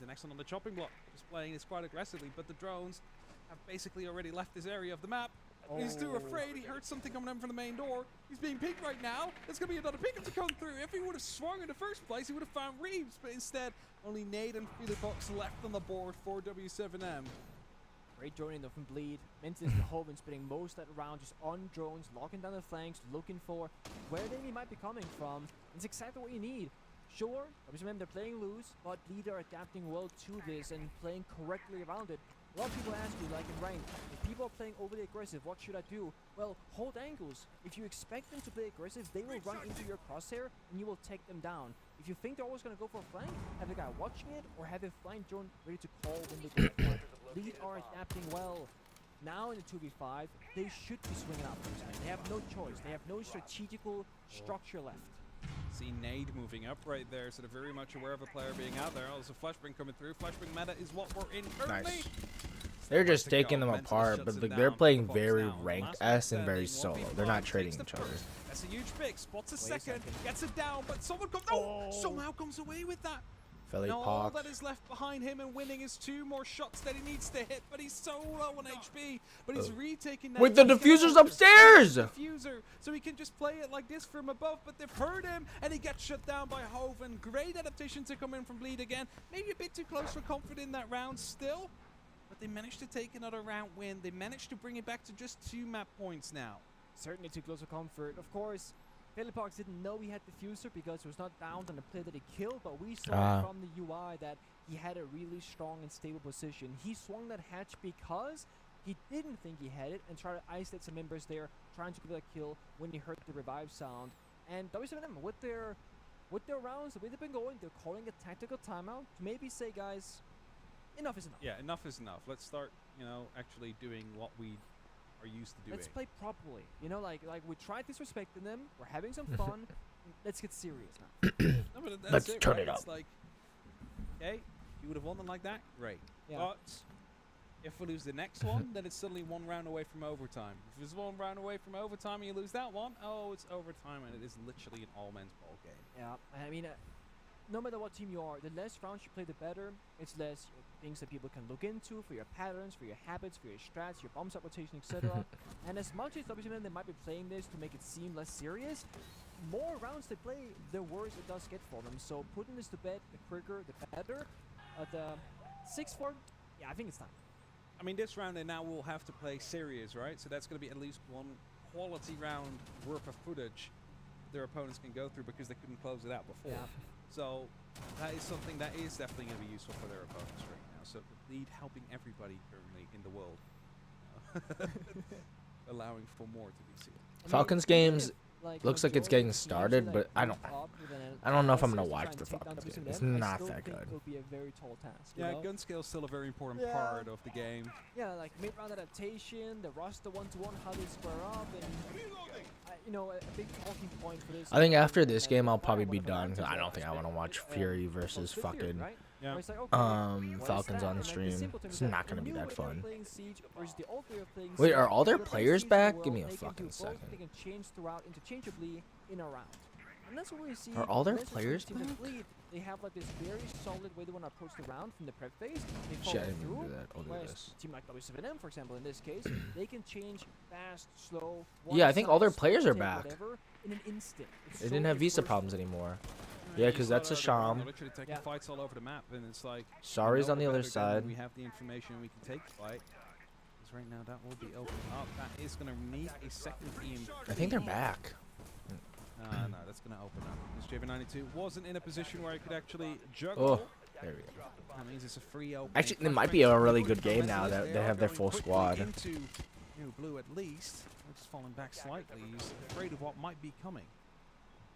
the next one on the chopping block, just playing this quite aggressively, but the drones have basically already left this area of the map. Oh. He's too afraid. He heard something coming in from the main door. He's being picked right now. There's going to be another pickup to come through. If he would have swung in the first place, he would have found Reeves, but instead, only Nade and Felix left on the board for W7M. Great joining though from Bleed. Mentis and Hoven spending most of that round just on drones, locking down the flanks, looking for where the enemy might be coming from. It's exactly what you need. Sure, W7M, they're playing loose, but Bleed are adapting well to this and playing correctly around it. A lot of people ask you, like in rank, if people are playing overly aggressive, what should I do? Well, hold angles. If you expect them to play aggressive, they will run into your crosshair and you will take them down. If you think they're always going to go for a flank, have a guy watching it or have a flank drone ready to call when they go for it. Lead are adapting well. Now in the 2v5, they should be swinging out. They have no choice. They have no strategical structure left. See Nade moving up right there, so they're very much aware of a player being out there. Oh, there's a flashbang coming through. Flashbang meta is what we're in currently. Nice. They're just taking them apart, but they're playing very ranked S and very solo. They're not trading each other. That's a huge pick. Spots a second, gets it down, but someone comes. Oh, somehow comes away with that. Now all that is left behind him and winning is 2 more shots that he needs to hit, but he's so low on HP. But he's retaking that. With the diffusers upstairs! Diffuser, so he can just play it like this from above, but they've heard him, and he gets shut down by Hoven. Great adaptation to come in from Bleed again. Maybe a bit too close for comfort in that round still, but they managed to take another round win. They managed to bring it back to just 2 map points now. Certainly too close for comfort. Of course, Philipox didn't know he had diffuser because he was not down on the play that he killed, but we saw from the UI that he had a really strong and stable position. He swung that hatch because he didn't think he had it and tried to isolate some members there, trying to get a kill when he heard the revive sound. And W7M, with their rounds, the way they've been going, they're calling a tactical timeout to maybe say, guys, enough is enough. Yeah, enough is enough. Let's start, you know, actually doing what we are are used to doing. Let's play properly. You know, like we tried disrespecting them. We're having some fun. Let's get serious now. No, but that's Let's it, turn right? it up. It's like, okay, you would have won them like that, great. Yeah. But if we lose the next one, then it's suddenly 1 round away from overtime. If it's 1 round away from overtime and you lose that one, oh, it's overtime, and it is literally an all-men's ball game. Yeah, I mean, no matter what team you are, the less rounds you play, the better. It's less things that people can look into for your patterns, for your habits, for your strats, your bomb shot rotation, etc. And as much as W7M they might be playing this to make it seem less serious, more rounds they play, the worse it does get for them. So putting this to bed, the quicker, the better. The 6-4, yeah, I think it's time. I mean, this round they now will have to play serious, right? So that's going to be at least 1 quality round worth of footage their opponents can go through because they couldn't close it out before. Yeah. So that is something that is definitely going to be useful for their opponents right now. So the lead helping everybody currently in the world, allowing for more to be seen. Falcons games looks like it's getting started, but I don't know if I'm gonna watch the Falcons game. It's not that good. It'll be a very tall task. Yeah, gun skill is still a very important part of the game. Yeah, like mid-round adaptation, the roster 1-to-1, how they square up, and you know, a big talking point for this. I think after this game I'll probably be done. I don't think I want to watch Fury versus fucking Falcons on stream. It's not gonna be that fun. Wait, are all their players back? Give me a fucking second. They can change throughout interchangeably in a round. And that's what we see. Are all their Unless players teams back? lead, they have like this very solid way they want to approach the round from the prep phase. They Shit, I follow didn't even through. do that. I'll do Whereas this. a team like W7M, for example, in this case, they can change fast, slow. Yeah, I think all their one-shots, players are take back. whatever, in an instant. It's They so didn't have visa versatile. problems anymore. Yeah, because that's a Sham. They're literally taking fights all over the map, and it's like. Sari's on the other better gun when side. We have the information, we can take the fight. Because right now that will be open up. That is going to need a second team. I think they're back. No, that's going to open up. This JV92 wasn't in a position where he could actually juggle. Oh, there we go. That means it's a free open. Actually, it might be a really good game now that they have their full squad. Into New Blue at least. They're just falling back slightly. He's afraid of what might be coming.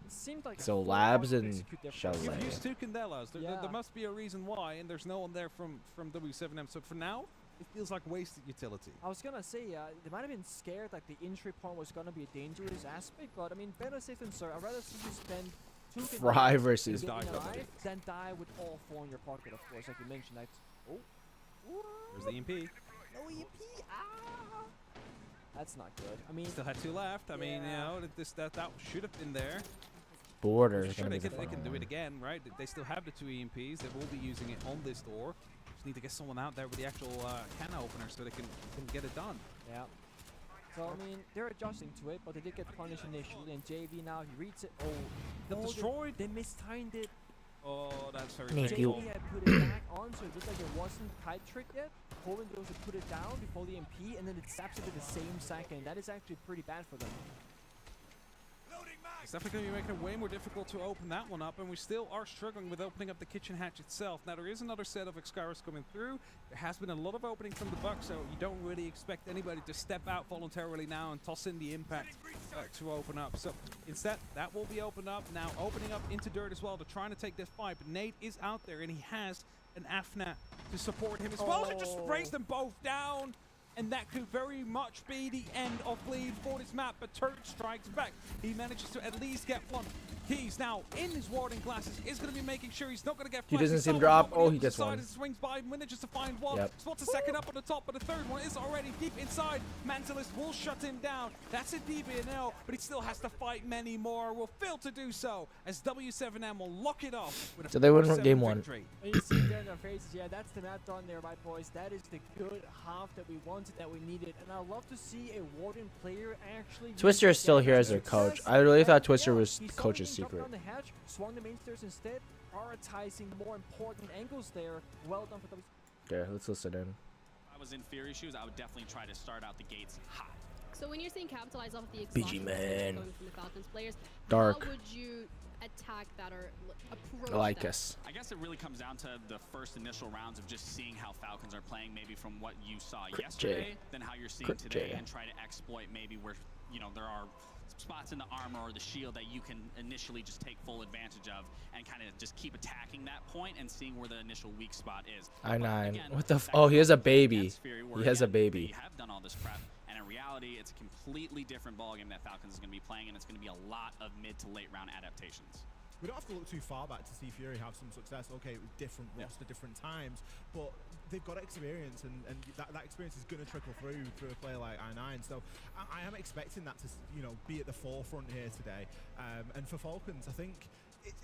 It seemed like So Labs and Chalet. You've used 2 Candelas. There must be a reason why, and there's no one there from W7M. So for now, it feels like wasted utility. I was gonna say, they might have been scared like the entry point was gonna be a dangerous aspect, but I mean, better safe than sorry. I'd rather see you spend 2 Fry versus alive than die with all 4 in your pocket, of course, like you mentioned. Like, There's the EMP. no EMP. That's not good. I mean, Still had 2 left. I mean, you know, that should have been there. Border is Sure, gonna they be the can fun do one. it again, right? They still have the 2 EMPs. They will be using it on this door. Just need to get someone out there with the actual can opener so they can get it done. yeah. So I mean, they're adjusting to it, but they did get punished initially. And JV now he reads it. Got destroyed. They mistimed it. Oh, that's very Nick, painful. JV had put it back on, so it looked like it wasn't kite tricked yet. Coleman goes to put it down before the MP, and then it zaps it at the same second. That is actually pretty bad for them. It's definitely going to be making it way more difficult to open that one up, and we still are struggling with opening up the kitchen hatch itself. Now, there is another set of Excaris coming through. There has been a lot of opening from the Bucks, so you don't really expect anybody to step out voluntarily now and toss in the impact to open up. So instead, that will be opened up. Now, opening up into dirt as well. They're trying to take this fight, but Nate is out there, and he has an AFNA to support him as well. He just sprays them both down. And that could very much be the end of Bleed for this map, but Turk strikes back. He manages to at least get one. He's now in his warding glasses, is going to be making sure he's not going to get He flashed. doesn't see him He's drop. someone Oh, on he the gets side one. and swings by, manages to find one. Yep. Spots a second up on the top, but the third one is already deep inside. Mantilist will shut him down. That's a DBNL, but he still has to fight many more. Will fail to do so as W7M will lock it off with a So they win 4-7 game 1. victory. And you see there in their faces, yeah, that's the map done there, right, boys? That is the good half that we wanted, that we needed. And I'd love to see a Warden player actually... Twister is still here as their coach. I really thought Twister was He the saw coach's him drop secret. down the hatch, swung the main stairs instead, prioritizing the more important angles there. Well done for W. Okay, let's listen in. If I was in Fury shoes, I would definitely try to start out the gates hot. So when you're saying capitalize off the BG exhaustion man. coming from the Falcons players, Dark. how would you attack that or approach Like that? us. I guess it really comes down to the first initial rounds of just seeing how Falcons are playing, maybe from what you saw Crit yesterday, J. then how you're seeing Crit today, J. and try to exploit maybe where, you know, there are spots in the armor or the shield that you can initially just take full advantage of and kind of just keep attacking that point and seeing where the initial weak spot is. I9. Again, What the f? back Oh, to he has a against baby. Fury, where He has a again, baby. we have done all this prep, and it reality, it's a completely different ballgame that Falcons is going to be playing, and it's going to be a lot of mid to late round adaptations. We don't have to look too far back to see Fury have some success. Okay, it was different roster, different times, but they've got experience, and that experience is going to trickle through a player like I9. So I am expecting that to, you know, be at the forefront here today. And for Falcons, I think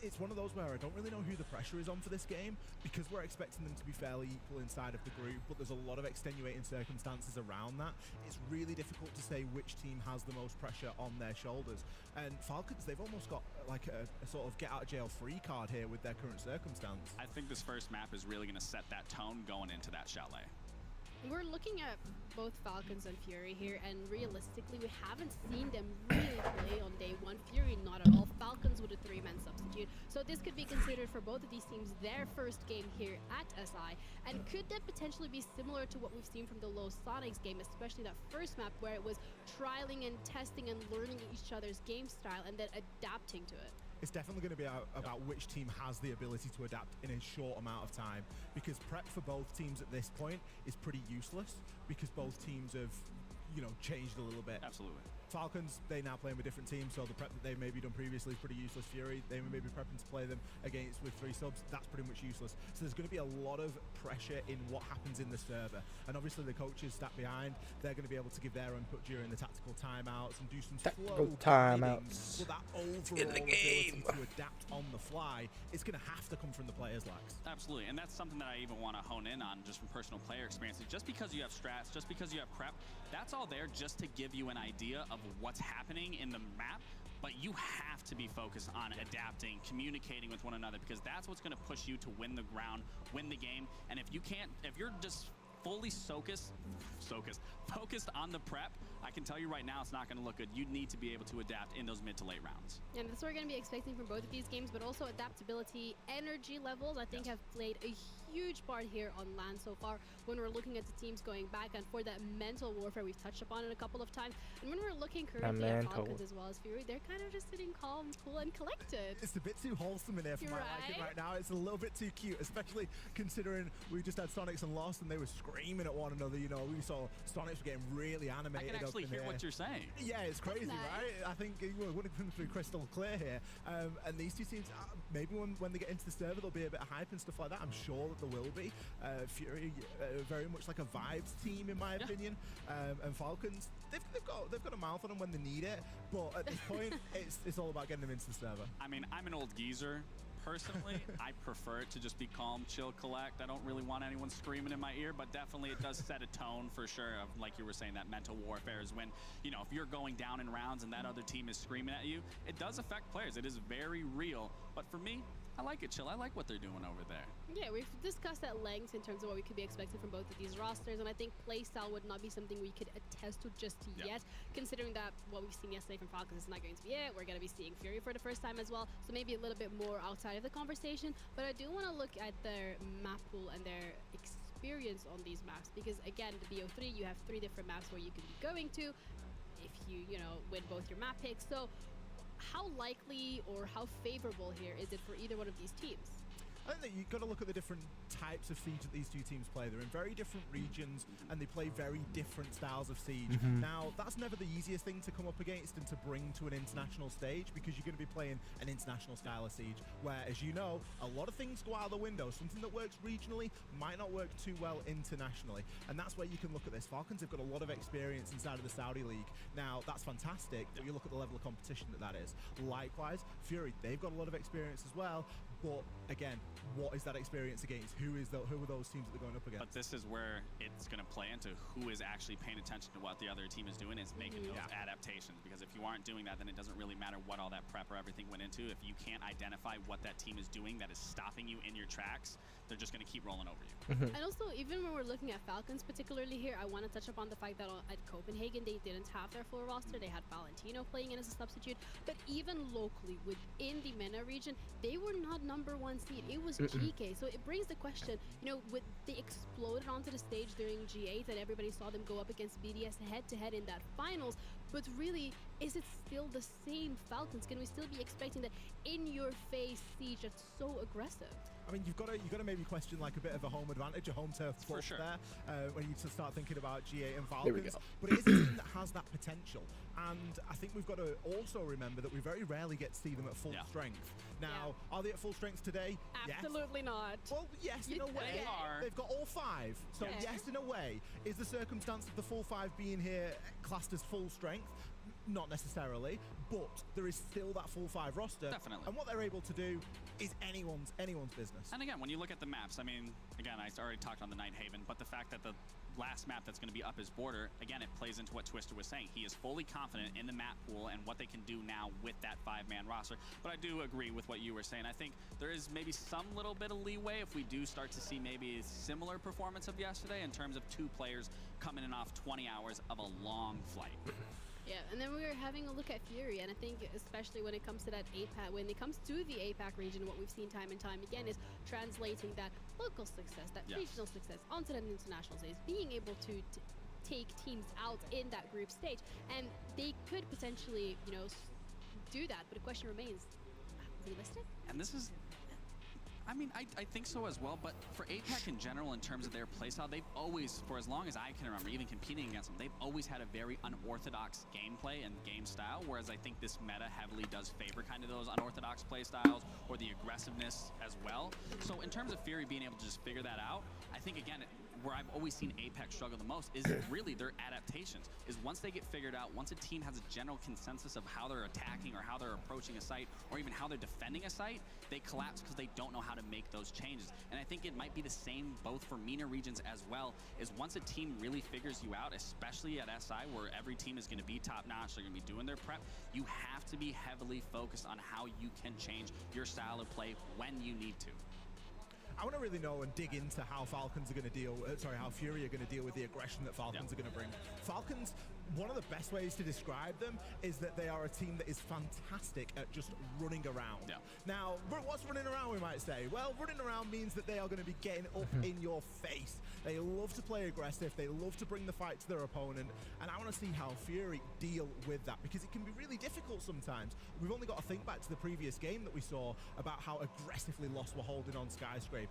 it's one of those where I don't really know who the pressure is on for this game, because we're expecting them to be fairly equal inside of the group, but there's a lot of extenuating circumstances around that. It's really difficult to say which team has the most pressure on their shoulders. And Falcons, they've almost got like a sort of get out of jail free card here with their current circumstance. I think this first map is really going to set that tone going into that chalet. We're looking at both Falcons and Fury here, and realistically, we haven't seen them really play on day one. Fury, not at all. Falcons with a 3-man substitute. So this could be considered for both of these teams their first game here at SI. And could that potentially be similar to what we've seen from the Low Sonics game, especially that first map where it was trialing and testing and learning each other's game style and then adapting to it? It's definitely going to be about which team has the ability to adapt in a short amount of time, because prep for both teams at this point is pretty useless, because both teams have, you know, changed a little bit. Absolutely. Falcons, they now play with different teams, so the prep that they've maybe done previously is pretty useless. Fury, they may be prepping to play them against with 3 subs. That's pretty much useless. So there's going to be a lot of pressure in what happens in the server. And obviously the coaches sat behind, they're going to be able to give their input during the tactical timeouts and do some slow timeouts. But that overall ability to adapt on the fly is going to have to come from the players, Lax. Absolutely, and that's something that I even want to hone in on just from personal player experiences. Just because you have strats, just because you have prep, that's all there just to give you an idea of what's happening in the map, but you have to be focused on adapting, communicating with one another, because that's what's going to push you to win the ground, win the game. And if you can't, if you're just fully focused on the prep, I can tell you right now it's not going to look good. You need to be able to adapt in those mid to late rounds. And that's what we're going to be expecting from both of these games, but also adaptability, energy levels, I think have played a huge part here on LAN so far when we're looking at the teams going back, and for that mental warfare we've touched upon it a couple of times. And when we're looking currently at Falcons as well as Fury, they're kind of just sitting calm, cool, and collected. It's a bit too wholesome in here for my liking right now. It's a little bit too cute, especially considering we just had Sonics and Lost and they were screaming at one another. You know, we saw Sonics were getting really animated. I can actually hear what you're saying. Yeah, it's crazy, right? I think it would have come through crystal clear here. And these two teams, maybe when they get into the server, there'll be a bit of hype and stuff like that. I'm sure that there will be. Fury, very much like a vibes team in my opinion, and Falcons, they've got a mouth on them when they need it, but at this point, it's all about getting them into the server. I mean, I'm an old geezer. Personally, I prefer it to just be calm, chill, collect. I don't really want anyone screaming in my ear, but definitely it does set a tone for sure of, like you were saying, that mental warfare is when, you know, if you're going down in rounds and that other team is screaming at you, it does affect players. It is very real. But for me, I like it chill. I like what they're doing over there. Yeah, we've discussed at length in terms of what we could be expecting from both of these rosters, and I think playstyle would not be something we could attest to just yet, considering that what we've seen yesterday from Falcons is not going to be it. We're going to be seeing Fury for the first time as well, so maybe a little bit more outside of the conversation, but I do want to look at their map pool and their experience on these maps, because again, the BO3, you have 3 different maps where you can be going to if you know, win both your map picks. So how likely or how favorable here is it for either one of these teams? I think that you've got to look at the different types of Siege that these two teams play. They're in very different regions and they play very different styles of Siege. Now, that's never the easiest thing to come up against and to bring to an international stage, because you're going to be playing an international style of Siege where, as you know, a lot of things go out the window. Something that works regionally might not work too well internationally. And that's where you can look at this. Falcons have got a lot of experience inside of the Saudi League. Now, that's fantastic, but you look at the level of competition that is. Likewise, Fury, they've got a lot of experience as well. But again, what is that experience against? Who are those teams that they're going up against? But this is where it's going to play into who is actually paying attention to what the other team is doing, is making those adaptations. Because if you aren't doing that, then it doesn't really matter what all that prep or everything went into. If you can't identify what that team is doing that is stopping you in your tracks, they're just going to keep rolling over you. And also, even when we're looking at Falcons particularly here, I want to touch upon the fact that at Copenhagen, they didn't have their full roster. They had Valentino playing in as a substitute. But even locally, within the MENA region, they were not #1 seed. It was GK. So it brings the question, you know, they exploded onto the stage during G8 and everybody saw them go up against BDS head-to-head in that finals. But really, is it still the same Falcons? Can we still be expecting that in-your-face Siege that's so aggressive? I mean, you've got to maybe question like a bit of a home advantage, a home turf plus there, when you start thinking about G8 and Falcons. But it is a team that has that potential, and I think we've got to also remember that we very rarely get to see them at full strength. Now, are they at full strength today? Absolutely not. Well, yes, in a way. They are. They've got all 5, so yes, in a way. Is the circumstance of the full 5 being here classed as full strength? Not necessarily, but there is still that full 5 roster. Definitely. And what they're able to do is anyone's business. And again, when you look at the maps, I mean, again, I already talked on the Night Haven, but the fact that the last map that's going to be up his border, again, it plays into what Twister was saying. He is fully confident in the map pool and what they can do now with that 5-man roster. But I do agree with what you were saying. I think there is maybe some little bit of leeway if we do start to see maybe a similar performance of yesterday in terms of 2 players coming in off 20 hours of a long flight. Yeah, and then we were having a look at Fury, and I think especially when it comes to that APAC, when it comes to the APAC region, what we've seen time and time again is translating that local success, that regional success onto that international stage, being able to take teams out in that group stage, and they could potentially, you know, do that, but the question remains, realistic? And this is, I mean, I think so as well, but for APAC in general, in terms of their playstyle, they've always, for as long as I can remember, even competing against them, they've always had a very unorthodox gameplay and game style, whereas I think this meta heavily does favor kind of those unorthodox playstyles or the aggressiveness as well. So in terms of Fury being able to just figure that out, I think, again, where I've always seen APAC struggle the most is really their adaptations. Is once they get figured out, once a team has a general consensus of how they're attacking or how they're approaching a site or even how they're defending a site, they collapse because they don't know how to make those changes. And I think it might be the same both for MENA regions as well, is once a team really figures you out, especially at SI where every team is going to be top notch, they're going to be doing their prep, you have to be heavily focused on how you can change your style of play when you need to. I want to really know and dig into how Falcons are going to deal, how Fury are going to deal with the aggression that Falcons are going to bring. Falcons, one of the best ways to describe them is that they are a team that is fantastic at just running around. Now, what's running around, we might say? Well, running around means that they are going to be getting up in your face. They love to play aggressive. They love to bring the fight to their opponent. And I want to see how Fury deal with that, because it can be really difficult sometimes. We've only got to think back to the previous game that we saw about how aggressively Lost were holding on Skyscraper.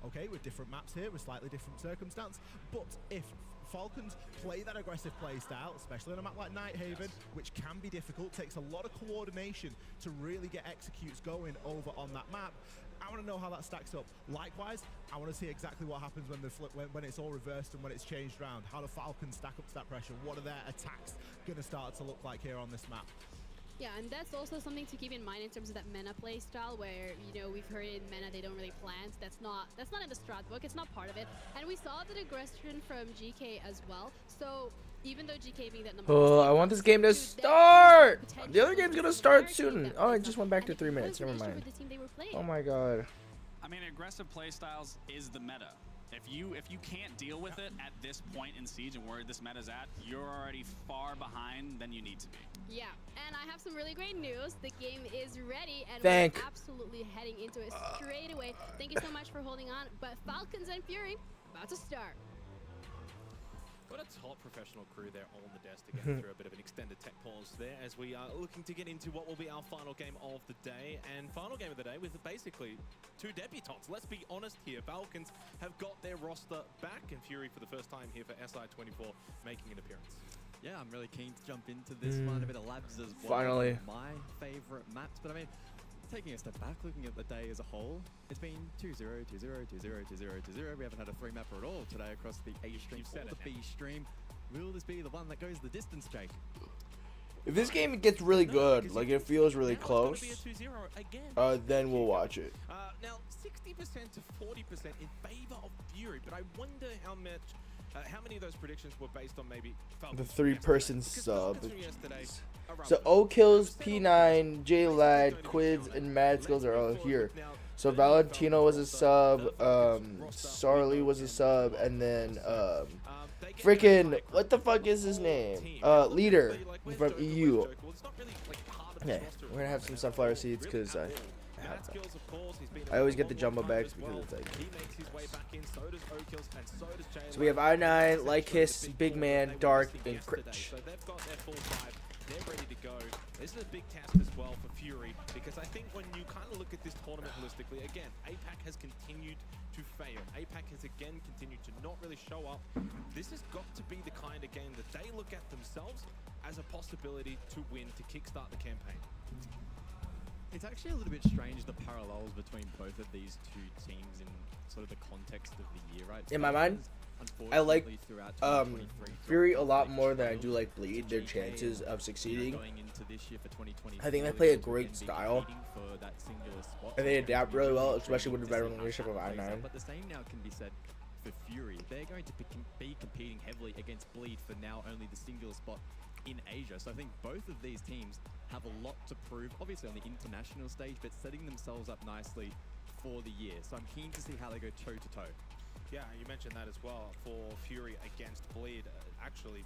Okay, with different maps here, with slightly different circumstance. But if Falcons play that aggressive play style, especially on a map like Night Haven, which can be difficult, takes a lot of coordination to really get executes going over on that map. I want to know how that stacks up. Likewise, I want to see exactly what happens when when it's all reversed and when it's changed around. How do Falcons stack up to that pressure? What are their attacks going to start to look like here on this map? Yeah, and that's also something to keep in mind in terms of that MENA play style, where, you know, we've heard in MENA they don't really plant. That's not in the strat book. It's not part of it. And we saw the aggression from GK as well. So even though GK being that number I want this game to start. The other game's gonna start soon. Oh, it just went back to 3 minutes. Never mind. Oh my god. I mean, aggressive playstyles is the meta. If you can't deal with it at this point in Siege and where this meta's at, you're already far behind than you need to be. Yeah, and I have some really great news. The game is ready, and we're absolutely heading into it straight away. Thank you so much for holding on. But Falcons and Fury, about to start. What a top professional crew there on the desk to get through a bit of an extended tech pause there as we are looking to get into what will be our final game of the day. And final game of the day with basically 2 debutantes. Let's be honest here. Falcons have got their roster back, and Fury for the first time here for SI24 making an appearance. Yeah, I'm really keen to jump into this one. A bit of labs as well. Finally. My favorite maps, but I mean, taking a step back, looking at the day as a whole, it's been 2-0, 2-0, 2-0, 2-0, 2-0. We haven't had a 3-mapper at all today across the A stream or the B stream. Will this be the one that goes the distance, Jake? If this game gets really good, like it feels really close, then we'll watch it. Now, 60% to 40% in favor of Fury, but I wonder how many of those predictions were based on maybe The 3-person sub. So O-Kills, P9, J-Lad, Quids, and Mad Skills are all here. So Valentino was a sub, Sarli was a sub, and then freaking, what the fuck is his name? Leader from EU. Yeah, we're gonna have some sunflower seeds because I always get the jumbo bags because it's like. So we have I9, Lykiss, Big Man, Dark, and Critch. They're ready to go. This is a big test as well for Fury, because I think when you kind of look at this tournament holistically, again, APAC has continued to fail. APAC has again continued to not really show up. This has got to be the kind of game that they look at themselves as a possibility to win, to kickstart the campaign. It's actually a little bit strange, the parallels between both of these two teams in sort of the context of the year, right? In my mind, I like Fury a lot more than I do like Bleed. Their chances of succeeding. I think they play a great style, and they adapt really well, especially with the veteran leadership of I9. But the same now can be said for Fury. They're going to be competing heavily against Bleed for now only the singular spot in Asia. So I think both of these teams have a lot to prove, obviously on the international stage, but setting themselves up nicely for the year. So I'm keen to see how they go toe to toe. Yeah, you mentioned that as well for Fury against Bleed. Actually,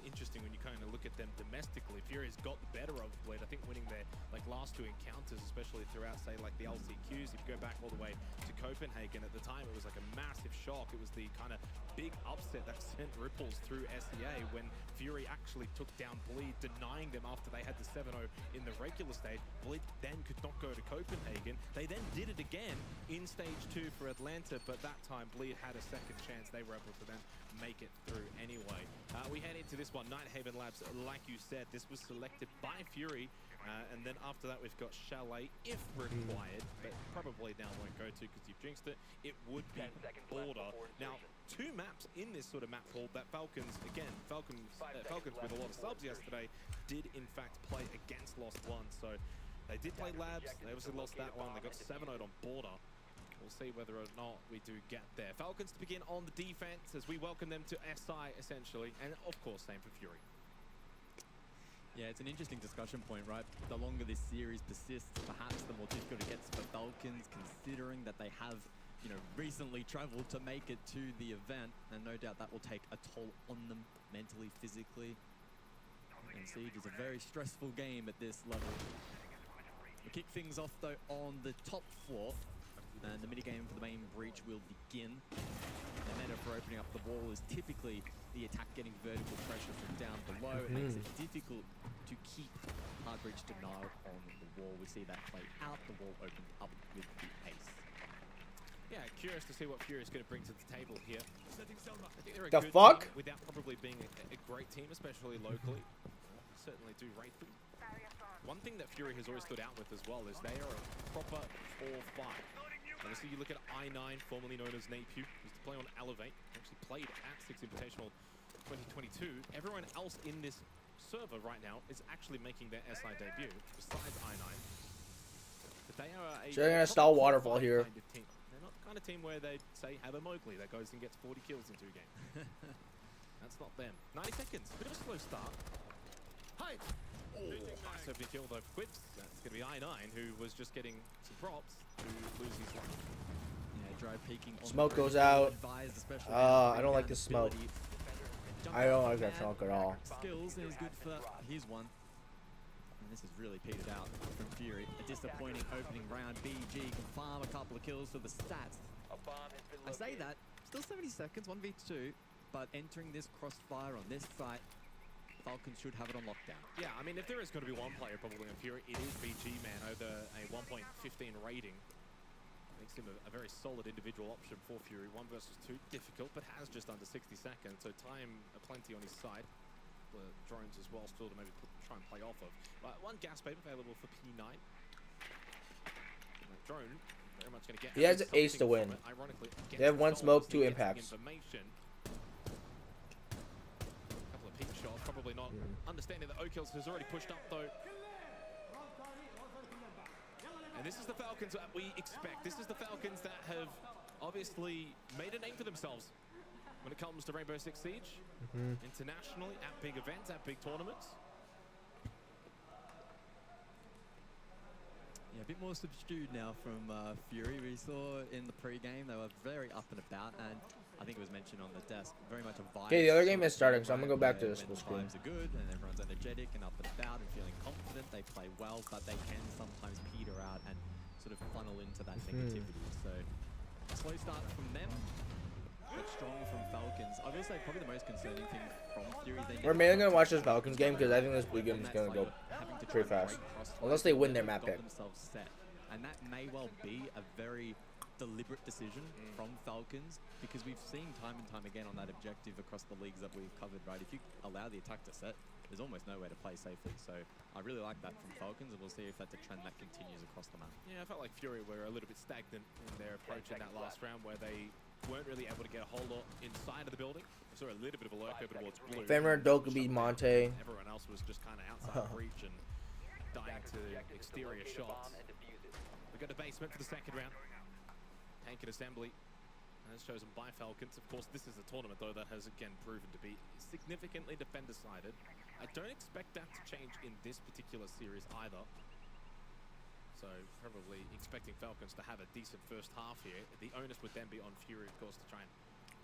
interesting when you kind of look at them domestically. Fury's got the better of Bleed. I think winning their last two encounters, especially throughout, say, like the LCQs. If you go back all the way to Copenhagen, at the time it was like a massive shock. It was the kind of big upset that sent ripples through SEA when Fury actually took down Bleed, denying them after they had the 7-0 in the regular stage. Bleed then could not go to Copenhagen. They then did it again in stage 2 for Atlanta, but that time Bleed had a second chance. They were able to then make it through anyway. We head into this one, Nighthaven Labs, like you said, this was selected by Fury, and then after that we've got Chalet, if required, but probably now won't go to because you've jinxed it. It would be Border. Now, 2 maps in this sort of map pool that Falcons, again, Falcons with a lot of subs yesterday, did in fact play against Lost One. So they did play Labs, they obviously lost that one, they got 7-0 on Border. We'll see whether or not we do get there. Falcons to begin on the defense as we welcome them to SI, essentially. And, of course, same for Fury. Yeah, it's an interesting discussion point, right? The longer this series persists, perhaps the more difficult it gets for Falcons, considering that they have, you know, recently traveled to make it to the event. And no doubt that will take a toll on them mentally, physically. And Siege is a very stressful game at this level. We kick things off, though, on the top floor. And the minigame for the main breach will begin. The meta for opening up the wall is typically the attack getting vertical pressure from down below. It makes it difficult to keep hard breach denial on the wall. We see that play out. The wall opened up with the ace. Yeah, curious to see what Fury is going to bring to the table here. I think they're a The good fuck? team without probably being a great team, especially locally. Certainly do rate them. One thing that Fury has always stood out with as well is they are a proper 4-5. Obviously, you look at I9, formerly known as Napiu, used to play on Elevate, actually played at 6 Invitational 2022. Everyone else in this server right now is actually making their SI debut, besides I9. But they are a... So they're going to stall Waterfall here. Kind of team. They're not the kind of team where they say, have a Mowgli that goes and gets 40 kills in 2 games. That's not them. 90 seconds, bit of a slow start. Hi! Oh, nice opening kill though for Quips. That's going to be I9, who was just getting some props to lose his life. Yeah, drive peeking on Smoke goes out. I don't like the smoke. I don't like that smoke at all. Skills is good for his one. And this has really petered out from Fury. A disappointing opening round. BG can farm a couple of kills for the stats. I say that, still 70 seconds, 1v2, but entering this crossfire on this site, Falcons should have it on lockdown. Yeah, I mean, if there is going to be one player probably on Fury, it is BG, man, over a 1.15 rating. Makes him a very solid individual option for Fury. 1 versus 2, difficult, but has just under 60 seconds, so time plenty on his side. The drones as well, still to maybe try and play off of. But 1 gas babe available for P9. And that drone very much going to get... He has an ace to win. Ironically, they have 1 smoke, 2 impacts. Shots, probably not understanding that O'Kills has already pushed up though. And this is the Falcons that we expect. This is the Falcons that have obviously made a name for themselves when it comes to Rainbow Six Siege. Internationally, at big events, at big tournaments. Yeah, a bit more subdued now from Fury. We saw in the pre-game they were very up and about, and I think it was mentioned on the desk, very much a vibe. Okay, the other game is starting, so I'm going to go back to this full screen. Vibes are good, and everyone's energetic and up and about and feeling confident. They play well, but they can sometimes peter out and sort of funnel into that negativity. So, slow start from them, but strong from Falcons. I will say probably the most concerning thing from Fury. We're mainly gonna watch this Falcons game because I think this blue game is gonna go pretty fast, unless they win their map pick. And that may well be a very deliberate decision from Falcons, because we've seen time and time again on that objective across the leagues that we've covered, right? If you allow the attack to set, there's almost nowhere to play safely. So I really like that from Falcons, and we'll see if that's a trend that continues across the map. Yeah, I felt like Fury were a little bit stagnant in their approach in that last round, where they weren't really able to get a whole lot inside of the building. We saw a little bit of a lurk over towards blue. Fenrir, Dokubi, Monte. Everyone else was just kind of outside reach and dying to exterior shots. We got a basement for the second round. Tank and assembly, as chosen by Falcons. Of course, this is a tournament, though, that has again proven to be significantly defender-sided. I don't expect that to change in this particular series either. So probably expecting Falcons to have a decent first half here. The onus would then be on Fury, of course, to try and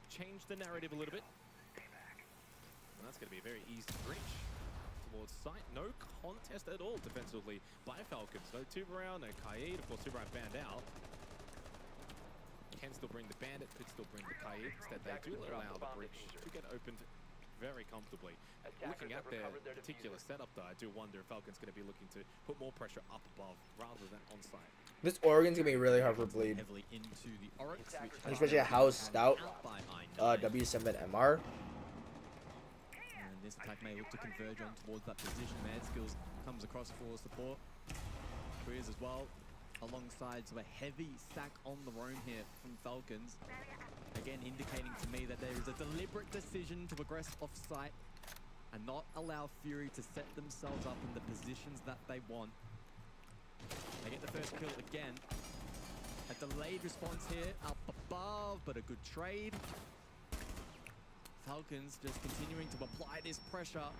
change the narrative a little bit. And that's going to be a very easy breach towards site. No contest at all defensively by Falcons. No Tubarão, no Kaid. Of course, Tubarão banned out. Can still bring the Bandit, could still bring the Kaid. Instead, they do allow the breach to get opened very comfortably. Looking at their particular setup, though, I do wonder if Falcon's going to be looking to put more pressure up above rather than on site. This Oregon's going to be really hard for Bleed. Heavily into the Oryx, Especially a House Stout, W7MR. And this attack may look to converge on towards that position. Mad Skills comes across for support. Careers as well, alongside a heavy stack on the roam here from Falcons. Again, indicating to me that there is a deliberate decision to aggress off-site and not allow Fury to set themselves up in the positions that they want. They get the first kill again. A delayed response here, up above, but a good trade. Falcons just continuing to apply this pressure.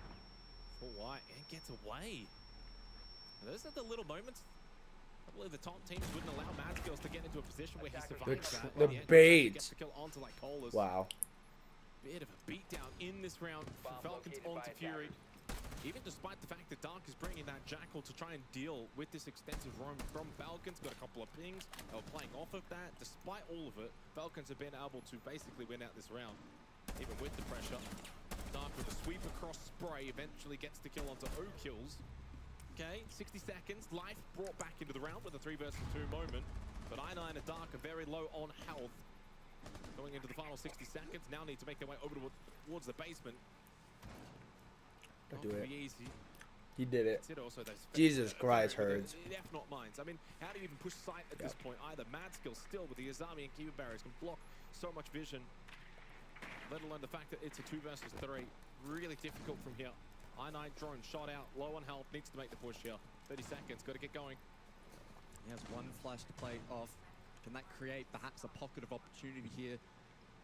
For White, and gets away. Those are the little moments. I believe the top teams wouldn't allow Mad Skills to get into a position where he survives that. The bait. Gets the kill onto like Colas. Wow. Bit of a beatdown in this round from Falcons onto Fury. Even despite the fact that Dark is bringing that Jackal to try and deal with this extensive roam from Falcons. Got a couple of pings. They were playing off of that. Despite all of it, Falcons have been able to basically win out this round. Even with the pressure. Dark with a sweep across spray eventually gets the kill onto O kills. Okay, 60 seconds. Life brought back into the round with a 3 versus 2 moment. But I9 and Dark are very low on health. Going into the final 60 seconds. Now need to make their way over towards the basement. Don't do it. Easy. He did it. Also Jesus Christ, Herds. Not mines. I mean, how do you even push sight at this point? Either Mad Skill still with the Azami and Kiva barriers can block so much vision. Let alone the fact that it's a 2 versus 3. Really difficult from here. I9 drone shot out, low on health, needs to make the push here. 30 seconds, got to get going. He has one flash to play off. Can that create perhaps a pocket of opportunity here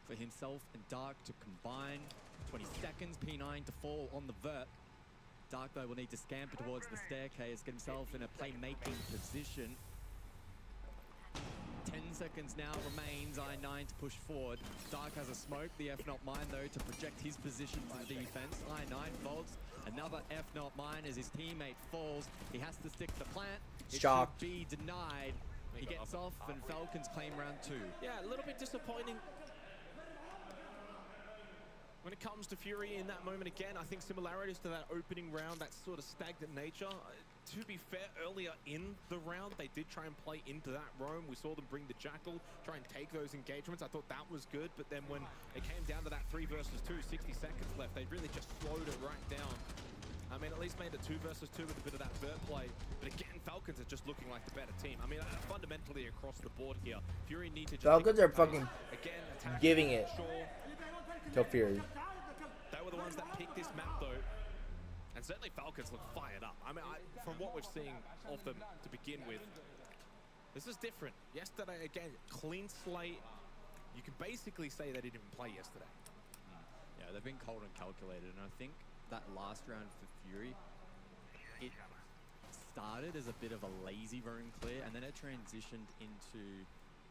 for himself and Dark to combine? 20 seconds, P9 to fall on the vert. Dark, though, will need to scamper towards the staircase, get himself in a playmaking position. 10 seconds now remains, I9 to push forward. Dark has a smoke, the F not mine, though, to project his position to the defense. I9 vaults, another F not mine as his teammate falls. He has to stick the plant. It should be denied. He gets off, and Falcons claim round 2. Yeah, a little bit disappointing. When it comes to Fury in that moment again, I think similarities to that opening round, that sort of stagnant nature. To be fair, earlier in the round, they did try and play into that roam. We saw them bring the Jackal, try and take those engagements. I thought that was good, but then when it came down to that 3 versus 2, 60 seconds left, they really just slowed it right down. I mean, at least made it 2 versus 2 with a bit of that vert play. But again, Falcons are just looking like the better team. I mean, fundamentally across the board here, Fury need to just... Falcons are fucking again, giving it to Fury. They were the ones that picked this map, though. And certainly Falcons look fired up. I mean, from what we've seen of them to begin with, this is different. Yesterday, again, clean slate. You can basically say they didn't even play yesterday. Yeah, they've been cold and calculated, and I think that last round for Fury, it started as a bit of a lazy roam clear, and then it transitioned into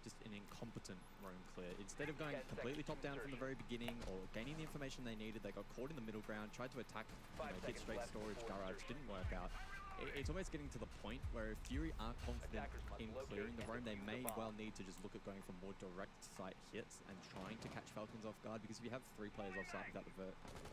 just an incompetent roam clear. Instead of going completely top down from the very beginning or gaining the information they needed, they got caught in the middle ground, tried to attack, hit straight storage garage, didn't work out. it's almost getting to the point where if Fury aren't confident in clearing the roam, they may well need to just look at going for more direct sight hits and trying to catch Falcons off guard, because if you have 3 players off site without the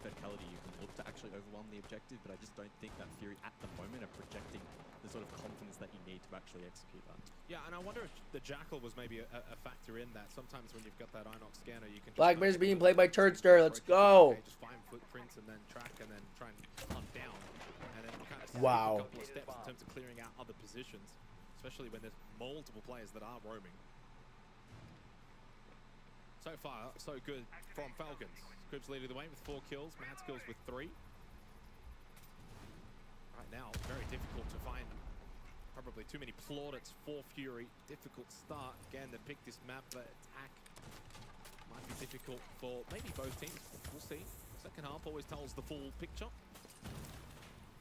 verticality, you can look to actually overwhelm the objective, but I just don't think that Fury at the moment are projecting the sort of confidence that you need to actually execute that. Yeah, and I wonder if the Jackal was maybe a factor in that. Sometimes when you've got that Inox scanner, you can just Blackbear's being played by Turdster. Let's go. just find footprints and then track and then try and hunt down. And then you kind of skip Wow. a couple of steps in terms of clearing out other positions, especially when there's multiple players that are roaming. So far, so good from Falcons. Cribs leading the way with 4 kills, Mad Skills with 3. Right now, very difficult to find. Probably too many plaudits for Fury. Difficult start. Again, they picked this map. The attack might be difficult for maybe both teams. We'll see. Second half always tells the full picture.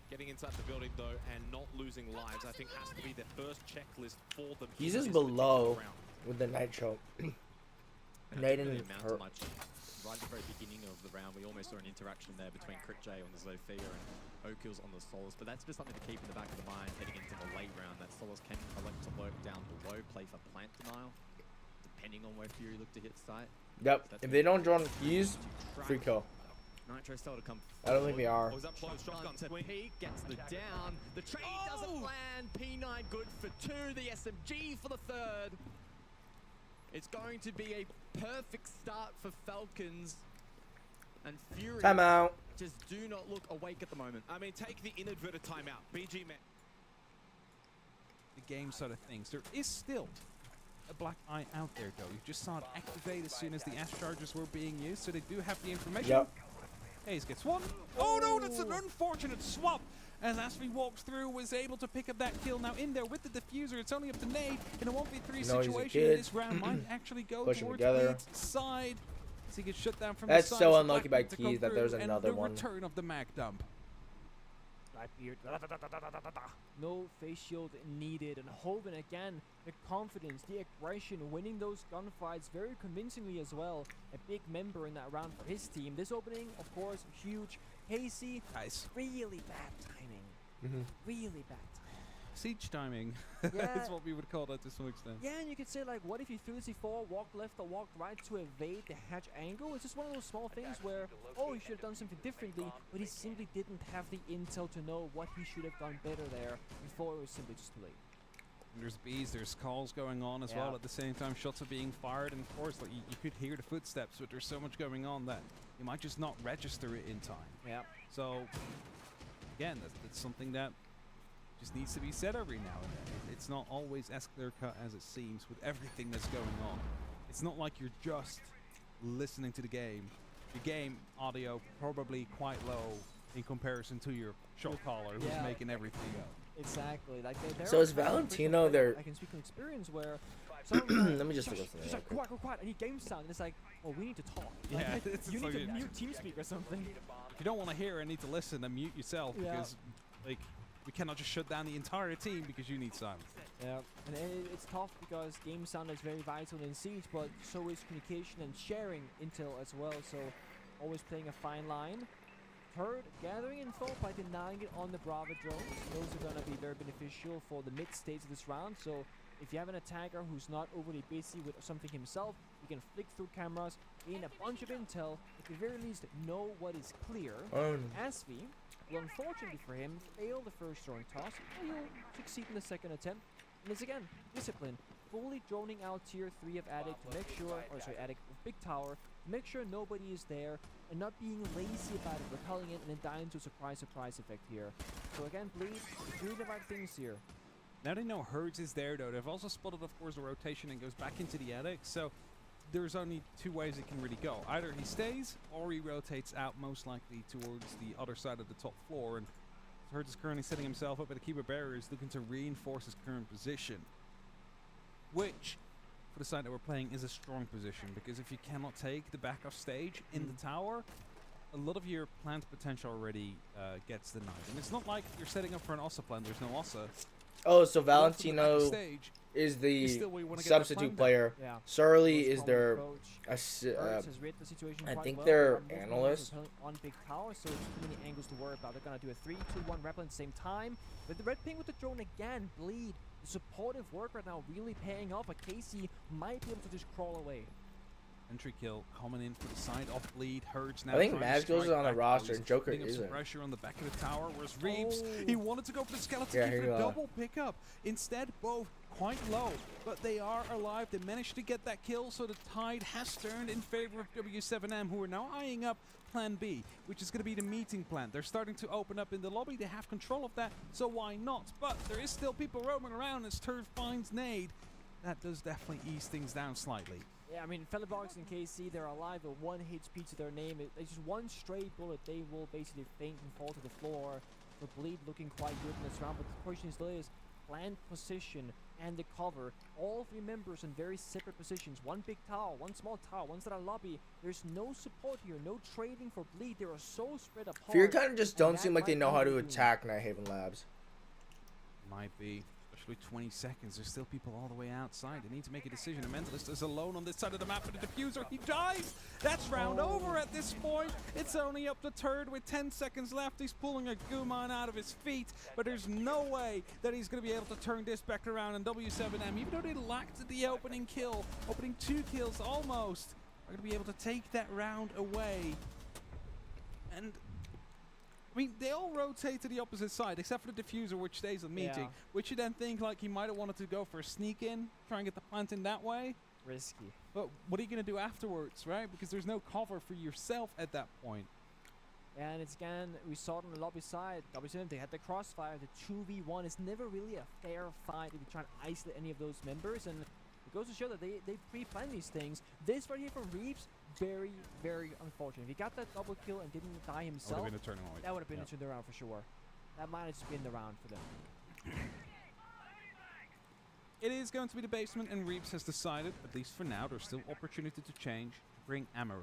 Getting inside the building, though, and not losing lives, I think has to be the first checklist for them. He's just below with the Nitro. Naden hurt. Right at the very beginning of the round, we almost saw an interaction there between Crit-J on the Zofia and Okil's on the Solus, but that's just something to keep in the back of the mind heading into the late round, that Solus can elect to lurk down below, play for plant denial, depending on where Fury look to hit site. Yep, if they don't draw keys, free kill. Nitro still to come. I don't think they are. Shotgun to peek, gets the down. The trade doesn't land. P9 good for 2. The SMG for the 3rd. It's going to be a perfect start for Falcons. And Fury Timeout. just do not look awake at the moment. I mean, take the inadvertent timeout. BG met the game side of things. There is still a black eye out there, though. You just saw it activate as soon as the Ash Chargers were being used, so they do have the information. Yep. Hayes gets 1. Oh no, that's an unfortunate swap. As Asfi walks through, was able to pick up that kill. Now in there with the diffuser, it's only up to Nade in a 1v3 situation. This round might actually go towards Bleed's side. So he gets shut down from That's the side. so unlucky by Keys that there's another and the one. return of the mag dump. Blackbeard. No face shield needed, and Hoven again, the confidence, the aggression, winning those gunfights very convincingly as well. A big member in that round for his team. This opening, of course, huge. Hasty, nice. Really bad timing. Really bad timing. Siege timing. Yeah. That's what we would call that to some extent. Yeah, and you could say, like, what if you threw the C4, walked left or walked right to evade the hatch angle? It's just one of those small things where, oh, he should have done something differently, but he simply didn't have the intel to know what he should have done better there before it was simply just too late. There's bees, there's calls going on as well at the same time. Shots are being fired, and of course, like you could hear the footsteps, but there's so much going on that you might just not register it in time. Yeah. So, again, that's something that just needs to be said every now and then. It's not always as clear-cut as it seems with everything that's going on. It's not like you're just listening to the game. Your game audio probably quite low in comparison to your shot caller who's making everything up. Exactly. Like so is Valentino there? I can speak from experience where let me just look at something. She's like, quiet, I need game sound. And it's like, well, we need to talk. Like, Yeah, you need to mute TeamSpeak or something. If you don't want to hear or need to listen, then mute yourself because, like, we cannot just shut down the entire team because you need silence. Yeah, and it's tough because game sound is very vital in Siege, but so is communication and sharing intel as well. So always playing a fine line. Third, gathering info by denying it on the Bravo drones. Those are going to be very beneficial for the mid stage of this round. So if you have an attacker who's not overly busy with something himself, you can flick through cameras, gain a bunch of intel, at the very least know what is clear. Asvi, well, unfortunately for him, failed the first drone toss. He'll succeed in the second attempt. And it's again, discipline. Fully droning out tier 3 of Attic to make sure, Attic with Big Tower, to make sure nobody is there, and not being lazy about it, repelling it, and then dying to a surprise effect here. So again, Bleed, doing the right things here. Now they know Herds is there, though. They've also spotted, of course, the rotation and goes back into the attic. So there's only 2 ways it can really go. Either he stays, or he rotates out, most likely towards the other side of the top floor. And Herds is currently setting himself up at a keeper barriers, looking to reinforce his current position. Which, for the side that we're playing, is a strong position. Because if you cannot take the back off stage in the tower, a lot of your plant potential already gets denied. And it's not like you're setting up for an Ossa plan. There's no Ossa. Oh, so Valentino is the still where you wanna get that substitute plan player. Yeah. Surly Most is probably their coach. I Birds has read the situation I quite think well. they're Both players analysts. are on big tower, so it's too many angles to worry about. They're gonna do a 3-2-1 rappel at the same time. With the red ping with the drone again, Bleed. The supportive work right now really paying off. But Casey might be able to just crawl away. Entry kill coming in for the side of Bleed. Herds now. I think trying to Mazgos is strike on the back. roster He's and Joker putting up some isn't. pressure on the back of the tower. Whereas Reeves, Oh. he wanted to go for the skeleton Yeah, key here for you a go. double pickup. Instead, both quite low, but they are alive. They managed to get that kill, so the tide has turned in favor of W7M, who are now eyeing up Plan B, which is going to be the meeting plan. They're starting to open up in the lobby. They have control of that, so why not? But there is still people roaming around as Turf finds Nade. That does definitely ease things down slightly. Yeah, I mean, Featherbox and KC, they're alive with 1 HP to their name. It's just one stray bullet, they will basically faint and fall to the floor. The Bleed looking quite good in this round, but the question still is land position and the cover. All 3 members in very separate positions. One big tower, one small tower, one's at a lobby. There's no support here, no trading for Bleed. They are so spread apart. Fear kind of just don't and seem that like they might know how be to doing- attack Nighthaven Labs. Might be. Especially 20 seconds. There's still people all the way outside. They need to make a decision. The Mentalist is alone on this side of the map for the diffuser. He dies! That's round over at this point. It's only up to third with 10 seconds left. He's pulling a Guman out of his feet, but there's no way that he's going to be able to turn this back around. And W7M, even though they lacked the opening kill, opening 2 kills almost, are going to be able to take that round away. And I mean, they all rotate to the opposite side, except for the diffuser, which stays on meeting. Yeah. Which you then think like he might have wanted to go for a sneak in, try and get the plant in that way. Risky. But what are you going to do afterwards, right? Because there's no cover for yourself at that point. And it's again, we saw it on the lobby side. W7M, they had the crossfire. The 2v1 is never really a fair fight if you try to isolate any of those members. And it goes to show that they pre-plan these things. This right here from Reeves, very, very unfortunate. If he got that double kill and didn't die himself, That would have been a turnaround. that would have been a turnaround for sure. That might have just been the round for them. It is going to be the basement, and Reeves has decided, at least for now, there's still opportunity to change, bring Amaru.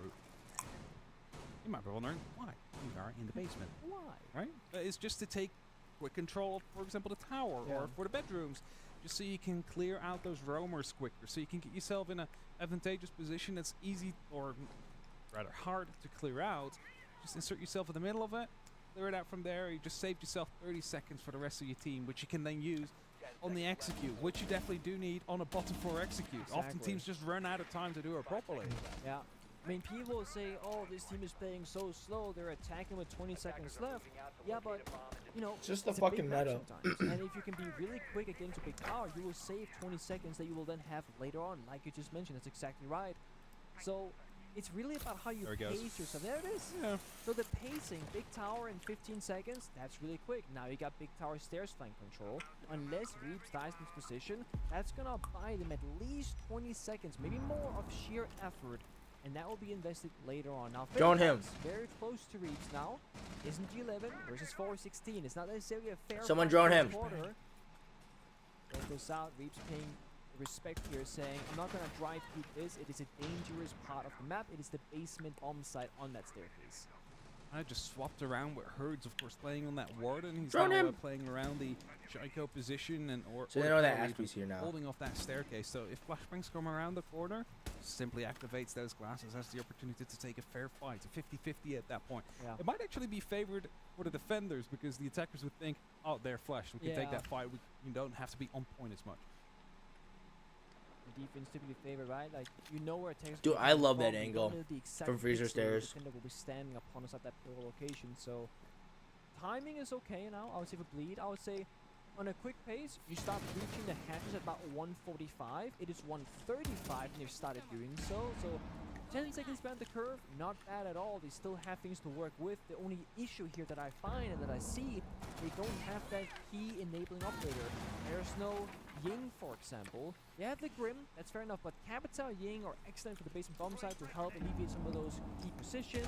You might be wondering why we are in the basement. Why? Right? It's just to take quick control of, for example, the tower or for the bedrooms, just so you can clear out those roamers quicker, so you can get yourself in an advantageous position that's easy or rather hard to clear out. Just insert yourself in the middle of it, clear it out from there. You just saved yourself 30 seconds for the rest of your team, which you can then use on the execute, which you definitely do need on a bottom 4 execute. Often Exactly. teams just run out of time to do it properly. Yeah. I mean, people will say, oh, this team is playing so slow, they're attacking with 20 seconds left. Yeah, but, you know, It's just the a big fucking map meta. sometimes. And if you can be really quick at getting to big tower, you will save 20 seconds that you will then have later on, like you just mentioned. That's exactly right. So it's really about how you There he goes. pace yourself. There it is. Yeah. So the pacing, big tower in 15 seconds, that's really quick. Now you got big tower stairs flank control. Unless Reeves dies in this position, that's gonna buy them at least 20 seconds, maybe more of sheer effort. And that will be invested later on. Now, Drone him. Fairfax very close to Reeves now. Isn't G11 versus 416. It's not necessarily a fair Someone fight drone for the him. quarter. There goes out. Reeves paying respect here, saying, I'm not going to drive peek this. It is a dangerous part of the map. It is the basement bomb site on that staircase. I just swapped around with Herds, of course, playing on that Warden. He's Drone now him. Playing around the Shaiko position and So they know that Ashby's here now. holding off that staircase. So if flashbangs come around the corner, simply activates those glasses, has the opportunity to take a fair fight, a 50-50 at that point. Yeah. It might actually be favored for the defenders because the attackers would think, oh, they're flash, we can take Yeah. that fight. We don't have to be on point as much. The defense typically favored, right? Like, you know where it takes. Dude, I love that angle from Freezer Stairs. The defender will be standing upon us at that pivotal location. So timing is okay now. I would say for Bleed, I would say on a quick pace, you start reaching the hatches at about 145. It is 135 and they've started doing so. So 10 seconds behind the curve, not bad at all. They still have things to work with. The only issue here that I find and that I see, they don't have that key enabling operator. There's no Ying, for example. They have the Grim, that's fair enough, but Capital, Ying are excellent for the basement bomb site to help alleviate some of those key positions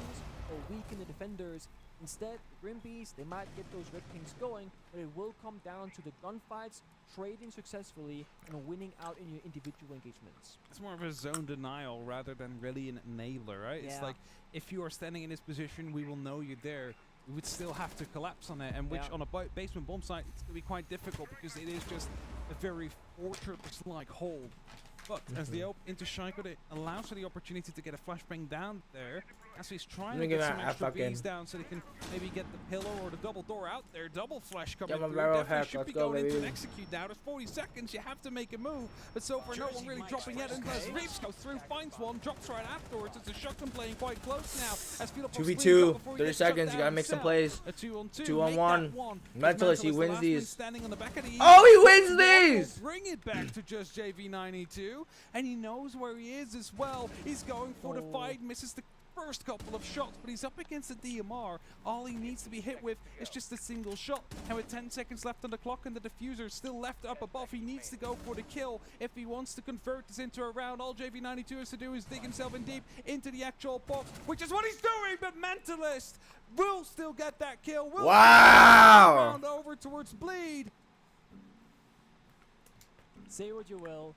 or weaken the defenders. Instead, the Grim Bees, they might get those red pings going, but it will come down to the gunfights, trading successfully, and winning out in your individual engagements. It's more of a zone denial rather than really an enabler, right? It's Yeah. like, if you are standing in this position, we will know you're there. We would still have to collapse on it, and which Yeah. on a basement bomb site, it's going to be quite difficult because it is just a very fortress-like hold. But as they open into Shaiko, it allows for the opportunity to get a flashbang down there. As he's trying to get some extra Vs down so they can maybe get the pillow or the double door out there. Double flash coming through. Definitely should be going into an execute now. There's 40 seconds. You have to make a move. But so far, no one really dropping yet. And as Reeves goes through, finds one, drops right afterwards. It's a shotgun playing quite close now. As 2v2, 30 seconds. You gotta make some plays. A 2-on-2. 2-on-1. Mentalist, he wins these. The oh, he wins these! Bring it back to just JV92. And he knows where he is as well. He's going for the fight, misses the first couple of shots, but he's up against a DMR. All he needs to be hit with is just a single shot. And with 10 seconds left on the clock and the diffuser still left up above, he needs to go for the kill if he wants to convert this into a round. All JV92 has to do is dig himself in deep into the actual box, which is what he's doing, but Mentalist will still get that kill. Will round over towards Bleed. Say what you will,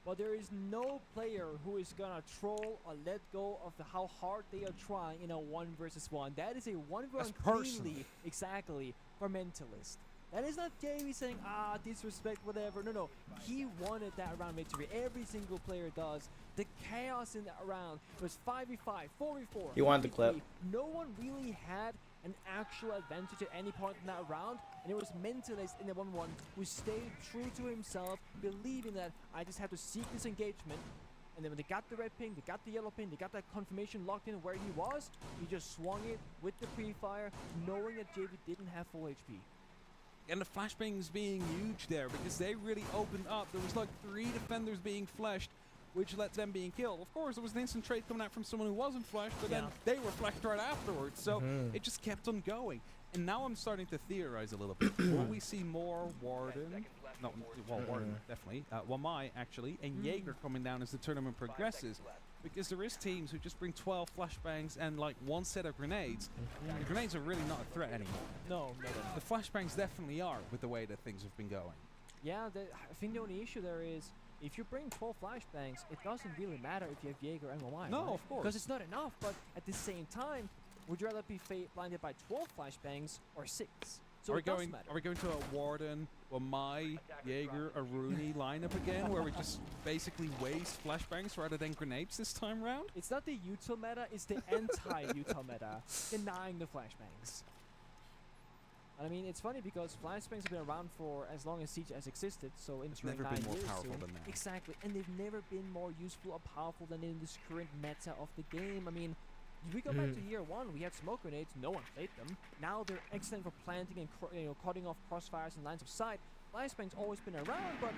but there is no player who is gonna troll or let go of how hard they are trying in a 1v1. That is a 1v1 cleanly, exactly, for Mentalist. That is not JV saying, disrespect, whatever. No, he wanted that round victory. Every single player does. The chaos in that round was 5v5, 4v4. He wanted the clip. No one really had an actual advantage at any point in that round, and it was Mentalist in the 1v1 who stayed true to himself, believing that I just have to seek this engagement. And then when they got the red ping, they got the yellow ping, they got that confirmation locked in where he was, he just swung it with the pre-fire, knowing that JV didn't have full HP. And the flashbangs being huge there because they really opened up. There was like 3 defenders being flashed, which led them being killed. Of course, there was an instant trade coming out from someone who wasn't flashed, but then they were flashed right afterwards. So it just kept on going. And now I'm starting to theorize a little bit. Will we see more Warden? No, well, Warden, definitely. Wamai, actually, and Jaeger coming down as the tournament progresses. Because there is teams who just bring 12 flashbangs and like 1 set of grenades. The grenades are really not a threat anymore. No. The flashbangs definitely are with the way that things have been going. Yeah, I think the only issue there is if you bring 12 flashbangs, it doesn't really matter if you have Jaeger and Wamai. No, of course. Because it's not enough, but at the same time, would you rather be blinded by 12 flashbangs or 6? So it does matter. Are we going to a Warden, Wamai, Jaeger, a Rooney lineup again, where we just basically waste flashbangs rather than grenades this time round? It's not the util meta, it's the anti-util meta, denying the flashbangs. And I mean, it's funny because flashbangs have been around for as long as Siege has existed, so in 9 years. Never been more powerful than now. Exactly, and they've never been more useful or powerful than in this current meta of the game. I mean, if we go back to year 1, we had smoke grenades, no one played them. Now they're excellent for planting and cutting off crossfires and lines of sight. Flashbangs always been around, but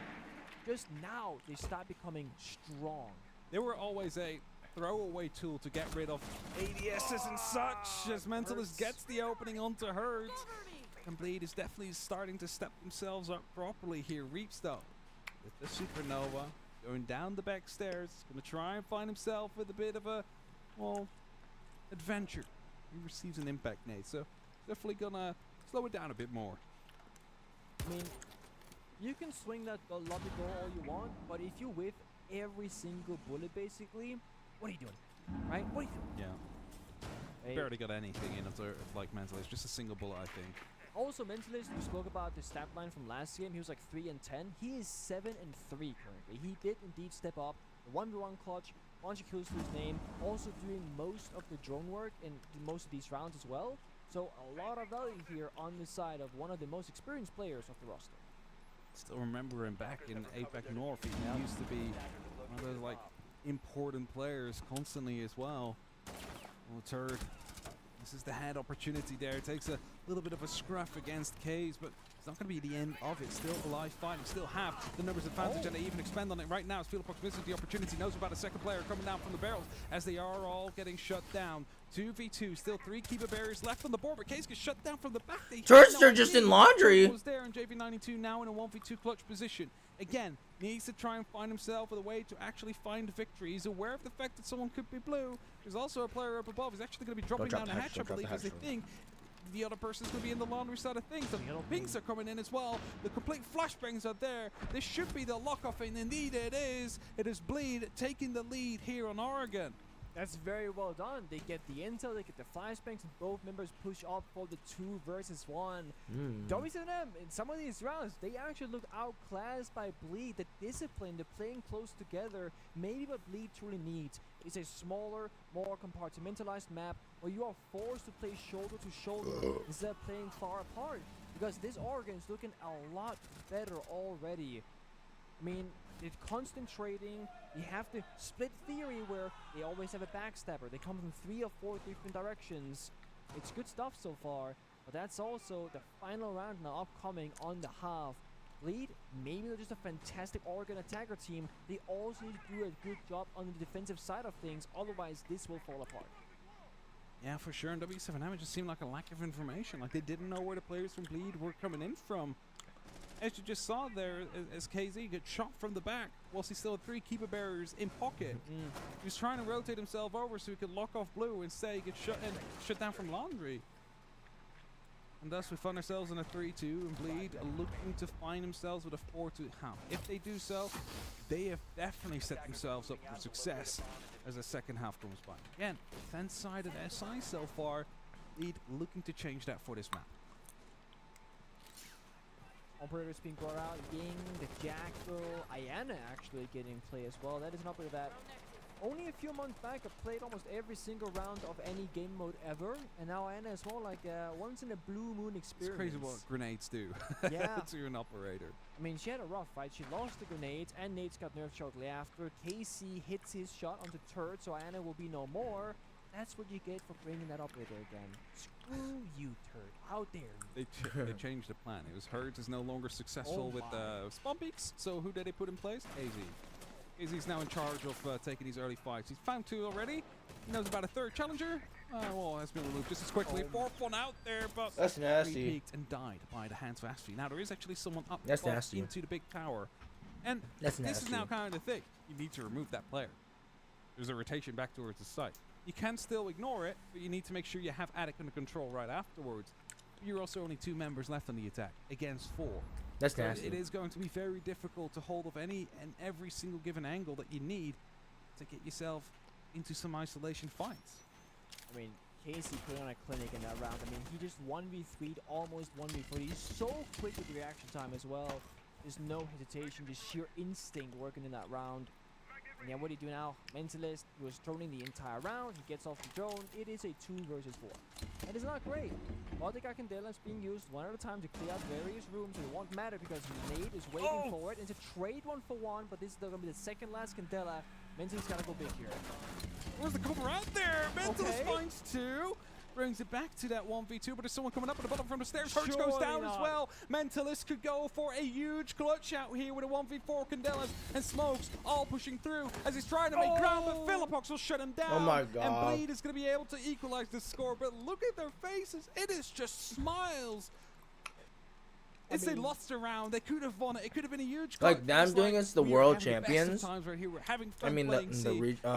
just now they start becoming strong. They were always a throwaway tool to get rid of ADSs and such, as Mentalist gets the opening onto Hertz. And Bleed is definitely starting to step themselves up properly here. Reaps, though, with the Supernova, going down the back stairs, going to try and find himself with a bit of a, well, adventure. He receives an impact nade, so definitely gonna slow it down a bit more. I mean, you can swing that lobby door all you want, but if you whiff every single bullet, basically, what are you doing? Right? What are you doing? Yeah. Barely got anything in of like Mentalist, just a single bullet, I think. Also, Mentalist, we spoke about the stat line from last game. He was like 3 and 10. He is 7 and 3 currently. He did indeed step up. The 1v1 clutch, bunch of kills to his name, also doing most of the drone work in most of these rounds as well. So a lot of value here on the side of one of the most experienced players of the roster. Still remember him back in APAC North. He used to be one of those like important players constantly as well. Well, third. This is the head opportunity there. It takes a little bit of a scruff against Kays, but it's not going to be the end of it. Still a live fight. We still have the numbers advantage, and they even expand on it right now. As Field of Proximity, the opportunity knows about a second player coming down from the barrels as they are all getting shut down. 2v2, still 3 keeper barriers left on the board, but Kays gets shut down from the back. Turks are just in laundry. Was there, and JV92 now in a 1v2 clutch position. Again, needs to try and find himself with a way to actually find victory. He's aware of the fact that someone could be blue. There's also a player up above. He's actually going to be dropping down a hatch, I believe, as they think the other person's going to be in the laundry side of things. The pinks are coming in as well. The complete flashbangs are there. This should be the lock-off, and indeed it is. It is Bleed taking the lead here on Oregon. That's very well done. They get the intel, they get the flashbangs, and both members push up for the 2 versus 1. W7M, in some of these rounds, they actually look outclassed by Bleed. The discipline, the playing close together, maybe what Bleed truly needs is a smaller, more compartmentalized map where you are forced to play shoulder to shoulder instead of playing far apart. Because this Oregon is looking a lot better already. I mean, it's concentrating. You have the split theory where they always have a backstabber. They come from 3 or 4 different directions. It's good stuff so far, but that's also the final round now upcoming on the half. Bleed, maybe they're just a fantastic Oregon attacker team. They also need to do a good job on the defensive side of things, otherwise this will fall apart. Yeah, for sure. And W7M, it just seemed like a lack of information. Like they didn't know where the players from Bleed were coming in from. As you just saw there, as KZ gets shot from the back, whilst he still had 3 keeper bearers in pocket. He was trying to rotate himself over so he could lock off Blue. Instead, he gets shut down from Laundry. And thus, we find ourselves in a 3-2, and Bleed looking to find themselves with a 4-2. How? If they do so, they have definitely set themselves up for success as the second half comes by. Again, defense side of SI so far, Bleed looking to change that for this map. Operators being brought out, Ying, the Jackal, Ayana actually getting play as well. That is an operator that only a few months back I played almost every single round of any game mode ever, and now Ayana is more like a once in a blue moon experience. It's crazy what grenades do yeah. to an operator. I mean, she had a rough fight. She lost the grenades, and Nate's got nerfed shortly after. KC hits his shot onto turret, so Ayana will be no more. That's what you get for bringing that operator again. Screw you, turd. How dare you? They changed the plan. It was Herds is no longer successful with spawn peaks. So who did they put in place? AZ. AZ's now in charge of taking these early fights. He's found 2 already. He knows about a 3rd challenger. Well, has been removed just as quickly. 4th one out there, but that's nasty. Peaked and died by the hands of Astri. Now there is actually someone up nasty. into the big tower. And this is now kind of the thing. You need to remove that player. There's a rotation back towards the site. You can still ignore it, but you need to make sure you have adequate control right afterwards. You're also only 2 members left on the attack against 4. That's so nasty. It is going to be very difficult to hold off any and every single given angle that you need to get yourself into some isolation fights. I mean, Casey put on a clinic in that round. I mean, he just 1v3'd, almost 1v4. He's so quick with reaction time as well. There's no hesitation, just sheer instinct working in that round. And yeah, what do you do now? Mentalist was droning the entire round. He gets off the drone. It is a 2 versus 4. That is not great. Baltica Candela is being used one at a time to clear out various rooms. It won't matter because Nate is waiting for it. It's a trade 1 for 1, but this is going to be the second last Candela. Mentalist got to go big here. Where's the cover out there? Mentalist finds 2. Brings it back to that 1v2, but there's someone coming up at the bottom from the stairs. Hertz goes down as well. Mentalist could go for a huge clutch out here with a 1v4. Candelas and Smokes all pushing through as he's trying to make ground, but Philippox will shut him down. Oh my God. And Bleed is going to be able to equalize the score, but look at their faces. It is just smiles. It's they lost a round. They could have won it. It could have been a huge clutch. Like them doing against the world champions. Right here. We're having fun I mean, the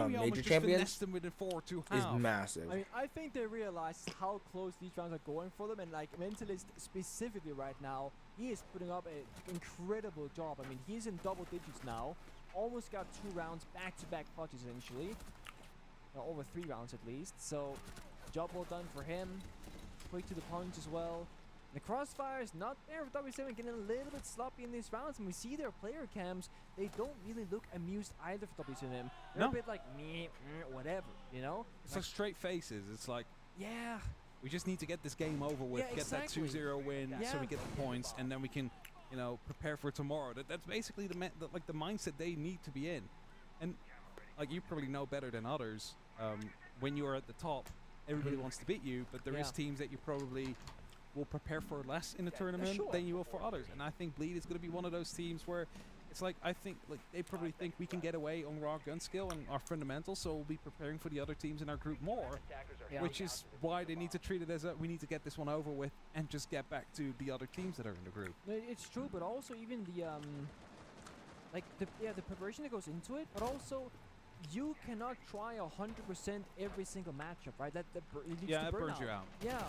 major champions is massive. I mean, I think they realize how close these rounds are going for them, and like Mentalist specifically right now, he is putting up an incredible job. I mean, he's in double digits now. Almost got 2 rounds back-to-back clutches essentially. Over 3 rounds at least. So, job well done for him. Quick to the punch as well. The crossfire is not there for W7, getting a little bit sloppy in these rounds, and we see their player cams. They don't really look amused either for W7M. They're a bit like, meh, whatever, you know? It's like straight faces. It's like, yeah, we just need to get this game over with, get that 2-0 win so we get the points, and then we can, you know, prepare for tomorrow. That's basically the mindset they need to be in. And like you probably know better than others, when you're at the top, everybody wants to beat you, but there is teams that you probably will prepare for less in the tournament than you will for others. And I think Bleed is going to be one of those teams where it's like, I think like they probably think we can get away on raw gun skill and our fundamentals, so we'll be preparing for the other teams in our group more, which is why they need to treat it as we need to get this one over with and just get back to the other teams that are in the group. It's true, but also even the like the preparation that goes into it, but also you cannot try 100% every single matchup, right? That burns you out. Yeah.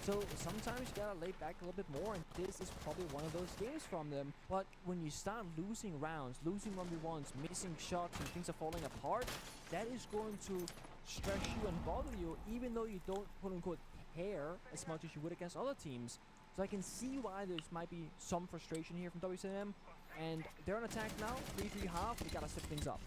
So sometimes you gotta lay back a little bit more, and this is probably one of those games from them. But when you start losing rounds, losing 1v1s, missing shots, and things are falling apart, that is going to stress you and bother you, even though you don't quote-unquote care as much as you would against other teams. So I can see why there might be some frustration here from W7M, and they're on attack now, 3-3-half, they gotta step things up.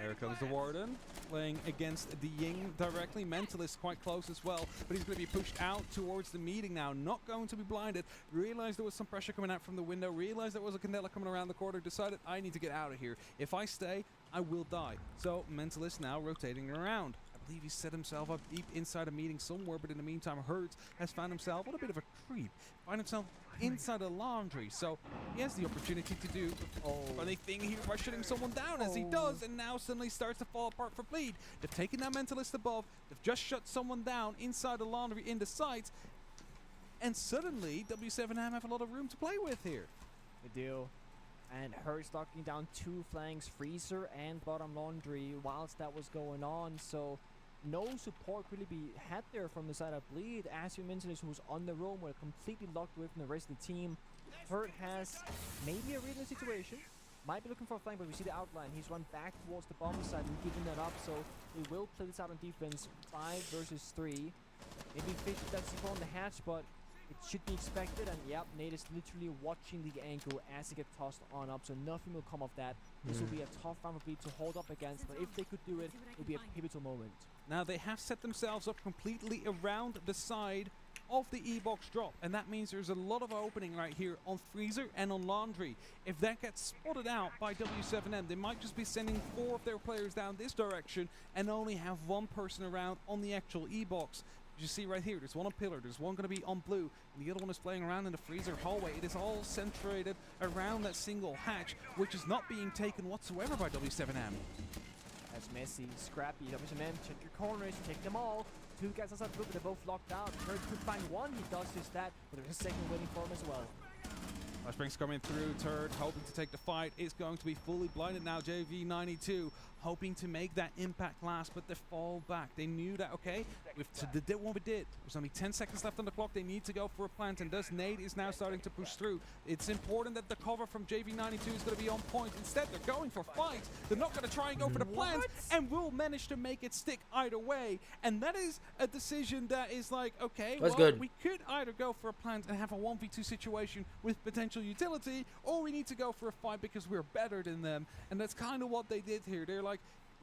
There comes the Warden, playing against the Ying directly. Mentalist quite close as well, but he's going to be pushed out towards the meeting now. Not going to be blinded. Realized there was some pressure coming out from the window. Realized there was a Candela coming around the corner. Decided, I need to get out of here. If I stay, I will die. So Mentalist now rotating around. I believe he set himself up deep inside a meeting somewhere, but in the meantime, Hertz has found himself, what a bit of a creep, find himself inside a laundry. So he has the opportunity to do a funny thing here by shutting someone down, as he does, and now suddenly starts to fall apart for Bleed. They've taken that Mentalist above, they've just shut someone down inside the laundry in the sights, and suddenly W7M have a lot of room to play with here. They do. And Hertz locking down 2 flanks, Freezer and bottom laundry, whilst that was going on. So no support really be had there from the side of Bleed. As you mentioned, who's on the roam, we're completely locked away from the rest of the team. Hurt has maybe a read in the situation, might be looking for a flank, but we see the outline. He's run back towards the bomb side and giving that up, so we will play this out on defense. 5 versus 3. Maybe Fish that's the on the hatch, but it should be expected, and yep, Nate is literally watching the angle as he gets tossed on up, so nothing will come of that. This will be a tough round for Bleed to hold up against, but if they could do it, it would be a pivotal moment. Now they have set themselves up completely around the side of the E-box drop, and that means there's a lot of opening right here on Freezer and on Laundry. If that gets spotted out by W7M, they might just be sending 4 of their players down this direction and only have 1 person around on the actual E-box. You see right here, there's one on Pillar, there's one going to be on Blue, and the other one is playing around in the Freezer hallway. It is all centrated around that single hatch, which is not being taken whatsoever by W7M. That's messy, scrappy. W7M, check your corners, take them all. 2 guys outside the group, they're both locked out. Hurt could find 1, he does just that, but there's a second waiting for him as well. Flashbang's coming through, Turd hoping to take the fight. It's going to be fully blinded now, JV92 hoping to make that impact last, but they fall back. They knew that, okay, they did what we did. There's only 10 seconds left on the clock. They need to go for a plant, and thus Nate is now starting to push through. It's important that the cover from JV92 is going to be on point. Instead, they're going for fights. They're not going to try and go for the plant, and will manage to make it stick either way. And that is a decision that is like, okay, that's well, good. We could either go for a plant and have a 1v2 situation with potential utility, or we need to go for a fight because we're better than them. And that's kind of what they did here. They're like,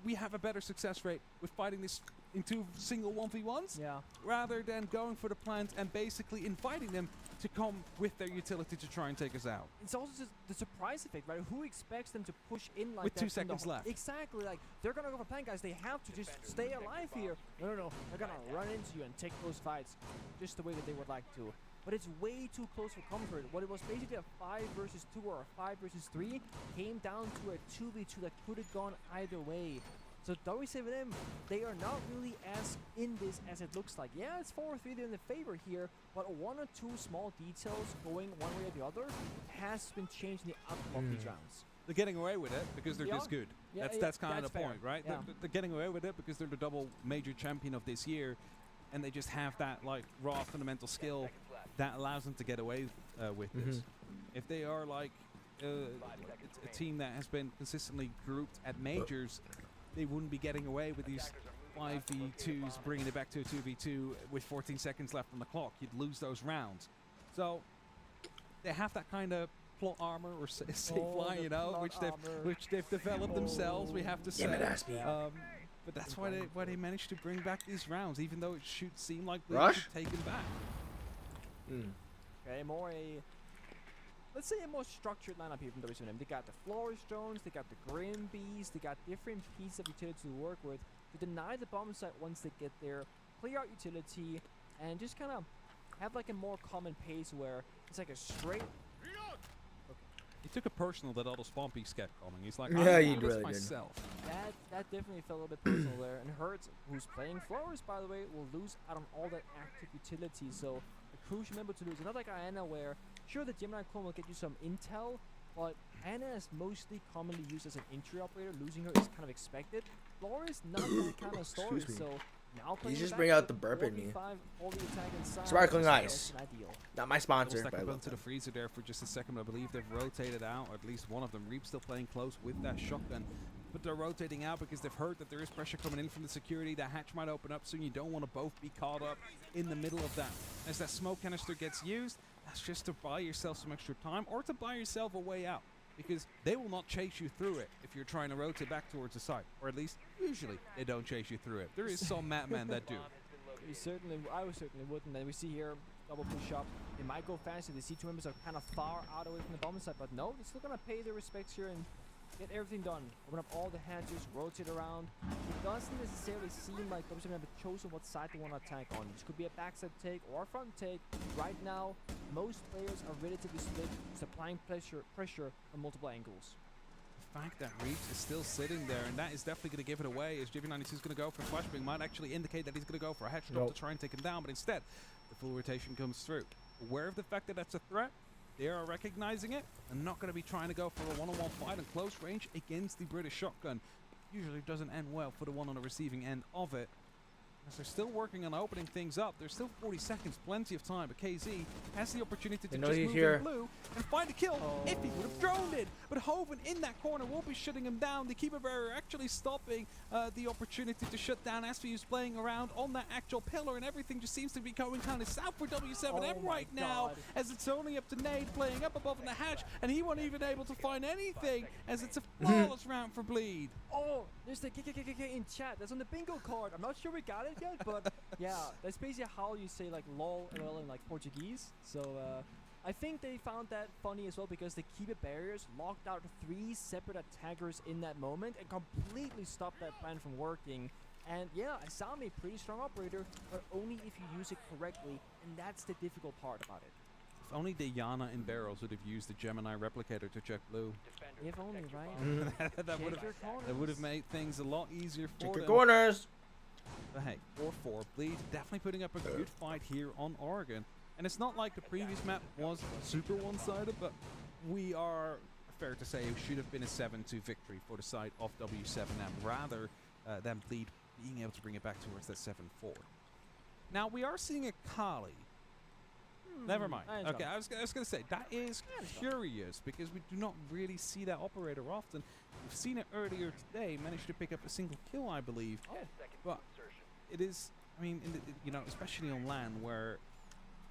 we have a better success rate with fighting this in 2 single 1v1s, rather than going for the plant and basically inviting them to come with their utility to try and take us out. It's also just the surprise effect, right? Who expects them to push in like with that? 2 seconds left. Exactly, like, they're gonna go for plant, guys. They have to just stay alive here. No, they're gonna run into you and take those fights just the way that they would like to. But it's way too close for comfort. What it was basically a 5 versus 2 or a 5 versus 3 came down to a 2v2 that could have gone either way. So W7M, they are not really as in this as it looks like. Yeah, it's 4-3, they're in the favor here, but 1 or 2 small details going one way or the other has been changing the outcome of these rounds. They're getting away with it because they're this good. Yeah, that's kind of the fair. point, right? Yeah. They're getting away with it because they're the double major champion of this year, and they just have that like raw fundamental skill that allows them to get away with this. If they are like a team that has been consistently grouped at majors, they wouldn't be getting away with these 5v2s, bringing it back to a 2v2 with 14 seconds left on the clock. You'd lose those rounds. So they have that kind of plot armor or safe line, you know, which they've developed themselves. We have to say. But that's why they managed to bring back these rounds, even though it should seem like they should take them back. Okay, let's say a more structured lineup here from W7M. They got the Flores drones, they got the Grim Bees, they got different pieces of utility to work with to deny the bomb site once they get there, clear out utility, and just kind of have like a more common pace where it's like a straight. He took it personal that all the spawn peaks kept coming. He's like, yeah, I'm you doing this really myself. That definitely felt a little bit personal there. And Hertz, who's playing Flores, by the way, will lose out on all that active utility. So a crucial member to lose. Not like Ayana, where sure the Gemini clone will get you some intel, but Ayana is mostly commonly used as an entry operator. Losing her is kind of expected. Flores, not that kind of story. So now you just bring out the burp in me. Inside, Sparkling ice. Not my sponsor. Stack up into the freezer there for just a second. I believe they've rotated out. At least one of them. Reap still playing close with that shotgun. but they're rotating out because they've heard that there is pressure coming in from the security. That hatch might open up soon. You don't want to both be caught up in the middle of that. As that smoke canister gets used, that's just to buy yourself some extra time or to buy yourself a way out, because they will not chase you through it if you're trying to rotate back towards the site, or at least usually they don't chase you through it. There is some madmen that do. I certainly wouldn't. And we see here double push up. It might go faster. The C2 members are kind of far out away from the bomb site, but no, they're still gonna pay their respects here and get everything done. Open up all the hatches, rotate around. It doesn't necessarily seem like W7M have chosen what side they want to attack on. This could be a backside take or a front take. Right now, most players are relatively split, supplying pressure on multiple angles. The fact that Reach is still sitting there, and that is definitely going to give it away, as JV92 is going to go for flashbang, might actually indicate that he's going to go for a hatch drop to try and take him down, but instead, the full rotation comes through. Aware of the fact that that's a threat, they are recognizing it and not going to be trying to go for a one-on-one fight in close range against the British shotgun. Usually doesn't end well for the one on the receiving end of it. As they're still working on opening things up, there's still 40 seconds, plenty of time, but KZ has the opportunity to just move in blue and find a kill if he would have droned it. But Hoven in that corner will be shutting him down. The keeper barrier actually stopping the opportunity to shut down Asfiu's playing around on that actual pillar, and everything just seems to be going kind of south for W7M right now, as it's only up to Nade playing up above in the hatch, and he wasn't even able to find anything, as it's a flawless round for Bleed. Oh, there's the KKKK in chat. That's on the bingo card. I'm not sure we got it yet, but yeah, that's basically how you say like lol in like Portuguese. So I think they found that funny as well, because the keeper barriers locked out 3 separate attackers in that moment and completely stopped that plan from working. And yeah, Asami, pretty strong operator, but only if you use it correctly, and that's the difficult part about it. If only Diana in barrels would have used the Gemini replicator to check blue. If only, right? that would have made things a lot easier for them. Check your corners. But hey, 4-4, Bleed definitely putting up a good fight here on Oregon. And it's not like the previous map was super one-sided, but we are, fair to say, it should have been a 7-2 victory for the side of W7M, rather than Bleed being able to bring it back towards that 7-4. Now, we are seeing a Kali. Never mind. Okay, I was going to say, that is curious, because we do not really see that operator often. We've seen it earlier today, managed to pick up a single kill, I believe. But it is, I mean, especially on LAN, where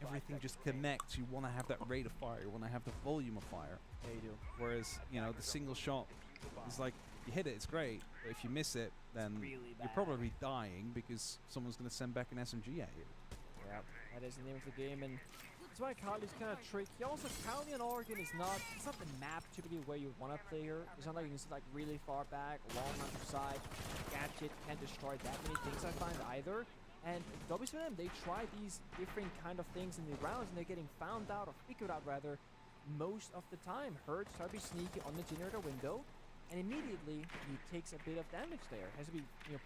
everything just connects, you want to have that rate of fire, you want to have the volume of fire. Yeah, you do. Whereas, the single shot is like, you hit it, it's great, but if you miss it, then you're probably dying because someone's going to send back an SMG at you. Yeah, that is the name of the game, and that's why Kali's kind of tricky. Also, Kali on Oregon is not, it's not the map typically where you want to play her. It's not like you can sit like really far back, long on the side, gadget, can't destroy that many things, I find, either. And W7M, they try these different kind of things in the rounds, and they're getting found out, or figured out rather, most of the time. Hurts try to be sneaky on the generator window, and immediately he takes a bit of damage there. Has to be,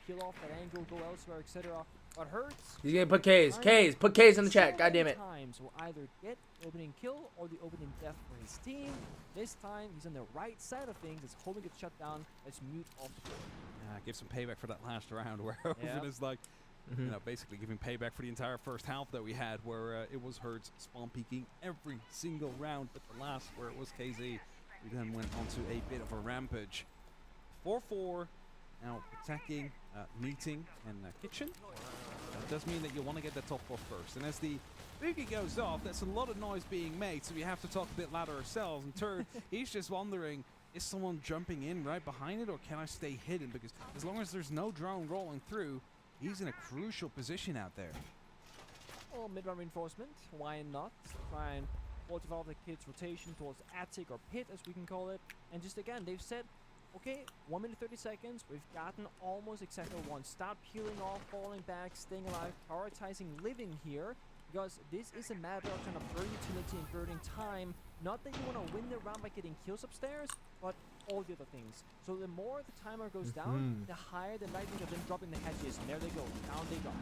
peel off that angle, go elsewhere, etc. But Hurts, he's gonna put K's. Put K's in the chat. God damn it. Times will either get opening kill or the opening death for his team. This time he's on the right side of things. It's hoping gets shut down. Let's mute off the floor. Give some payback for that last round, where Oven is like, basically giving payback for the entire first half that we had, where it was Hurts spawn peeking every single round, but the last, where it was KZ, we then went on to a bit of a rampage. 4-4, now attacking, meeting, and kitchen. That does mean that you want to get the top 4 first, and as the boogie goes off, that's a lot of noise being made, so we have to talk a bit louder ourselves. And Turd, he's just wondering, is someone jumping in right behind it, or can I stay hidden? Because as long as there's no drone rolling through, he's in a crucial position out there. Well, mid-round reinforcement, why not? Try and develop the kid's rotation towards attic or pit, as we can call it. And just again, they've said, okay, 1 minute 30 seconds, we've gotten almost exactly one. Stop peeling off, falling back, staying alive, prioritizing living here, because this is a matter of trying to burn utility and burning time. Not that you want to win the round by getting kills upstairs, but all the other things. So the more the timer goes down, the higher the likelihood of them dropping the hatches. And there they go, down they go.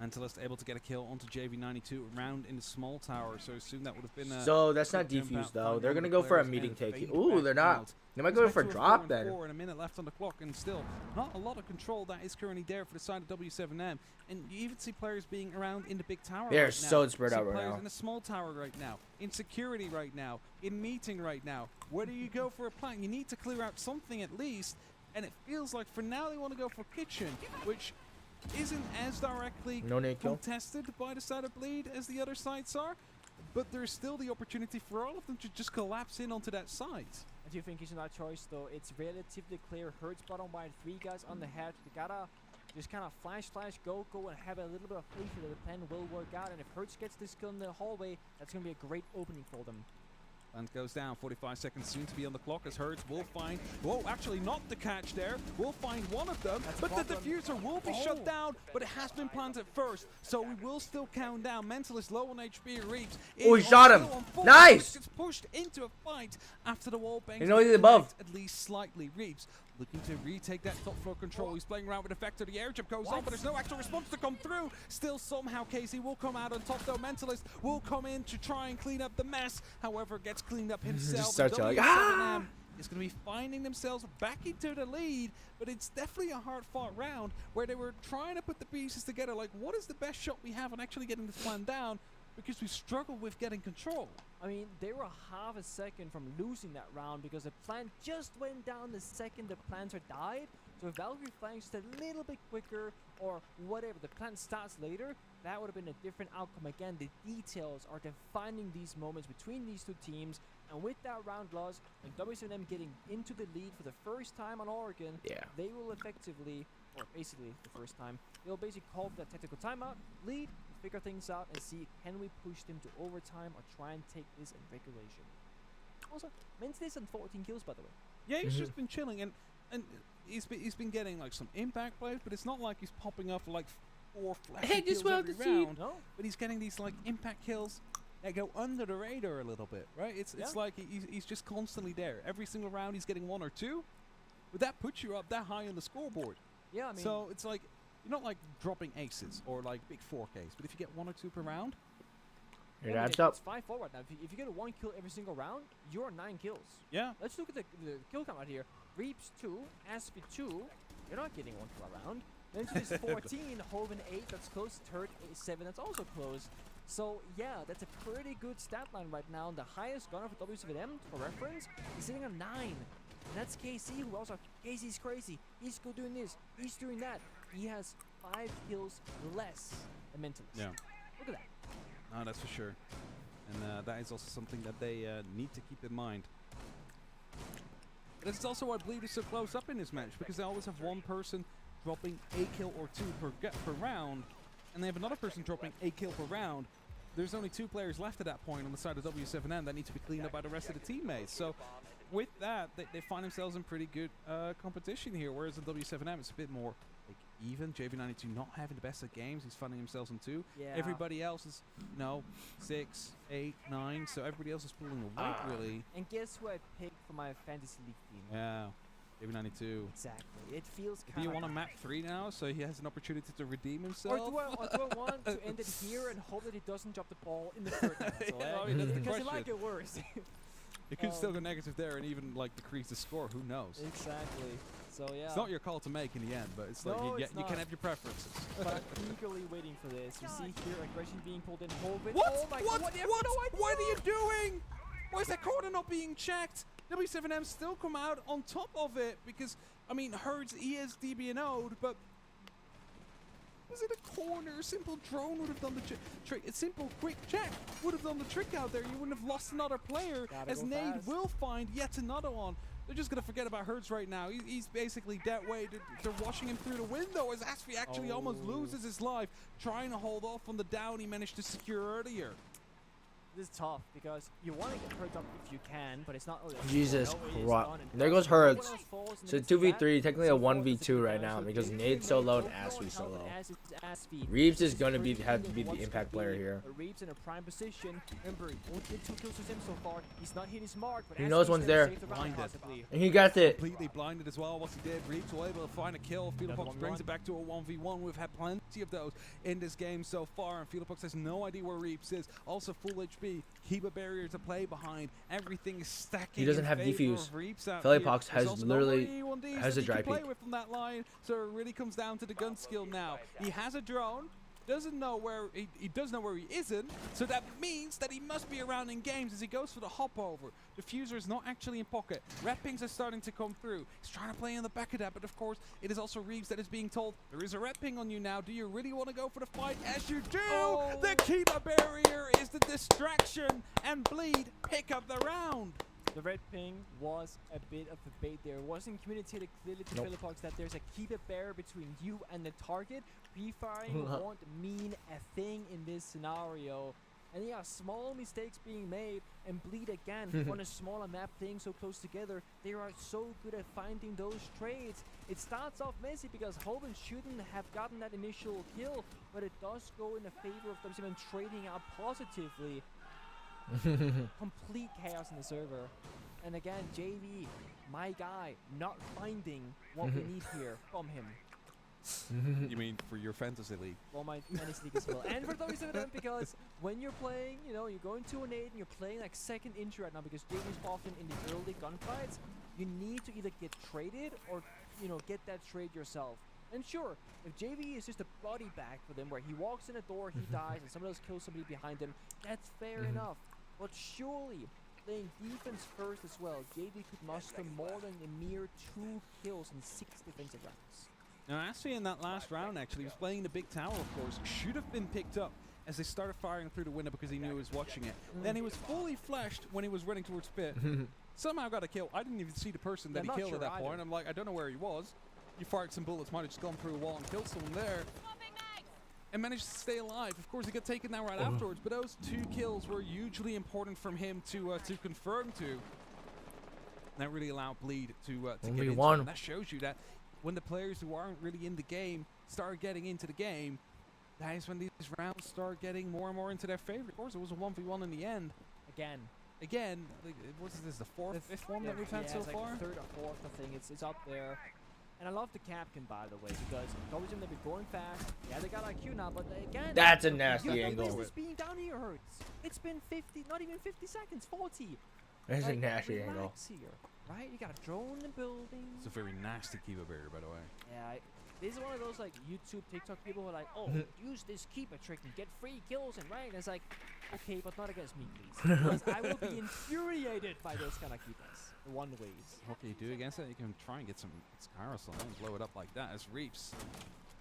Mentalist able to get a kill onto JV92 around in the small tower, so soon that would have been so that's not defuse though. They're gonna go for a meeting take. Ooh, they're not. They might go for a drop then. 4 and a minute left on the clock, and still not a lot of control that is currently there for the side of W7M. And you even see players being around in the big tower. They're right so now. spread out right players now. In the small tower right now, in security right now, in meeting right now. Where do you go for a plant? You need to clear out something at least. and it feels like for now they want to go for Kitchen, which isn't as directly No nade kill. contested by the side of Bleed as the other sides are, but there's still the opportunity for all of them to just collapse in onto that side. I do think he's in that choice, though. It's relatively clear. Hurts bottom wide, 3 guys on the head. They gotta just kind of flash, go, and have a little bit of faith that the plan will work out. And if Hurts gets this kill in the hallway, that's gonna be a great opening for them. And goes down, 45 seconds soon to be on the clock as Hurts will find, whoa, actually not the catch there, will find one of them, but the diffuser will be shut down, but it has been planted first, so we will still count down. Mentalist low on HP, Reeves. Oh, he shot him. Nice! Gets pushed into a fight after the wall bangs. You know he's above. At least slightly. Reeves looking to retake that top floor control. He's playing around with Effector. The air jump goes on, but there's no actual response to come through. Still, somehow, Casey will come out on top, though. Mentalist will come in to try and clean up the mess. However, gets cleaned up himself. Just starts like, W7M is going to be finding themselves back into the lead, but it's definitely a hard-fought round where they were trying to put the pieces together. Like, what is the best shot we have on actually getting this plan down? Because we struggled with getting control. I mean, they were half a second from losing that round because the plant just went down the second the planter died. So if Valkyrie flanks just a little bit quicker or whatever, the plant starts later, that would have been a different outcome. Again, the details are defining these moments between these two teams. And with that round loss and W7M getting into the lead for the first time on Oregon, they will effectively, or basically the first time, they'll basically call that tactical timeout, lead, figure things out, and see can we push them to overtime or try and take this in regulation. Also, Mentalist on 14 kills, by the way. Yeah, he's just been chilling, and he's been getting like some impact plays, but it's not like he's popping up like 4 flashy kills every round. No? But he's getting these like impact kills that go under the radar a little bit, right? It's like he's just constantly there. Every single round he's getting 1 or 2, but that puts you up that high on the scoreboard. Yeah, I mean, so it's like you're not like dropping aces or like big 4Ks, but if you get 1 or 2 per round, it adds up. It's 5-4 right now. If you get a 1 kill every single round, you're 9 kills. Yeah. Let's look at the kill count right here. Reaps 2, Aspie 2. You're not getting 1 kill a round. Mentalist is 14, Hoven 8. That's close. Turret 7. That's also close. So yeah, that's a pretty good stat line right now. And the highest gunner for W7M, for reference, is sitting on 9. And that's KC, who also, KC's crazy. He's good doing this. He's doing that. He has 5 kills less than Mentalist. Yeah. Look at that. No, that's for sure. And that is also something that they need to keep in mind. But it's also why Bleed is so close up in this match, because they always have one person dropping a kill or 2 per round, and they have another person dropping a kill per round. There's only 2 players left at that point on the side of W7M that need to be cleaned up by the rest of the teammates. So with that, they find themselves in pretty good competition here, whereas in W7M it's a bit more like even. JV92 not having the best of games. He's finding himself in 2. Yeah. Everybody else is, 6, 8, 9. So everybody else is pulling away, really. And guess who I picked for my fantasy league team? Yeah. JV92. Exactly. It feels kind of... Do you want a map 3 now, so he has an opportunity to redeem himself? Or do I want to end it here and hope that he doesn't drop the ball in the third round? So, I mean, that's the because question. it might get worse. It could still go negative there and even like decrease the score. Who knows? Exactly. So yeah. It's not your call to make in the end, but it's like you can have your preferences. But I'm eagerly waiting for this. You see here aggression being pulled in. Hoven. What? Oh my What? God, What are you doing? Why is that corner not being checked? W7M still come out on top of it because, I mean, Hurts, he is DB&O'd, but was it a corner? A simple drone would have done the trick. A simple quick check would have done the trick out there. You wouldn't have lost another player, as Nade will find yet another one. They're just going to forget about Hurts right now. He's basically dead weight. They're washing him through the window as Aspie actually almost loses his life trying to hold off on the down he managed to secure earlier. This is tough because you want to get Hurts up if you can, but it's not really. Jesus Christ. There goes Hurts. So 2v3, technically a 1v2 right now because Nade's so low and Aspie's so low. Reeves is going to have to be the impact player here. Reeves in a prime position. Remember, he only did 2 kills with him so far. He's not hit his mark, but he knows one's there. Blinded. And he got it. Completely blinded as well. What's he did? Reeves was able to find a kill. Fielderpox brings it back to a 1v1. We've had plenty of those in this game so far, and Fielderpox has no idea where Reeves is. Also full HP. Keep a barrier to play behind. Everything is stacking. He doesn't have defuse. Fielderpox has literally has a dry peek. Play with from that line, so it really comes down to the gun skill now. He has a drone. doesn't know where he does know where he isn't, so that means that he must be around in games as he goes for the hop over. Diffuser is not actually in pocket. Red pings are starting to come through. He's trying to play in the back of that, but of course it is also Reeves that is being told there is a red ping on you now. Do you really want to go for the fight? As you do, the keeper barrier is the distraction, and Bleed pick up the round. The red ping was a bit of a bait there. It wasn't communicated clearly to Philippox that there's a keeper barrier between you and the target. Pre-firing won't mean a thing in this scenario. And yeah, small mistakes being made, and Bleed again on a smaller map playing so close together. They are so good at finding those trades. It starts off messy because Hoven shouldn't have gotten that initial kill, but it does go in the favor of W7M trading out positively. Complete chaos in the server. And again, JV, my guy, not finding what we need here from him. You mean for your fantasy league? Well, my fantasy league as well. And for W7M, because when you're playing, you know, you're going 2-8 and you're playing like second intro right now because JV's often in the early gunfights, you need to either get traded or, you know, get that trade yourself. And sure, if JV is just a body bag for them where he walks in a door, he dies, and someone else kills somebody behind him, that's fair enough. But surely, playing defense first as well, JV could muster more than a mere 2 kills in 6 defensive rounds. Now, actually, in that last round, actually, he was playing the big tower, of course. Should have been picked up as they started firing through the window because he knew he was watching it. Then he was fully flashed when he was running towards pit. Somehow got a kill. I didn't even see the person that he killed at that point. I'm like, I don't know where he was. He fired some bullets, might have just gone through a wall and killed someone there. And managed to stay alive. Of course, he got taken down right afterwards, but those 2 kills were hugely important from him to confirm to. And that really allowed Bleed to get into it. And that shows you that when the players who aren't really in the game start getting into the game, that is when these rounds start getting more and more into their favor. Of course, it was a 1v1 in the end. Again, like, what is this, the 4th, 5th one that we've had so far? Like 3rd or 4th, I think. It's up there. And I love the Capcan, by the way, because W7M, they've been going fast. Yeah, they got IQ now, but again, that's a nasty angle. Business being down here hurts. It's been 50, not even 50 seconds, 40. That's a nasty angle. Here, right? You got a drone in the building. It's a very nasty keeper barrier, by the way. Yeah, this is one of those like YouTube, TikTok people who are like, oh, use this keeper trick and get free kills and rank. And it's like, okay, but not against me, please. Because I will be infuriated by those kind of keepers. One ways. What can you do against it? You can try and get some Skyros on and blow it up like that as Reaps.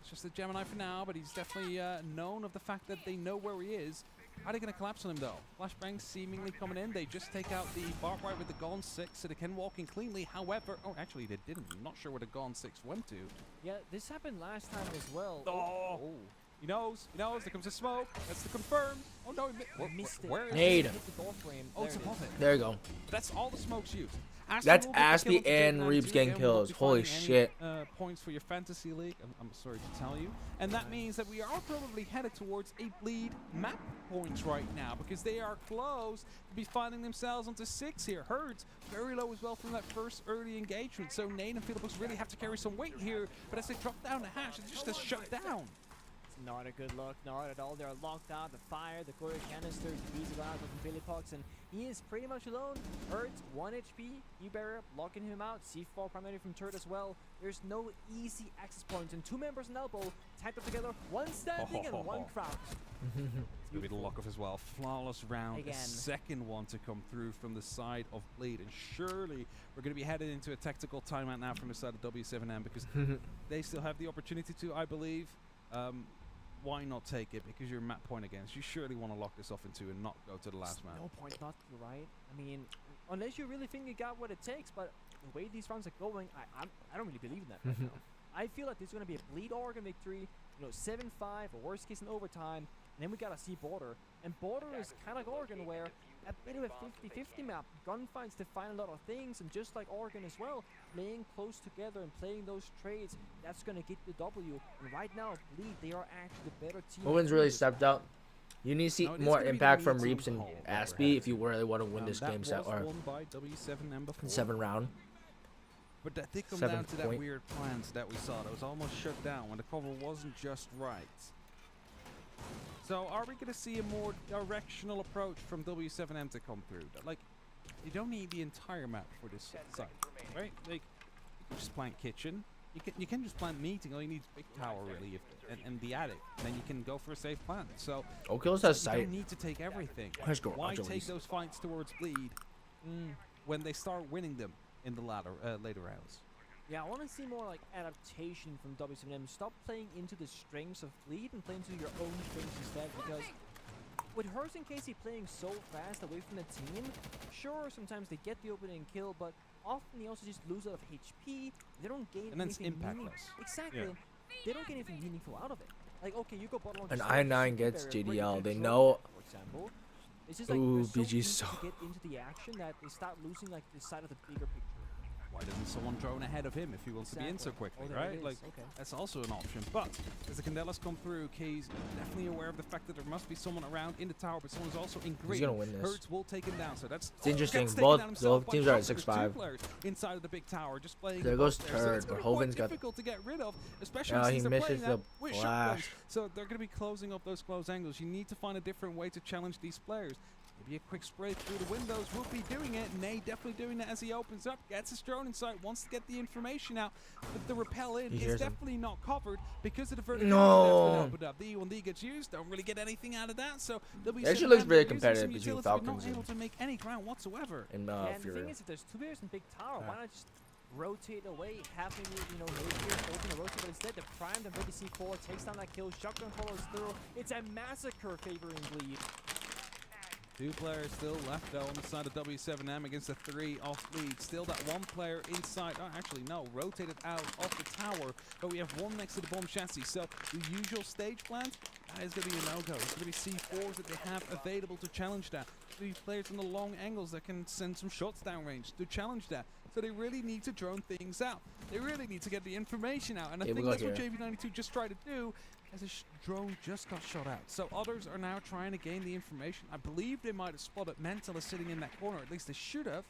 It's just a Gemini for now, but he's definitely known of the fact that they know where he is. Are they going to collapse on him, though? Flashbang seemingly coming in. They just take out the barbed wire with the Gone 6, so they can walk in cleanly. However, oh, actually, they didn't. I'm not sure where the Gone 6 went to. Yeah, this happened last time as well. Oh! He knows. He knows. There comes a smoke. That's the confirm. Oh, no. He missed it. Where is Nade. it? Oh, it's above it. There you go. That's all the smokes used. That's Aspie and Reeves getting kills. Holy shit. Points for your fantasy league, I'm sorry to tell you. And that means that we are probably headed towards a Bleed map points right now because they are close to be finding themselves onto 6 here. Herds very low as well from that first early engagement. So Nate and Philippus really have to carry some weight here. But as they drop down the hash, it's just a shutdown. Not a good look, not at all. They're locked out. The fire, the quarter canister, he's around with Philippox, and he is pretty much alone. Hurts 1 HP, E-Barrier blocking him out. C4 primarily from turret as well. There's no easy access points, and 2 members in elbow tagged up together. 1 standing and 1 crouched. It's gonna be the lock-off as well. Flawless round. Again. A second one to come through from the side of Bleed, and surely we're gonna be headed into a tactical timeout now from the side of W7M because they still have the opportunity to, I believe. Why not take it? Because you're map point against. You surely want to lock this off in 2 and not go to the last map. No point not to, right? I mean, unless you really think you got what it takes, but the way these rounds are going, I don't really believe in that right now. I feel like this is going to be a Bleed Oregon victory, you know, 7-5, or worst case in overtime, and then we got to see Border. And Border is kind of like Oregon, where a bit of a 50-50 map. Gunfights define a lot of things, and just like Oregon as well, playing close together and playing those trades, that's going to get the W. And right now, Bleed, they are actually the better team. Owens really stepped up. You need to see more impact from Reeps and Aspie if you really want to win this game set or won by W7M before. 7 round. But that did come down to that weird plant that we saw that was almost shut down when the cover wasn't just right. So are we going to see a more directional approach from W7M to come through? Like, you don't need the entire map for this site, right? Like, you can just plant kitchen, you can just plant meeting. All you need is big tower really, and the attic. And then you can go for a safe plant. So Oculus has you sight. don't need to take everything. Let's go, Why Angelis. take those fights towards bleed when they start winning them in the later rounds? Yeah, I want to see more like adaptation from W7M. Stop playing into the strengths of bleed and play into your own strengths instead. Because with Hurst and Casey playing so fast away from the team, sure, sometimes they get the opening kill, but often they also just lose a lot of HP. They don't gain And then it's anything impactless. Exactly. Yeah. They don't get anything meaningful out of it. Like, okay, you go bottom on An just I9 gets JDL. They know. for example. It's just like Ooh, they're so BG's easy so. to get into the action that they start losing like the side of the bigger picture. Why doesn't someone drone ahead of him if he wants to be in so quickly, there it right? is, Like, okay. that's also an option. But as the Candelas come through, Kay's definitely aware of the fact that there must be someone around in the tower, but someone's also in green. He's gonna win this. Hurts will take him down, so that's It's interesting. gets taken Both down himself by teams are at Shock. There's 6'5". two players inside of the big tower, just playing. There goes above there, so Turd, it's but gonna be quite Hoven's got. difficult to get rid of, especially Oh, since he they're misses playing the that with shotguns. flash. So they're going to be closing up those close angles. You need to find a different way to challenge these players. Maybe a quick spray through the windows will be doing it. Nay definitely doing that as he opens up, gets his drone inside, wants to get the information out. But the repel in is definitely not covered because of the vertical. No. But the E1D gets used, don't really get anything out of that. So It actually looks very competitive between Falcons not able to make any ground whatsoever. and Yeah, and the Fury. thing is, if there's two players in big tower, why not just rotate away, have maybe, maybe open a rotate, but instead the prime, the ready C4 takes down that kill, shotgun follows through. It's a massacre favoring bleed. Two players still left though on the side of W7M against the 3 off lead. Still that one player inside. Oh, actually no, rotated out off the tower, but we have one next to the bomb chassis. So the usual stage plant, that is going to be a no-go. It's going to be C4s that they have available to challenge that. 3 players in the long angles that can send some shots downrange to challenge that. So they really need to drone things out. They really need to get the information out. And I think that's what JV92 just tried to do, as a drone just got shot out. So others are now trying to gain the information. I believe they might have spotted Mentalist sitting in that corner. At least they should have.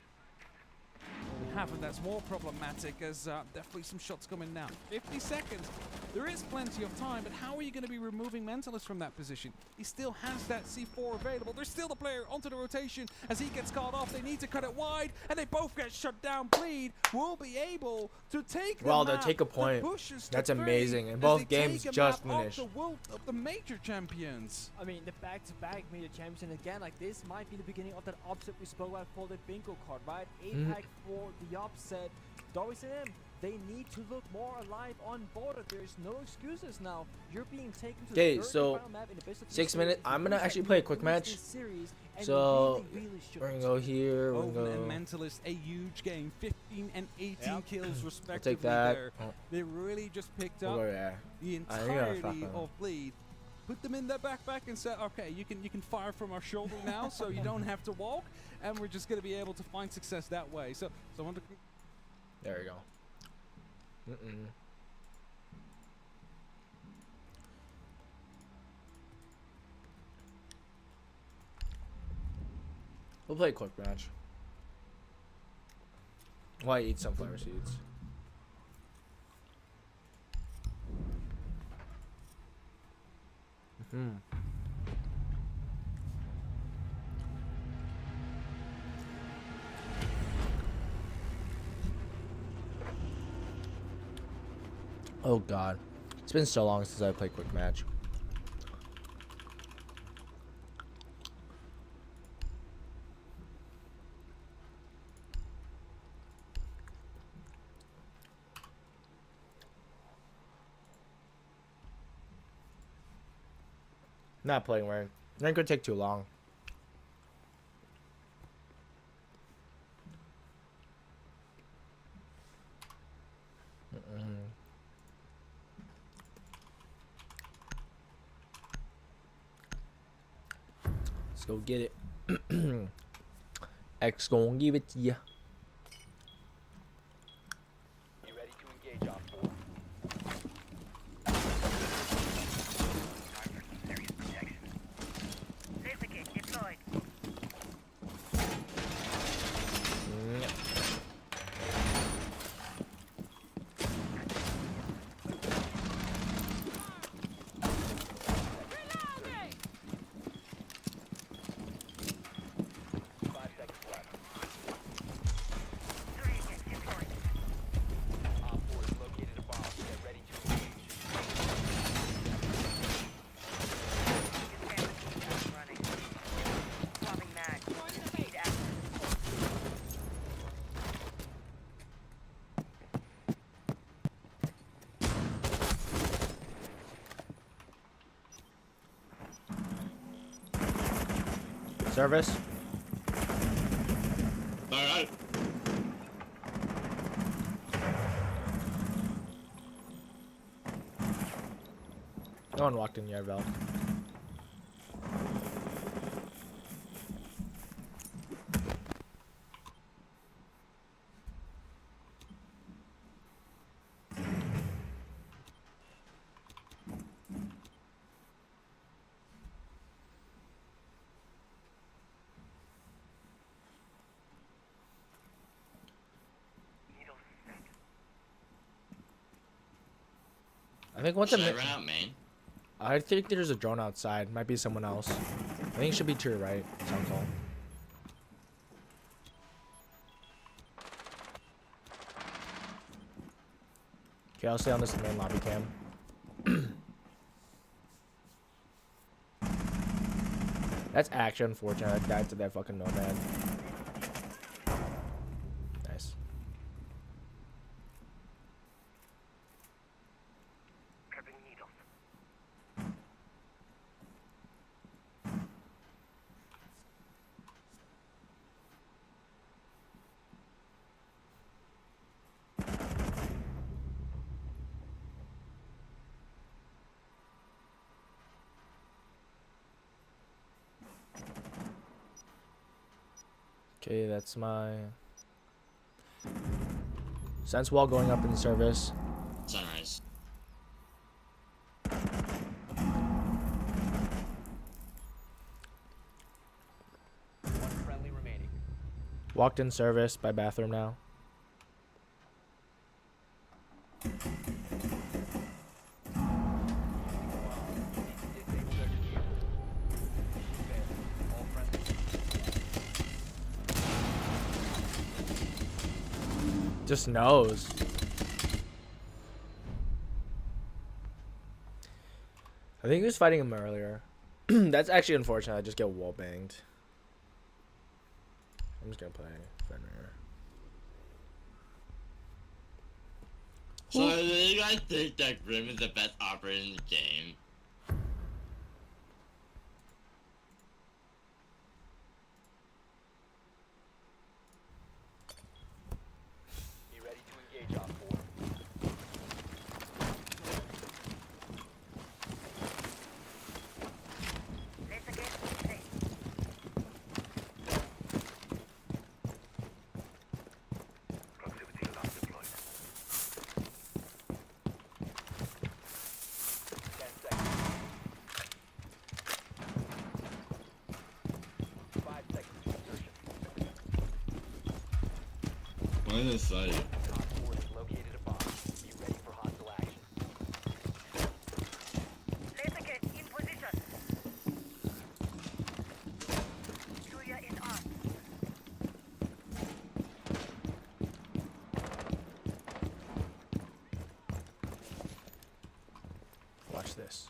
We haven't. That's more problematic as definitely some shots coming now. 50 seconds. There is plenty of time, but how are you going to be removing Mentalist from that position? He still has that C4 available. There's still the player onto the rotation as he gets called off. They need to cut it wide, and they both get shut down. Bleed will be able to take the Well, map. they'll take a point. That's amazing. And both games just finished. Of the major champions. I mean, the back-to-back major champions, and again, like this might be the beginning of that upset we spoke about for the bingo card, right? APAC for the upset. W7M, they need to look more alive on border. There's no excuses now. You're being taken to the third so final map in the best of 6 three minutes. series. I'm gonna actually play a quick match. So we're gonna go here. We're Oven gonna and go. Mentalist, a huge game, 15 and 18 kills respectively. take that. There. They really just picked We'll up go there. the I think I'll fuck entirety on. of Bleed. Put them in their backpack and said, okay, you can fire from our shoulder now, so you don't have to walk, and we're just gonna be able to find success that way. So I want to. There we go. We'll play a quick match. Why eat sunflower seeds? Oh god. It's been so long since I played quick match. Not playing rank. Rank could take too long. Let's go get it. X gonna give it to ya. You ready to engage on 4? Safety kit deployed. Service. Alright. No one walked in yet, Val. I think once Should I run out main? I think there's a drone outside. Might be someone else. I think it should be to your right. Sound call. Okay, I'll stay on this main lobby cam. That's actually unfortunate. I died to that fucking nomad. Nice. Okay, that's my sense wall going up in service. Sunrise. One friendly remaining. Walked in service by bathroom now. Just knows. I think he was fighting him earlier. That's actually unfortunate. I just get wall banged. I'm just gonna play Fenrir. So do you guys think that Grim is the best operator in the game? Be ready to engage on 4. Why is it side? Watch this.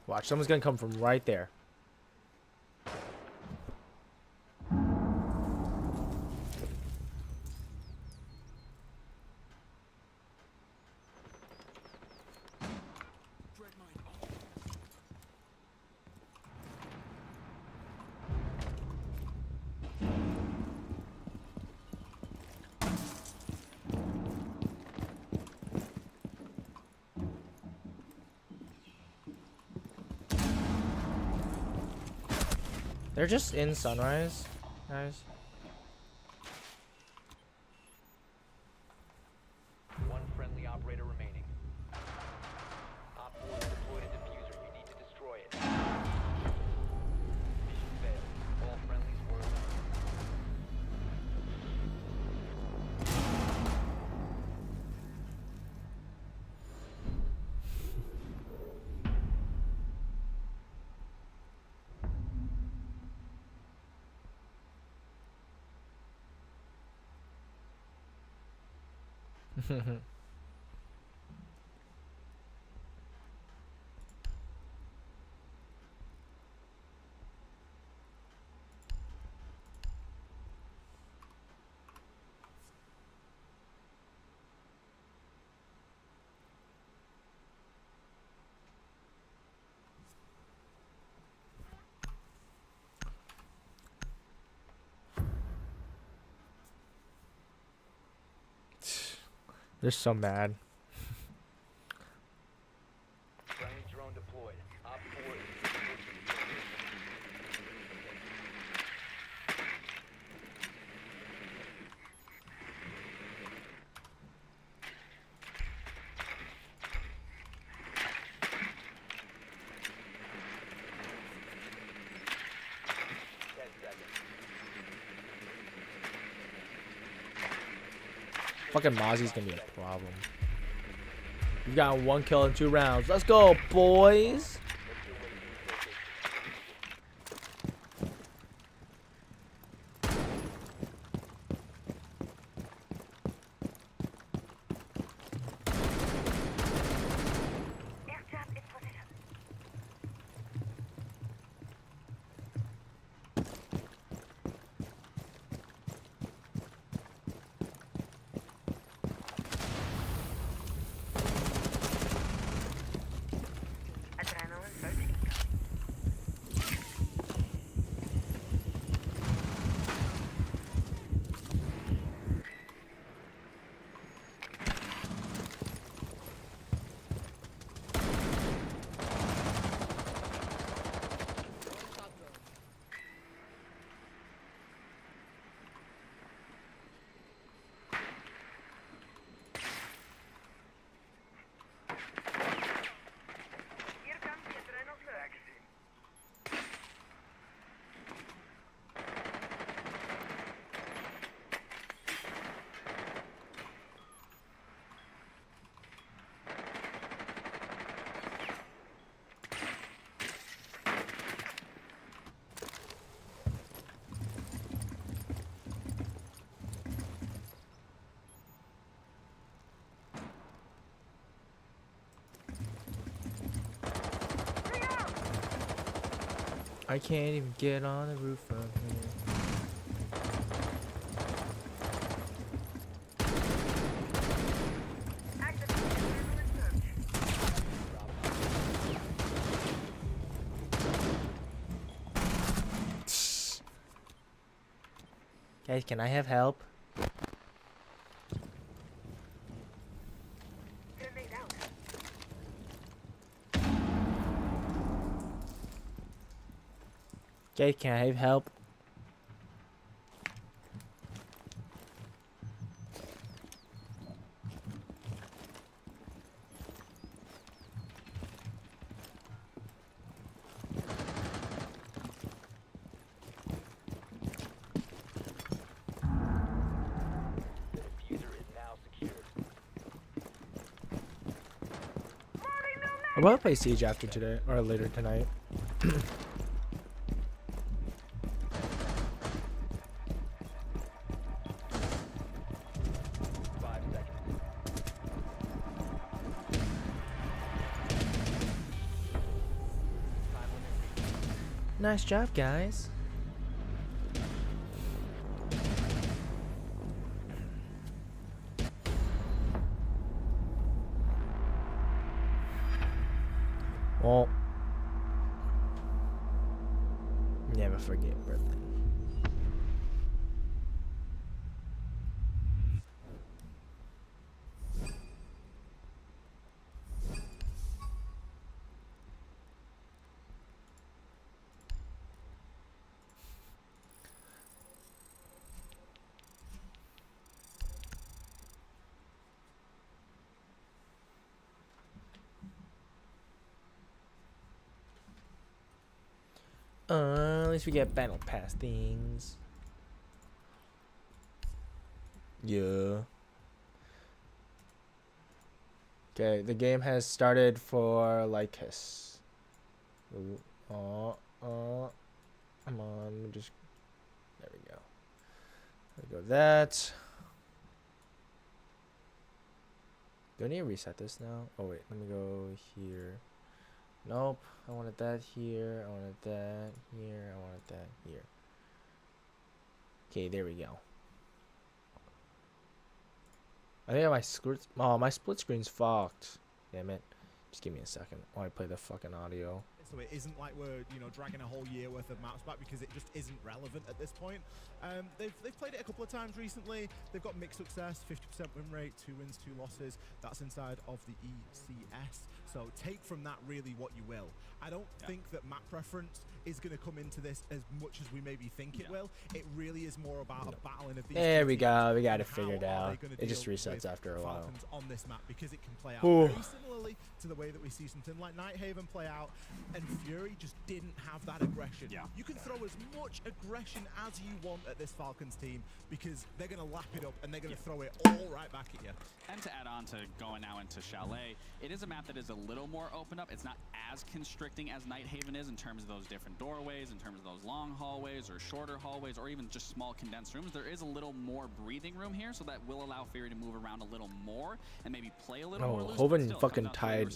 Watch, someone's gonna come from right there. They're just in Sunrise, guys. One friendly operator remaining. Op 4 has deployed a diffuser. You need to destroy it. Mission failed. All friendlies were They're so mad. Friendly drone deployed. Op 4 is Fucking Mozzie's gonna be a problem. You got 1 kill in 2 rounds. Let's go, boys. I can't even get on the roof from here. Guys, can I have help? Okay, can I have help? I want to play Siege after today or later tonight. Nice job, guys. Well, never forget birthday. At least we get battle pass things. Yeah. Okay, the game has started for Lycus. Come on. Let me just. There we go. There we go. That. Do I need to reset this now? Oh wait, let me go here. Nope, I wanted that here, I wanted that here, I wanted that here. Okay, there we go. I think my split screen's fucked. Damn it. Just give me a second while I play the fucking audio. So it isn't like we're, you know, dragging a whole year worth of maps back because it just isn't relevant at this point. They've played it a couple of times recently. They've got mixed success, 50% win rate, 2 wins, 2 losses. That's inside of the ECS. So take from that really what you will. I don't think that map preference is going to come into this as much as we maybe think it will. It really is more about a battling of these. There we go. We got it figured out. It just resets after a while. Falcons on this map because it can play out very similarly to the way that we see something like Nighthaven play out, and Fury just didn't have that aggression. You can throw as much aggression as you want at this Falcons team because they're going to lap it up and they're going to throw it all right back at you. And to add on to going now into Chalet, it is a map that is a little more open up. It's not as constricting as Nighthaven is in terms of those different doorways, in terms of those long hallways or shorter hallways, or even just small condensed rooms. There is a little more breathing room here, so that will allow Fury to move around a little more and maybe play a little more loose. Hoven fucking tied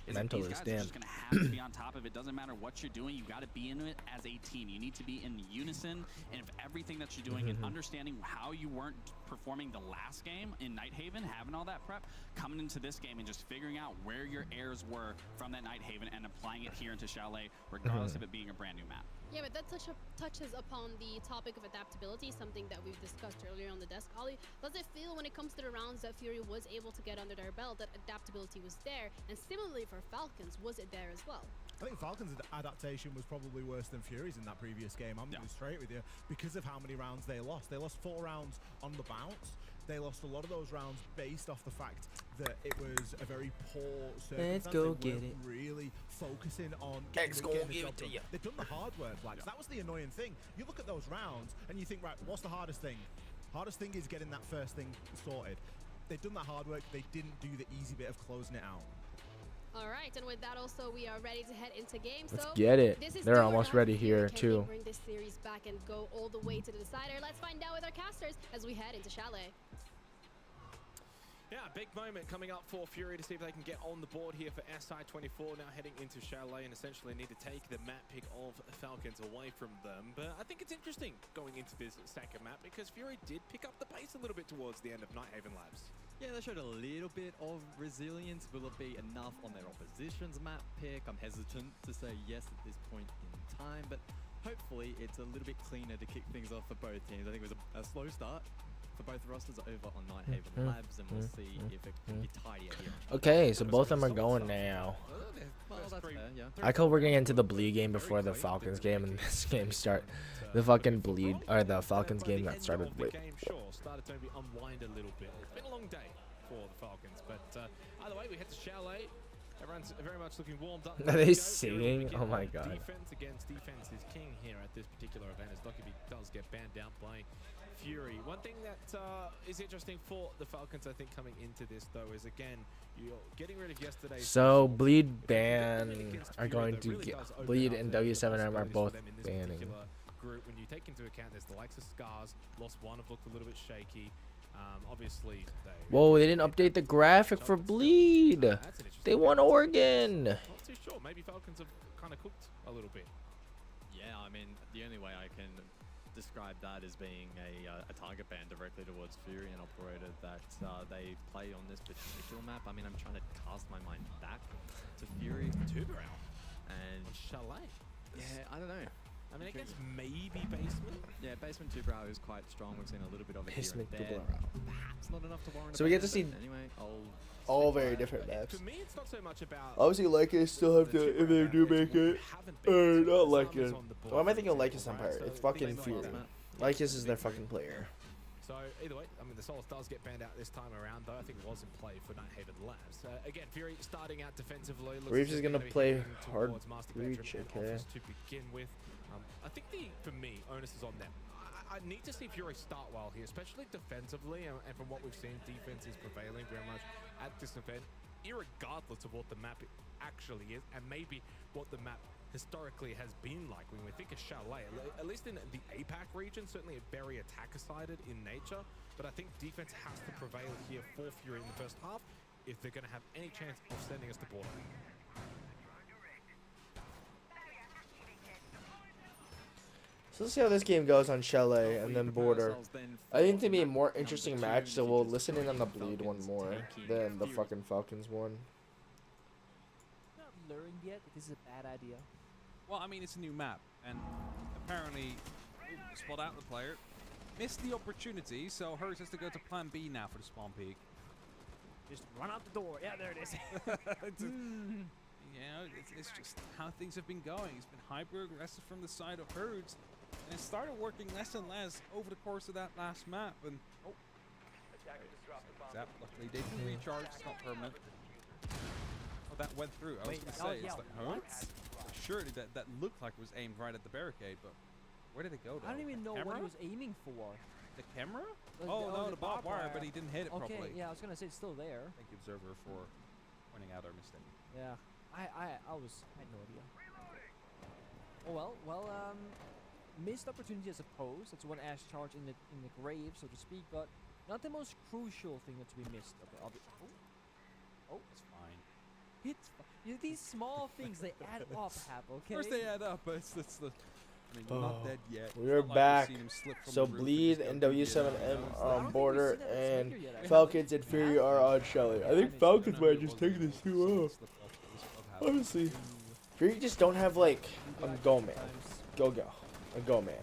Mentalist, damn. Just gonna have to be on top of it. Doesn't matter what you're doing, you got to be in it as a team. You need to be in unison, and if everything that you're doing and understanding how you weren't performing the last game in Nighthaven, having all that prep, coming into this game and just figuring out where your errors were from that Nighthaven and applying it here into Chalet, regardless of it being a brand new map. Yeah, but that touches upon the topic of adaptability, something that we've discussed earlier on the desk. Ollie, does it feel when it comes to the rounds that Fury was able to get under their belt that adaptability was there? And similarly for Falcons, was it there as well? I think Falcons' adaptation was probably worse than Fury's in that previous game. I'm going to be straight with you because of how many rounds they lost. They lost 4 rounds on the bounce. They lost a lot of those rounds based off the fact that it was a very poor circumstance. Let's go they get it. Really focusing on getting the job done. They've done the hard work, lads. That was the annoying thing. You look at those rounds and you think, right, what's the hardest thing? Hardest thing is getting that first thing sorted. They've done that hard work. They didn't do the easy bit of closing it out. All right, and with that also, we are ready to head into game. Let's so get it. This is They're almost ready here, too. Bring this series back and go all the way to the decider. Let's find out with our casters as we head into Chalet. Yeah, big moment coming up for Fury to see if they can get on the board here for SI24, now heading into Chalet and essentially need to take the map pick of Falcons away from them. But I think it's interesting going into this second map because Fury did pick up the pace a little bit towards the end of Nighthaven Labs. Yeah, they showed a little bit of resilience. Will it be enough on their opposition's map pick? I'm hesitant to say yes at this point in time, but hopefully it's a little bit cleaner to kick things off for both teams. I think it was a slow start for both rosters over on Nighthaven Labs, and we'll see if it can be tidier here. Okay, so both of them are going now. Well, that's fair, yeah. I hope we're getting into the bleed game before the Falcons game and this game start. The fucking bleed, or the Falcons game that started late. Started to maybe unwind a little bit. It's been a long day for the Falcons, but either way, we head to Chalet. Everyone's very much looking warmed up. Are they singing? Oh my god. Defense against defense is king here at this particular event as Dockerby does get banned out by Fury. One thing that is interesting for the Falcons, I think, coming into this, though, is again, you're getting rid of yesterday's... So, Bleed ban are going to get... Bleed and W7M are both banning. Group, when you take into account there's the likes of Scars, lost one, have looked a little bit shaky. Obviously, whoa, they didn't update the graphic for Bleed. They won Oregon. Not too sure. Maybe Falcons have kind of cooked a little bit. Yeah, I mean, the only way I can describe that as being a target ban directly towards Fury, an operator that they play on this particular map. I mean, I'm trying to cast my mind back to Fury. Tuberow. And on Chalet. Yeah, I don't know. I mean, I guess maybe Basement. Yeah, Basement Tuberow is quite strong. We've seen a little bit of it Basement here and there. Perhaps not enough to warrant. So we get to see all very different maps. For me, it's not so much about. Obviously, Lycus still have to, if they do make it. Not Lycus. Why am I thinking of Lycus Empire? It's fucking Fury. Lycus is their fucking player. So either way, I mean, the Solus does get banned out this time around, though I think it was in play for Nighthaven Labs. Again, Fury starting out defensively. Reeves is gonna play hard reach, okay. To begin with, I think for me, onus is on them. I need to see Fury start well here, especially defensively, and from what we've seen, defense is prevailing very much at this event, irregardless of what the map actually is, and maybe what the map historically has been like when we think of Chalet. At least in the APAC region, certainly very attacker-sided in nature, but I think defense has to prevail here for Fury in the first half if they're going to have any chance of sending us to border. So let's see how this game goes on Chalet and then Border. I think it'll be a more interesting match, so we'll listen in on the Bleed one more than the fucking Falcons one. Not learned yet. This is a bad bad idea. Well, I mean, it's a new map, and apparently, spot out the player, missed the opportunity, so Hurts has to go to plan B now for the spawn peak. Just run out the door. Yeah, there it is. You know, it's just how things have been going. It's been hyper-aggressive from the side of Hurts, and it started working less and less over the course of that last map. And Zap, luckily they didn't recharge. It's not permanent. Oh, that went through. I was going to say, it's like, huh? Surely that looked like it was aimed right at the barricade, but where did it go? Though? I don't even know what he was aiming for. The camera? Oh no, the barbed wire, but he didn't hit it properly. Okay, yeah, I was gonna say it's still there. Thank you, Observer, for pointing out our mistake. Yeah, I had no idea. Oh well, missed opportunity, I suppose. That's one ash charge in the grave, so to speak, but not the most crucial thing that's to be missed. Okay, oh, it's fine. It's fine. These small things, they add up, Hap, okay? Of course they add up, but it's the I mean, we're not dead yet. We're back. So Bleed and W7M are on border, and Falcons and Fury are on Shelly. I think Falcons might just take this too off. Honestly, Fury just don't have like a go man. A go man.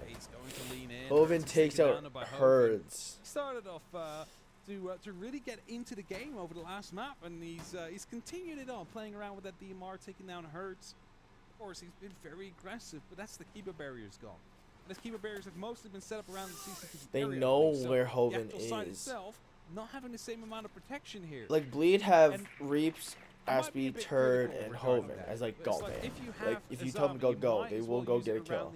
Hoven takes out Herds. He started off to really get into the game over the last map, and he's continued it on, playing around with that DMR, taking down Herds. Of course, he's been very aggressive, but that's the keeper barriers gone. And those keeper barriers have mostly been set up around the CCTV They area, know so where Hoven the actual site is. itself not having the same amount of protection here. Like Bleed have Reaps, Aspie, Turd, and Hoven as like go man. Like if you tell them to go, they will go get a kill.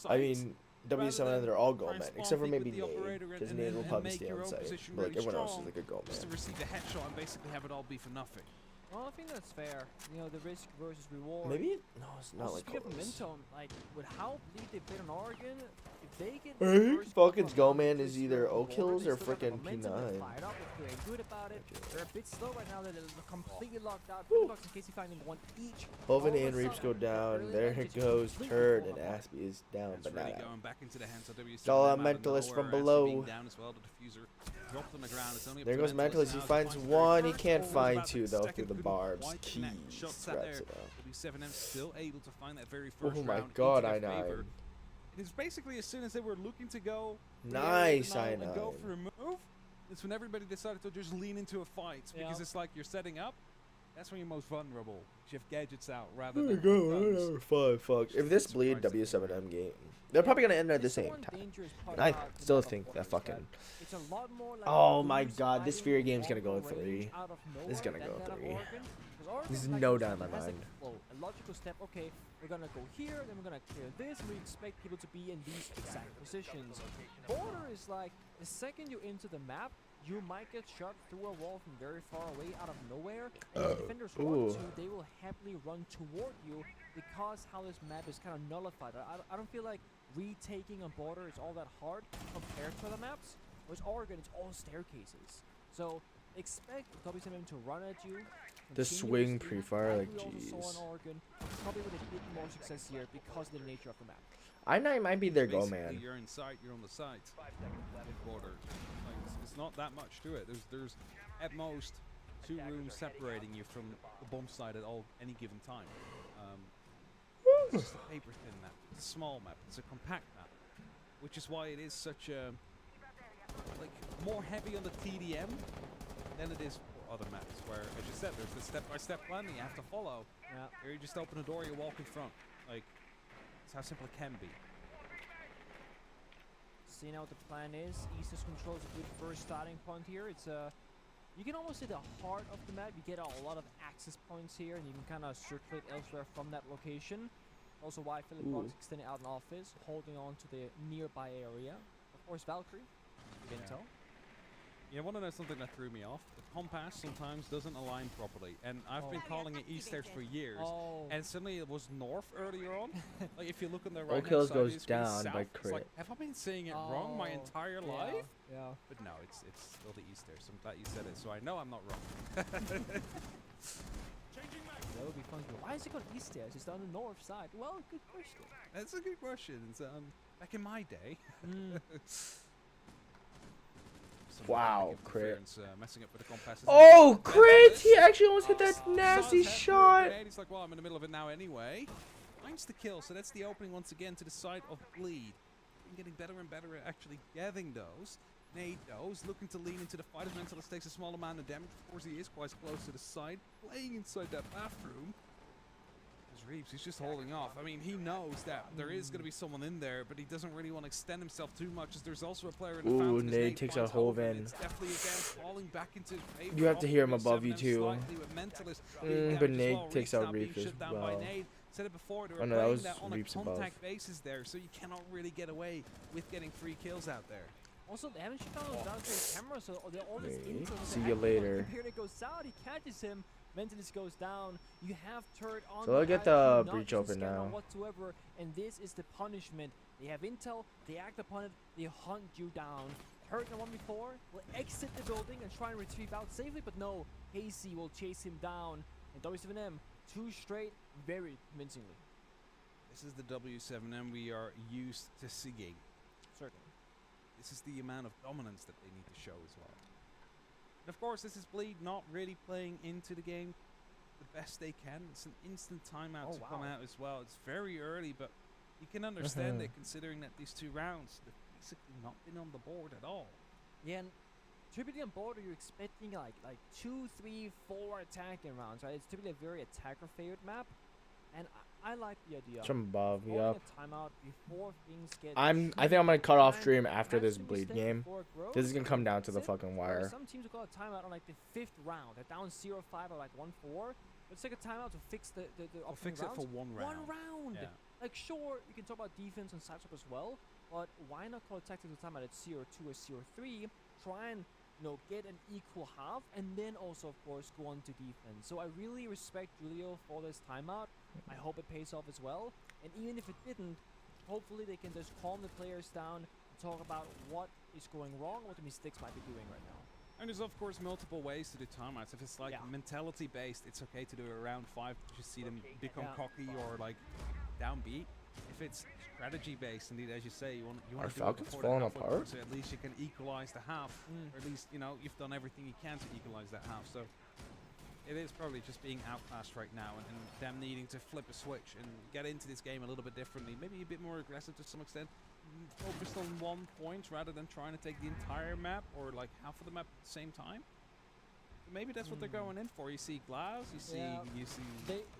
I mean, W7M, they're all go men, except for maybe Nade, because Nade will probably stay on site. But like everyone else is like a go just to man. receive the headshot and basically have it all be for nothing. Well, I think that's fair. You know, the risk versus reward. Maybe no, it's not like speaking of close. momentum, like with how Bleed they played on Oregon, if they get I think Falcons go man is either O kills or freaking P9. Fired up, they're feeling good about it. They're a bit slow right now. They're completely locked out. In case you find one each. Hoven and Reaps go down. There it goes. Turd and Aspie is down, but not out. Going back into the hands of W7M. Saw a Mentalist from below. Down as well, the diffuser dropped on the ground. It's only There goes Mentalist. He finds one. He can't find two though through the barbs. Keys scraps it out. W7M still able to find that very first Oh my round god, into their I9. favor. It's basically as soon as they were looking to go Nice, and I9. go for a move, it's when everybody decided to just lean into a fight because it's like you're setting up. That's when you're most vulnerable. You have gadgets out rather than guns. Fuck. If this Bleed W7M game, they're probably gonna end at the same time. And I still think that fucking. Oh my god, this Fury game's gonna go in 3. This is gonna go in 3. There's no doubt in my mind. A logical step. Okay, we're gonna go here, then we're gonna clear this, and we expect people to be in these exact positions. Border is like the second you're into the map, you might get shot through a wall from very far away out of nowhere, and the defenders want to, they will happily run toward you because how this map is kind of nullified. I don't feel like retaking on border is all that hard compared to other maps. Whereas Oregon, it's all staircases. So expect W7M to run at you. The swing pre-fire, like jeez. Oregon, probably with a bit more success here because of the nature of the map. I9 might be their go Basically, man. You're inside, you're on the side. Border. Like, it's not that much to it. There's at most 2 rooms separating you from the bomb site at any given time. It's just a paper thin map. It's a small map. It's a compact map, which is why it is such a more heavy on the TDM than it is for other maps. Where, as you said, there's the step-by-step plan you have to follow. Yeah. Here you just open the door, you walk in front. Like, it's how simple it can be. See now what the plan is. Eastern control is a good first starting point here. It's you can almost say the heart of the map. You get a lot of access points here, and you can kind of circulate elsewhere from that location. Also, why Philip Box extending out an office, holding on to the nearby area. Of course, Valkyrie, Intel. You want to know something that threw me off? The compass sometimes doesn't align properly, and I've been calling it eastwards for years. And suddenly it was north earlier on. Like if you look on the right hand side, goes it's down south. by It's crit. like, have I been saying it wrong my entire life? Yeah. But no, it's still the east there. So I'm glad you said it. So I know I'm not wrong. That would be fun. Why is it called east stairs? It's on the north side. Well, good question. That's a good question. It's, back in my day. some Wow, dynamic crit. interference, messing up with the compasses. Oh, crit! He actually almost hit that nasty shot. He's like, well, I'm in the middle of it now anyway. Finds the kill, so that's the opening once again to the side of Bleed. Been getting better and better at actually getting those. Nade those, looking to lean into the fight as Mentalist takes a small amount of damage. Of course, he is quite close to the side, playing inside that bathroom. As Reeves, he's just holding off. I mean, he knows that there is going to be someone in there, but he doesn't really want to extend himself too much, as there's also a player in the Ooh, Fountain. Nade takes out Hoven. It's definitely again falling back into favor. You have to hear him above you W7M too. slightly with Mentalist being But damaged as Nade well. takes Reeves out now being Reeves as shut down by well. Nade. Said it before, they were Oh no, that playing was that on Reeves a above. contact basis there, so you cannot really get away with getting 3 kills out there. Also, they haven't shut down down to the camera, so they're all this Maybe. intel. See you later. Here goes out, he catches him. Mentalist goes down. You have turret on. So I'll get the breach open now. Whatsoever, and this is the punishment. They have intel. They act upon it. They hunt you down. Turret in 1v4 will exit the building and try and retrieve out safely, but no, Hasty will chase him down. And W7M 2 straight, very convincingly. This is the W7M we are used to seeing. Certainly. This is the amount of dominance that they need to show as well. And of course, this is Bleed not really playing into the game the best they can. It's an instant timeout to come out as well. It's very early, but you can understand it considering that these 2 rounds have basically not been on the board at all. Yeah, and typically on board, you're expecting like 2, 3, 4 attacking rounds, right? It's typically a very attacker-favored map, and I like the idea. From above, Calling yup. a timeout before things get I think I'm gonna cut off stream after this Bleed game. This is gonna come down to the fucking wire. Some teams will call a timeout on like the 5th round. They're down 0-5 or like 1-4. Let's take a timeout to fix the I'll fix it for 1 round. 1 round. Yeah. Like sure, you can talk about defense and side swap as well, but why not call a tactical timeout at 0-2 or 0-3? Try and get an equal half, and then also of course go on to defense. So I really respect Julio for this timeout. I hope it pays off as well. And even if it didn't, hopefully they can just calm the players down and talk about what is going wrong, what the mistakes might be doing right now. And there's of course multiple ways to do timeouts. If it's like mentality based, it's okay to do it around 5 to just see them become cocky or like downbeat. If it's strategy based, indeed, as you say, you want Are to do it Falcons before falling the halfway apart? point, so at least you can equalize the half, or at least you've done everything you can to equalize that half. So it is probably just being outclassed right now, and them needing to flip a switch and get into this game a little bit differently, maybe a bit more aggressive to some extent, focused on 1 point rather than trying to take the entire map or like half of the map at the same time. Maybe that's what they're going in for. You see Glass, you see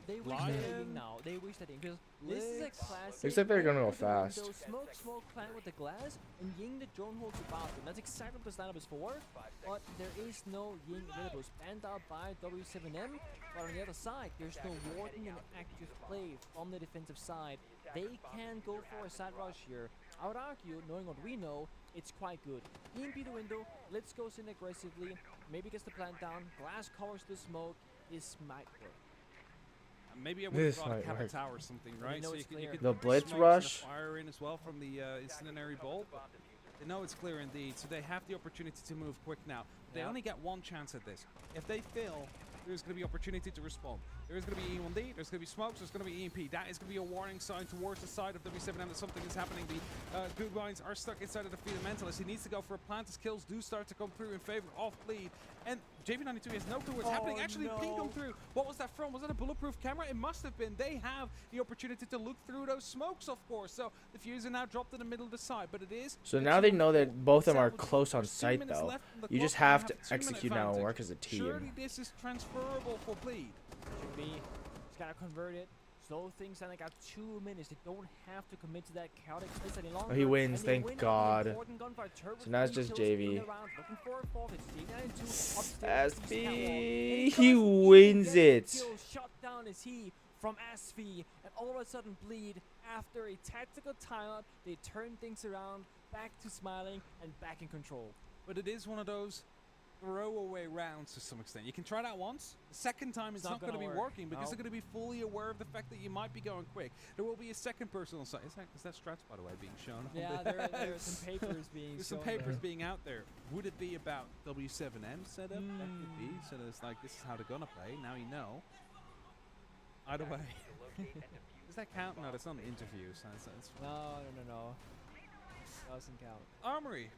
They wish they didn't now. They wish they didn't, because this is a classic. Looks like they're gonna go open fast. window, smoke, plant with the glass, and Ying the drone hold to bathroom. That's exactly what the lineup is for. But there is no Ying available. Spanned out by W7M. But on the other side, there's no Warden and active play from the defensive side. They can go for a side rush here. I would argue, knowing what we know, it's quite good. EMP the window, let's go in aggressively, maybe gets the plant down, Glass covers the smoke, this might work. Maybe I would have brought a Kappa Tower or something, right? So you could the blitz smoke rush. And fire in as well from the incendiary bolt. They know it's clear indeed, so they have the opportunity to move quick now. They only get 1 chance at this. If they fail, there's going to be opportunity to respond. There's going to be E1D, there's going to be smokes, there's going to be EMP. That is going to be a warning sign towards the side of W7M that something is happening. The good lines are stuck inside of the field of Mentalist. He needs to go for a plant. His kills do start to come through in favor of Bleed. And JV92 has no clue what's happening. Actually, ping come through. What was that from? Was that a bulletproof camera? It must have been. They have the opportunity to look through those smokes, of course. So the fuse are now dropped in the middle of the side, but it is. So now they know that both of them are close on site, though. You just have to execute now and work as a team. Surely this is transferable for Bleed. Should be. Just gotta convert it. Slow things down. They got 2 minutes. They don't have to commit to that chaotic place any longer. Oh, he wins, thank God. So now it's just JV. SB, he wins it. Shut down is he from SV, and all of a sudden Bleed, after a tactical timeout, they turn things around, back to smiling and back in control. But it is one of those throwaway rounds to some extent. You can try that once. The second time it's not going to be working because they're going to be fully aware of the fact that you might be going quick. There will be a second person on site. Is that strats, by the way, being shown? Yeah, there are some papers being There's some papers being out there. Would it be about W7M setup? That could be. So it's like, this is how they're going to play. Now you know. Either way. Does that count? No, that's not an interview. So it's No. Doesn't count. Armory.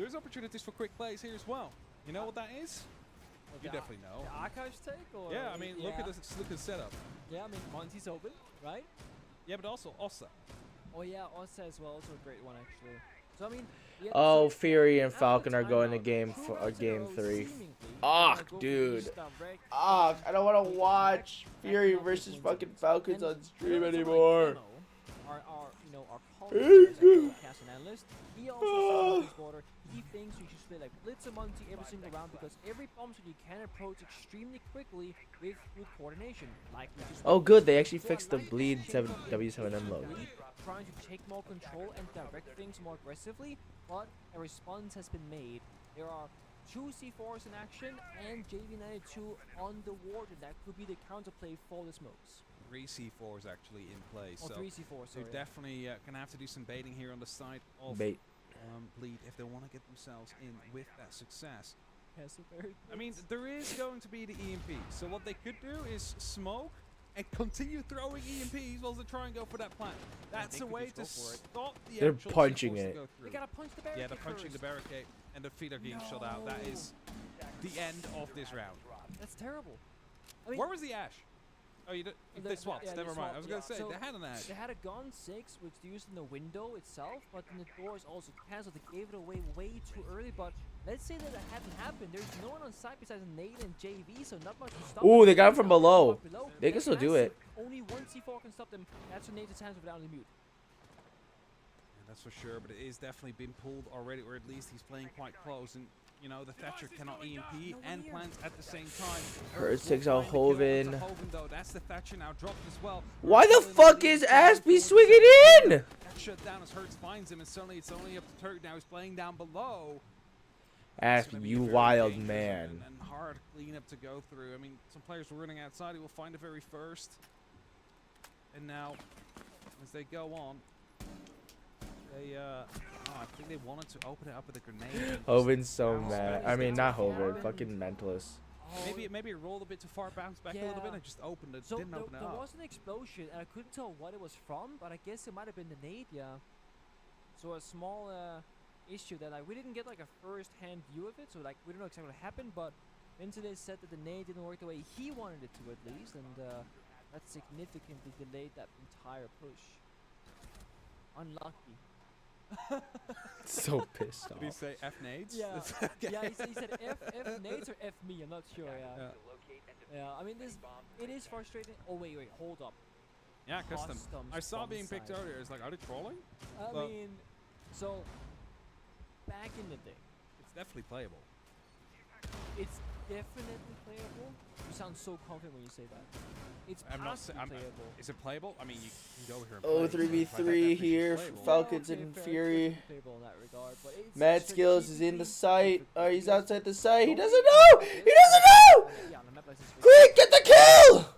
There's opportunities for quick plays here as well. You know what that is? You definitely know. The archives take, or yeah, I mean, look at this. Look at the setup. Yeah, I mean, Monty's open, right? Yeah, but also Ossa. Oh yeah, Ossa as well, also a great one actually. So I mean, yeah, Oh, so Fury and Falcon are going to game 3. Ah, dude. Ah, I don't want to watch Fury versus fucking Falcons on stream anymore. Our cast analyst, he also said this quarter, he thinks you should play like Blitz and Monty every single round because every bomb you can approach extremely quickly with good coordination. Like Oh, good. They actually fixed the bleed W7M load. Trying to take more control and direct things more aggressively, but a response has been made. There are 2 C4s in action and JV92 on the ward, and that could be the counterplay for the smokes. 3 C4s actually in play. Oh, so 3 C4s, they're definitely going to have to do some baiting here on the side of Bait. Bleed if they want to get themselves in with that success. Very I mean, there is going to be the EMP. So what they could do is smoke and continue throwing EMPs while they try and go for that plant. That's a way to stop the They're actual punching C4s to it. go through. They gotta punch the barricade. Yeah, they're punching the barricade, and the feet are getting shot out. That is the end of this round. That's terrible. I mean, where was the Ash? Oh, they swapped. Yeah, Never they mind. swapped, I was going to say, So they had an Ash. They had a gun 6, which they used in the window itself, but then the door is also cancelled. They gave it away way too early, but let's say that hadn't happened. There's no one on site besides Nate and JV, so not much to stop Ooh, them. they got him from below. They can That's still do massive. it. Only one C4 can stop them. That's when Nate's hands without the mute. Yeah, that's for sure, but it is definitely been pulled already, or at least he's playing quite close. And you know, the Thatcher cannot EMP and plant at the same time. Hurts takes out Hoven. Though. That's the Thatcher now dropped as well. Why the fuck is Aspie swinging in? That shut down as Hurts finds him, and suddenly it's only up to Turk now. He's playing down below. Aspie, you wild man. And hard cleanup to go through. I mean, some players were running outside. He will find the very first. And now, as they go on, they, I think they wanted to open it up with a grenade. Hoven's so mad. I mean, not Hoven, fucking Mentalist. Maybe it rolled a bit too far, bounced back a little bit, and just opened it. So Didn't open it there up. was an explosion, and I couldn't tell what it was from, but I guess it might have been the nade, yeah. So a small issue that we didn't get like a first-hand view of it, so like we don't know exactly what happened, but Vincent said that the nade didn't work the way he wanted it to at least, and that significantly delayed that entire push. Unlucky. So pissed off. Did he say F nades? Yeah, Okay. yeah. He said F nades or F me. I'm not sure. Yeah. Yeah. I mean, it is frustrating. Oh wait, hold up. Yeah, custom. Customs I saw bomb being picked site. earlier. It's like, are they trolling? I Well, mean, so back in the day, it's definitely playable. it's definitely playable. You sound so confident when you say that. It's I'm not possibly saying. playable. Is it playable? I mean, you can go here and Oh, play. 3v3 here for Falcons Okay, and fair, Fury. it's playable in that regard, but it's Mad Skills is in the strategically site. He's outside the site. He doesn't know. He doesn't know. Yeah, on a map like this, Quick, get the kill.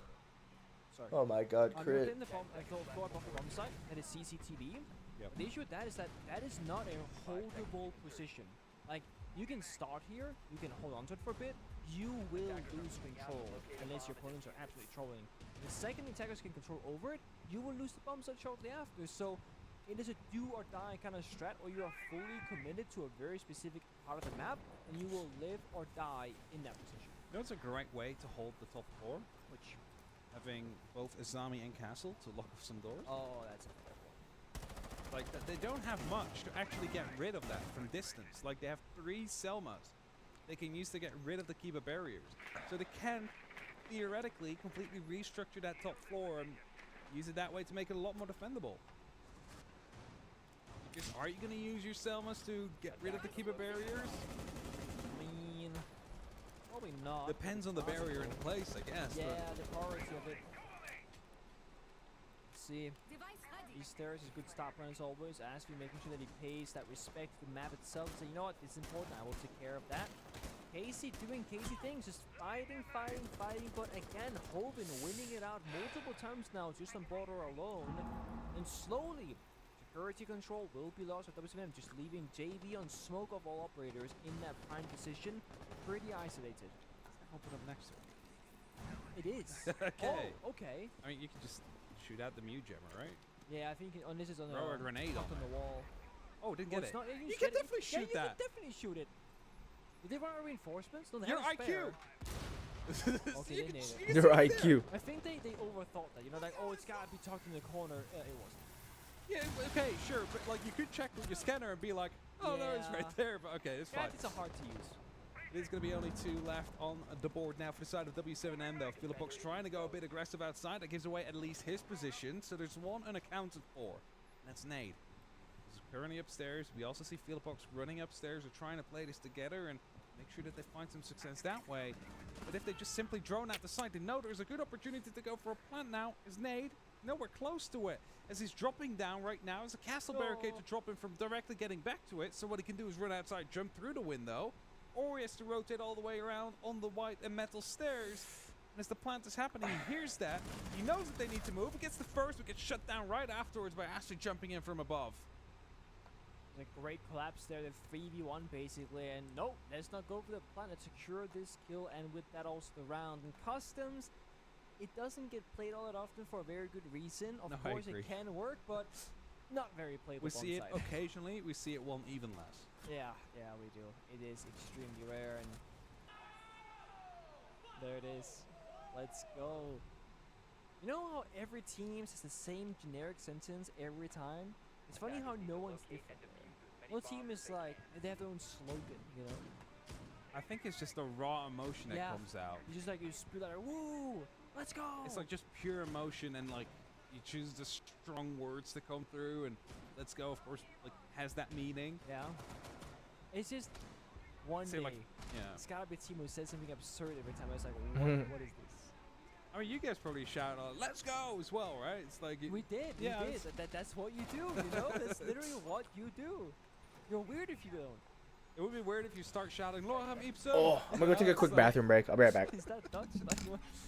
Sorry. Oh my God, I'm crit. within the bomb, go above the bomb site. That is CCTV. Yep. The issue with that is that is not a holdable position. Like, you can start here, you can hold on to it for a bit, you will lose control unless your opponents are absolutely trolling. The second the attackers can control over it, you will lose the bomb site shortly after. So it is a do or die kind of strat, or you are fully committed to a very specific part of the map, and you will live or die in that position. You know, it's a great way to hold the top floor, which having both Azami and Castle to lock off some doors. Oh, that's a fair one. Like, they don't have much to actually get rid of that from distance. Like, they have 3 Selmas they can use to get rid of the Kiba barriers. So they can theoretically completely restructure that top floor and use it that way to make it a lot more defendable. Because are you going to use your Selmas to get rid of the Kiba barriers? I mean, probably not. Depends on the barrier in place, I guess. Yeah, but the priority of it. See, these stairs is good stop run as always. Aspie making sure that he pays that respect to the map itself. So you know what, it's important. I will take care of that. Casey doing Casey things, just fighting. But again, Hoven winning it out multiple times now, just on border alone. And slowly, security control will be lost at W7M, just leaving JV on smoke of all operators in that prime position, pretty isolated. open up next to it. It is. Okay. Oh, okay. I mean, you can just shoot out the Mew Gemmer, right? Yeah, I think this is on Throw a grenade up on on the wall. Oh, didn't get it. Not, you can definitely shoot yeah, that. You can definitely shoot it. Did they run reinforcements? No, they Your have a spare. IQ. Okay, they nailed it. Your IQ. I think they overthought that. You know, like, oh, it's gotta be tucked in the corner. It wasn't. Yeah, okay, sure, but like you could check with your scanner and be like, oh no, it's right there. But okay, it's fine. It's a hard to use. It is going to be only 2 left on the board now for the side of W7M though. Philipbox trying to go a bit aggressive outside. That gives away at least his position. So there's one unaccounted for. And that's Nade. He's currently upstairs. We also see Philipbox running upstairs. They're trying to play this together and make sure that they find some success that way. But if they just simply drone out the site, they know there's a good opportunity to go for a plant now. Is Nade nowhere close to it? As he's dropping down right now, as a castle barricade to drop him from directly getting back to it. So what he can do is run outside, jump through the window, or he has to rotate all the way around on the white and metal stairs. And as the plant is happening, he hears that. He knows that they need to move. He gets the first, but gets shut down right afterwards by Ashley jumping in from above. A great collapse there, the 3v1 basically, and nope, let's not go for the plant. Let's secure this kill, and with that also the round. And customs, it doesn't get played all that often for a very good reason. Of course, it can work, but not very playable. We see it occasionally. We see it one even less. Yeah, we do. It is extremely rare, and there it is. Let's go. You know how every team says the same generic sentence every time? It's funny how no one's different. No team is like, they have their own slogan, you know? I think it's just the raw emotion that comes out. You just like, you spit out, woo, let's go! It's like just pure emotion, and like, you choose the strong words to come through, and let's go, of course, like, has that meaning. Yeah. It's just one day. Like, yeah. It's gotta be a team who says something absurd every time. I was like, what is this? I mean, you guys probably shout out, let's go, as well, right? It's like... We did. That's what you do, you know? That's literally what you do. You're weird if you don't. It would be weird if you start shouting, Loham Ipsum! Oh, I'm gonna go take a quick bathroom break. I'll be right back. Is that Dutch?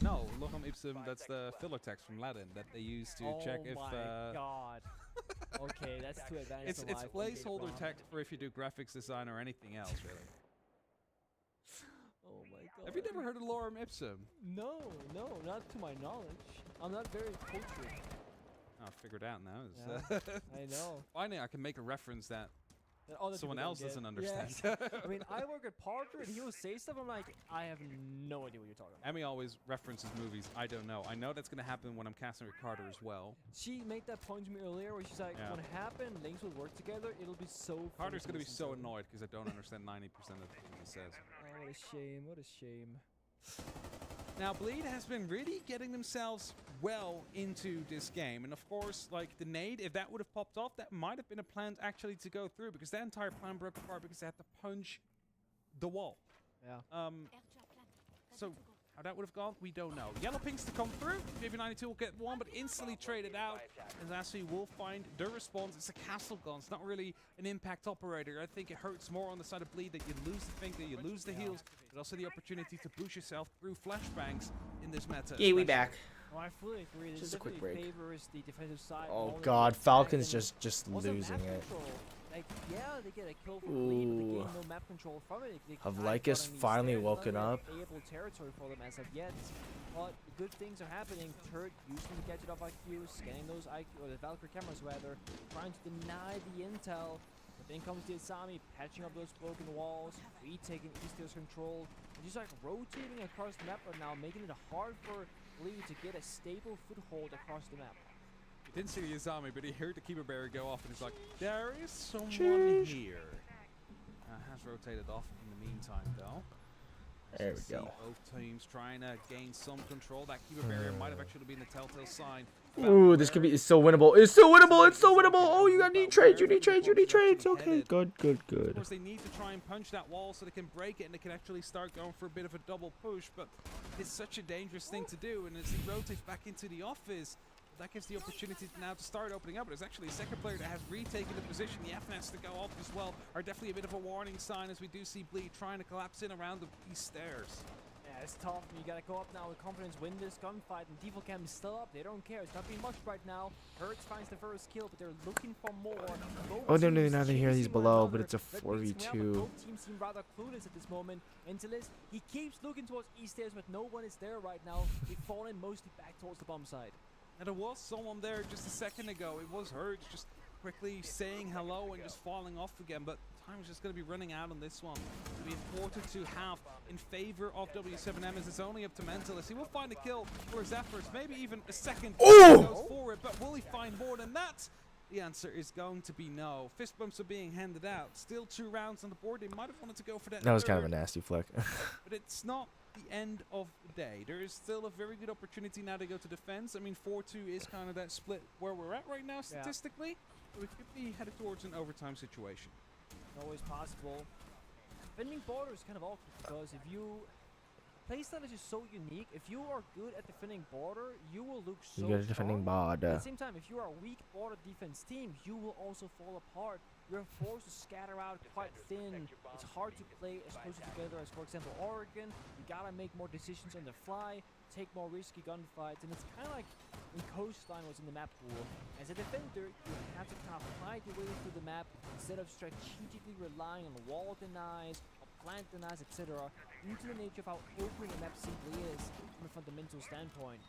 No, Loham Ipsum, that's the filler text from Latin that they use to check if... Oh my god. Okay, that's too advanced. It's placeholder text for if you do graphics design or anything else, really. Oh my god. Have you never heard of Lorem Ipsum? No, not to my knowledge. I'm not very cultured. Oh, I figured out now. Yeah, I know. Finally, I can make a reference that someone else doesn't understand. Yeah. I mean, I work at Parker and he will say stuff. I'm like, I have no idea what you're talking about. Emmy always references movies. I don't know. I know that's going to happen when I'm casting with Carter as well. She made that point to me earlier where she's like, when it happened, links will work together. It'll be so funny. Carter's going to be so annoyed because I don't understand 90% of the things he says. Oh, what a shame. What a shame. Now, Bleed has been really getting themselves well into this game. And of course, like the nade, if that would have popped off, that might have been a plan actually to go through, because that entire plan broke apart because they had to punch the wall. Yeah. So how that would have gone, we don't know. Yellow pinks to come through. JV92 will get one, but instantly traded out. And Ashley will find the response. It's a castle gun. It's not really an impact operator. I think it hurts more on the side of Bleed that you lose the Fink, that you lose the heals, but also the opportunity to boost yourself through flashbangs in this meta. Yeah, we back. Oh, I fully agree. This just a quick break. Favors the defensive side. Oh god, Falcons just losing it. Like, yeah, they get a kill for Bleed, but they gain no map control from it. Havlikas finally woken up. Able territory for them as of yet, but good things are happening. Turret using the gadget of IQ, scanning those IQ, or the Valkyrie cameras rather, trying to deny the intel. But then comes the Asami, patching up those broken walls, retaking Eastern's control, and just like rotating across the map right now, making it hard for Bleed to get a stable foothold across the map. Didn't see the Azami, but he heard the Keeper Barrier go off, and he's like, there is someone here. Has rotated off in the meantime, though. There we go. Both teams trying to gain some control. That Keeper Barrier might have actually been the telltale sign. Ooh, this could be. It's still winnable. It's still winnable. It's still winnable. Oh, you need trades. You need trades. You need trades. Okay, good. Of course, they need to try and punch that wall so they can break it and they can actually start going for a bit of a double push. But it's such a dangerous thing to do. And as he rotates back into the office, that gives the opportunity now to start opening up. But there's actually a second player that has retaken the position. The FNS to go off as well are definitely a bit of a warning sign as we do see Bleed trying to collapse in around these stairs. Yeah, it's tough. You gotta go up now with confidence, win this gunfight, and Default Cam is still up. They don't care. It's not being much right now. Hertz finds the first kill, but they're looking for more. Oh, no, now they hear he's below, but it's a 4v2. Both teams seem rather clueless at this moment. Intilis, he keeps looking towards East stairs, but no one is there right now. They've fallen mostly back towards the bomb side. And there was someone there just a second ago. It was Hertz just quickly, saying hello and just falling off again, but time is just going to be running out on this one. It'll be a quarter to half in favor of W7M as it's only up to Mentalist. He will find a kill for his efforts, maybe even a second goes for it, but will he find more than that? The answer is going to be no. Fist bumps are being handed out. Still 2 rounds on the board. They might have wanted to go for that. That was kind of a third, nasty flick. but it's not the end of the day. There is still a very good opportunity now to go to defense. I mean, 4-2 is kind of that split where we're at right now statistically. But we could be headed towards an overtime situation. Always possible. Defending border is kind of awkward because if you playstyle is just so unique. If you are good at defending border, you will look so You got a defending border. At the same time, if you are a weak border defense team, you will also fall apart. You're forced to scatter out quite thin. It's hard to play as close together as, for example, Oregon. You gotta make more decisions on the fly, take more risky gunfights, and it's kind of like when Coastline was in the map pool. As a defender, you have to kind of fight your way through the map instead of strategically relying on wall denies, plant denies, etc. Due to the nature of how open the map simply is from a fundamental standpoint.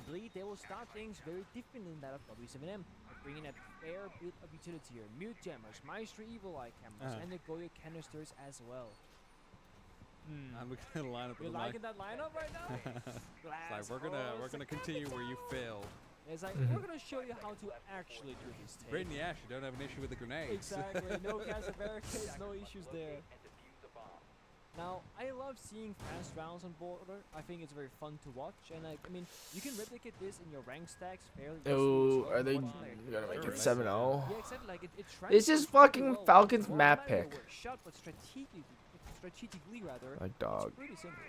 Bleed, they will start things very different than that of W7M. Bringing a fair bit of utility here. Mute jammers, Maestro Evil Eye cameras, and the Goyo canisters as well. I'm looking at the lineup. You're liking that lineup right now? It's like we're gonna continue where you failed. It's like we're gonna show you how to actually do this tape. Brittany Ash, you don't have an issue with the grenades. Exactly. No gas of barricades, no issues there. Now, I love seeing fast rounds on border. I think it's very fun to watch, and I mean, you can replicate this in your rank stacks fairly. Oh, are they gonna make it 7-0? Yeah, exactly. Like This is fucking Falcons map pick. Shot, but strategically rather. Like dog. It's pretty simple.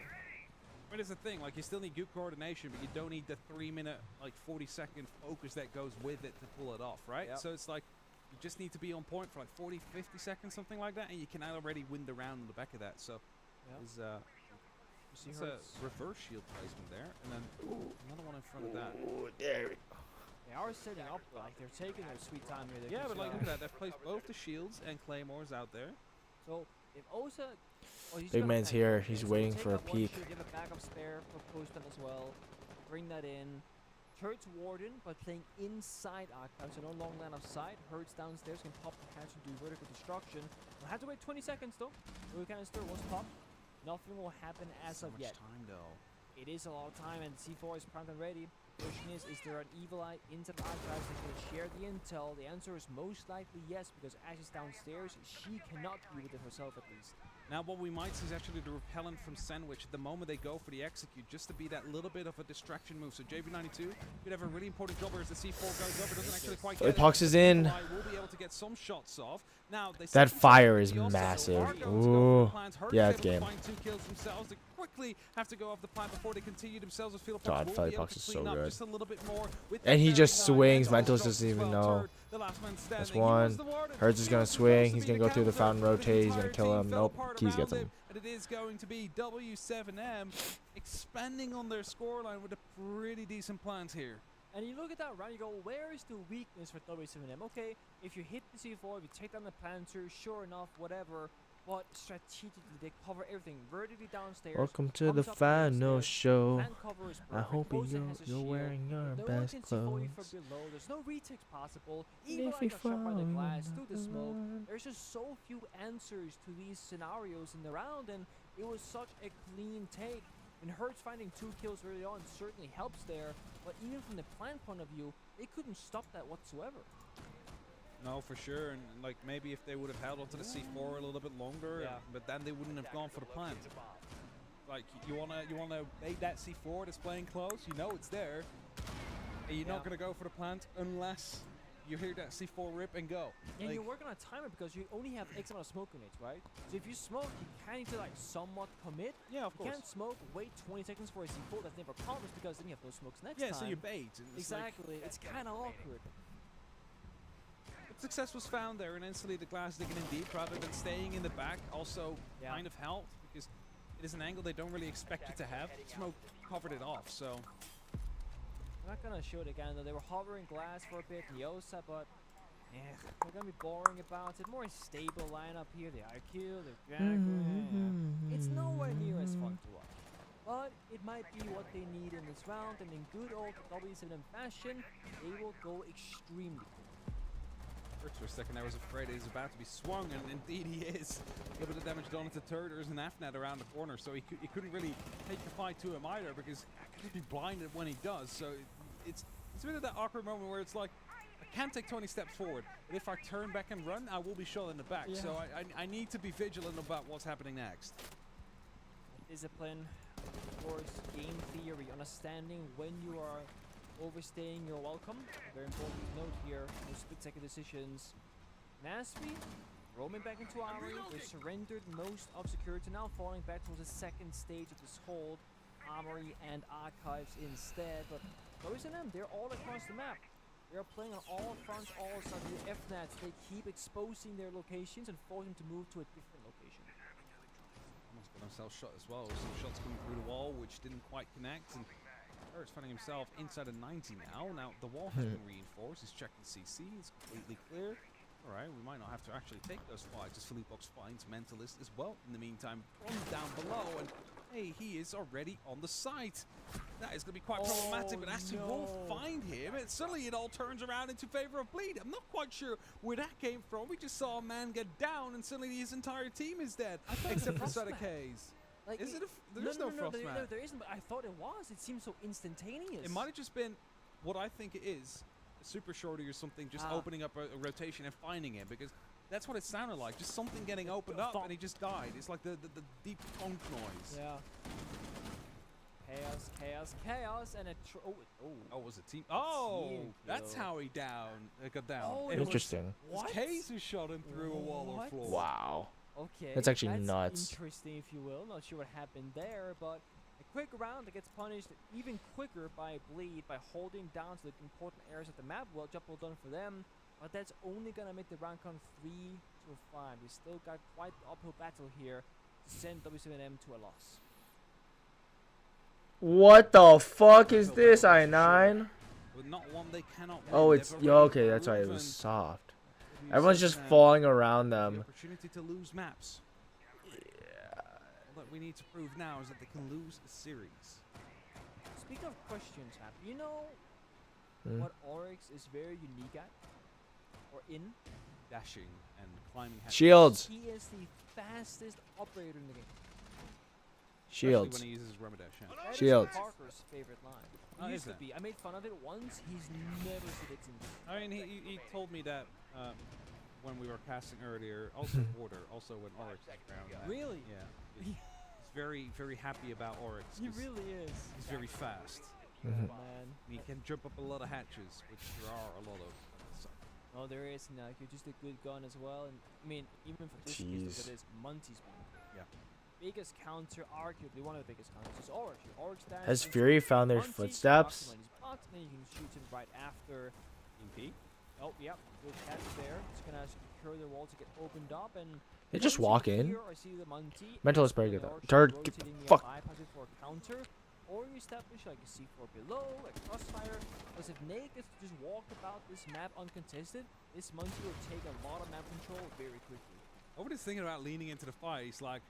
But it's the thing, like you still need good coordination, but you don't need the 3-minute, like 40-second focus that goes with it to pull it off, right? Yep. So it's like you just need to be on point for like 40, 50 seconds, something like that, and you can already win the round on the back of that. So. There's a reverse shield placement there, and then another one in front of that. There we go. They are setting up, like they're taking their sweet time here. Yeah, but like look at that, they've placed both the shields and claymores out there. So if Osa, Big man's here. He's waiting for a peek. Give a backup spare for Postman as well. Bring that in. Hurts Warden, but playing inside Archive, so no long line of sight. Hurts downstairs can pop the hatch and do vertical destruction. We'll have to wait 20 seconds though. The canister was popped. Nothing will happen as of yet. Time though. It is a lot of time, and C4 is primed and ready. Question is there an Evil Eye inside Archives that can share the intel? The answer is most likely yes, because Ash is downstairs. She cannot be with it herself at least. Now what we might see is actually the repellent from Sandwich at the moment they go for the execute, just to be that little bit of a distraction move. So JV92 could have a really important job, whereas the C4 goes over, doesn't actually quite get it. Pox is in. Will be able to get some shots off. Now, that fire is massive. Ooh. Yeah, it's game. Find 2 kills themselves. They quickly have to go off the plant before they continue themselves with Field God, Pox is so good. Just a little bit more and he just swings. Mentalist doesn't even know. That's one. Hurts is gonna swing. He's gonna go through the fountain rotate. He's gonna kill him. Nope. Keys gets him. And it is going to be W7M expanding on their scoreline with a pretty decent plans here. And you look at that round, you go, where is the weakness for W7M? Okay, if you hit the C4, if you take down the planter, sure enough, whatever. But strategically, they cover everything vertically downstairs. Welcome to the final show. I hope you're wearing your best clothes. There's no retakes possible. Even if you shot by the glass, through the smoke. There's just so few answers to these scenarios in the round, and it was such a clean take. And Hurts finding 2 kills early on certainly helps there, but even from the plant point of view, they couldn't stop that whatsoever. No, for sure, and like maybe if they would have held onto the C4 a little bit longer, but then they wouldn't have gone for the plant. Like you wanna bait that C4 that's playing close. You know it's there, and you're not gonna go for the plant unless you hear that C4 rip and go. And you're working on a timer because you only have X amount of smoke grenades, right? So if you smoke, you kind of need to like somewhat commit. Yeah, of course. You can't smoke, wait 20 seconds for a C4 that's never accomplished because then you have no smokes next time. Yeah, so you bait. Exactly. It's kind of awkward. Success was found there, and instantly the glass digging in deep rather than staying in the back also kind of helped, because it is an angle they don't really expect you to have. Smoke covered it off, so. I'm not gonna show it again though. They were hovering glass for a bit, Yosa, but they're gonna be boring about it. More stable lineup here. The IQ, the Jaguar. It's nowhere near as fun to watch. But it might be what they need in this round, and in good old W7M fashion, they will go extremely. For a second, I was afraid he was about to be swung, and indeed he is. A little bit of damage done to Turd. There's an Afnet around the corner, so he couldn't really take the fight to him either, because he'd be blinded when he does. So it's a bit of that awkward moment where it's like, I can't take 20 steps forward, but if I turn back and run, I will be shot in the back. Yeah. So I need to be vigilant about what's happening next. Discipline, of course, game theory, understanding when you are overstaying your welcome. Very important note here, no split-second decisions. Nasty, roaming back into Armory, they surrendered most of security, now falling back towards the second stage of this hold. Armory and Archives instead, but W7M, they're all across the map. They are playing on all fronts, all sides of the FNATs. They keep exposing their locations and forcing them to move to a different location. Almost got himself shot as well. Some shots coming through the wall, which didn't quite connect. And Eric's finding himself inside of 90 now. Now the wall has been reinforced. He's checking CC. It's completely clear. All right, we might not have to actually take those fights as Philippbox finds Mentalist as well. In the meantime, runs down below, and hey, he is already on the site. That is going to be quite problematic, but Aston will find him, and suddenly it all turns around into favor of Bleed. I'm not quite sure where that came from. We just saw a man get down, and suddenly his entire team is dead, except for Sada K's. Like, is it there's no frost no, mat. there isn't, but I thought it was. It seems so instantaneous. It might have just been what I think it is, a super shorty or something, just opening up a rotation and finding him, because that's what it sounded like. Just something getting opened up, and he just died. It's like the deep funk noise. Yeah. Chaos, chaos, chaos, and a oh, was it team? Oh, that's how he got down. Oh, interesting. What? Case who shot him through a wall or floor. Wow. Okay, that's actually nuts. Interesting, if you will. Not sure what happened there, but a quick round that gets punished even quicker by Bleed by holding down to the important areas of the map. Well, job well done for them, but that's only gonna make the round count 3 to 5. We still got quite the uphill battle here to send W7M to a loss. What the fuck is this, I9? Not one they cannot win. Oh, it's okay. That's why it was soft. Everyone's just falling around them. The opportunity to lose maps. Yeah. What we need to prove now is that they can lose a series. Speaking of questions, Hap, you know what Oryx is very unique at? Or in? Dashing and climbing. Shields. He is the fastest operator in the game. Shields. When he uses Ramadesh. Yeah. Shields. Parker's favorite line. He used to be. I made fun of it once. He's never said it since. I mean, he told me that when we were casting earlier. Also Border. Also when Oryx was around. Really? Yeah. He's very, very happy about Oryx. He really is. He's very fast. Man. He can jump up a lot of hatches, which there are a lot of. No, there is. No, you're just a good gun as well. And I mean, even for this case, it is Monty's gun. Yeah. Biggest counter, arguably one of the biggest counters, is Oryx. Has Fury found their footsteps? Then you can shoot him right after. MP. Oh, yep. Good catch there. It's gonna secure the wall to get opened up, and they just walk in. I see the Monty. Mentalist very good though. Turd, get the fuck. For a counter, or you establish like a C4 below, like Crossfire. Because if Nate gets to just walk about this map uncontested, this Monty will take a lot of map control very quickly. Nobody's thinking about leaning into the fight. He's like,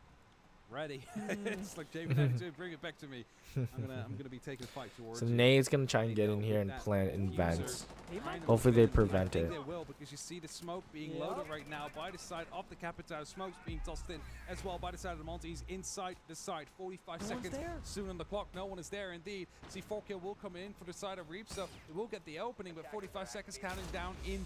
ready. It's like David, bring it back to me. I'm gonna be taking the fight towards. So Nate's gonna try and get in here and plant invents. Hopefully they prevent it. They will, because you see the smoke being loaded right now by the side of the Capitao. Smoke's being tossed in as well by the side of the Monty. He's inside the site. 45 seconds soon on the clock. No one is there indeed. See 4Kill will come in for the side of Reap, so it will get the opening, but 45 seconds counting down in.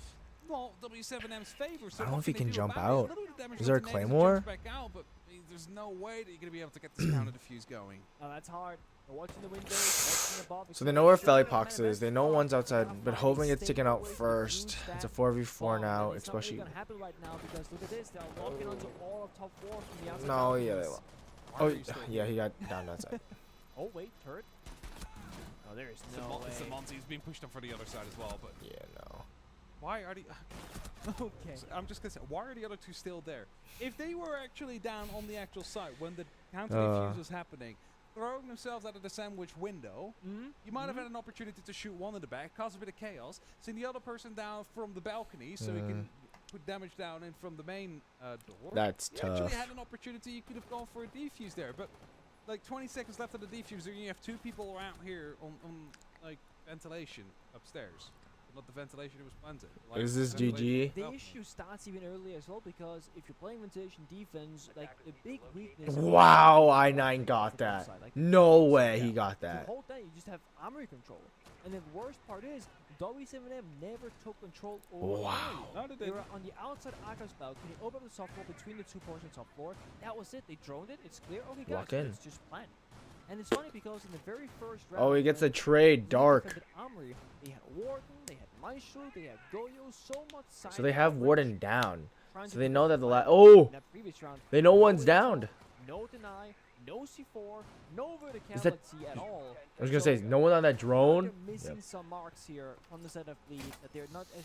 Well, W7M's favor. So I don't know if he can jump out. Is there a Claymore? But there's no way that you're going to be able to get this counter defuse going. Oh, that's hard. They're watching the windows, watching the ball. So they know where Fellypox is. They know one's outside, but hoping it's taken out first. It's a 4v4 now, especially. It's not happen right now because look at this. They're locking onto all of top 4 from the outside. No, yeah, they lost. Oh, yeah, he got down that side. Oh, wait, Turd. Oh, there is no way. It's a Monty. He's being pushed up for the other side as well, but. Yeah, no. Why are the... Okay. So I'm just going to say, why are the other two still there? If they were actually down on the actual site when the counter defuse was happening, throwing themselves out of the sandwich window, you might have had an opportunity to shoot one in the back, cause a bit of chaos, send the other person down from the balcony so he can put damage down in from the main door. That's you tough. actually had an opportunity, you could have gone for a defuse there, but like 20 seconds left of the defuser, and you have two people out here on like ventilation upstairs. not the ventilation it was planted. Like, Is this GG? The issue starts even earlier as well, because if you're playing ventilation defense, like a big weakness. Wow, I9 got that. No way he got The that. whole time you just have armory control. And the worst part is, W7M never took control over Wow. armory. They were on the outside Aka's balcony, open up the soft floor between the 2 portions of floor. That was it. They droned it. It's clear. Okay, guys, Walk in. it's just planned. And it's funny because in the very first round, Oh, he gets a when trade, we dark. defended Armory, they had Warden, they had Maestro, they had Goyo, so much side So they have coverage, Warden down. trying So to they do know that the the fight. oh, In that previous round, they know no one's intel, downed. No deny, no C4, no Is that- verticality at all. I was gonna So say, no one on that drone. they're missing Yep. some marks here on the side of Bleed, that they're not as,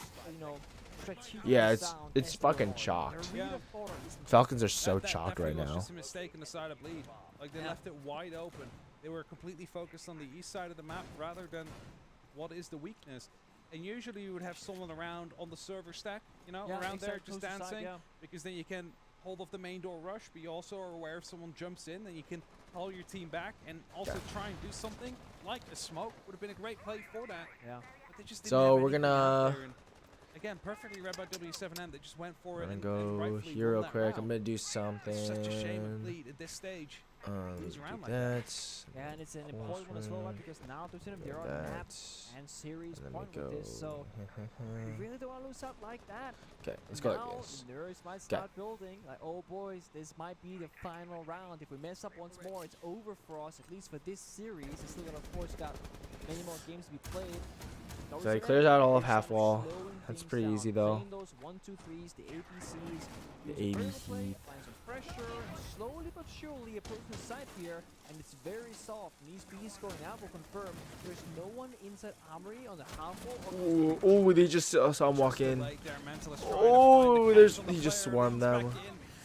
strategically Yeah, it's sound it's as they fucking are. chalked. Their read of order isn't Falcons are so That chalked right definitely was now. just a mistake on the side of Bleed. Like, they left it wide open. They were completely focused on the east side of the map rather than what is the weakness. And usually you would have someone around on the server stack, you know, Yeah, around there exact, just close to side, dancing, yeah. because then you can hold off the main door rush, but you also are aware if someone jumps in, then you can haul your team back and also try and do something like a smoke. Would have been a great play for that. Yeah. But they just didn't So have we're anything out gonna there, and again, perfectly read by W7M. They just went for it. I'm gonna and go rightfully here won real that quick. round. I'm gonna do something. It's such a shame of Bleed at this stage. Lose around like that. Yeah, and it's an important one as well, right? Because now there's there are maps and series And then point we with go. this, so we really don't want to lose out like that. Okay, let's go now, like this. the nerves might start building. Like, oh boys, this might be the final round. If we mess up once more, it's over for us. At least for this series. It's still gonna, of course, got many more games to be played. So he clears out all of half wall. That's pretty easy though. Those 1-2-3s, the APCs, The using vertical ABC. play, applying some pressure, and slowly but surely approaching the side here, and it's very soft. And these Bs going out will confirm there's no one inside Armory on the half wall. Oh, they just saw him walk in. Oh, there's he just swarmed them.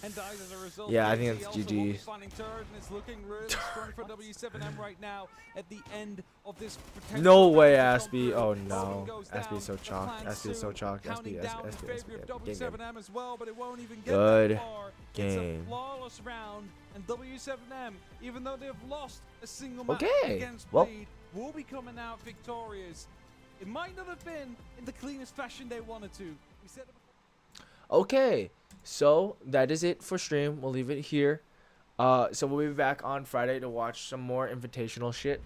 And dies as a result. Yeah, I think He that's also GG. won't be finding turret, and it's looking really strong for W7M right now at the end of this potential No round way, to come Aspie. through. Oh Open no. goes Aspie is so down. chalked. The Aspie is so plan chalked. counting Aspie, down in Aspie, favor of Aspie. Game, game. W7M as well, but it won't even get Good that far. It's a game. flawless round, and W7M, even though they've lost a single match Okay, against well. Bleed, will be coming out victorious. It might not have been in the cleanest fashion they wanted to. We said it before. Okay, so that is it for stream. We'll leave it here. So we'll be back on Friday to watch some more invitational shit.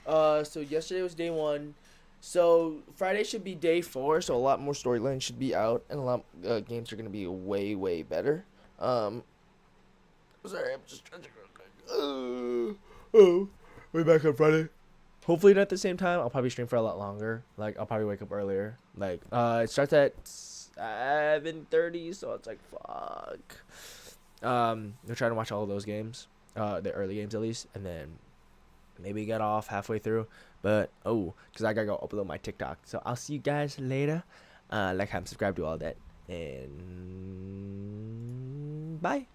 So yesterday was day 1. So Friday should be day 4. So a lot more storylines should be out, and a lot games are gonna be way better. Sorry, I'm just trying to. We'll be back on Friday. Hopefully not at the same time. I'll probably stream for a lot longer. Like I'll probably wake up earlier. Like it starts at 7:30, so it's like fuck. We're trying to watch all of those games, the early games at least, and then maybe get off halfway through. But because I gotta go upload my TikTok. So I'll see you guys later. Like, comment, subscribe, do all that, and bye.